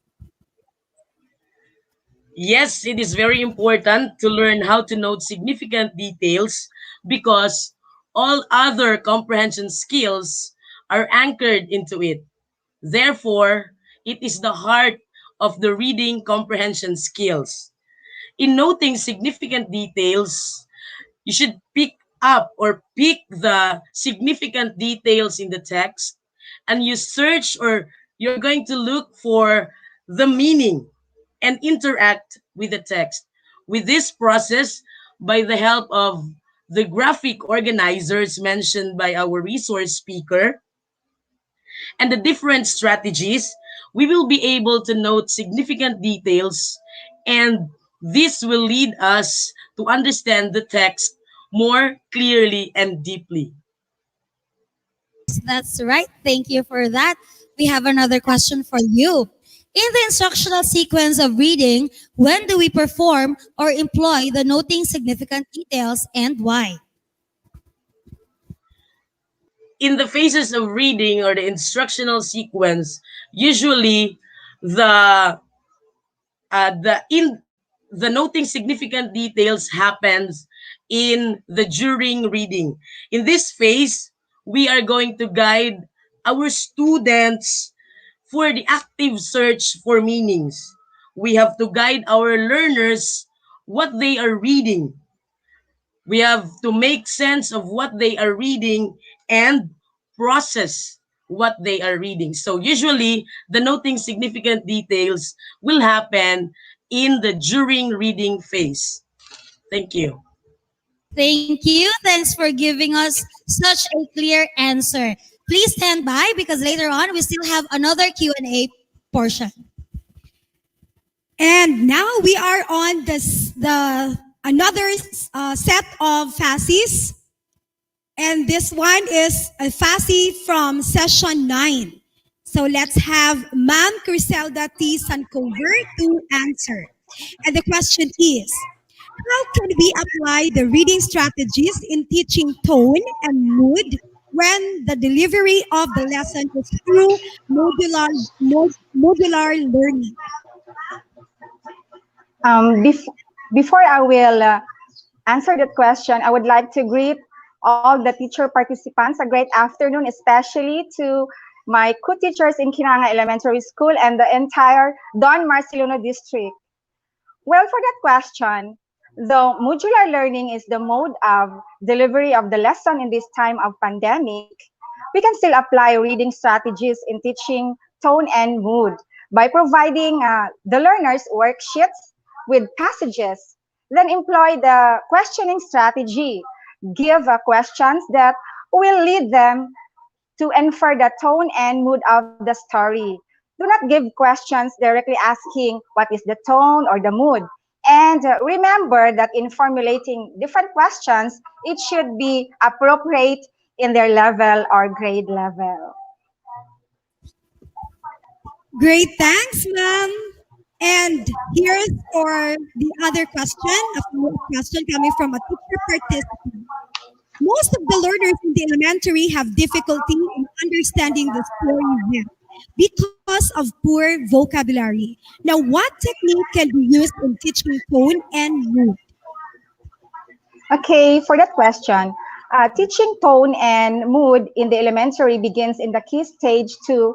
Yes, it is very important to learn how to note significant details because all other comprehension skills are anchored into it. Therefore, it is the heart of the reading comprehension skills. In noting significant details, you should pick the significant details in the text and you search or you're going to look for the meaning and interact with the text. With this process, by the help of the graphic organizers mentioned by our resource speaker and the different strategies, we will be able to note significant details, and this will lead us to understand the text more clearly and deeply. That's right. Thank you for that. We have another question for you. In the instructional sequence of reading, when do we perform or employ the noting significant details and why? In the phases of reading or the instructional sequence, usually the the noting significant details happens in the during reading. In this phase, we are going to guide our students for the active search for meanings. We have to guide our learners what they are reading. We have to make sense of what they are reading and process what they are reading. So usually, the noting significant details will happen in the during reading phase. Thank you. Thank you. Thanks for giving us such a clear answer. Please stand by because later on we still have another Q&A portion. And now we are on the another set of FASIs. And this one is a FASI from session 9. So let's have Ma'am Criselda T. Sancover to answer. And the question is, how can we apply the reading strategies in teaching tone and mood when the delivery of the lesson is through modular learning? Before I will answer that question, I would like to greet all the teacher participants. A great afternoon, especially to my co-teachers in Kinanga Elementary School and the entire Don Marcelino District. Well, for that question, though modular learning is the mode of delivery of the lesson in this time of pandemic, we can still apply reading strategies in teaching tone and mood by providing the learners worksheets with passages, then employ the questioning strategy, give questions that will lead them to infer the tone and mood of the story. Do not give questions directly asking what is the tone or the mood. And remember that in formulating different questions, it should be appropriate in their level or grade level. Great, thanks, ma'am. And here's for the other question, a follow-up question coming from a teacher participant. Most of the learners in the elementary have difficulty in understanding the story well because of poor vocabulary. Now, what technique can be used in teaching tone and mood? Okay, for that question, teaching tone and mood in the elementary begins in the key stage 2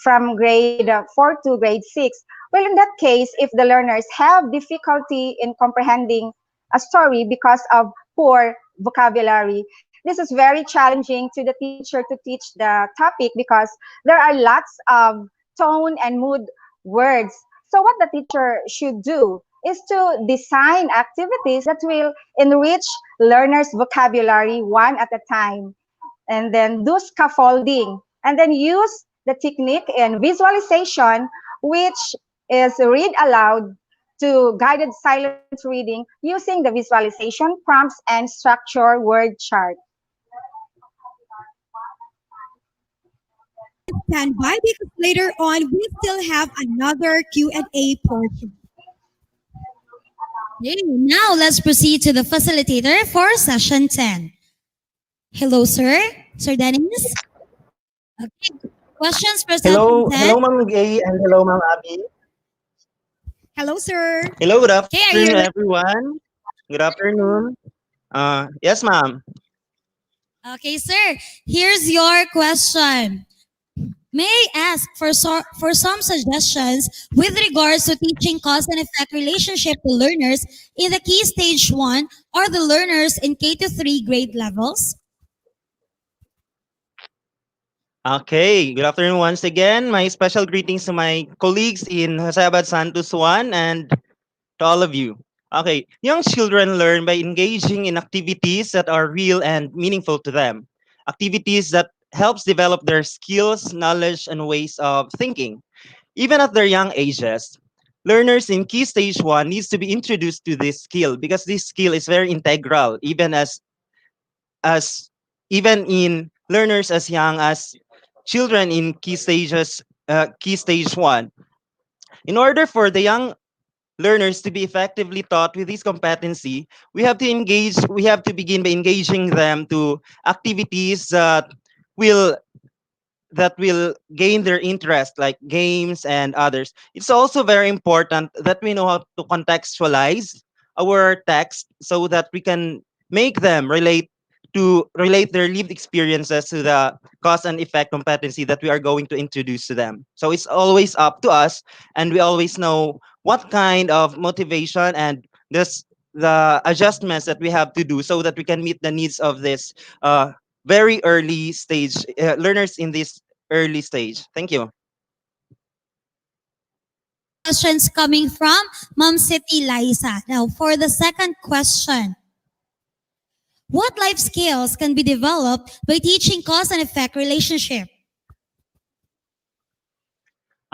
from grade 4 to grade 6. Well, in that case, if the learners have difficulty in comprehending a story because of poor vocabulary, this is very challenging to the teacher to teach the topic because there are lots of tone and mood words. So what the teacher should do is to design activities that will enrich learners' vocabulary one at a time, and then do scaffolding, and then use the technique in visualization, which is read aloud to guided silent reading using the visualization prompts and structure word chart. Stand by because later on we still have another Q&A portion. Okay, now let's proceed to the facilitator for session 10. Hello, sir. Sir Dennis. Okay. Questions for session 10. Hello, Ma'am Gay, and hello, Ma'am Abby. Hello, sir. Hello, good Okay, are you afternoon, ready? everyone. Good afternoon. Yes, ma'am. Okay, sir. Here's your question. May I ask for some suggestions with regards to teaching cause and effect relationship to learners in the Key Stage 1 or the learners in K to 3 grade levels? Okay, good afternoon once again. My special greetings to my colleagues in Jose Abad Santos 1 and to all of you. Okay, young children learn by engaging in activities that are real and meaningful to them. Activities that helps develop their skills, knowledge, and ways of thinking. Even at their young ages, learners in Key Stage 1 needs to be introduced to this skill because this skill is very integral, as even in learners as young as children in Key Stage 1. In order for the young learners to be effectively taught with this competency, we have to begin by engaging them to activities will that will gain their interest, like games and others. It's also very important that we know how to contextualize our text so that we can make them relate their lived experiences to the cause and effect competency that we are going to introduce to them. So it's always up to us, and we always know what kind of motivation and the adjustments that we have to do so that we can meet the needs of this very early stage learners in this early stage. Thank you. Questions coming from Ma'am City Liza. Now, for the second question, what life skills can be developed by teaching cause and effect relationship?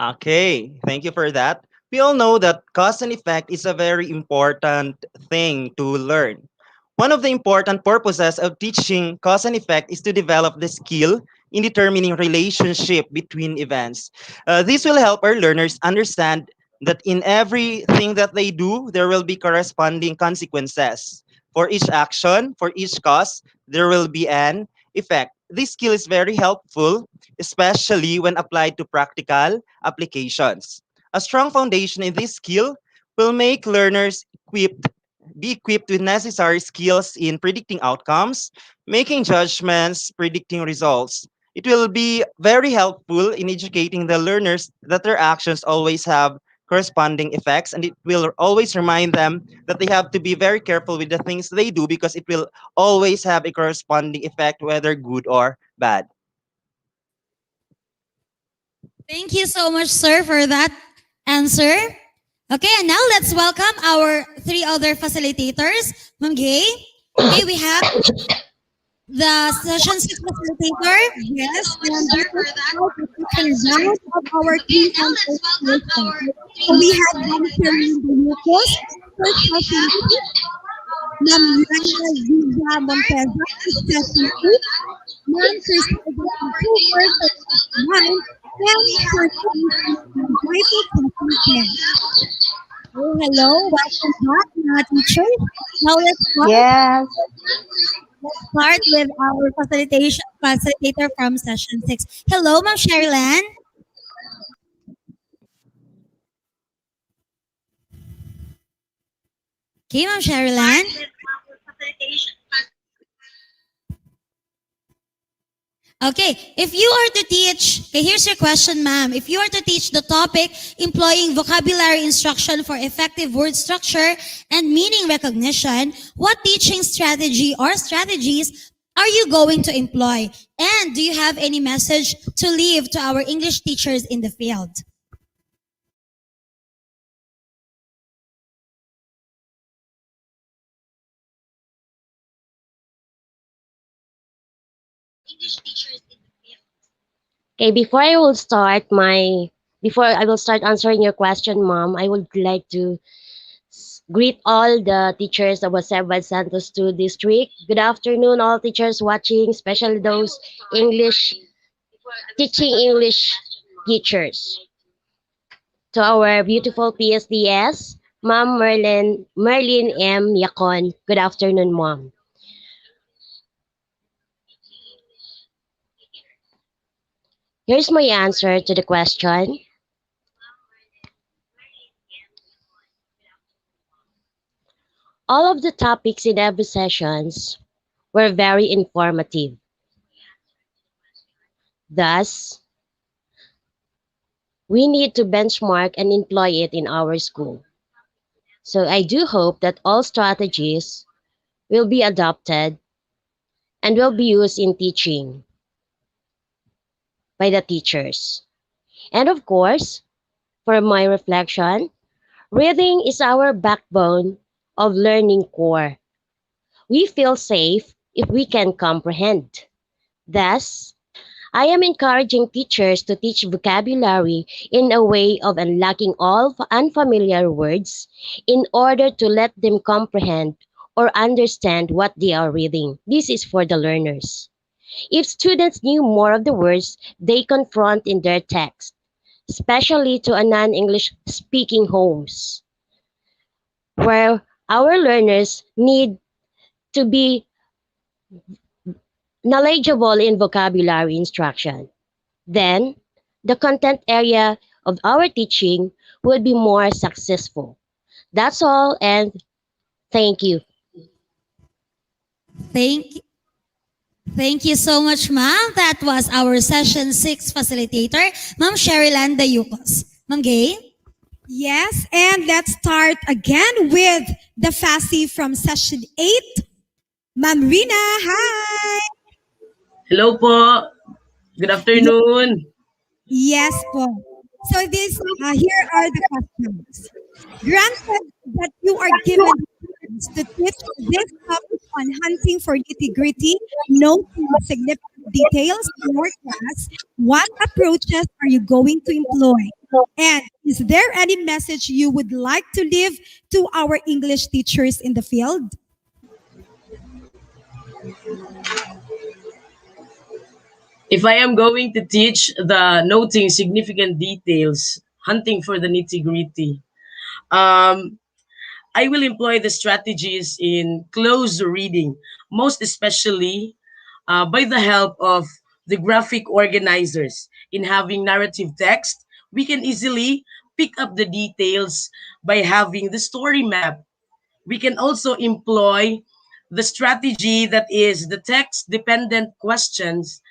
Okay, thank you for that. We all know that cause and effect is a very important thing to learn. One of the important purposes of teaching cause and effect is to develop the skill in determining relationship between events. This will help our learners understand that in everything that they do, there will be corresponding consequences. For each action, for each cause, there will be an effect. This skill is very helpful, especially when applied to practical applications. A strong foundation in this skill will make learners be equipped with necessary skills in predicting outcomes, making judgments, predicting results. It will be very helpful in educating the learners that their actions always have corresponding effects, and it will always remind them that they have to be very careful with the things they do because it will always have a corresponding effect, whether good or bad. Thank you so much, sir, for that answer. Okay, and now let's welcome our three other facilitators. Ma'am Gay, okay, we have the session 6 facilitator. Yes, and this is how the second round of our Q&A session. So we have Ma'am Charlene Buyukos, first session 6, Ma'am Yana Zia Monteza, session 8, Ma'am Crisalda Cooper, session 9, and Sir Michael, session 10. Oh, hello, welcome back, mga teachers. Now Yes. let's start with our facilitator from session 6. Hello, Ma'am Sherilyn. Okay, Ma'am Sherilyn. Okay, if you are to teach, okay, here's your question, ma'am. If you are to teach the topic employing vocabulary instruction for effective word structure and meaning recognition, what teaching strategy or strategies are you going to employ? And do you have any message to leave to our English teachers in the field? Okay, before I will start answering your question, Mom, I would like to greet all the teachers of Jose Santos 2 District. Good afternoon, all teachers watching, especially those English, teaching English teachers. To our beautiful PSDS, Ma'am Merlin M. Yacon. Good afternoon, Mom. Here's my answer to the question. All of the topics in every sessions were very informative. Thus, we need to benchmark and employ it in our school. So I do hope that all strategies will be adopted and will be used in teaching by the teachers. And of course, for my reflection, reading is our backbone of learning core. We feel safe if we can comprehend. Thus, I am encouraging teachers to teach vocabulary in a way of unlocking all unfamiliar words in order to let them comprehend or understand what they are reading. This is for the learners. If students knew more of the words they confront in their text, especially to a non-English speaking homes, where our learners need to be knowledgeable in vocabulary instruction, then the content area of our teaching would be more successful. That's all, and thank you. Thank you so much, ma'am. That was our session 6 facilitator, Ma'am Sherilyn Dayucos. Ma'am Gay? Yes, and let's start again with the FASI from session 8. Ma'am Rina, hi! Hello po. Good afternoon. Yes po. So here are the questions. Granted that you are given to teach this topic on hunting for nitty-gritty, noting the significant details in your class, what approaches are you going to employ? And is there any message you would like to leave to our English teachers in the field? If I am going to teach the noting significant details, hunting for the nitty-gritty, I will employ the strategies in close reading, most especially by the help of the graphic organizers. In having narrative text, we can easily pick up the details by having the story map. We can also employ the strategy that is the text-dependent questions.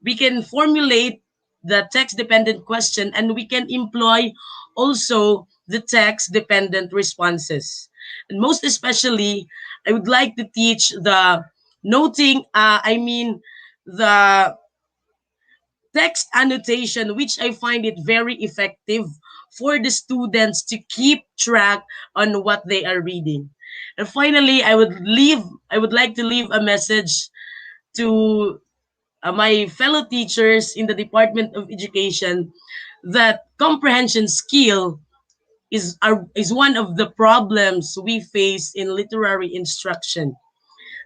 We can formulate the text-dependent question, and we can employ also the text-dependent responses. And most especially, I would like to teach the noting, the text annotation, which I find it very effective for the students to keep track on what they are reading. And finally, I would like to leave a message to my fellow teachers in the Department of Education that comprehension skill is one of the problems we face in literary instruction.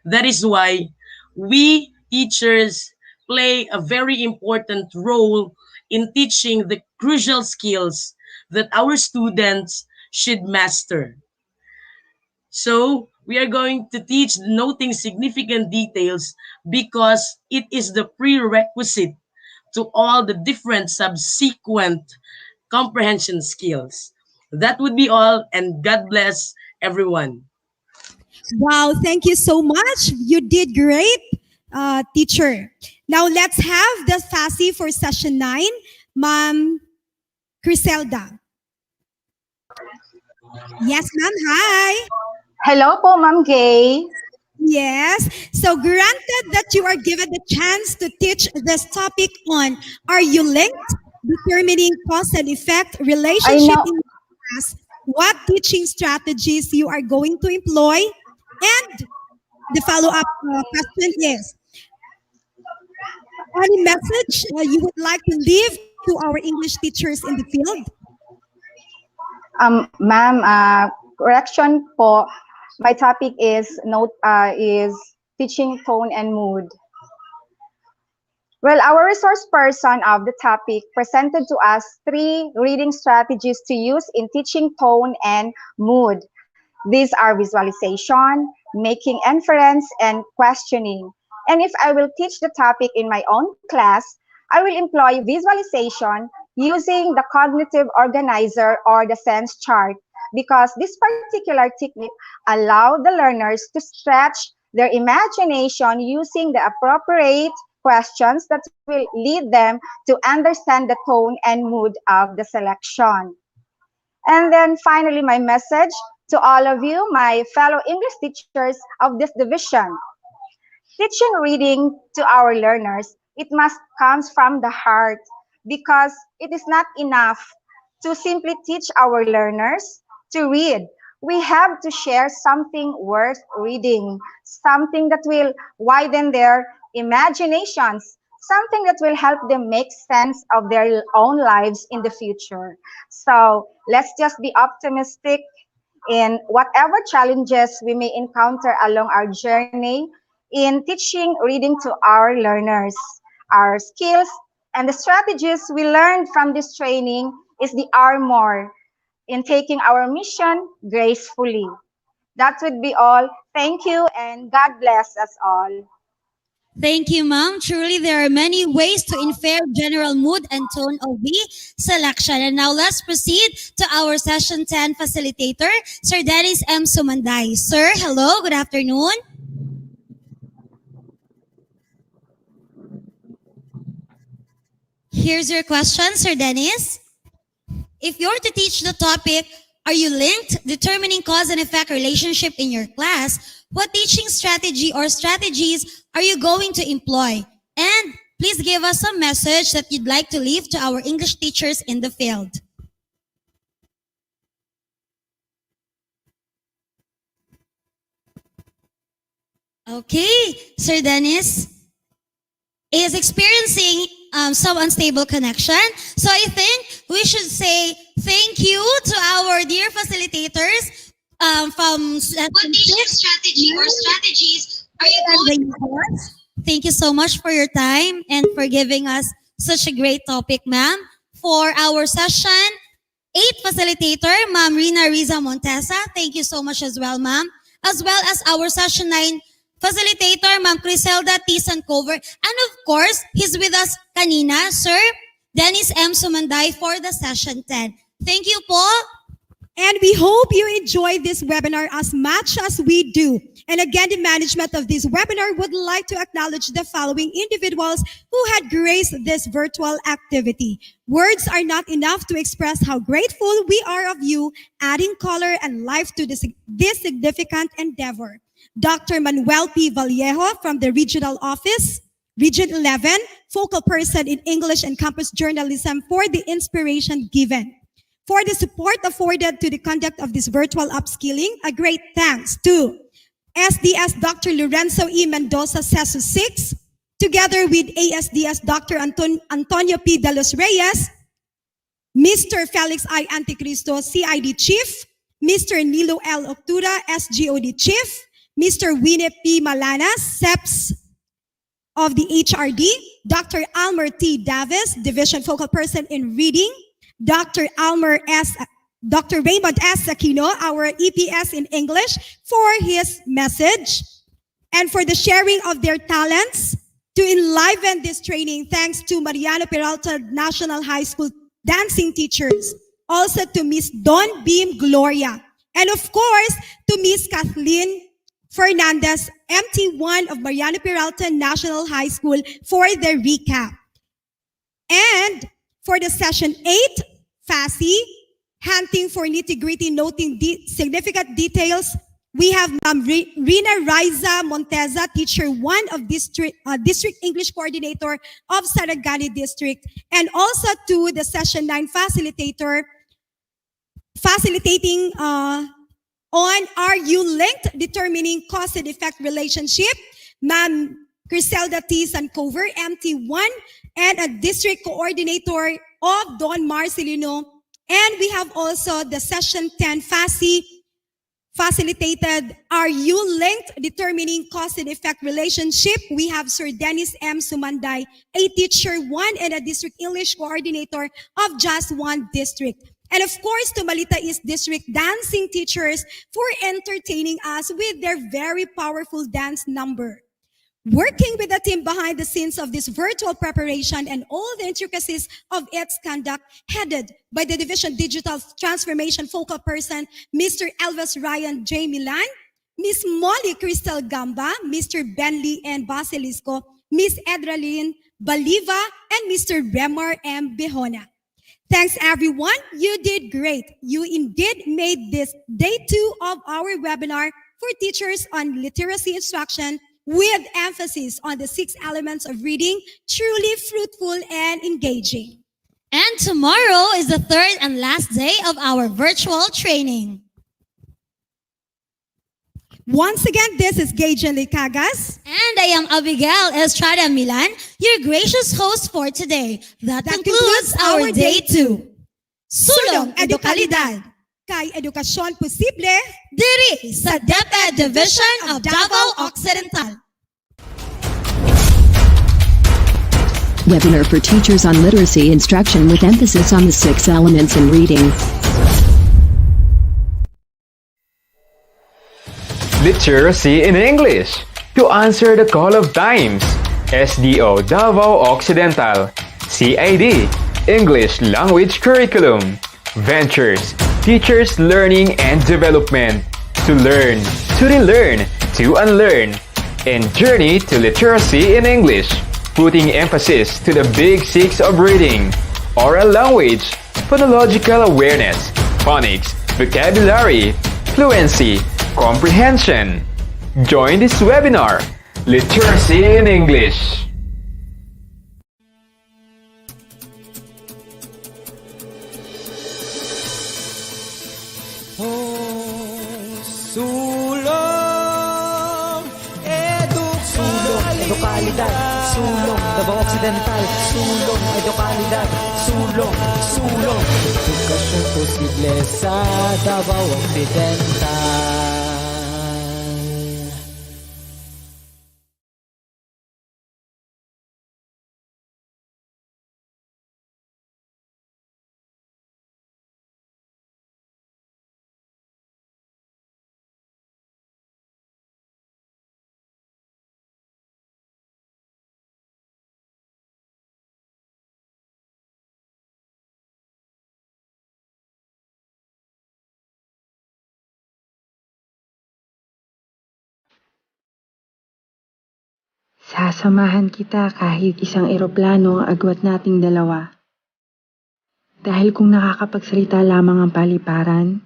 That is why we teachers play a very important role in teaching the crucial skills that our students should master. So we are going to teach noting significant details because it is the prerequisite to all the different subsequent comprehension skills. That would be all, and God bless everyone. Wow, thank you so much. You did great, teacher. Now let's have the FASI for session 9, Ma'am Criselda. Yes, ma'am. Hi. Hello po, Ma'am Gay. Yes. So granted that you are given the chance to teach this topic on are you linked, determining cause and effect relationship in class, what teaching strategies you are going to employ, and the follow-up question is, any message you would like to leave to our English teachers in the field? Ma'am, correction po, my topic is teaching tone and mood. Well, our resource person of the topic presented to us 3 reading strategies to use in teaching tone and mood. These are visualization, making inference, and questioning. And if I will teach the topic in my own class, I will employ visualization using the cognitive organizer or the sense chart, because this particular technique allows the learners to stretch their imagination using the appropriate questions that will lead them to understand the tone and mood of the selection. And then finally, my message to all of you, my fellow English teachers of this division. Teaching reading to our learners, it must come from the heart, because it is not enough to simply teach our learners to read. We have to share something worth reading, something that will widen their imaginations, something that will help them make sense of their own lives in the future. So let's just be optimistic in whatever challenges we may encounter along our journey in teaching reading to our learners. Our skills and the strategies we learned from this training is the armor in taking our mission gracefully. That would be all. Thank you, and God bless us all. Thank you, ma'am. Truly, there are many ways to infer general mood and tone of the selection. And now let's proceed to our session 10 facilitator, Sir Dennis M. Sumanday. Sir, hello, good afternoon. Here's your question, Sir Dennis. If you're to teach the topic, are you linked, determining cause and effect relationship in your class, what teaching strategy or strategies are you going to employ? And please give us a message that you'd like to leave to our English teachers in the field. Okay, Sir Dennis is experiencing some unstable connection. So I think we should say thank you to our dear facilitators from what teaching strategy or strategies are you going to? Thank you so much for your time and for giving us such a great topic, ma'am. For our session 8 facilitator, Ma'am Rina Riza Montesa. Thank you so much as well, ma'am. As well as our session 9 facilitator, Ma'am Criselda T. Sancover. And of course, he's with us kanina, Sir Dennis M. Sumanday for the session 10. Thank you po. And we hope you enjoy this webinar as much as we do. And again, the management of this webinar would like to acknowledge the following individuals who had graced this virtual activity. Words are not enough to express how grateful we are of you, adding color and life to this significant endeavor. Dr. Manuel P. Vallejo from the Regional Office, Region 11, focal person in English and campus journalism for the inspiration given. For the support afforded to the conduct of this virtual upskilling, a great thanks to SDS Dr. Lorenzo E. Mendoza CESU 6, together with ASDS Dr. Antonio P. De Los Reyes, Mr. Felix I. Anticristo, CID Chief, Mr. Nilo L. Octura, SGOD Chief, Mr. Winnie P. Malanas, SEPS of the HRD, Dr. Almer T. Davis, Division Focal Person in Reading, Dr. Raymond S. Aquino, our EPS in English, for his message and for the sharing of their talents to enliven this training. Thanks to Mariano Peralta National High School dancing teachers, also to Miss Dawn Beam Gloria, and of course to Miss Kathleen Fernandez, MT1 of Mariano Peralta National High School for the recap. And for the session 8, FASI, hunting for nitty-gritty, noting significant details, we have Ma'am Rina Riza Montesa, Teacher 1 of District English Coordinator of Sarangani District, and also to the session 9 facilitator, facilitating on Are You Linked? Determining Cause and Effect Relationship, Ma'am Criselda T. Sancover, MT1, and a District Coordinator of Don Marcelino. And we have also the Session 10 FASI facilitated our U-linked determining cause and effect relationship. We have Sir Dennis M. Sumanday, a teacher 1 and a district English coordinator of Just One District. And of course, Tumalita East District dancing teachers for entertaining us with their very powerful dance number. Working with the team behind the scenes of this virtual preparation and all the intricacies of its conduct, headed by the Division Digital Transformation Focal Person, Mr. Elvis Ryan J. Milan, Miss Molly Crystal Gamba, Mr. Benley and Basilisco, Miss Edralyn Baliva, and Mr. Remar M. Behona. Thanks everyone, you did great. You indeed made this day 2 of our webinar for teachers on literacy instruction with emphasis on the 6 elements of reading, truly fruitful and engaging. And tomorrow is the 3rd and last day of our virtual training. Once again, this is Gajan Licagas. And I am Abigail Estrada Milan, your gracious host for today. That concludes our day 2. Sulong Edukalidad. Kay Edukasyon Posible. Diri sa DepEd Division of Davao Occidental. Webinar for teachers on literacy instruction with emphasis on the 6 elements in reading. Literacy in English. To answer the call of times. SDO Davao Occidental. CID. English Language Curriculum. Ventures. Teachers Learning and Development. To learn, to relearn, to unlearn. And Journey to Literacy in English. Putting emphasis to the big 6 of reading. Oral language, phonological awareness, phonics, vocabulary, fluency, comprehension. Join this webinar, Literacy in English. Edukalidad, sulong, Davao Occidental, sulong, edukalidad, sulong, sulong, edukasyon posible sa Davao Occidental. Sasamahan kita kahit isang eroplano ang agwat nating dalawa. Dahil kung nakakapagsalita lamang ang paliparan,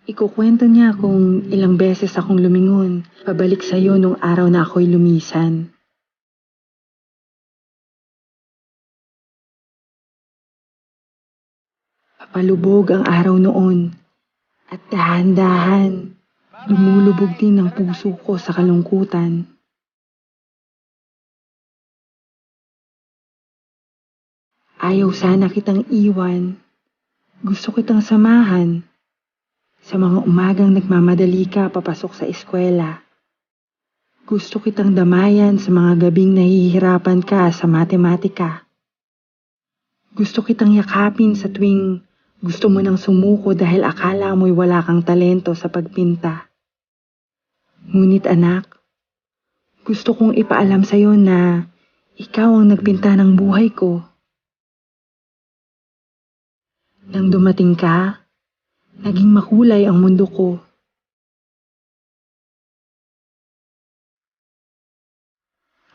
ikukwento niya kung ilang beses akong lumingon pabalik sa'yo nung araw na ako'y lumisan. Papalubog ang araw noon at dahan-dahan lumulubog din ang puso ko sa kalungkutan. Ayaw sana kitang iwan. Gusto kitang samahan. Sa mga umagang nagmamadali ka papasok sa eskwela. Gusto kitang damayan sa mga gabing nahihirapan ka sa matematika. Gusto kitang yakapin sa tuwing gusto mo nang sumuko dahil akala mo'y wala kang talento sa pagpinta. Ngunit anak, gusto kong ipaalam sa'yo na ikaw ang nagpinta ng buhay ko. Nang dumating ka, naging makulay ang mundo ko.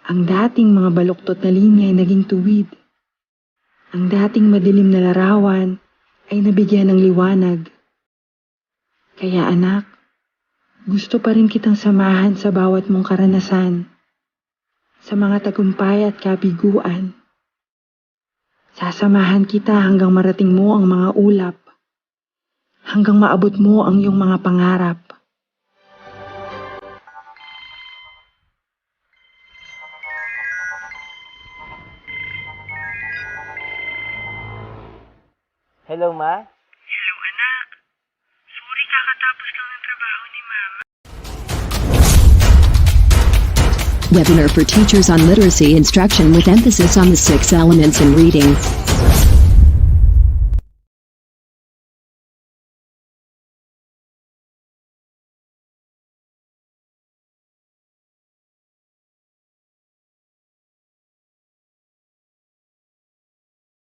Ang dating mga baluktot na linya ay naging tuwid. Ang dating madilim na larawan ay nabigyan ng liwanag. Kaya anak, gusto pa rin kitang samahan sa bawat mong karanasan, sa mga tagumpay at kabiguan. Sasamahan kita hanggang marating mo ang mga ulap, hanggang maabot mo ang iyong mga pangarap. Hello, Ma? Hello, anak. Sorry, kakatapos lang ng trabaho ni Webinar for teachers on literacy instruction with emphasis on the 6 elements in reading.